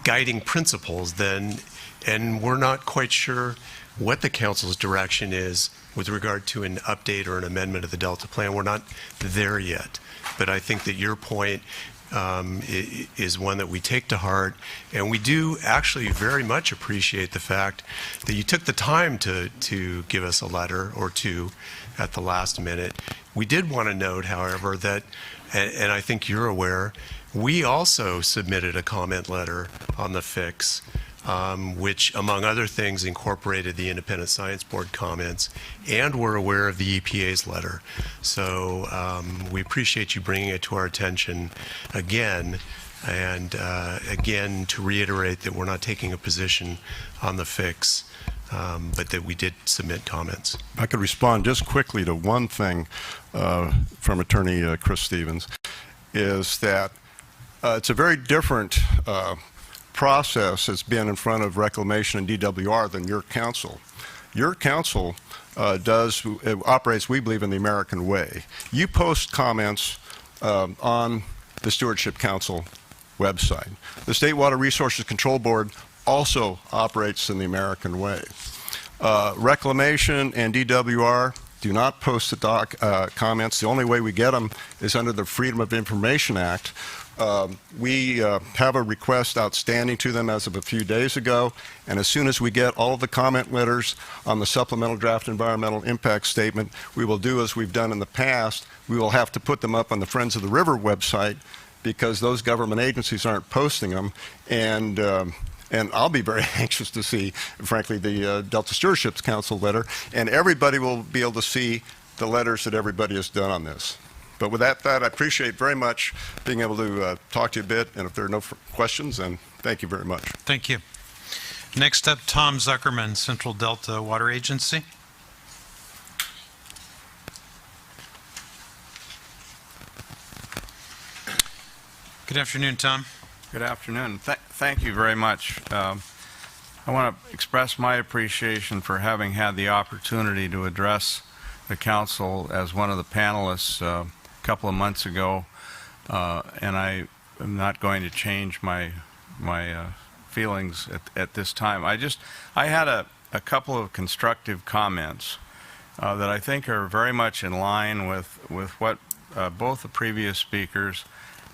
Speaker 18: guiding principles then, and we're not quite sure what the council's direction is with regard to an update or an amendment of the Delta plan. We're not there yet. But I think that your point is one that we take to heart, and we do actually very much appreciate the fact that you took the time to give us a letter or two at the last minute. We did want to note, however, that, and I think you're aware, we also submitted a comment letter on the fix, which, among other things, incorporated the Independent Science Board comments, and we're aware of the EPA's letter. So we appreciate you bringing it to our attention again, and again, to reiterate that we're not taking a position on the fix, but that we did submit comments.
Speaker 16: If I could respond just quickly to one thing from Attorney Chris Stevens, is that it's a very different process has been in front of Reclamation and DWR than your council. Your council operates, we believe, in the American way. You post comments on the Stewardship Council website. The State Water Resources Control Board also operates in the American way. Reclamation and DWR do not post the comments. The only way we get them is under the Freedom of Information Act. We have a request outstanding to them as of a few days ago, and as soon as we get all of the comment letters on the supplemental draft environmental impact statement, we will do as we've done in the past. We will have to put them up on the Friends of the River website because those government agencies aren't posting them, and I'll be very anxious to see, frankly, the Delta Stewardship Council letter, and everybody will be able to see the letters that everybody has done on this. But with that, I appreciate very much being able to talk to you a bit, and if there are no questions, then thank you very much.
Speaker 1: Thank you. Next up, Tom Zuckerman, Central Delta Water Agency. Good afternoon, Tom.
Speaker 22: Good afternoon. Thank you very much. I want to express my appreciation for having had the opportunity to address the council as one of the panelists a couple of months ago, and I am not going to change my feelings at this time. I had a couple of constructive comments that I think are very much in line with what both the previous speakers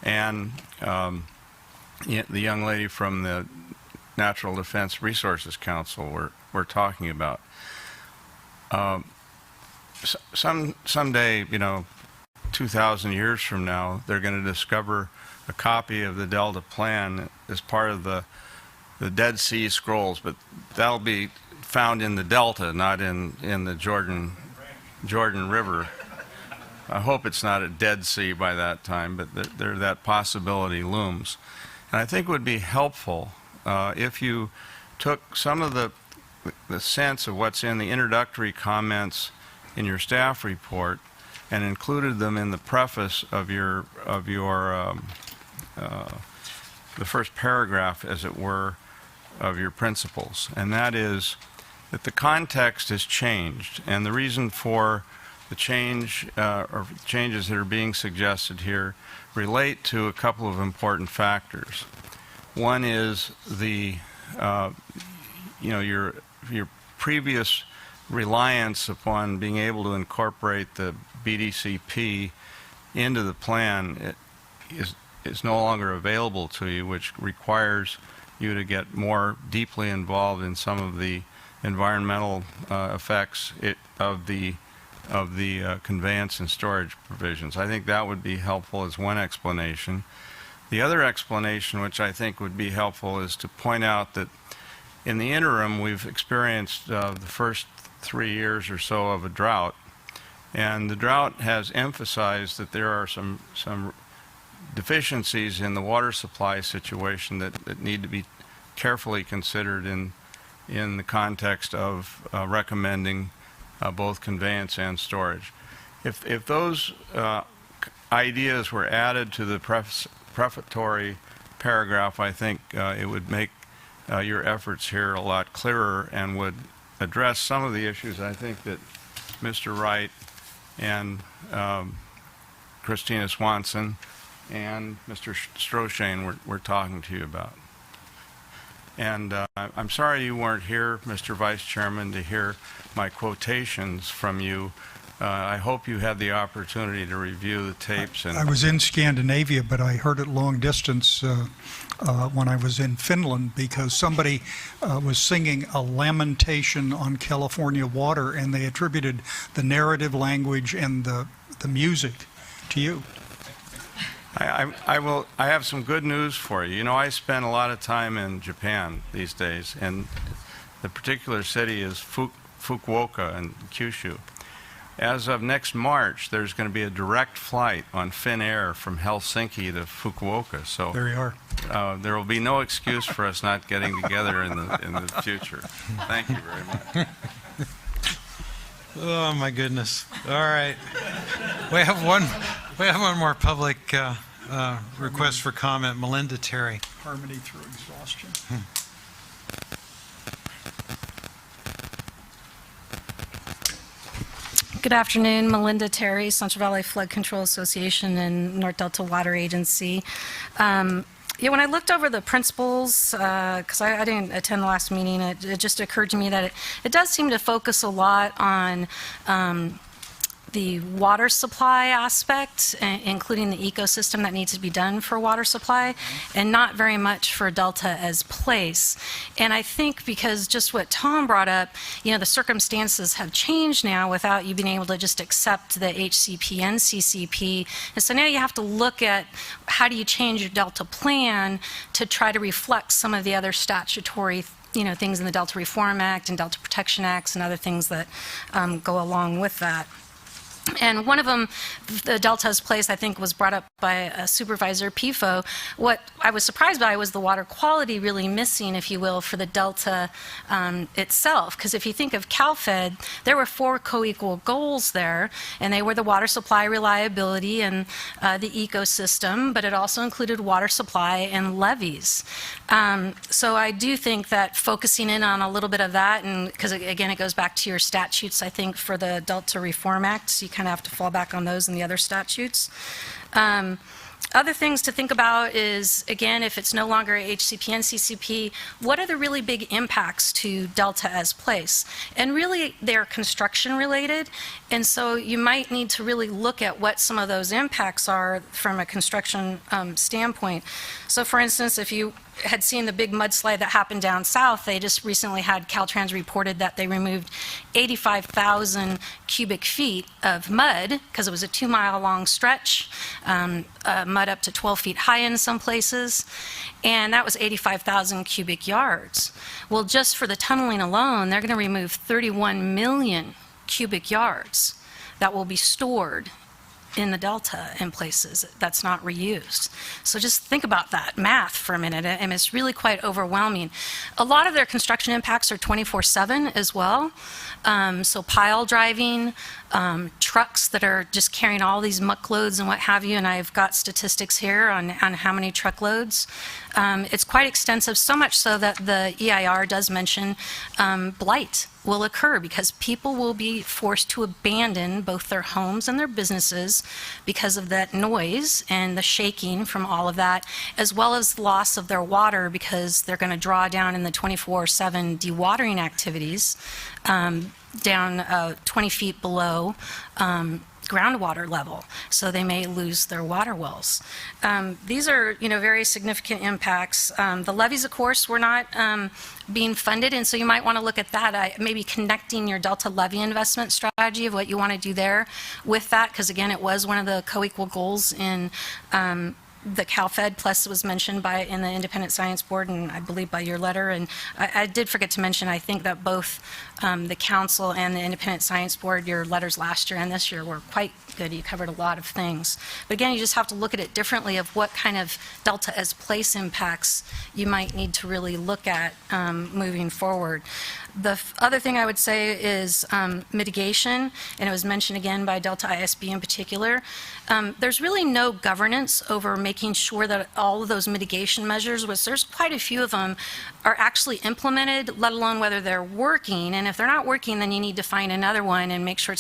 Speaker 22: and the young lady from the Natural Defense Resources Council were talking about. Someday, 2,000 years from now, they're going to discover a copy of the Delta Plan as part of the Dead Sea Scrolls, but that'll be found in the Delta, not in the Jordan River. I hope it's not a Dead Sea by that time, but that possibility looms. And I think it would be helpful if you took some of the sense of what's in the introductory comments in your staff report and included them in the preface of your the first paragraph, as it were, of your principles. And that is that the context has changed, and the reason for the change or changes that are being suggested here relate to a couple of important factors. One is the your previous reliance upon being able to incorporate the BDCP into the plan is no longer available to you, which requires you to get more deeply involved in some of the environmental effects of the conveyance and storage provisions. I think that would be helpful as one explanation. The other explanation, which I think would be helpful, is to point out that in the interim, we've experienced the first 3 years or so of a drought, and the drought has emphasized that there are some deficiencies in the water supply situation that need to be carefully considered in the context of recommending both conveyance and storage. If those ideas were added to the prefatory paragraph, I think it would make your efforts here a lot clearer and would address some of the issues I think that Mr. Wright and Christina Swanson and Mr. Stroshane were talking to you about. And I'm sorry you weren't here, Mr. Vice Chairman, to hear my quotations from you. I hope you had the opportunity to review the tapes. And
Speaker 7: I was in Scandinavia, but I heard it long distance when I was in Finland, because somebody was singing a lamentation on California water, and they attributed the narrative language and the music to you.
Speaker 22: I have some good news for you. I spend a lot of time in Japan these days, and the particular city is Fukuoka in Kyushu. As of next March, there's going to be a direct flight on Finnair from Helsinki to Fukuoka. So
Speaker 7: there you are.
Speaker 22: There will be no excuse for us not getting together in the future. Thank you very much.
Speaker 1: Oh my goodness! All right, we have one more public request for comment. Melinda Terry.
Speaker 7: Harmony through exhaustion.
Speaker 6: Good afternoon, Melinda Terry, Central Valley Flood Control Association and North Delta Water Agency. When I looked over the principles, because I didn't attend the last meeting, it just occurred to me that it does seem to focus a lot on the water supply aspect, including the ecosystem that needs to be done for water supply, and not very much for Delta as place. And I think because just what Tom brought up, the circumstances have changed now without you being able to just accept the HCP and CCP. And so now you have to look at how do you change your Delta plan to try to reflect some of the other statutory things in the Delta Reform Act and Delta Protection Acts and other things that go along with that. And one of them, the Delta's place, I think, was brought up by Supervisor Pifo. What I was surprised by was the water quality really missing, if you will, for the Delta itself. Because if you think of CalFed, there were 4 co-equal goals there, and they were the water supply reliability and the ecosystem, but it also included water supply and levees. So I do think that focusing in on a little bit of that, and because again, it goes back to your statutes, I think, for the Delta Reform Act, so you kind of have to fall back on those and the other statutes. Other things to think about is, again, if it's no longer HCP and CCP, what are the really big impacts to Delta as place? And really, they're construction related, and so you might need to really look at what some of those impacts are from a construction standpoint. So for instance, if you had seen the big mudslide that happened down south, they just recently had Caltrans reported that they removed 85,000 cubic feet of mud because it was a 2-mile long stretch, mud up to 12 feet high in some places, and that was 85,000 cubic yards. Well, just for the tunneling alone, they're going to remove 31 million cubic yards that will be stored in the Delta in places that's not reused. So just think about that math for a minute, and it's really quite overwhelming. A lot of their construction impacts are 24/7 as well. So pile driving, trucks that are just carrying all these muck loads and what have you, and I've got statistics here on how many truckloads. It's quite extensive, so much so that the EIR does mention blight will occur because people will be forced to abandon both their homes and their businesses because of that noise and the shaking from all of that, as well as loss of their water because they're going to draw down in the 24/7 dewatering activities down 20 feet below groundwater level, so they may lose their water wells. These are, very significant impacts. The levees, of course, were not being funded, and so you might want to look at that, maybe connecting your Delta levy investment strategy of what you want to do there with that, because again, it was one of the Coequal goals in the CalFed, plus it was mentioned in the Independent Science Board, and I believe by your letter. And I did forget to mention, I think that both the Council and the Independent Science Board, your letters last year and this year were quite good. You covered a lot of things. But again, you just have to look at it differently of what kind of Delta as place impacts you might need to really look at moving forward. The other thing I would say is mitigation, and it was mentioned again by Delta ISB in particular. There's really no governance over making sure that all of those mitigation measures, which there's quite a few of them, are actually implemented, let alone whether they're working. And if they're not working, then you need to find another one and make sure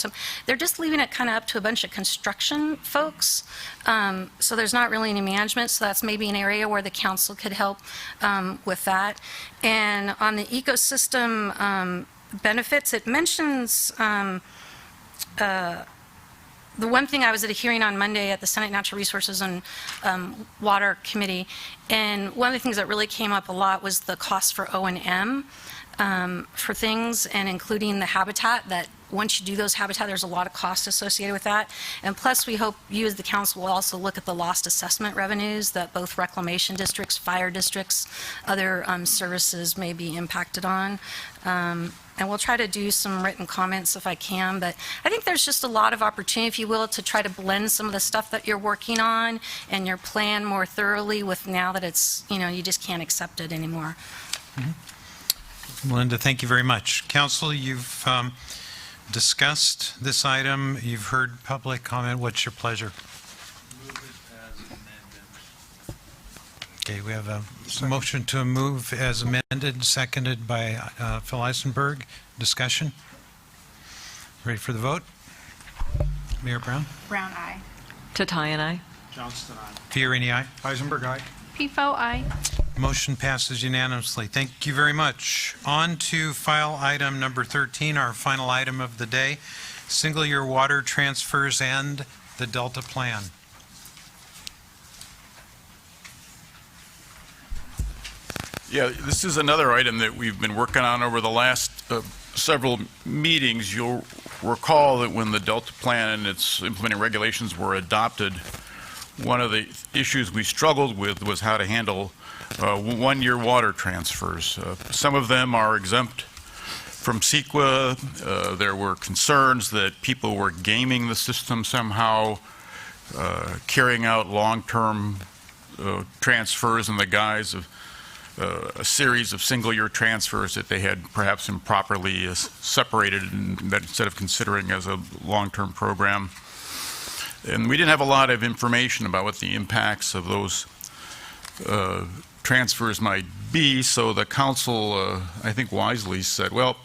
Speaker 6: they're just leaving it kind of up to a bunch of construction folks. So there's not really any management, so that's maybe an area where the council could help with that. And on the ecosystem benefits, it mentions the one thing, I was at a hearing on Monday at the Senate Natural Resources and Water Committee, and one of the things that really came up a lot was the cost for O&M for things, and including the habitat, that once you do those habitat, there's a lot of cost associated with that. And plus, we hope you as the council will also look at the lost assessment revenues that both reclamation districts, fire districts, other services may be impacted on. And we'll try to do some written comments if I can, but I think there's just a lot of opportunity, if you will, to try to blend some of the stuff that you're working on and your plan more thoroughly with now that it's, you just can't accept it anymore.
Speaker 1: Melinda, thank you very much. Council, you've discussed this item. You've heard public comment. What's your pleasure? Okay, we have a motion to move as amended, seconded by Phil Eisenberg. Discussion? Ready for the vote? Mayor Brown?
Speaker 12: Brown, aye.
Speaker 9: Tatayan, aye.
Speaker 14: Johnston, aye.
Speaker 1: Fiorini, aye.
Speaker 7: Eisenberg, aye.
Speaker 12: PFO, aye.
Speaker 1: Motion passes unanimously. Thank you very much. On to file item number 13, our final item of the day, single-year water transfers and the Delta Plan.
Speaker 21: Yeah, this is another item that we've been working on over the last several meetings. You'll recall that when the Delta Plan and its implementing regulations were adopted, one of the issues we struggled with was how to handle one-year water transfers. Some of them are exempt from CEQA. There were concerns that people were gaming the system somehow, carrying out long-term transfers in the guise of a series of single-year transfers that they had perhaps improperly separated instead of considering as a long-term program. And we didn't have a lot of information about what the impacts of those transfers might be, so the council, I think wisely said, well,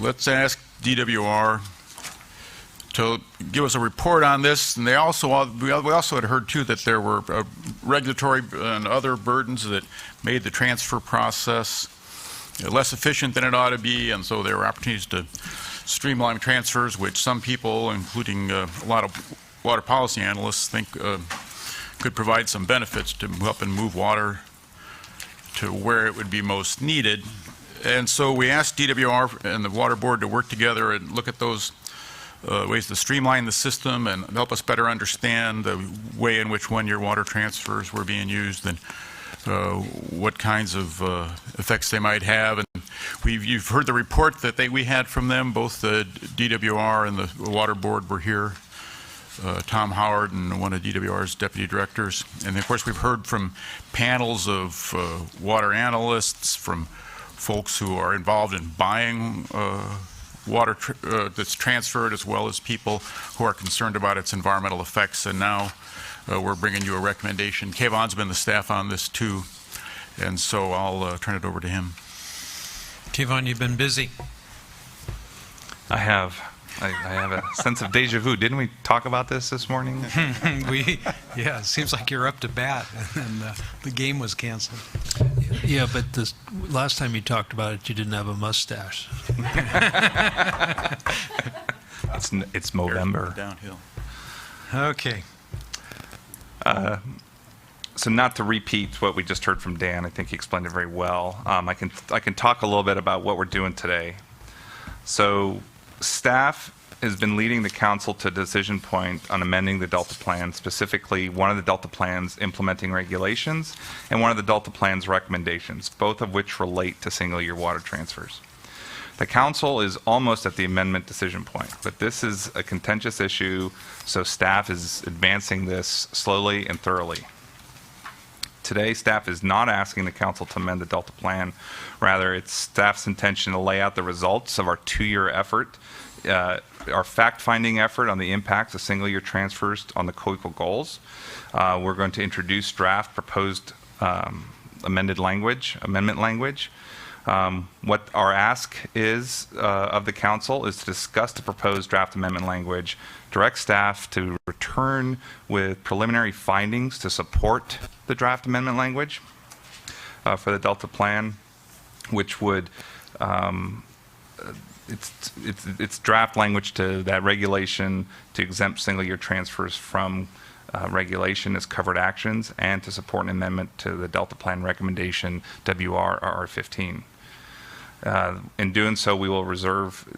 Speaker 21: let's ask DWR to give us a report on this. And we also had heard too that there were regulatory and other burdens that made the transfer process less efficient than it ought to be, and so there were opportunities to streamline transfers, which some people, including a lot of water policy analysts, think could provide some benefits to help and move water to where it would be most needed. And so we asked DWR and the Water Board to work together and look at those ways to streamline the system and help us better understand the way in which one-year water transfers were being used and what kinds of effects they might have. And you've heard the report that we had from them. Both the DWR and the Water Board were here. Tom Howard and one of DWR's deputy directors. And of course we've heard from panels of water analysts, from folks who are involved in buying water that's transferred, as well as people who are concerned about its environmental effects. And now we're bringing you a recommendation. Kayvon's been the staff on this too, and so I'll turn it over to him.
Speaker 1: Kayvon, you've been busy.
Speaker 20: I have. I have a sense of deja vu. Didn't we talk about this morning?
Speaker 1: Yeah, it seems like you're up to bat, and the game was canceled.
Speaker 10: Yeah, but the last time you talked about it, you didn't have a mustache.
Speaker 20: It's Movember.
Speaker 21: Downhill.
Speaker 1: Okay.
Speaker 20: So not to repeat what we just heard from Dan, I think he explained it very well. I can talk a little bit about what we're doing today. So staff has been leading the council to a decision point on amending the Delta Plan, specifically one of the Delta Plan's implementing regulations and one of the Delta Plan's recommendations, both of which relate to single-year water transfers. The council is almost at the amendment decision point, but this is a contentious issue, so staff is advancing this slowly and thoroughly. Today, staff is not asking the council to amend the Delta Plan. Rather, it's staff's intention to lay out the results of our 2-year effort, our fact-finding effort on the impacts of single-year transfers on the Coequal goals. We're going to introduce draft proposed amendment language. What our ask is of the council is to discuss the proposed draft amendment language, direct staff to return with preliminary findings to support the draft amendment language for the Delta Plan, which would it's draft language to that regulation to exempt single-year transfers from regulation as covered actions, and to support an amendment to the Delta Plan recommendation WRR15. In doing so, we will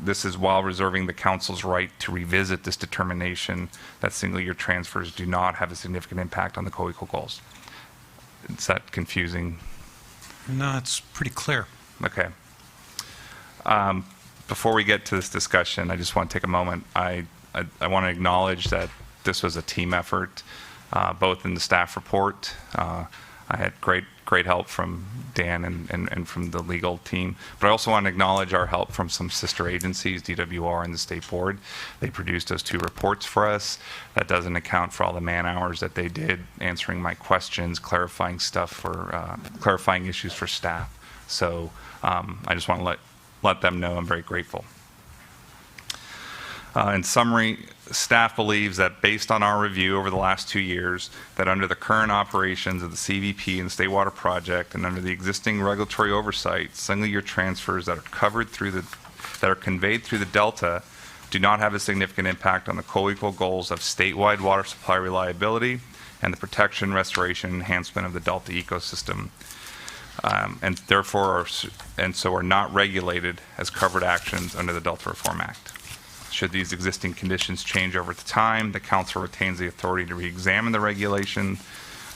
Speaker 20: this is while reserving the council's right to revisit this determination that single-year transfers do not have a significant impact on the Coequal goals. Is that confusing?
Speaker 1: No, it's pretty clear.
Speaker 20: Okay. Before we get to this discussion, I just want to take a moment. I want to acknowledge that this was a team effort, both in the staff report. I had great help from Dan and from the legal team, but I also want to acknowledge our help from some sister agencies, DWR and the State Board. They produced those 2 reports for us. That doesn't account for all the man hours that they did answering my questions, clarifying clarifying issues for staff. So I just want to let them know I'm very grateful. In summary, staff believes that based on our review over the last 2 years, that under the current operations of the CVP and the State Water Project, and under the existing regulatory oversight, single-year transfers that are conveyed through the Delta do not have a significant impact on the Coequal goals of statewide water supply reliability and the protection, restoration, and enhancement of the Delta ecosystem, and therefore are not regulated as covered actions under the Delta Reform Act. Should these existing conditions change over time, the council retains the authority to re-examine the regulation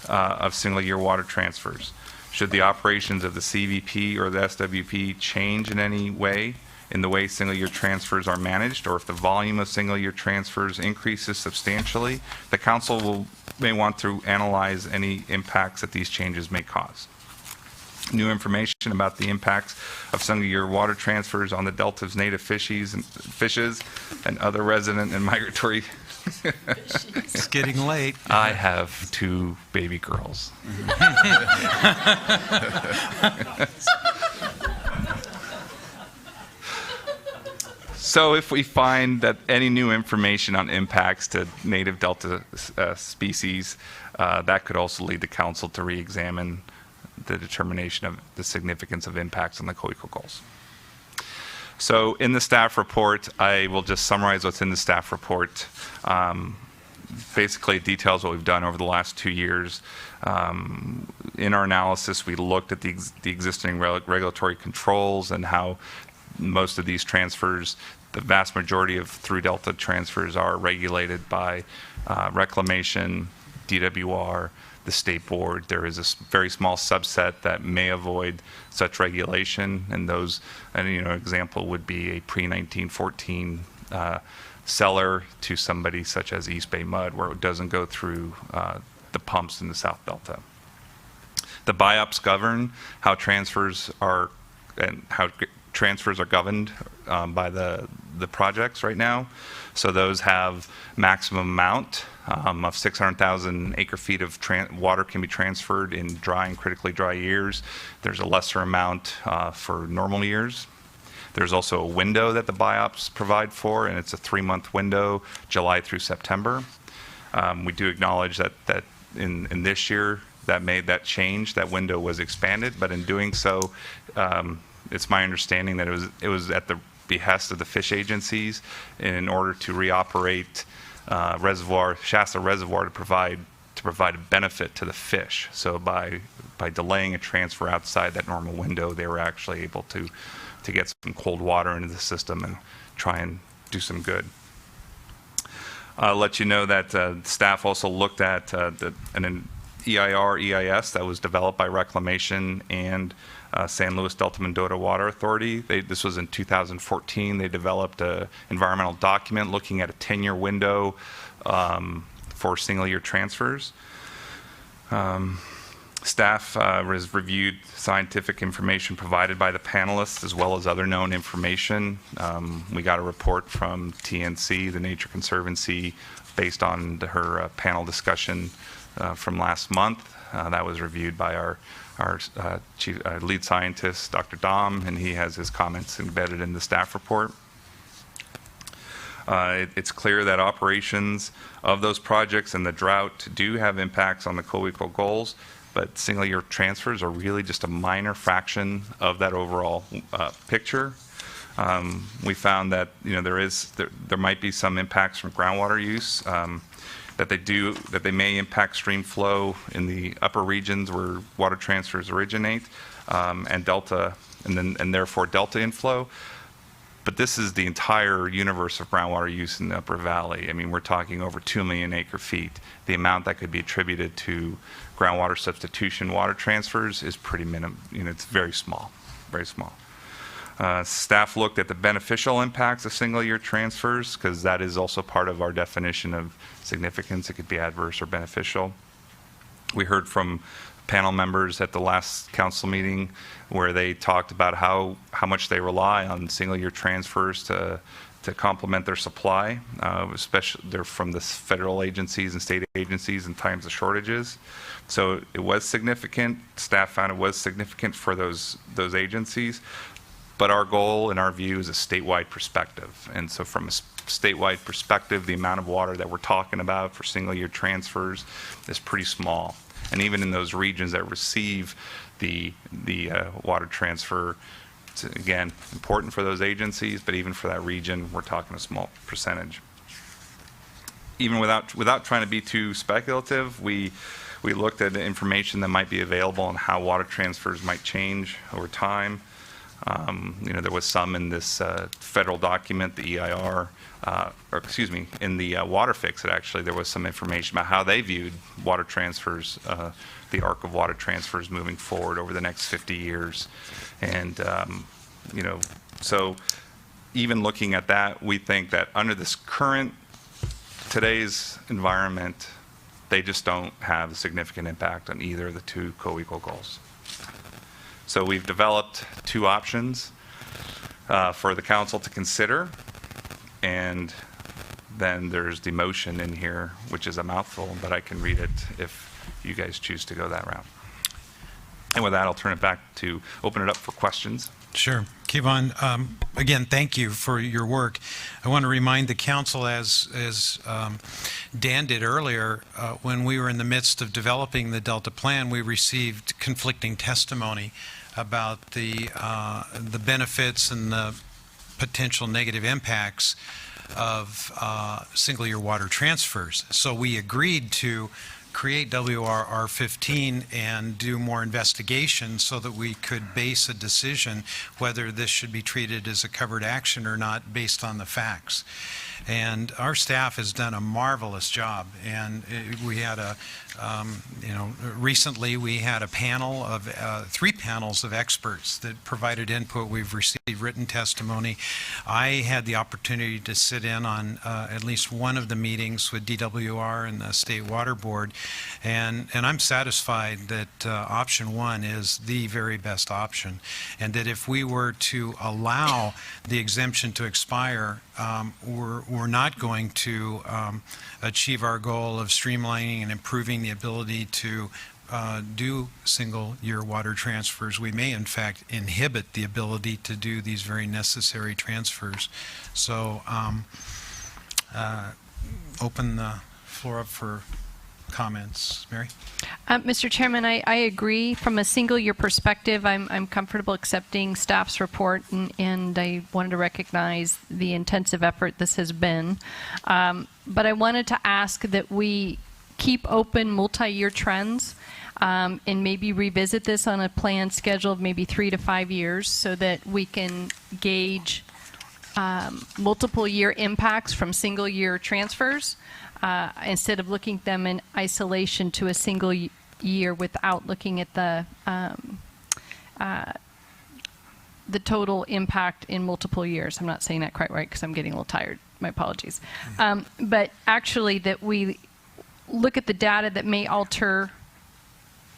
Speaker 20: of single-year water transfers. Should the operations of the CVP or the SWP change in any way in the way single-year transfers are managed, or if the volume of single-year transfers increases substantially, the council may want to analyze any impacts that these changes may cause. New information about the impacts of single-year water transfers on the Delta's native fishes and other resident and migratory.
Speaker 1: It's getting late.
Speaker 20: I have 2 baby girls. So if we find that any new information on impacts to native delta species, that could also lead the council to re-examine the determination of the significance of impacts on the Coequal goals. So in the staff report, I will just summarize what's in the staff report. Basically, it details what we've done over the last 2 years. In our analysis, we looked at the existing regulatory controls and how most of these transfers, the vast majority of through delta transfers, are regulated by reclamation, DWR, the state board. There is a very small subset that may avoid such regulation, and those, example would be a pre-1914 seller to somebody such as East Bay Mud, where it doesn't go through the pumps in the South Delta. The BIOPs govern how transfers are governed by the projects right now. So those have maximum amount of 600,000 acre-feet of water can be transferred in dry and critically dry years. There's a lesser amount for normal years. There's also a window that the BIOPs provide for, and it's a 3-month window, July through September. We do acknowledge that in this year that change, that window was expanded, but in doing so, it's my understanding that it was at the behest of the fish agencies in order to reoperate Shasta Reservoir to provide a benefit to the fish. So by delaying a transfer outside that normal window, they were actually able to get some cold water into the system and try and do some good. I'll let you know that staff also looked at an EIR, EIS that was developed by Reclamation and San Luis Delta Mendota Water Authority. This was in 2014. They developed an environmental document looking at a 10-year window for single-year transfers. Staff has reviewed scientific information provided by the panelists as well as other known information. We got a report from TNC, the Nature Conservancy, based on her panel discussion from last month. That was reviewed by our lead scientist, Dr. Dahm, and he has his comments embedded in the staff report. It's clear that operations of those projects and the drought do have impacts on the Coequal goals, but single-year transfers are really just a minor fraction of that overall picture. We found that there might be some impacts from groundwater use, that they may impact stream flow in the upper regions where water transfers originate, and therefore delta inflow. But this is the entire universe of groundwater use in the Upper Valley. I mean, we're talking over 2 million acre-feet. The amount that could be attributed to groundwater substitution water transfers is pretty minimum. It's very small, very small. Staff looked at the beneficial impacts of single-year transfers, because that is also part of our definition of significance. It could be adverse or beneficial. We heard from panel members at the last council meeting where they talked about how much they rely on single-year transfers to complement their supply, especially they're from the federal agencies and state agencies in times of shortages. So it was significant. Staff found it was significant for those agencies. But our goal, in our view, is a statewide perspective. And so from a statewide perspective, the amount of water that we're talking about for single-year transfers is pretty small. And even in those regions that receive the water transfer, it's, again, important for those agencies, but even for that region, we're talking a small percentage. Even without trying to be too speculative, we looked at the information that might be available on how water transfers might change over time. There was some in this federal document, the EIR, in the water fix, there was some information about how they viewed water transfers, the arc of water transfers moving forward over the next 50 years. And, so even looking at that, we think that under this today's environment, they just don't have a significant impact on either of the two Coequal goals. So we've developed two options for the council to consider, and then there's the motion in here, which is a mouthful, but I can read it if you guys choose to go that route. And with that, I'll turn it back to open it up for questions.
Speaker 1: Sure. Kevon, again, thank you for your work. I want to remind the council, as Dan did earlier, when we were in the midst of developing the Delta Plan, we received conflicting testimony about the benefits and the potential negative impacts of single-year water transfers. So we agreed to create WRR-15 and do more investigation so that we could base a decision whether this should be treated as a covered action or not based on the facts. And our staff has done a marvelous job. And we had recently we had a panel of 3 panels of experts that provided input. We've received written testimony. I had the opportunity to sit in on at least one of the meetings with DWR and the State Water Board, and I'm satisfied that option 1 is the very best option, and that if we were to allow the exemption to expire, we're not going to achieve our goal of streamlining and improving the ability to do single-year water transfers. We may, in fact, inhibit the ability to do these very necessary transfers. So open the floor up for comments. Mary?
Speaker 2: Mr. Chairman, I agree. From a single-year perspective, I'm comfortable accepting staff's report, and I wanted to recognize the intensive effort this has been. But I wanted to ask that we keep open multi-year trends and maybe revisit this on a planned schedule of maybe 3 to 5 years so that we can gauge multiple year impacts from single-year transfers instead of looking at them in isolation to a single year without looking at the total impact in multiple years. I'm not saying that quite right because I'm getting a little tired. My apologies. But actually that we look at the data that may alter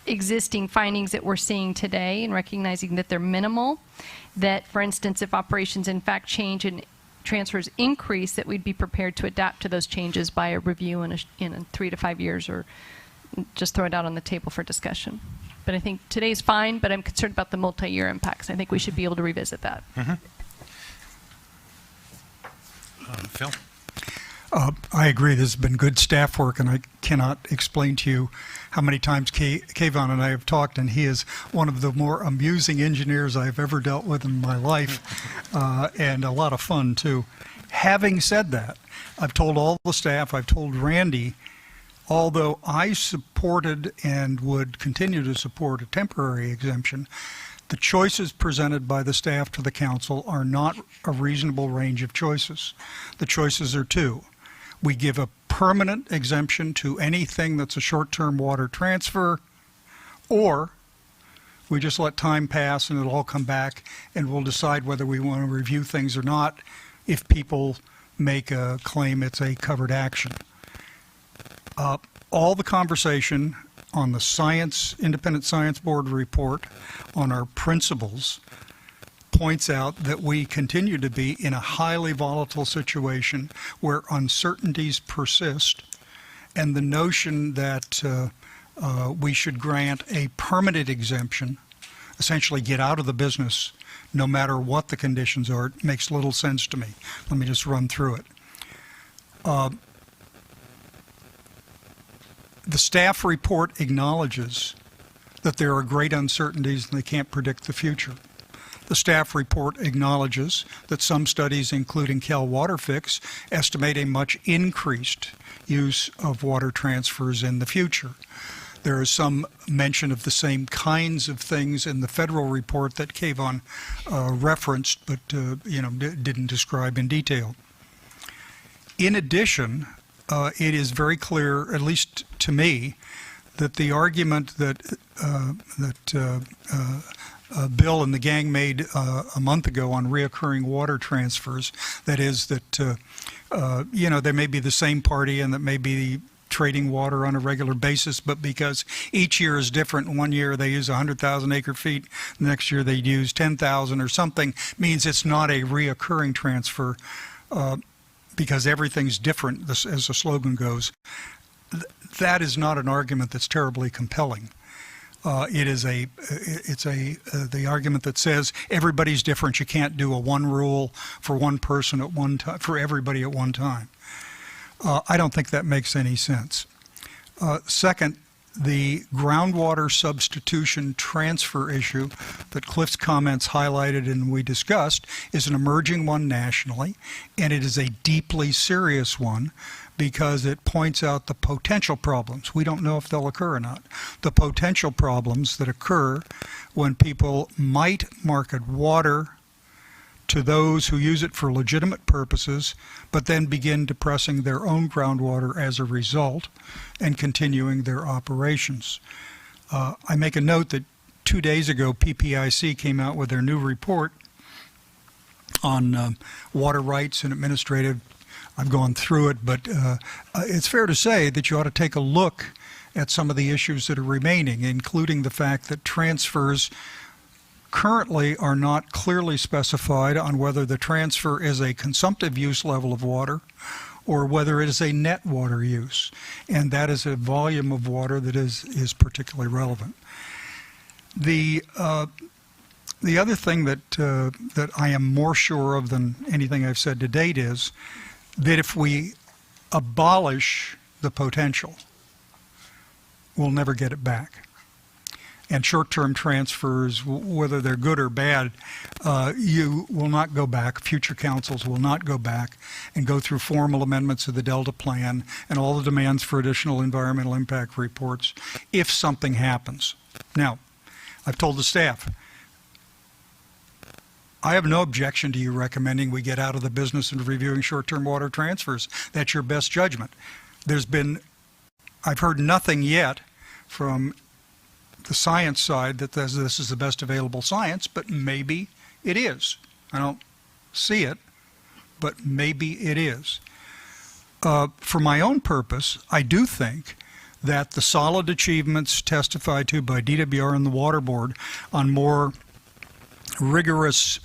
Speaker 2: existing findings that we're seeing today and recognizing that they're minimal. That, for instance, if operations in fact change and transfers increase, that we'd be prepared to adapt to those changes by a review in 3 to 5 years, or just throw it out on the table for discussion. But I think today's fine, but I'm concerned about the multi-year impacts. I think we should be able to revisit that.
Speaker 1: Phil?
Speaker 7: I agree. This has been good staff work, and I cannot explain to you how many times Kevon and I have talked, and he is one of the more amusing engineers I've ever dealt with in my life, and a lot of fun, too. Having said that, I've told all the staff, I've told Randy, although I supported and would continue to support a temporary exemption, the choices presented by the staff to the council are not a reasonable range of choices. The choices are 2. We give a permanent exemption to anything that's a short-term water transfer, or we just let time pass and it'll all come back and we'll decide whether we want to review things or not if people make a claim it's a covered action. All the conversation on the Independent Science Board report on our principles points out that we continue to be in a highly volatile situation where uncertainties persist, and the notion that we should grant a permanent exemption, essentially get out of the business no matter what the conditions are, makes little sense to me. Let me just run through it. The staff report acknowledges that there are great uncertainties and they can't predict the future. The staff report acknowledges that some studies, including Cal WaterFix, estimate a much increased use of water transfers in the future. There is some mention of the same kinds of things in the federal report that Kevon referenced, but didn't describe in detail. In addition, it is very clear, at least to me, that the argument that Bill and the gang made a month ago on reoccurring water transfers, that is that, there may be the same party and that may be trading water on a regular basis, but because each year is different, one year they use 100,000 acre feet, the next year they use 10,000 or something, means it's not a reoccurring transfer because everything's different, as the slogan goes. That is not an argument that's terribly compelling. The argument that says everybody's different. You can't do a one rule for one person at one time, for everybody at one time. I don't think that makes any sense. Second, the groundwater substitution transfer issue that Cliff's comments highlighted and we discussed is an emerging one nationally, and it is a deeply serious one because it points out the potential problems. We don't know if they'll occur or not. The potential problems that occur when people might market water to those who use it for legitimate purposes, but then begin depressing their own groundwater as a result and continuing their operations. I make a note that 2 days ago, PPIC came out with their new report on water rights and administrative. I've gone through it, but it's fair to say that you ought to take a look at some of the issues that are remaining, including the fact that transfers currently are not clearly specified on whether the transfer is a consumptive use level of water or whether it is a net water use. And that is a volume of water that is particularly relevant. The other thing that I am more sure of than anything I've said to date is that if we abolish the potential, we'll never get it back. And short-term transfers, whether they're good or bad, you will not go back. Future councils will not go back and go through formal amendments of the Delta Plan and all the demands for additional environmental impact reports if something happens. Now, I've told the staff, I have no objection to you recommending we get out of the business of reviewing short-term water transfers. That's your best judgment. I've heard nothing yet from the science side that says this is the best available science, but maybe it is. I don't see it, but maybe it is. For my own purpose, I do think that the solid achievements testified to by DWR and the Water Board on more rigorous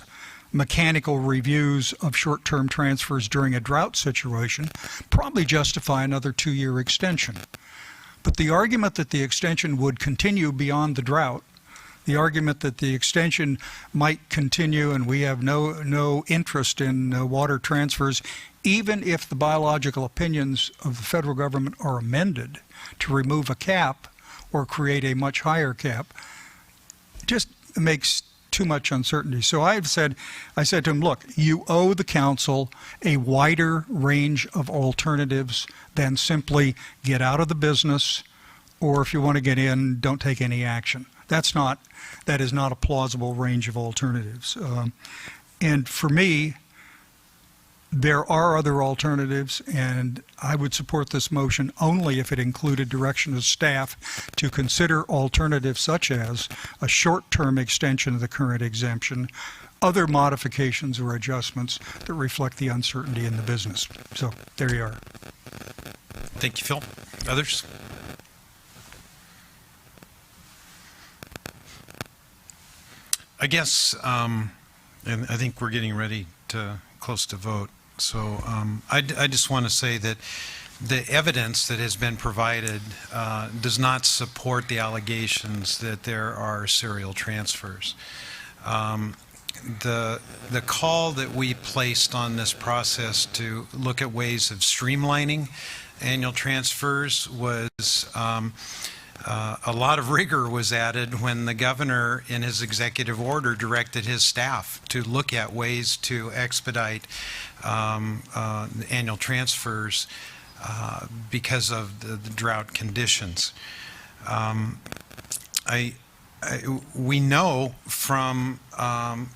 Speaker 7: mechanical reviews of short-term transfers during a drought situation probably justify another 2-year extension. But the argument that the extension would continue beyond the drought, the argument that the extension might continue and we have no interest in water transfers, even if the biological opinions of the federal government are amended to remove a cap or create a much higher cap, just makes too much uncertainty. So I said to him, look, you owe the council a wider range of alternatives than simply get out of the business, or if you want to get in, don't take any action. That is not a plausible range of alternatives. And for me, there are other alternatives, and I would support this motion only if it included direction of staff to consider alternatives such as a short-term extension of the current exemption, other modifications or adjustments that reflect the uncertainty in the business. So there you are.
Speaker 1: Thank you, Phil. Others? I guess, and I think we're getting ready to close to vote. So I just want to say that the evidence that has been provided does not support the allegations that there are serial transfers. The call that we placed on this process to look at ways of streamlining annual transfers was a lot of rigor was added when the governor, in his executive order, directed his staff to look at ways to expedite annual transfers because of the drought conditions. We know from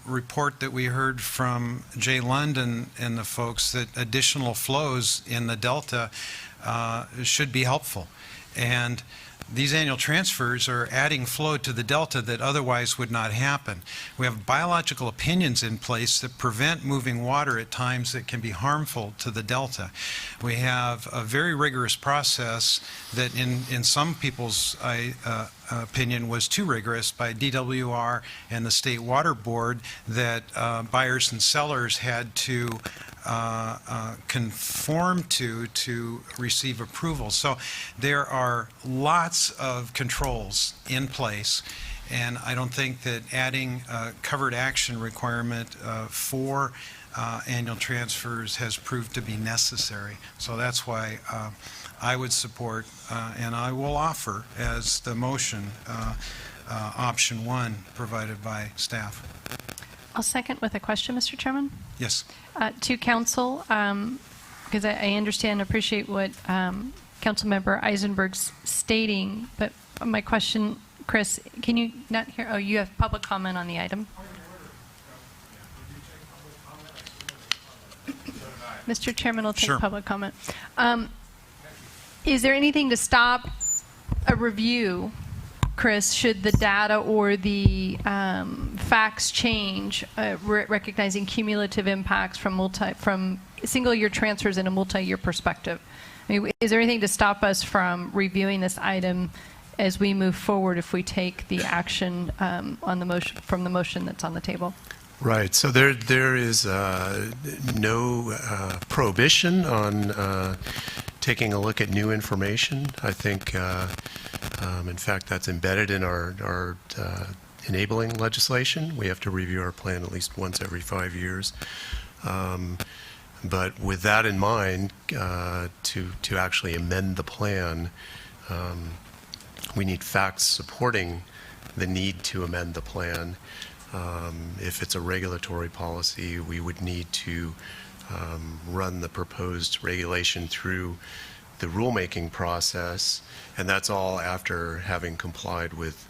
Speaker 1: report that we heard from Jay London and the folks that additional flows in the Delta should be helpful. And these annual transfers are adding flow to the Delta that otherwise would not happen. We have biological opinions in place that prevent moving water at times that can be harmful to the Delta. We have a very rigorous process that in some people's opinion was too rigorous by DWR and the State Water Board that buyers and sellers had to conform to receive approval. So there are lots of controls in place, and I don't think that adding a covered action requirement for annual transfers has proved to be necessary. So that's why I would support, and I will offer as the motion, option 1 provided by staff.
Speaker 2: I'll second with a question, Mr. Chairman.
Speaker 1: Yes.
Speaker 2: To council, because I understand and appreciate what Councilmember Eisenberg's stating, but my question, Chris, can you not hear? Oh, you have public comment on the item. Mr. Chairman will take
Speaker 1: Sure.
Speaker 2: public comment. Is there anything to stop a review, Chris, should the data or the facts change, recognizing cumulative impacts from single-year transfers in a multi-year perspective? I mean, is there anything to stop us from reviewing this item as we move forward if we take the action on the motion from the motion that's on the table?
Speaker 18: Right. So there is no prohibition on taking a look at new information. I think, in fact, that's embedded in our enabling legislation. We have to review our plan at least once every 5 years. But with that in mind, to actually amend the plan, we need facts supporting the need to amend the plan. If it's a regulatory policy, we would need to run the proposed regulation through the rulemaking process, and that's all after having complied with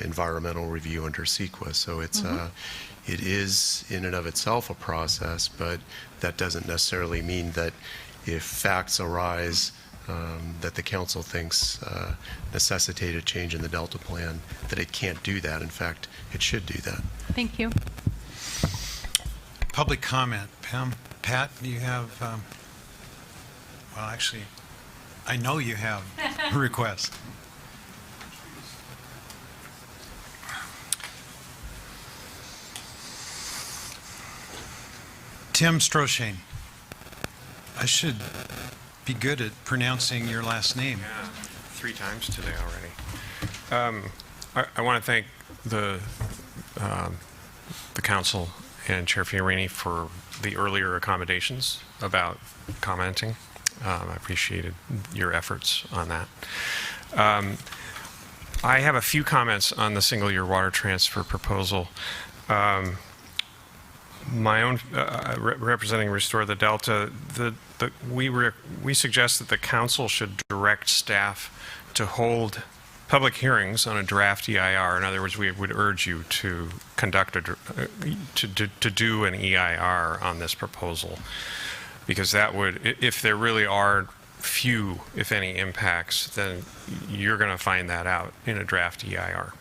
Speaker 18: environmental review under CEQA. So it's it is in and of itself a process, but that doesn't necessarily mean that if facts arise that the council thinks necessitate a change in the Delta plan, that it can't do that. In fact, it should do that.
Speaker 2: Thank you.
Speaker 1: Public comment. Pam, Pat, do you have, well, actually, I know you have a request. Tim Stroshane. I should be good at pronouncing your last name.
Speaker 19: Yeah, 3 times today already. I want to thank the council and Chair Fiorini for the earlier accommodations about commenting. I appreciated your efforts on that. I have a few comments on the single-year water transfer proposal. My own, representing Restore the Delta, we suggest that the council should direct staff to hold public hearings on a draft EIR. In other words, we would urge you to conduct to do an EIR on this proposal, because that would, if there really are few, if any, impacts, then you're going to find that out in a draft EIR,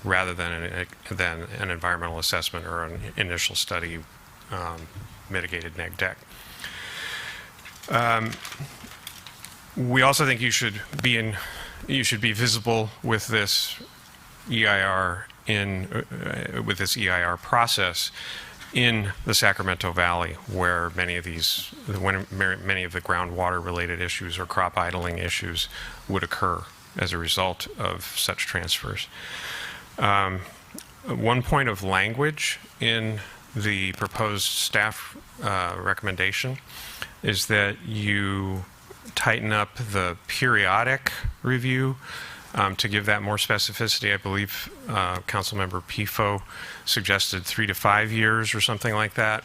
Speaker 19: rather than an environmental assessment or an initial study, mitigated neg deck. We also think you should be visible with this EIR with this EIR process in the Sacramento Valley, where many of the groundwater related issues or crop idling issues would occur as a result of such transfers. One point of language in the proposed staff recommendation is that you tighten up the periodic review to give that more specificity. I believe Councilmember Pifo suggested 3 to 5 years or something like that.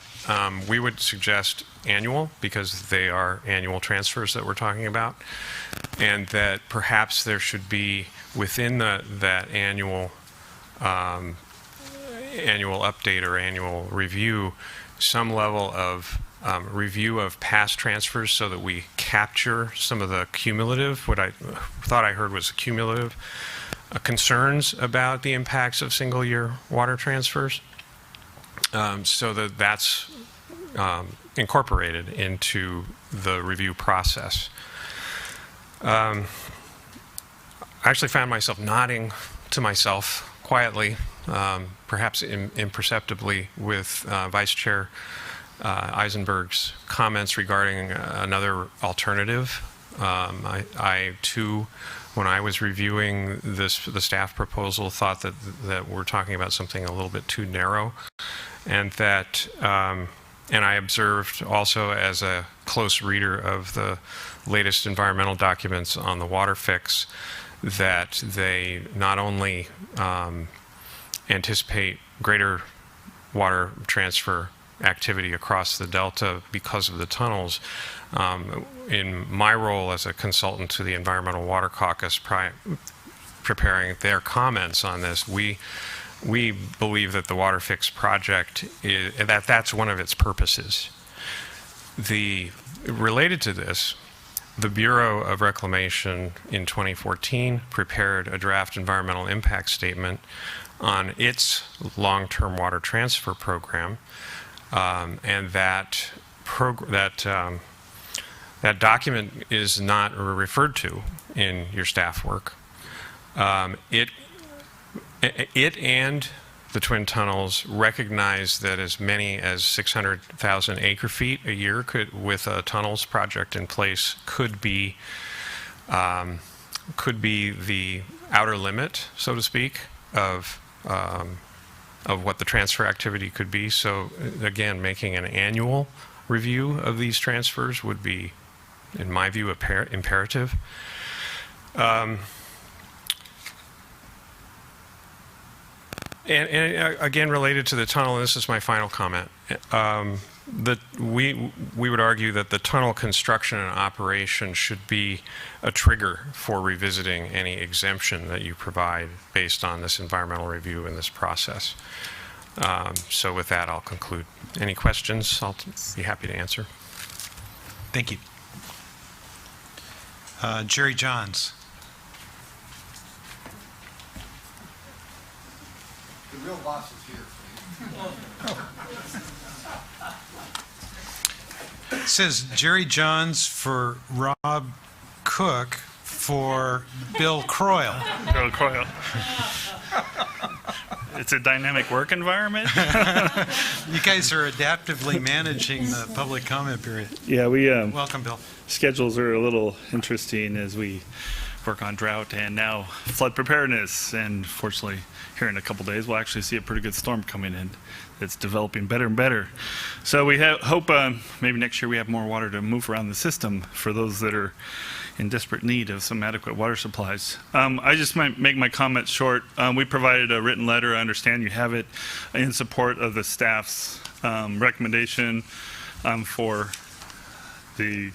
Speaker 19: We would suggest annual, because they are annual transfers that we're talking about, and that perhaps there should be within that annual update or annual review some level of review of past transfers, so that we capture some of the cumulative, what I thought I heard was cumulative concerns about the impacts of single-year water transfers, so that that's incorporated into the review process. I actually found myself nodding to myself quietly, perhaps imperceptibly, with Vice Chair Eisenberg's comments regarding another alternative I too, when I was reviewing the staff proposal, thought that we're talking about something a little bit too narrow, and that, and I observed also as a close reader of the latest environmental documents on the water fix that they not only anticipate greater water transfer activity across the delta because of the tunnels. In my role as a consultant to the Environmental Water Caucus preparing their comments on this, we believe that the water fix project that's one of its purposes. Related to this, the Bureau of Reclamation in 2014 prepared a draft environmental impact statement on its long-term water transfer program, and that document is not referred to in your staff work. It and the Twin Tunnels recognize that as many as 600,000 acre-feet a year with a tunnels project in place could be the outer limit, so to speak, of what the transfer activity could be. So again, making an annual review of these transfers would be, in my view, imperative. And again, related to the tunnel, and this is my final comment, that we would argue that the tunnel construction and operation should be a trigger for revisiting any exemption that you provide based on this environmental review and this process. So with that, I'll conclude. Any questions? I'll be happy to answer.
Speaker 1: Thank you. Jerry Johns.
Speaker 5: The real boss is here.
Speaker 1: It says Jerry Johns for Rob Cook for Bill Croyle.
Speaker 13: Bill Croyle. It's a dynamic work environment.
Speaker 1: You guys are adaptively managing the public comment period.
Speaker 13: Yeah, we
Speaker 1: welcome, Bill.
Speaker 13: Schedules are a little interesting as we work on drought and now flood preparedness. And fortunately, here in a couple days, we'll actually see a pretty good storm coming in. It's developing better and better. So we hope maybe next year we have more water to move around the system for those that are in desperate need of some adequate water supplies. I just might make my comments short. We provided a written letter, I understand you have it, in support of the staff's recommendation for the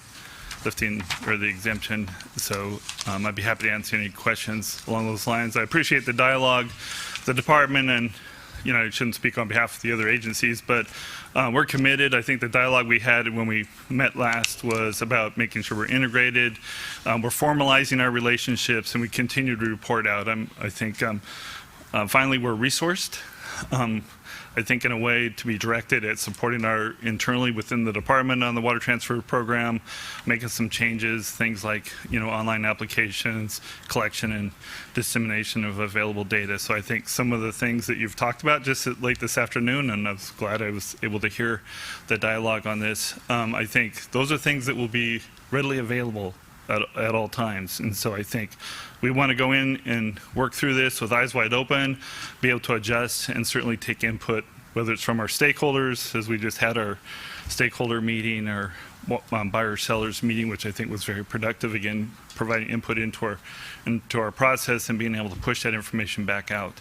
Speaker 13: lifting or the exemption. So I'd be happy to answer any questions along those lines. I appreciate the dialogue, the department, and I shouldn't speak on behalf of the other agencies, but we're committed. I think the dialogue we had when we met last was about making sure we're integrated. We're formalizing our relationships, and we continue to report out. I think finally we're resourced. I think in a way to be directed at supporting our internally within the department on the water transfer program, making some changes, things like online applications, collection and dissemination of available data. So I think some of the things that you've talked about just late this afternoon, and I was glad I was able to hear the dialogue on this. I think those are things that will be readily available at all times. And so I think we want to go in and work through this with eyes wide open, be able to adjust and certainly take input, whether it's from our stakeholders, as we just had our stakeholder meeting, or buyer-sellers meeting, which I think was very productive, again, providing input into our process and being able to push that information back out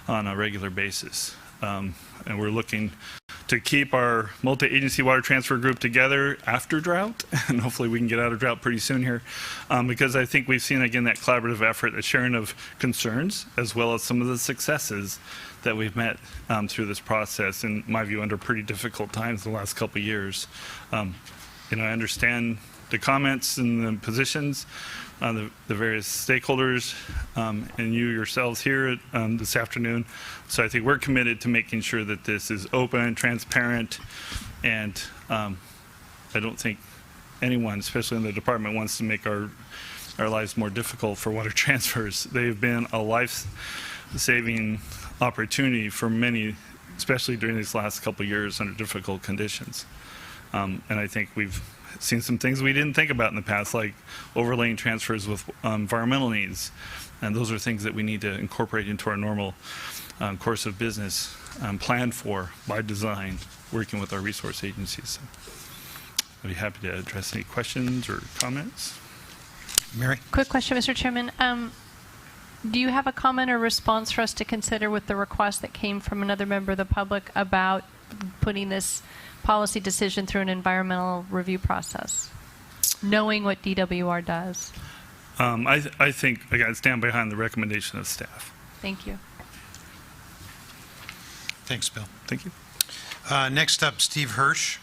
Speaker 13: on a regular basis. And we're looking to keep our multi-agency water transfer group together after drought, and hopefully we can get out of drought pretty soon here, because I think we've seen, again, that collaborative effort, the sharing of concerns, as well as some of the successes that we've met through this process, in my view, under pretty difficult times the last couple of years. I understand the comments and the positions on the various stakeholders and you yourselves here this afternoon. So I think we're committed to making sure that this is open, transparent, and I don't think anyone, especially in the department, wants to make our lives more difficult for water transfers. They've been a life-saving opportunity for many, especially during these last couple of years under difficult conditions. And I think we've seen some things we didn't think about in the past, like overlaying transfers with environmental needs. And those are things that we need to incorporate into our normal course of business, planned for by design, working with our resource agencies. I'd be happy to address any questions or comments.
Speaker 1: Mary?
Speaker 2: Quick question, Mr. Chairman. Do you have a comment or response for us to consider with the request that came from another member of the public about putting this policy decision through an environmental review process, knowing what DWR does?
Speaker 13: I think, again, I stand behind the recommendation of staff.
Speaker 2: Thank you.
Speaker 1: Thanks, Bill.
Speaker 13: Thank you.
Speaker 1: Next up, Steve Hirsch.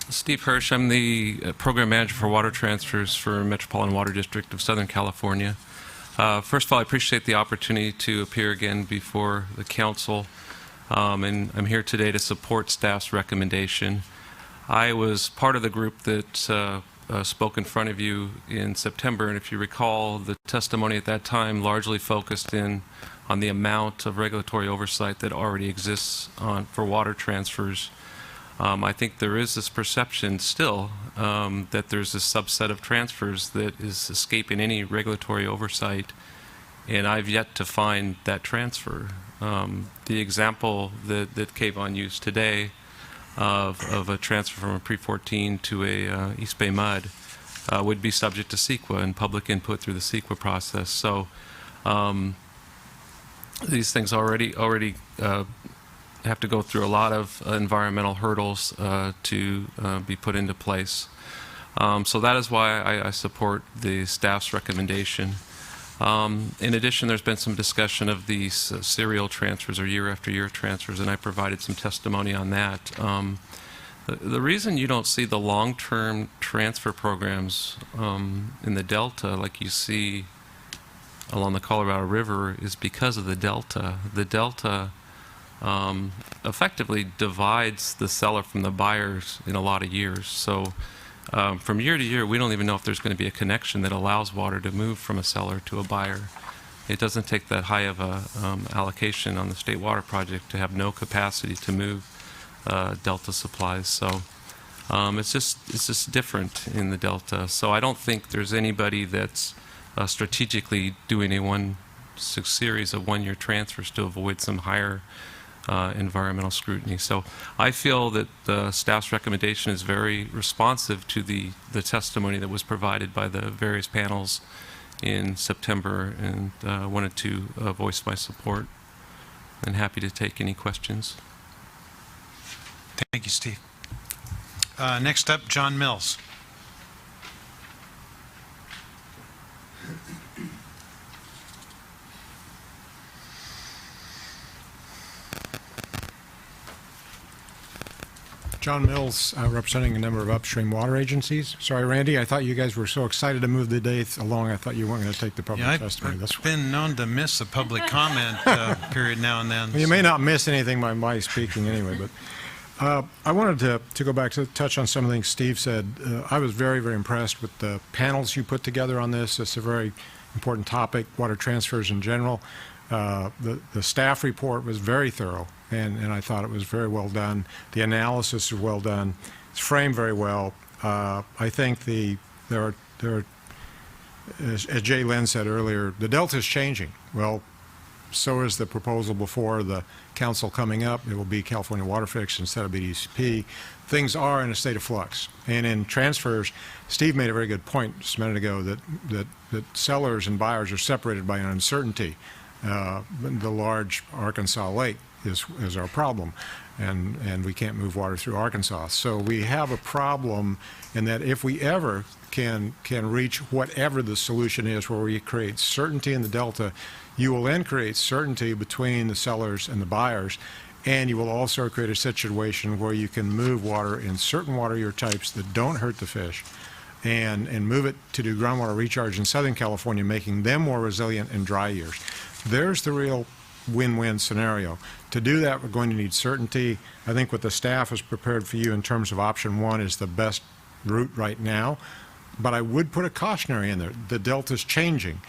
Speaker 3: Steve Hirsch, I'm the Program Manager for Water Transfers for Metropolitan Water District of Southern California. First of all, I appreciate the opportunity to appear again before the Council, and I'm here today to support staff's recommendation. I was part of the group that spoke in front of you in September, and if you recall, the testimony at that time largely focused on the amount of regulatory oversight that already exists for water transfers. I think there is this perception still that there's this subset of transfers that is escaping any regulatory oversight, and I've yet to find that transfer. The example that Kayvon used today of a transfer from a pre-14 to a East Bay mud would be subject to CEQA and public input through the CEQA process. So these things already have to go through a lot of environmental hurdles to be put into place. So that is why I support the staff's recommendation. In addition, there's been some discussion of these serial transfers or year after year transfers, and I provided some testimony on that. The reason you don't see the long-term transfer programs in the Delta like you see along the Colorado River is because of the Delta. The Delta effectively divides the seller from the buyers in a lot of years. So from year to year, we don't even know if there's going to be a connection that allows water to move from a seller to a buyer. It doesn't take that high of a allocation on the State Water Project to have no capacity to move Delta supplies. So it's just different in the Delta. So I don't think there's anybody that's strategically doing a series of one-year transfers to avoid some higher environmental scrutiny. So I feel that the staff's recommendation is very responsive to the testimony that was provided by the various panels in September, and wanted to voice my support, and happy to take any questions.
Speaker 1: Thank you, Steve. Next up, John Mills.
Speaker 5: John Mills, representing a number of upstream water agencies. Sorry, Randy, I thought you guys were so excited to move the date along, I thought you weren't going to take the public testimony.
Speaker 1: I've been known to miss a public comment period now and then.
Speaker 5: Well, you may not miss anything by my speaking anyway, but I wanted to go back to touch on some of the things Steve said. I was very, very impressed with the panels you put together on this. It's a very important topic, water transfers in general. The staff report was very thorough, and I thought it was very well done. The analysis is well done. It's framed very well. I think there are, as Jay Lynn said earlier, the Delta is changing. Well, so is the proposal before the council coming up. It will be California Water Fix instead of BDCP. Things are in a state of flux. And in transfers, Steve made a very good point just a minute ago that sellers and buyers are separated by an uncertainty. The large Arkansas lake is our problem, and we can't move water through Arkansas. So we have a problem in that if we ever can reach whatever the solution is where we create certainty in the Delta, you will then create certainty between the sellers and the buyers, and you will also create a situation where you can move water in certain water year types that don't hurt the fish and move it to do groundwater recharge in Southern California, making them more resilient in dry years. There's the real win-win scenario. To do that, we're going to need certainty. I think what the staff has prepared for you in terms of option one is the best route right now, but I would put a cautionary in there. The Delta's changing.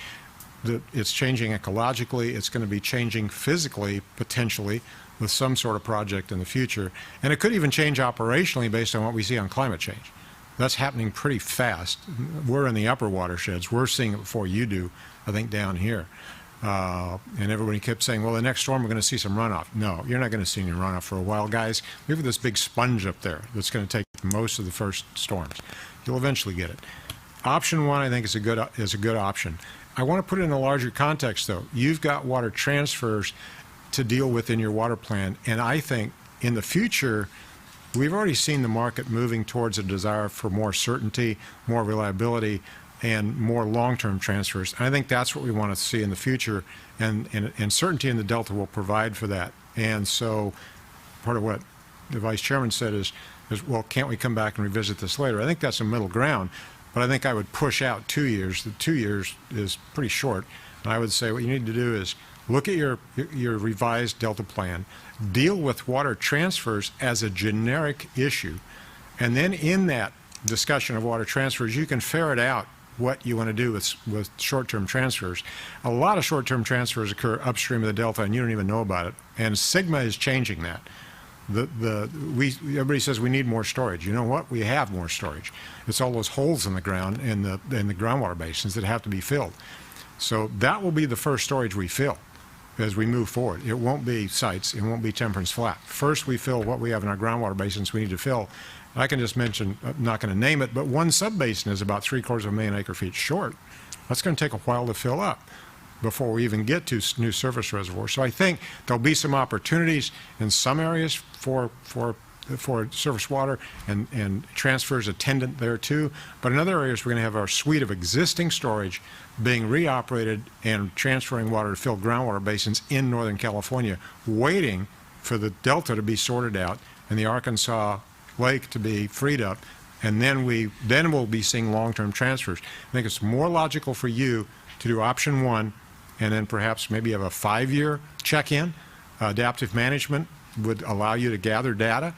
Speaker 5: it's changing ecologically, it's going to be changing physically, potentially, with some sort of project in the future. And it could even change operationally based on what we see on climate change. That's happening pretty fast. We're in the upper watersheds. We're seeing it before you do, I think, down here. And everybody kept saying, well, the next storm we're going to see some runoff. No, you're not going to see any runoff for a while, guys. We have this big sponge up there that's going to take most of the first storms. You'll eventually get it. Option one, I think, is a good option. I want to put it in a larger context, though. You've got water transfers to deal with in your water plan, and I think in the future, we've already seen the market moving towards a desire for more certainty, more reliability, and more long-term transfers. I think that's what we want to see in the future, and certainty in the Delta will provide for that. And so part of what the Vice Chairman said is, well, can't we come back and revisit this later? I think that's a middle ground, but I think I would push out 2 years. The 2 years is pretty short, and I would say what you need to do is look at your revised Delta plan, deal with water transfers as a generic issue, and then in that discussion of water transfers, you can ferret out what you want to do with short-term transfers. A lot of short-term transfers occur upstream of the Delta, and you don't even know about it. And Sigma is changing that. Everybody says we need more storage. You know what? We have more storage. It's all those holes in the ground in the groundwater basins that have to be filled. So that will be the first storage we fill as we move forward. It won't be sites. It won't be Temperance Flat. First, we fill what we have in our groundwater basins we need to fill. I can just mention, I'm not going to name it, but one subbasin is about 750,000 acre-feet short. That's going to take a while to fill up before we even get to new surface reservoirs. So I think there'll be some opportunities in some areas for surface water and transfers attendant there too. But in other areas, we're going to have our suite of existing storage being reoperated and transferring water to fill groundwater basins in Northern California, waiting for the Delta to be sorted out and the Arkansas Lake to be freed up, and then we'll be seeing long-term transfers. I think it's more logical for you to do option one, and then perhaps maybe have a 5-year check-in. Adaptive management would allow you to gather data.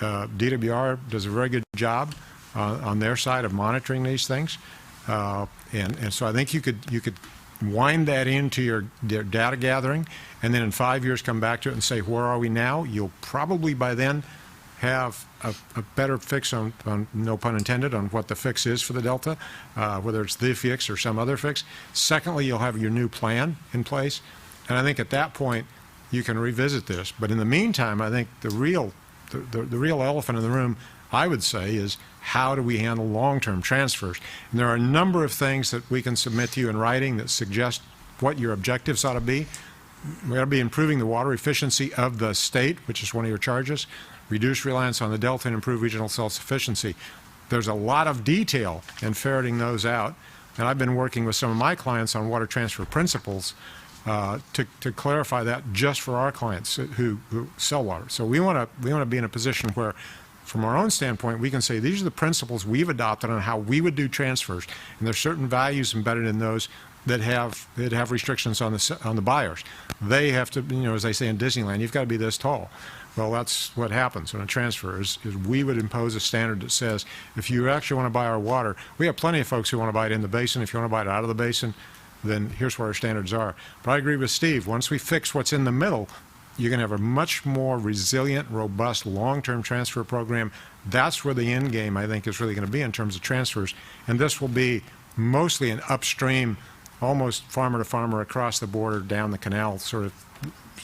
Speaker 5: DWR does a very good job on their side of monitoring these things, and so I think you could wind that into your data gathering, and then in 5 years come back to it and say, where are we now? You'll probably by then have a better fix on, no pun intended, on what the fix is for the Delta, whether it's the fix or some other fix. Secondly, you'll have your new plan in place, and I think at that point you can revisit this. But in the meantime, I think the real elephant in the room, I would say, is how do we handle long-term transfers? And there are a number of things that we can submit to you in writing that suggest what your objectives ought to be. We ought to be improving the water efficiency of the state, which is one of your charges, reduce reliance on the Delta, and improve regional self-sufficiency. There's a lot of detail in ferreting those out, and I've been working with some of my clients on water transfer principles to clarify that just for our clients who sell water. So we want to be in a position where, from our own standpoint, we can say these are the principles we've adopted on how we would do transfers, and there's certain values embedded in those that have restrictions on the buyers. They have to, as they say in Disneyland, you've got to be this tall. Well, that's what happens on a transfer is we would impose a standard that says if you actually want to buy our water, we have plenty of folks who want to buy it in the basin. If you want to buy it out of the basin, then here's what our standards are. But I agree with Steve. Once we fix what's in the middle, you're going to have a much more resilient, robust, long-term transfer program. That's where the end game, I think, is really going to be in terms of transfers. And this will be mostly an upstream, almost farmer to farmer across the border, down the canal sort of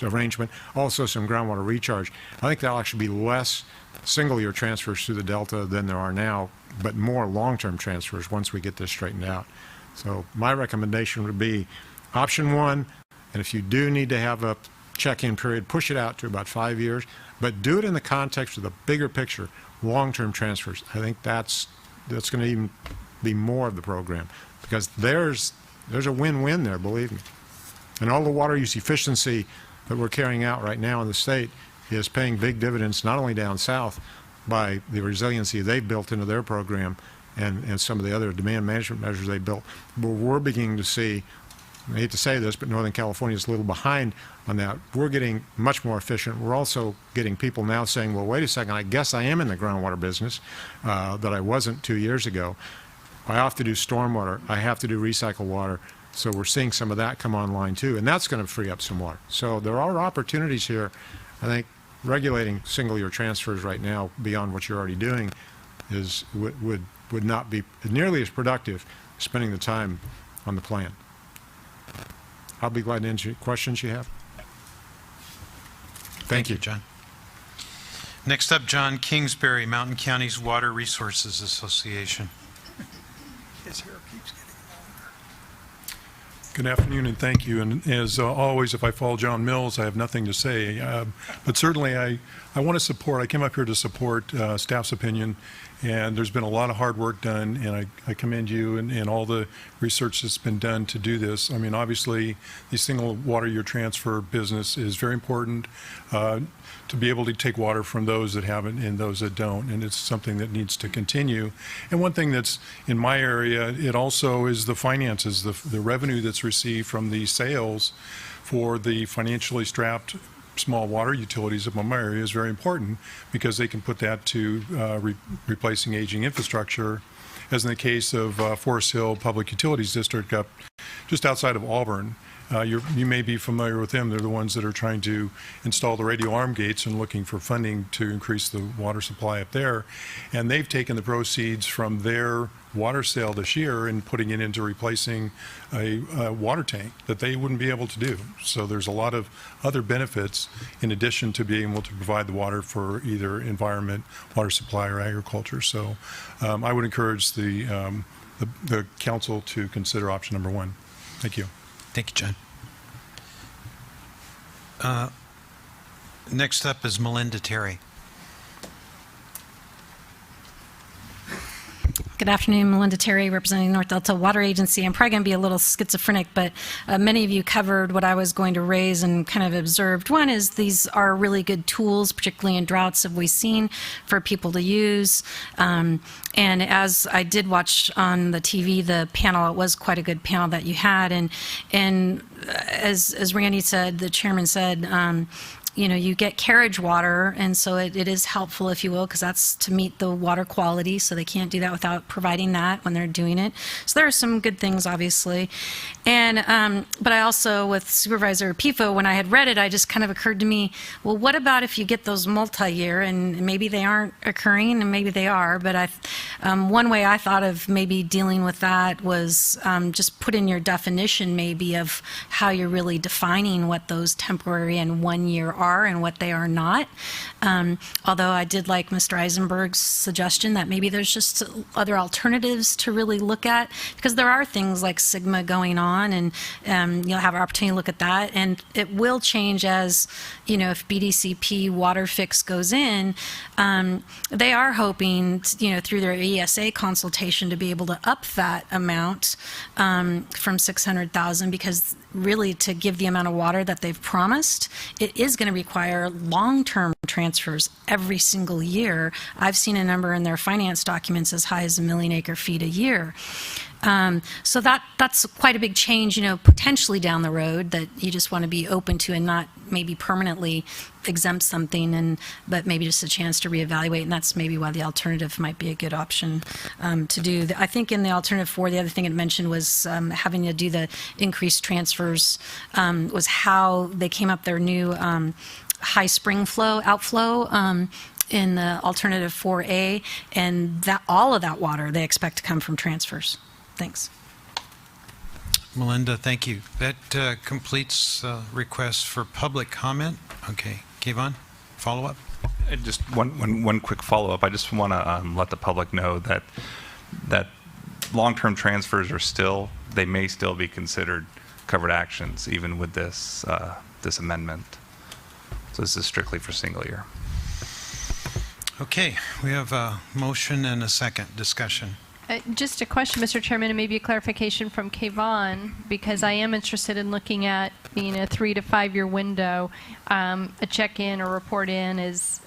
Speaker 5: arrangement. Also some groundwater recharge. I think that'll actually be less single-year transfers through the Delta than there are now, but more long-term transfers once we get this straightened out. So my recommendation would be option one, and if you do need to have a check-in period, push it out to about 5 years, but do it in the context of the bigger picture, long-term transfers. I think that's going to even be more of the program, because there's a win-win there, believe me. And all the water use efficiency that we're carrying out right now in the state is paying big dividends, not only down south by the resiliency they've built into their program and some of the other demand management measures they built, but we're beginning to see, I hate to say this, but Northern California is a little behind on that. We're getting much more efficient. We're also getting people now saying, well, wait a second, I guess I am in the groundwater business that I wasn't 2 years ago. I have to do stormwater. I have to do recycled water. So we're seeing some of that come online too, and that's going to free up some water. So there are opportunities here. I think regulating single-year transfers right now beyond what you're already doing would not be nearly as productive as spending the time on the plan. I'll be glad to answer questions you have.
Speaker 1: Thank you, John. Next up, John Kingsbury, Mountain Counties Water Resources Association.
Speaker 4: Good afternoon, and thank you. And as always, if I follow John Mills, I have nothing to say. But certainly, I want to support, I came up here to support staff's opinion, and there's been a lot of hard work done, and I commend you and all the research that's been done to do this. I mean, obviously, the single water year transfer business is very important to be able to take water from those that have it and those that don't, and it's something that needs to continue. And one thing that's in my area, it also is the finances, the revenue that's received from the sales for the financially strapped small water utilities of my area is very important, because they can put that to replacing aging infrastructure, as in the case of Forest Hill Public Utilities District up just outside of Auburn. You may be familiar with them. They're the ones that are trying to install the radio arm gates and looking for funding to increase the water supply up there. And they've taken the proceeds from their water sale this year and putting it into replacing a water tank that they wouldn't be able to do. So there's a lot of other benefits in addition to being able to provide the water for either environment, water supply, or agriculture. So I would encourage the council to consider option number one. Thank you.
Speaker 1: Thank you, John. Next up is Melinda Terry.
Speaker 6: Good afternoon, Melinda Terry, representing North Delta Water Agency. I'm probably going to be a little schizophrenic, but many of you covered what I was going to raise and kind of observed. One is these are really good tools, particularly in droughts, have we seen, for people to use. And as I did watch on the TV, the panel, it was quite a good panel that you had. And as Randy said, the chairman said, you know, you get carriage water, and so it is helpful, if you will, because that's to meet the water quality, so they can't do that without providing that when they're doing it. So there are some good things, obviously. And but I also, with Supervisor Pifo, when I had read it, I just kind of occurred to me, well, what about if you get those multi-year, and maybe they aren't occurring, and maybe they are, but one way I thought of maybe dealing with that was just put in your definition maybe of how you're really defining what those temporary and 1 year are and what they are not. Although I did like Mr. Eisenberg's suggestion that maybe there's just other alternatives to really look at, because there are things like Sigma going on, and you'll have an opportunity to look at that, and it will change as, you know, if BDCP water fix goes in, they are hoping, you know, through their ESA consultation to be able to up that amount from 600,000, because really to give the amount of water that they've promised, it is going to require long-term transfers every single year. I've seen a number in their finance documents as high as 1 million acre-feet a year. So that's quite a big change, you know, potentially down the road, that you just want to be open to and not maybe permanently exempt something, but maybe just a chance to reevaluate, and that's maybe why the alternative might be a good option to do. I think in the alternative 4, the other thing it mentioned was having to do the increased transfers, was how they came up their new high spring flow, outflow, in the alternative 4A, and that all of that water they expect to come from transfers. Thanks.
Speaker 1: Melinda, thank you. That completes requests for public comment. Okay. Kayvon, follow up?
Speaker 20: Just one quick follow-up. I just want to let the public know that long-term transfers they may still be considered covered actions, even with this amendment. So this is strictly for single year.
Speaker 1: Okay, we have a motion and a second discussion.
Speaker 2: Just a question, Mr. Chairman, and maybe a clarification from Kayvon, because I am interested in looking at, in a 3 to 5 year window, a check-in or report-in is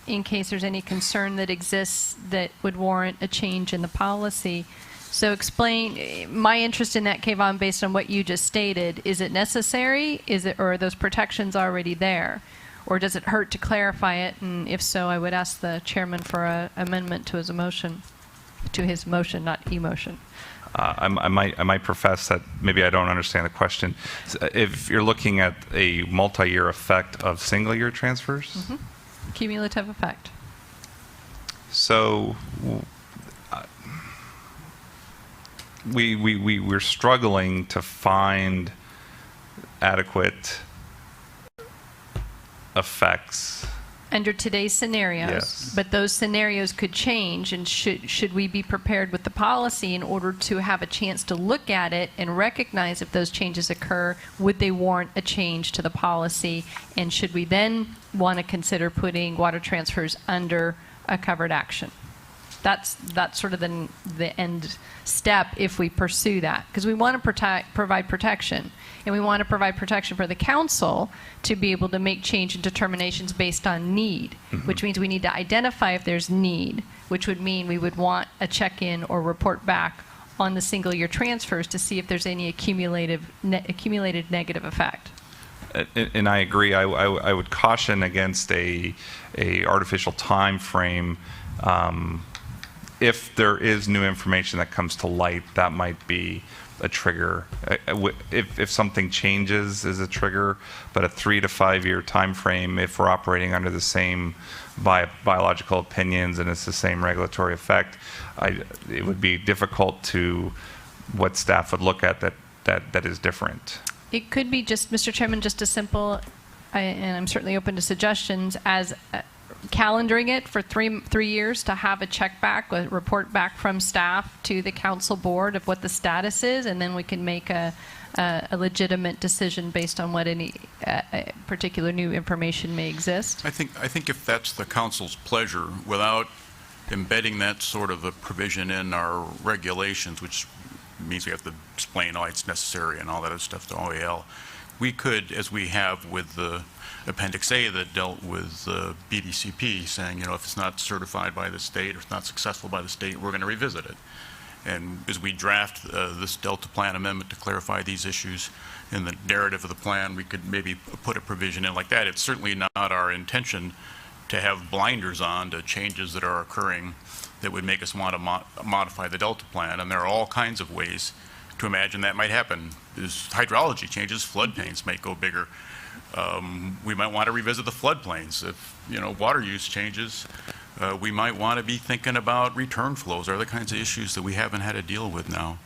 Speaker 2: in case there's any concern that exists that would warrant a change in the policy. So explain my interest in that, Kayvon, based on what you just stated. Is it necessary? Or are those protections already there? Or does it hurt to clarify it? And if so, I would ask the chairman for an amendment to his motion. To his motion, not e-motion.
Speaker 20: I might profess that maybe I don't understand the question. If you're looking at a multi-year effect of single-year transfers,
Speaker 2: Cumulative effect.
Speaker 20: so we're struggling to find adequate effects.
Speaker 2: Under today's scenarios,
Speaker 20: Yes.
Speaker 2: but those scenarios could change, and should we be prepared with the policy in order to have a chance to look at it and recognize if those changes occur, would they warrant a change to the policy, and should we then want to consider putting water transfers under a covered action? That's sort of the end step if we pursue that, because we want to provide protection, and we want to provide protection for the council to be able to make change and determinations based on need, which means we need to identify if there's need, which would mean we would want a check-in or report back on the single-year transfers to see if there's any accumulated negative effect.
Speaker 20: And I agree. I would caution against a artificial time frame. If there is new information that comes to light, that might be a trigger. If something changes is a trigger, but a 3 to 5 year time frame, if we're operating under the same biological opinions and it's the same regulatory effect, it would be difficult to what staff would look at that is different.
Speaker 2: It could be just, Mr. Chairman, just as simple, and I'm certainly open to suggestions, as calendaring it for 3 years to have a check back, a report back from staff to the council board of what the status is, and then we can make a legitimate decision based on what any particular new information may exist.
Speaker 21: I think if that's the council's pleasure, without embedding that sort of a provision in our regulations, which means we have to explain why it's necessary and all that other stuff to OAL, we could, as we have with the Appendix A that dealt with BDCP, saying, if it's not certified by the state or it's not successful by the state, we're going to revisit it. And as we draft this Delta Plan amendment to clarify these issues in the narrative of the plan, we could maybe put a provision in like that. It's certainly not our intention to have blinders on to changes that are occurring that would make us want to modify the Delta Plan. And there are all kinds of ways to imagine that might happen. As hydrology changes, floodplains might go bigger. We might want to revisit the floodplains. If water use changes, we might want to be thinking about return flows, or other kinds of issues that we haven't had to deal with now.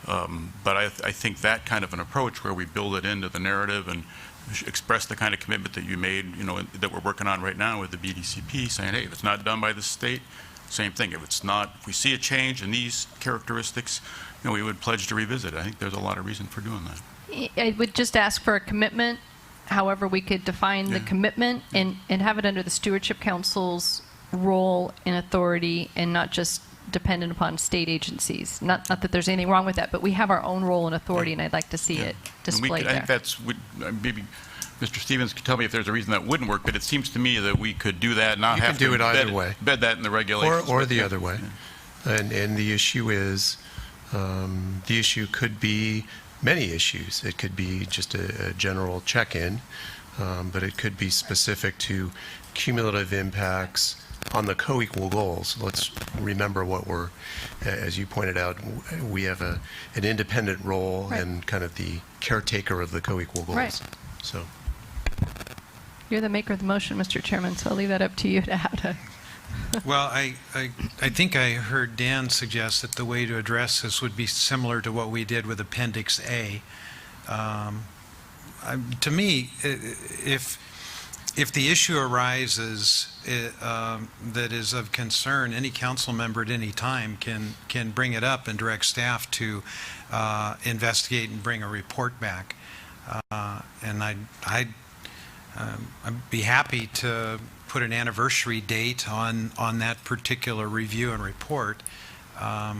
Speaker 21: But I think that kind of an approach where we build it into the narrative and express the kind of commitment that you made, that we're working on right now with the BDCP, saying, hey, if it's not done by the state, same thing. If we see a change in these characteristics, we would pledge to revisit it. I think there's a lot of reason for doing that.
Speaker 2: I would just ask for a commitment, however we could define the commitment, and have it under the Stewardship Council's role and authority, and not just dependent upon state agencies. Not that there's anything wrong with that, but we have our own role and authority, and I'd like to see it displayed
Speaker 21: I think
Speaker 2: there.
Speaker 21: that's, maybe Mr. Stevens could tell me if there's a reason that wouldn't work, but it seems to me that we could do that, not
Speaker 18: You
Speaker 21: have
Speaker 18: can do
Speaker 21: to
Speaker 18: it either way.
Speaker 21: embed that in the regulations.
Speaker 18: Or the other way. And the issue is, the issue could be many issues. It could be just a general check-in, but it could be specific to cumulative impacts on the co-equal goals. Let's remember what as you pointed out, we have an independent role and kind of the caretaker of the co-equal goals.
Speaker 2: Right.
Speaker 18: So.
Speaker 2: You're the maker of the motion, Mr. Chairman, so I'll leave that up to you to how to.
Speaker 1: Well, I think I heard Dan suggest that the way to address this would be similar to what we did with Appendix A. To me, if the issue arises that is of concern, any council member at any time can bring it up and direct staff to investigate and bring a report back. And I'd be happy to put an anniversary date on that particular review and report.
Speaker 2: I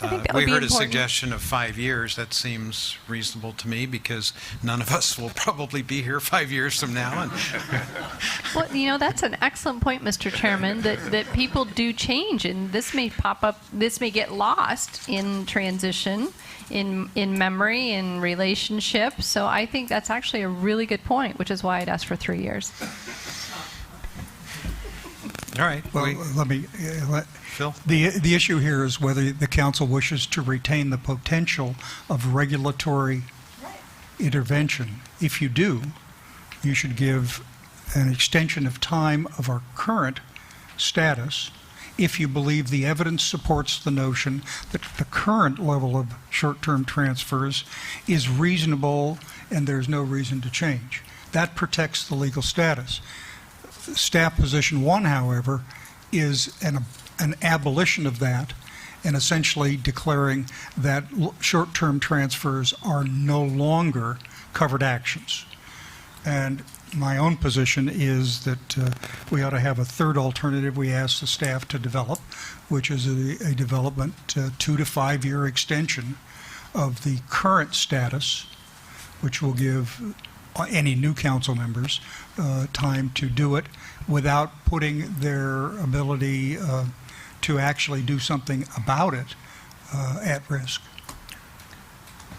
Speaker 2: think that would
Speaker 1: we
Speaker 2: be
Speaker 1: heard
Speaker 2: important.
Speaker 1: a suggestion of 5 years. That seems reasonable to me, because none of us will probably be here 5 years from now. And
Speaker 2: Well, that's an excellent point, Mr. Chairman, that people do change, and this may pop up, this may get lost in transition, in memory, in relationship. So I think that's actually a really good point, which is why I'd ask for 3 years.
Speaker 1: All right.
Speaker 7: Well, let me,
Speaker 1: Phil?
Speaker 7: the issue here is whether the council wishes to retain the potential of regulatory intervention. If you do, you should give an extension of time of our current status if you believe the evidence supports the notion that the current level of short-term transfers is reasonable and there's no reason to change. That protects the legal status. Staff position 1, however, is an abolition of that and essentially declaring that short-term transfers are no longer covered actions. And my own position is that we ought to have a third alternative we ask the staff to develop, which is a development 2 to 5 year extension of the current status, which will give any new council members time to do it without putting their ability to actually do something about it at risk.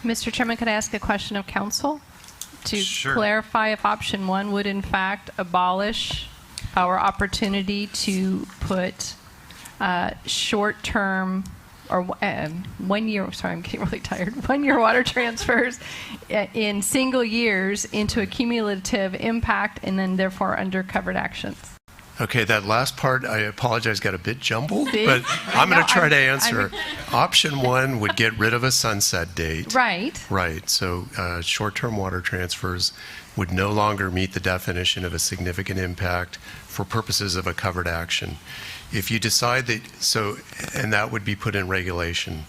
Speaker 2: Mr. Chairman, could I ask a question of council? To
Speaker 1: Sure.
Speaker 2: clarify if option 1 would in fact abolish our opportunity to put short-term or 1 year, sorry, I'm getting really tired, 1 year water transfers in single years into a cumulative impact and then therefore under covered actions.
Speaker 18: Okay, that last part, I apologize, got a bit jumbled,
Speaker 2: See?
Speaker 18: but I'm going to try to
Speaker 2: I'm-
Speaker 18: answer. Option 1 would get rid of a sunset date.
Speaker 2: Right.
Speaker 18: Right, so short-term water transfers would no longer meet the definition of a significant impact for purposes of a covered action. If you decide that, and that would be put in regulation.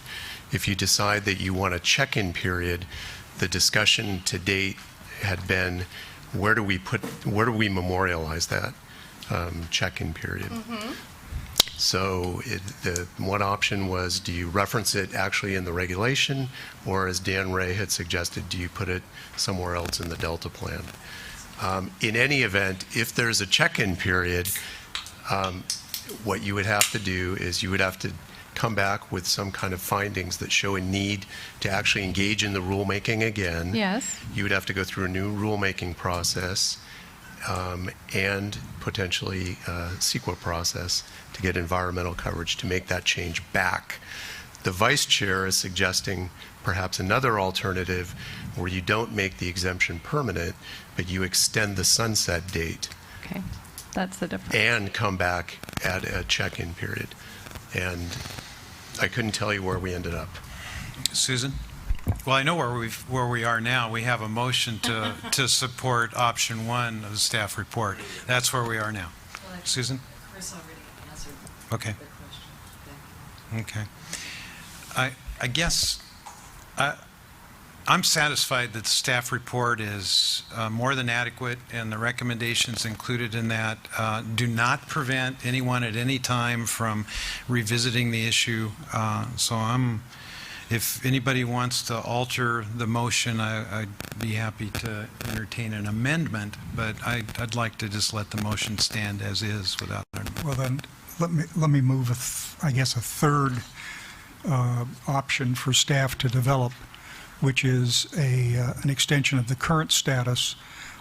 Speaker 18: If you decide that you want a check-in period, the discussion to date had been, where do we memorialize that check-in period? So the one option was, do you reference it actually in the regulation, or as Dan Ray had suggested, do you put it somewhere else in the Delta plan? In any event, if there's a check-in period, what you would have to do is you would have to come back with some kind of findings that show a need to actually engage in the rulemaking again.
Speaker 2: Yes.
Speaker 18: You would have to go through a new rulemaking process and potentially a CEQA process to get environmental coverage to make that change back. The vice chair is suggesting perhaps another alternative where you don't make the exemption permanent, but you extend the sunset date.
Speaker 2: Okay, that's the difference.
Speaker 18: And come back at a check-in period. And I couldn't tell you where we ended up.
Speaker 1: Susan? Well, I know where we are now. We have a motion to support option 1 of the staff report. That's where we are now.
Speaker 17: Well, actually,
Speaker 1: Susan?
Speaker 17: Chris already answered
Speaker 1: Okay.
Speaker 17: the question. Thank you.
Speaker 1: Okay. I guess I'm satisfied that the staff report is more than adequate, and the recommendations included in that do not prevent anyone at any time from revisiting the issue. If anybody wants to alter the motion, I'd be happy to entertain an amendment, but I'd like to just let the motion stand as is without an amendment.
Speaker 7: Well, then, let me move, a third option for staff to develop, which is an extension of the current status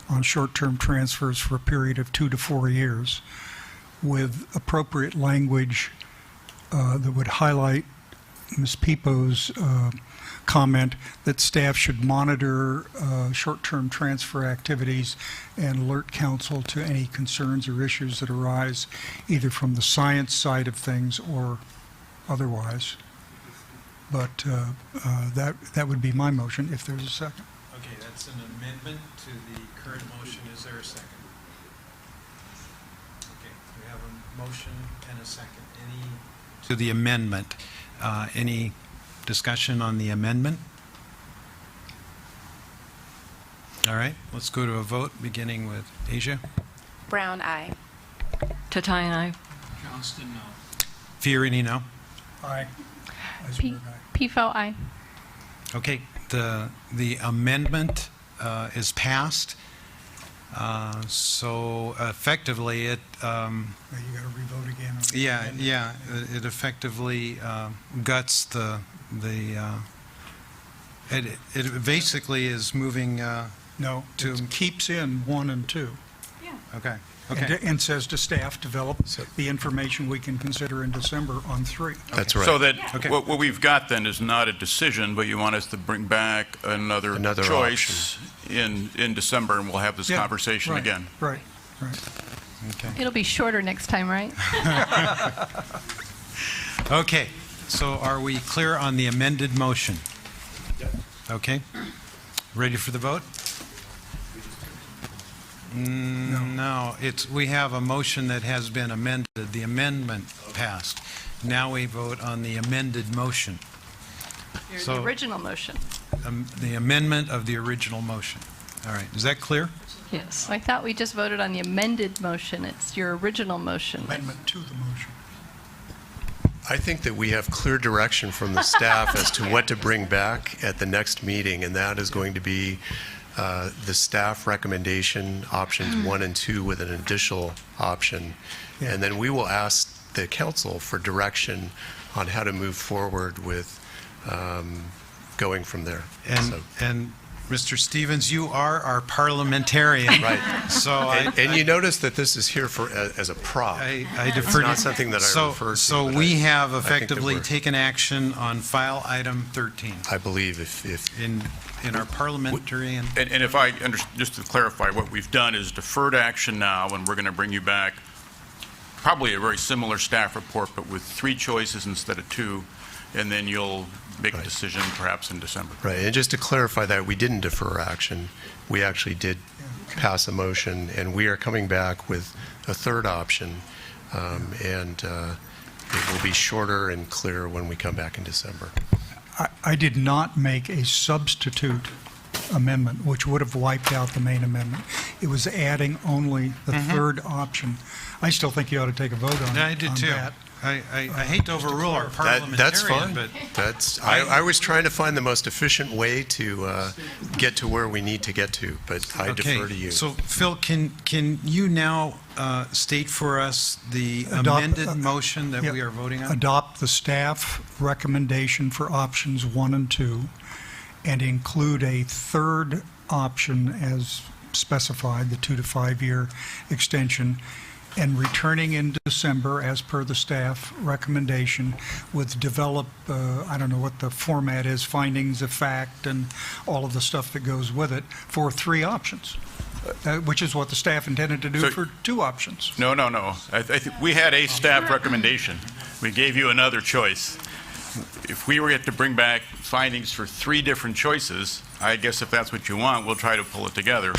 Speaker 7: on short-term transfers for a period of 2 to 4 years, with appropriate language that would highlight Ms. Pipo's comment that staff should monitor short-term transfer activities and alert council to any concerns or issues that arise either from the science side of things or otherwise. But that would be my motion if there's a second.
Speaker 1: Okay, that's an amendment to the current motion. Is there a second? Okay, we have a motion and a second. To the amendment. Any discussion on the amendment? All right, let's go to a vote, beginning with Asia.
Speaker 11: Brown, aye.
Speaker 9: Tatayan, aye.
Speaker 10: Johnston, no.
Speaker 1: Fiorini, no?
Speaker 7: Aye.
Speaker 2: PFO, aye.
Speaker 1: Okay, the amendment is passed. So effectively, it.
Speaker 7: You got to revote again.
Speaker 1: Yeah. It effectively guts the. It basically is moving.
Speaker 7: No, it keeps in 1 and 2.
Speaker 9: Yeah.
Speaker 1: Okay.
Speaker 7: And says to staff, develop the information we can consider in December on 3.
Speaker 18: That's right.
Speaker 21: So that what we've got then is not a decision, but you want us to bring back another choice in December, and we'll have this conversation
Speaker 7: right,
Speaker 21: again.
Speaker 7: Right.
Speaker 1: Okay.
Speaker 2: It'll be shorter next time, right?
Speaker 1: Okay, so are we clear on the amended motion? Okay. Ready for the vote? No, we have a motion that has been amended. The amendment passed. Now we vote on the amended motion.
Speaker 2: The original motion.
Speaker 1: The amendment of the original motion. All right, is that clear?
Speaker 2: Yes. I thought we just voted on the amended motion. It's your original motion.
Speaker 7: Amendment to the motion.
Speaker 18: I think that we have clear direction from the staff as to what to bring back at the next meeting, and that is going to be the staff recommendation, options 1 and 2 with an additional option.
Speaker 7: Yeah.
Speaker 18: And then we will ask the council for direction on how to move forward with going from there.
Speaker 1: And Mr. Stevens, you are our parliamentarian.
Speaker 18: Right.
Speaker 1: So
Speaker 18: and you notice that this is here as a prop.
Speaker 1: I defer
Speaker 18: It's
Speaker 1: to
Speaker 18: not something that I refer to.
Speaker 1: So
Speaker 18: but
Speaker 1: we
Speaker 18: I
Speaker 1: have
Speaker 18: think that
Speaker 1: effectively
Speaker 18: we're-
Speaker 1: taken action on file item 13
Speaker 18: I believe if
Speaker 1: in our parliamentarian.
Speaker 21: And if I, just to clarify, what we've done is deferred action now, and we're going to bring you back probably a very similar staff report, but with 3 choices instead of 2, and then you'll make a decision perhaps in December.
Speaker 18: Right, and just to clarify that, we didn't defer action. We actually did pass a motion, and we are coming back with a third option, and it will be shorter and clearer when we come back in December.
Speaker 7: I did not make a substitute amendment, which would have wiped out the main amendment. It was adding only the third option. I still think you ought to take a vote on
Speaker 1: Yeah, I did
Speaker 7: on
Speaker 1: too.
Speaker 7: that.
Speaker 1: I hate to overrule our parliamentarian,
Speaker 18: That's fine.
Speaker 1: but
Speaker 18: I was trying to find the most efficient way to get to where we need to get to, but I defer to you.
Speaker 1: So, Phil, can you now state for us the amended motion that we are voting on?
Speaker 7: Adopt the staff recommendation for options 1 and 2, and include a third option as specified, the 2 to 5 year extension, and returning in December as per the staff recommendation with I don't know what the format is, findings of fact and all of the stuff that goes with it for 3 options, which is what the staff intended to do for 2 options.
Speaker 21: No. I think we had a staff recommendation. We gave you another choice. If we were to bring back findings for 3 different choices, I guess if that's what you want, we'll try to pull it together.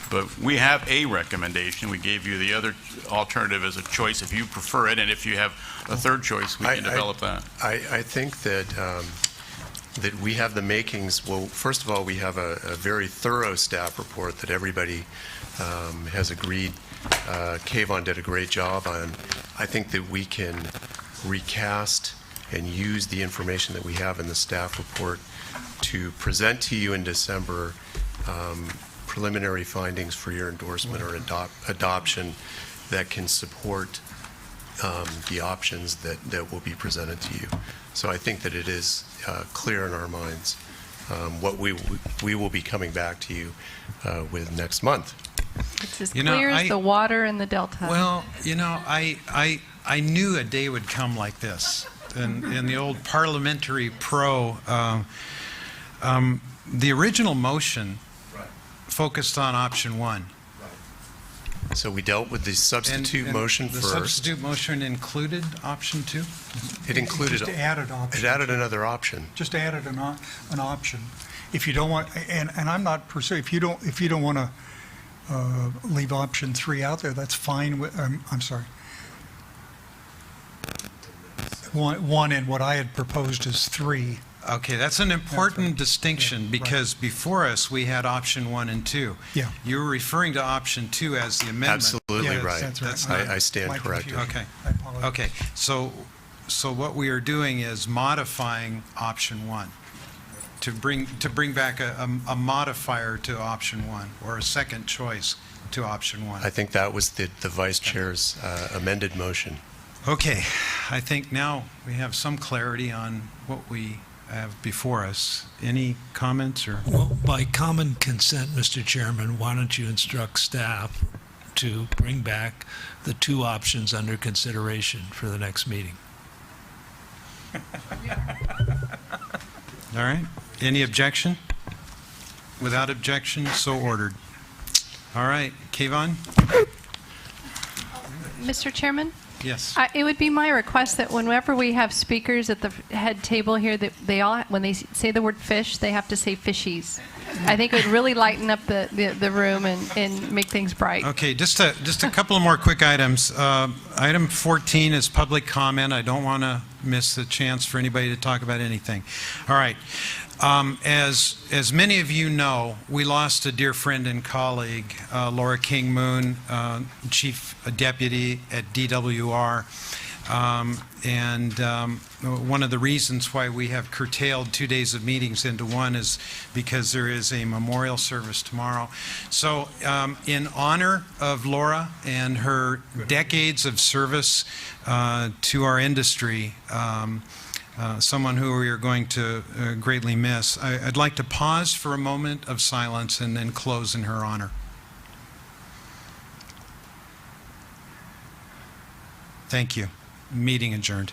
Speaker 21: But we have a recommendation. We gave you the other alternative as a choice if you prefer it, and if you have a third choice, we can develop that.
Speaker 18: I think that that we have the makings. Well, first of all, we have a very thorough staff report that everybody has agreed Kayvon did a great job on. I think that we can recast and use the information that we have in the staff report to present to you in December preliminary findings for your endorsement or adoption that can support the options that will be presented to you. So I think that it is clear in our minds what we will be coming back to you with next month.
Speaker 2: It's as clear as the water in the Delta.
Speaker 1: Well, I knew a day would come like this. In the old parliamentary pro, the original motion focused on option 1.
Speaker 18: So we dealt with the substitute motion
Speaker 1: the
Speaker 18: first.
Speaker 1: The substitute motion included option 2?
Speaker 18: It included.
Speaker 7: Just added option.
Speaker 18: It added another option.
Speaker 7: Just added an option. If you don't want, and I'm not pursuing. If you don't want to leave option 3 out there, that's fine. I'm sorry. One and what I had proposed is 3.
Speaker 1: Okay, that's an important distinction because before us we had option 1 and 2.
Speaker 7: Yeah.
Speaker 1: You were referring to option 2 as the amendment.
Speaker 18: Absolutely right.
Speaker 7: That's
Speaker 18: I stand corrected.
Speaker 1: Okay.
Speaker 7: I apologize.
Speaker 1: Okay. So what we are doing is modifying option 1 to bring back a modifier to option 1 or a second choice to option 1.
Speaker 18: I think that was the vice chair's amended motion.
Speaker 1: Okay. I think now we have some clarity on what we have before us. Any comments or?
Speaker 10: Well, by common consent, Mr. Chairman, why don't you instruct staff to bring back the two options under consideration for the next meeting.
Speaker 1: All right. Any objection? Without objection, so ordered. All right. Kayvon?
Speaker 11: Mr. Chairman?
Speaker 1: Yes.
Speaker 11: It would be my request that whenever we have speakers at the head table here, that they all, when they say the word fish, they have to say fishies. I think it would really lighten up the room and make things bright.
Speaker 1: Okay, just a couple of more quick items. Item 14 is public comment. I don't want to miss the chance for anybody to talk about anything. All right. As many of you know, we lost a dear friend and colleague, Laura King Moon, Chief Deputy at DWR. One of the reasons why we have curtailed 2 days of meetings into one is because there is a memorial service tomorrow. So in honor of Laura and her decades of service to our industry, someone who we are going to greatly miss, I'd like to pause for a moment of silence and then close in her honor. Thank you. Meeting adjourned.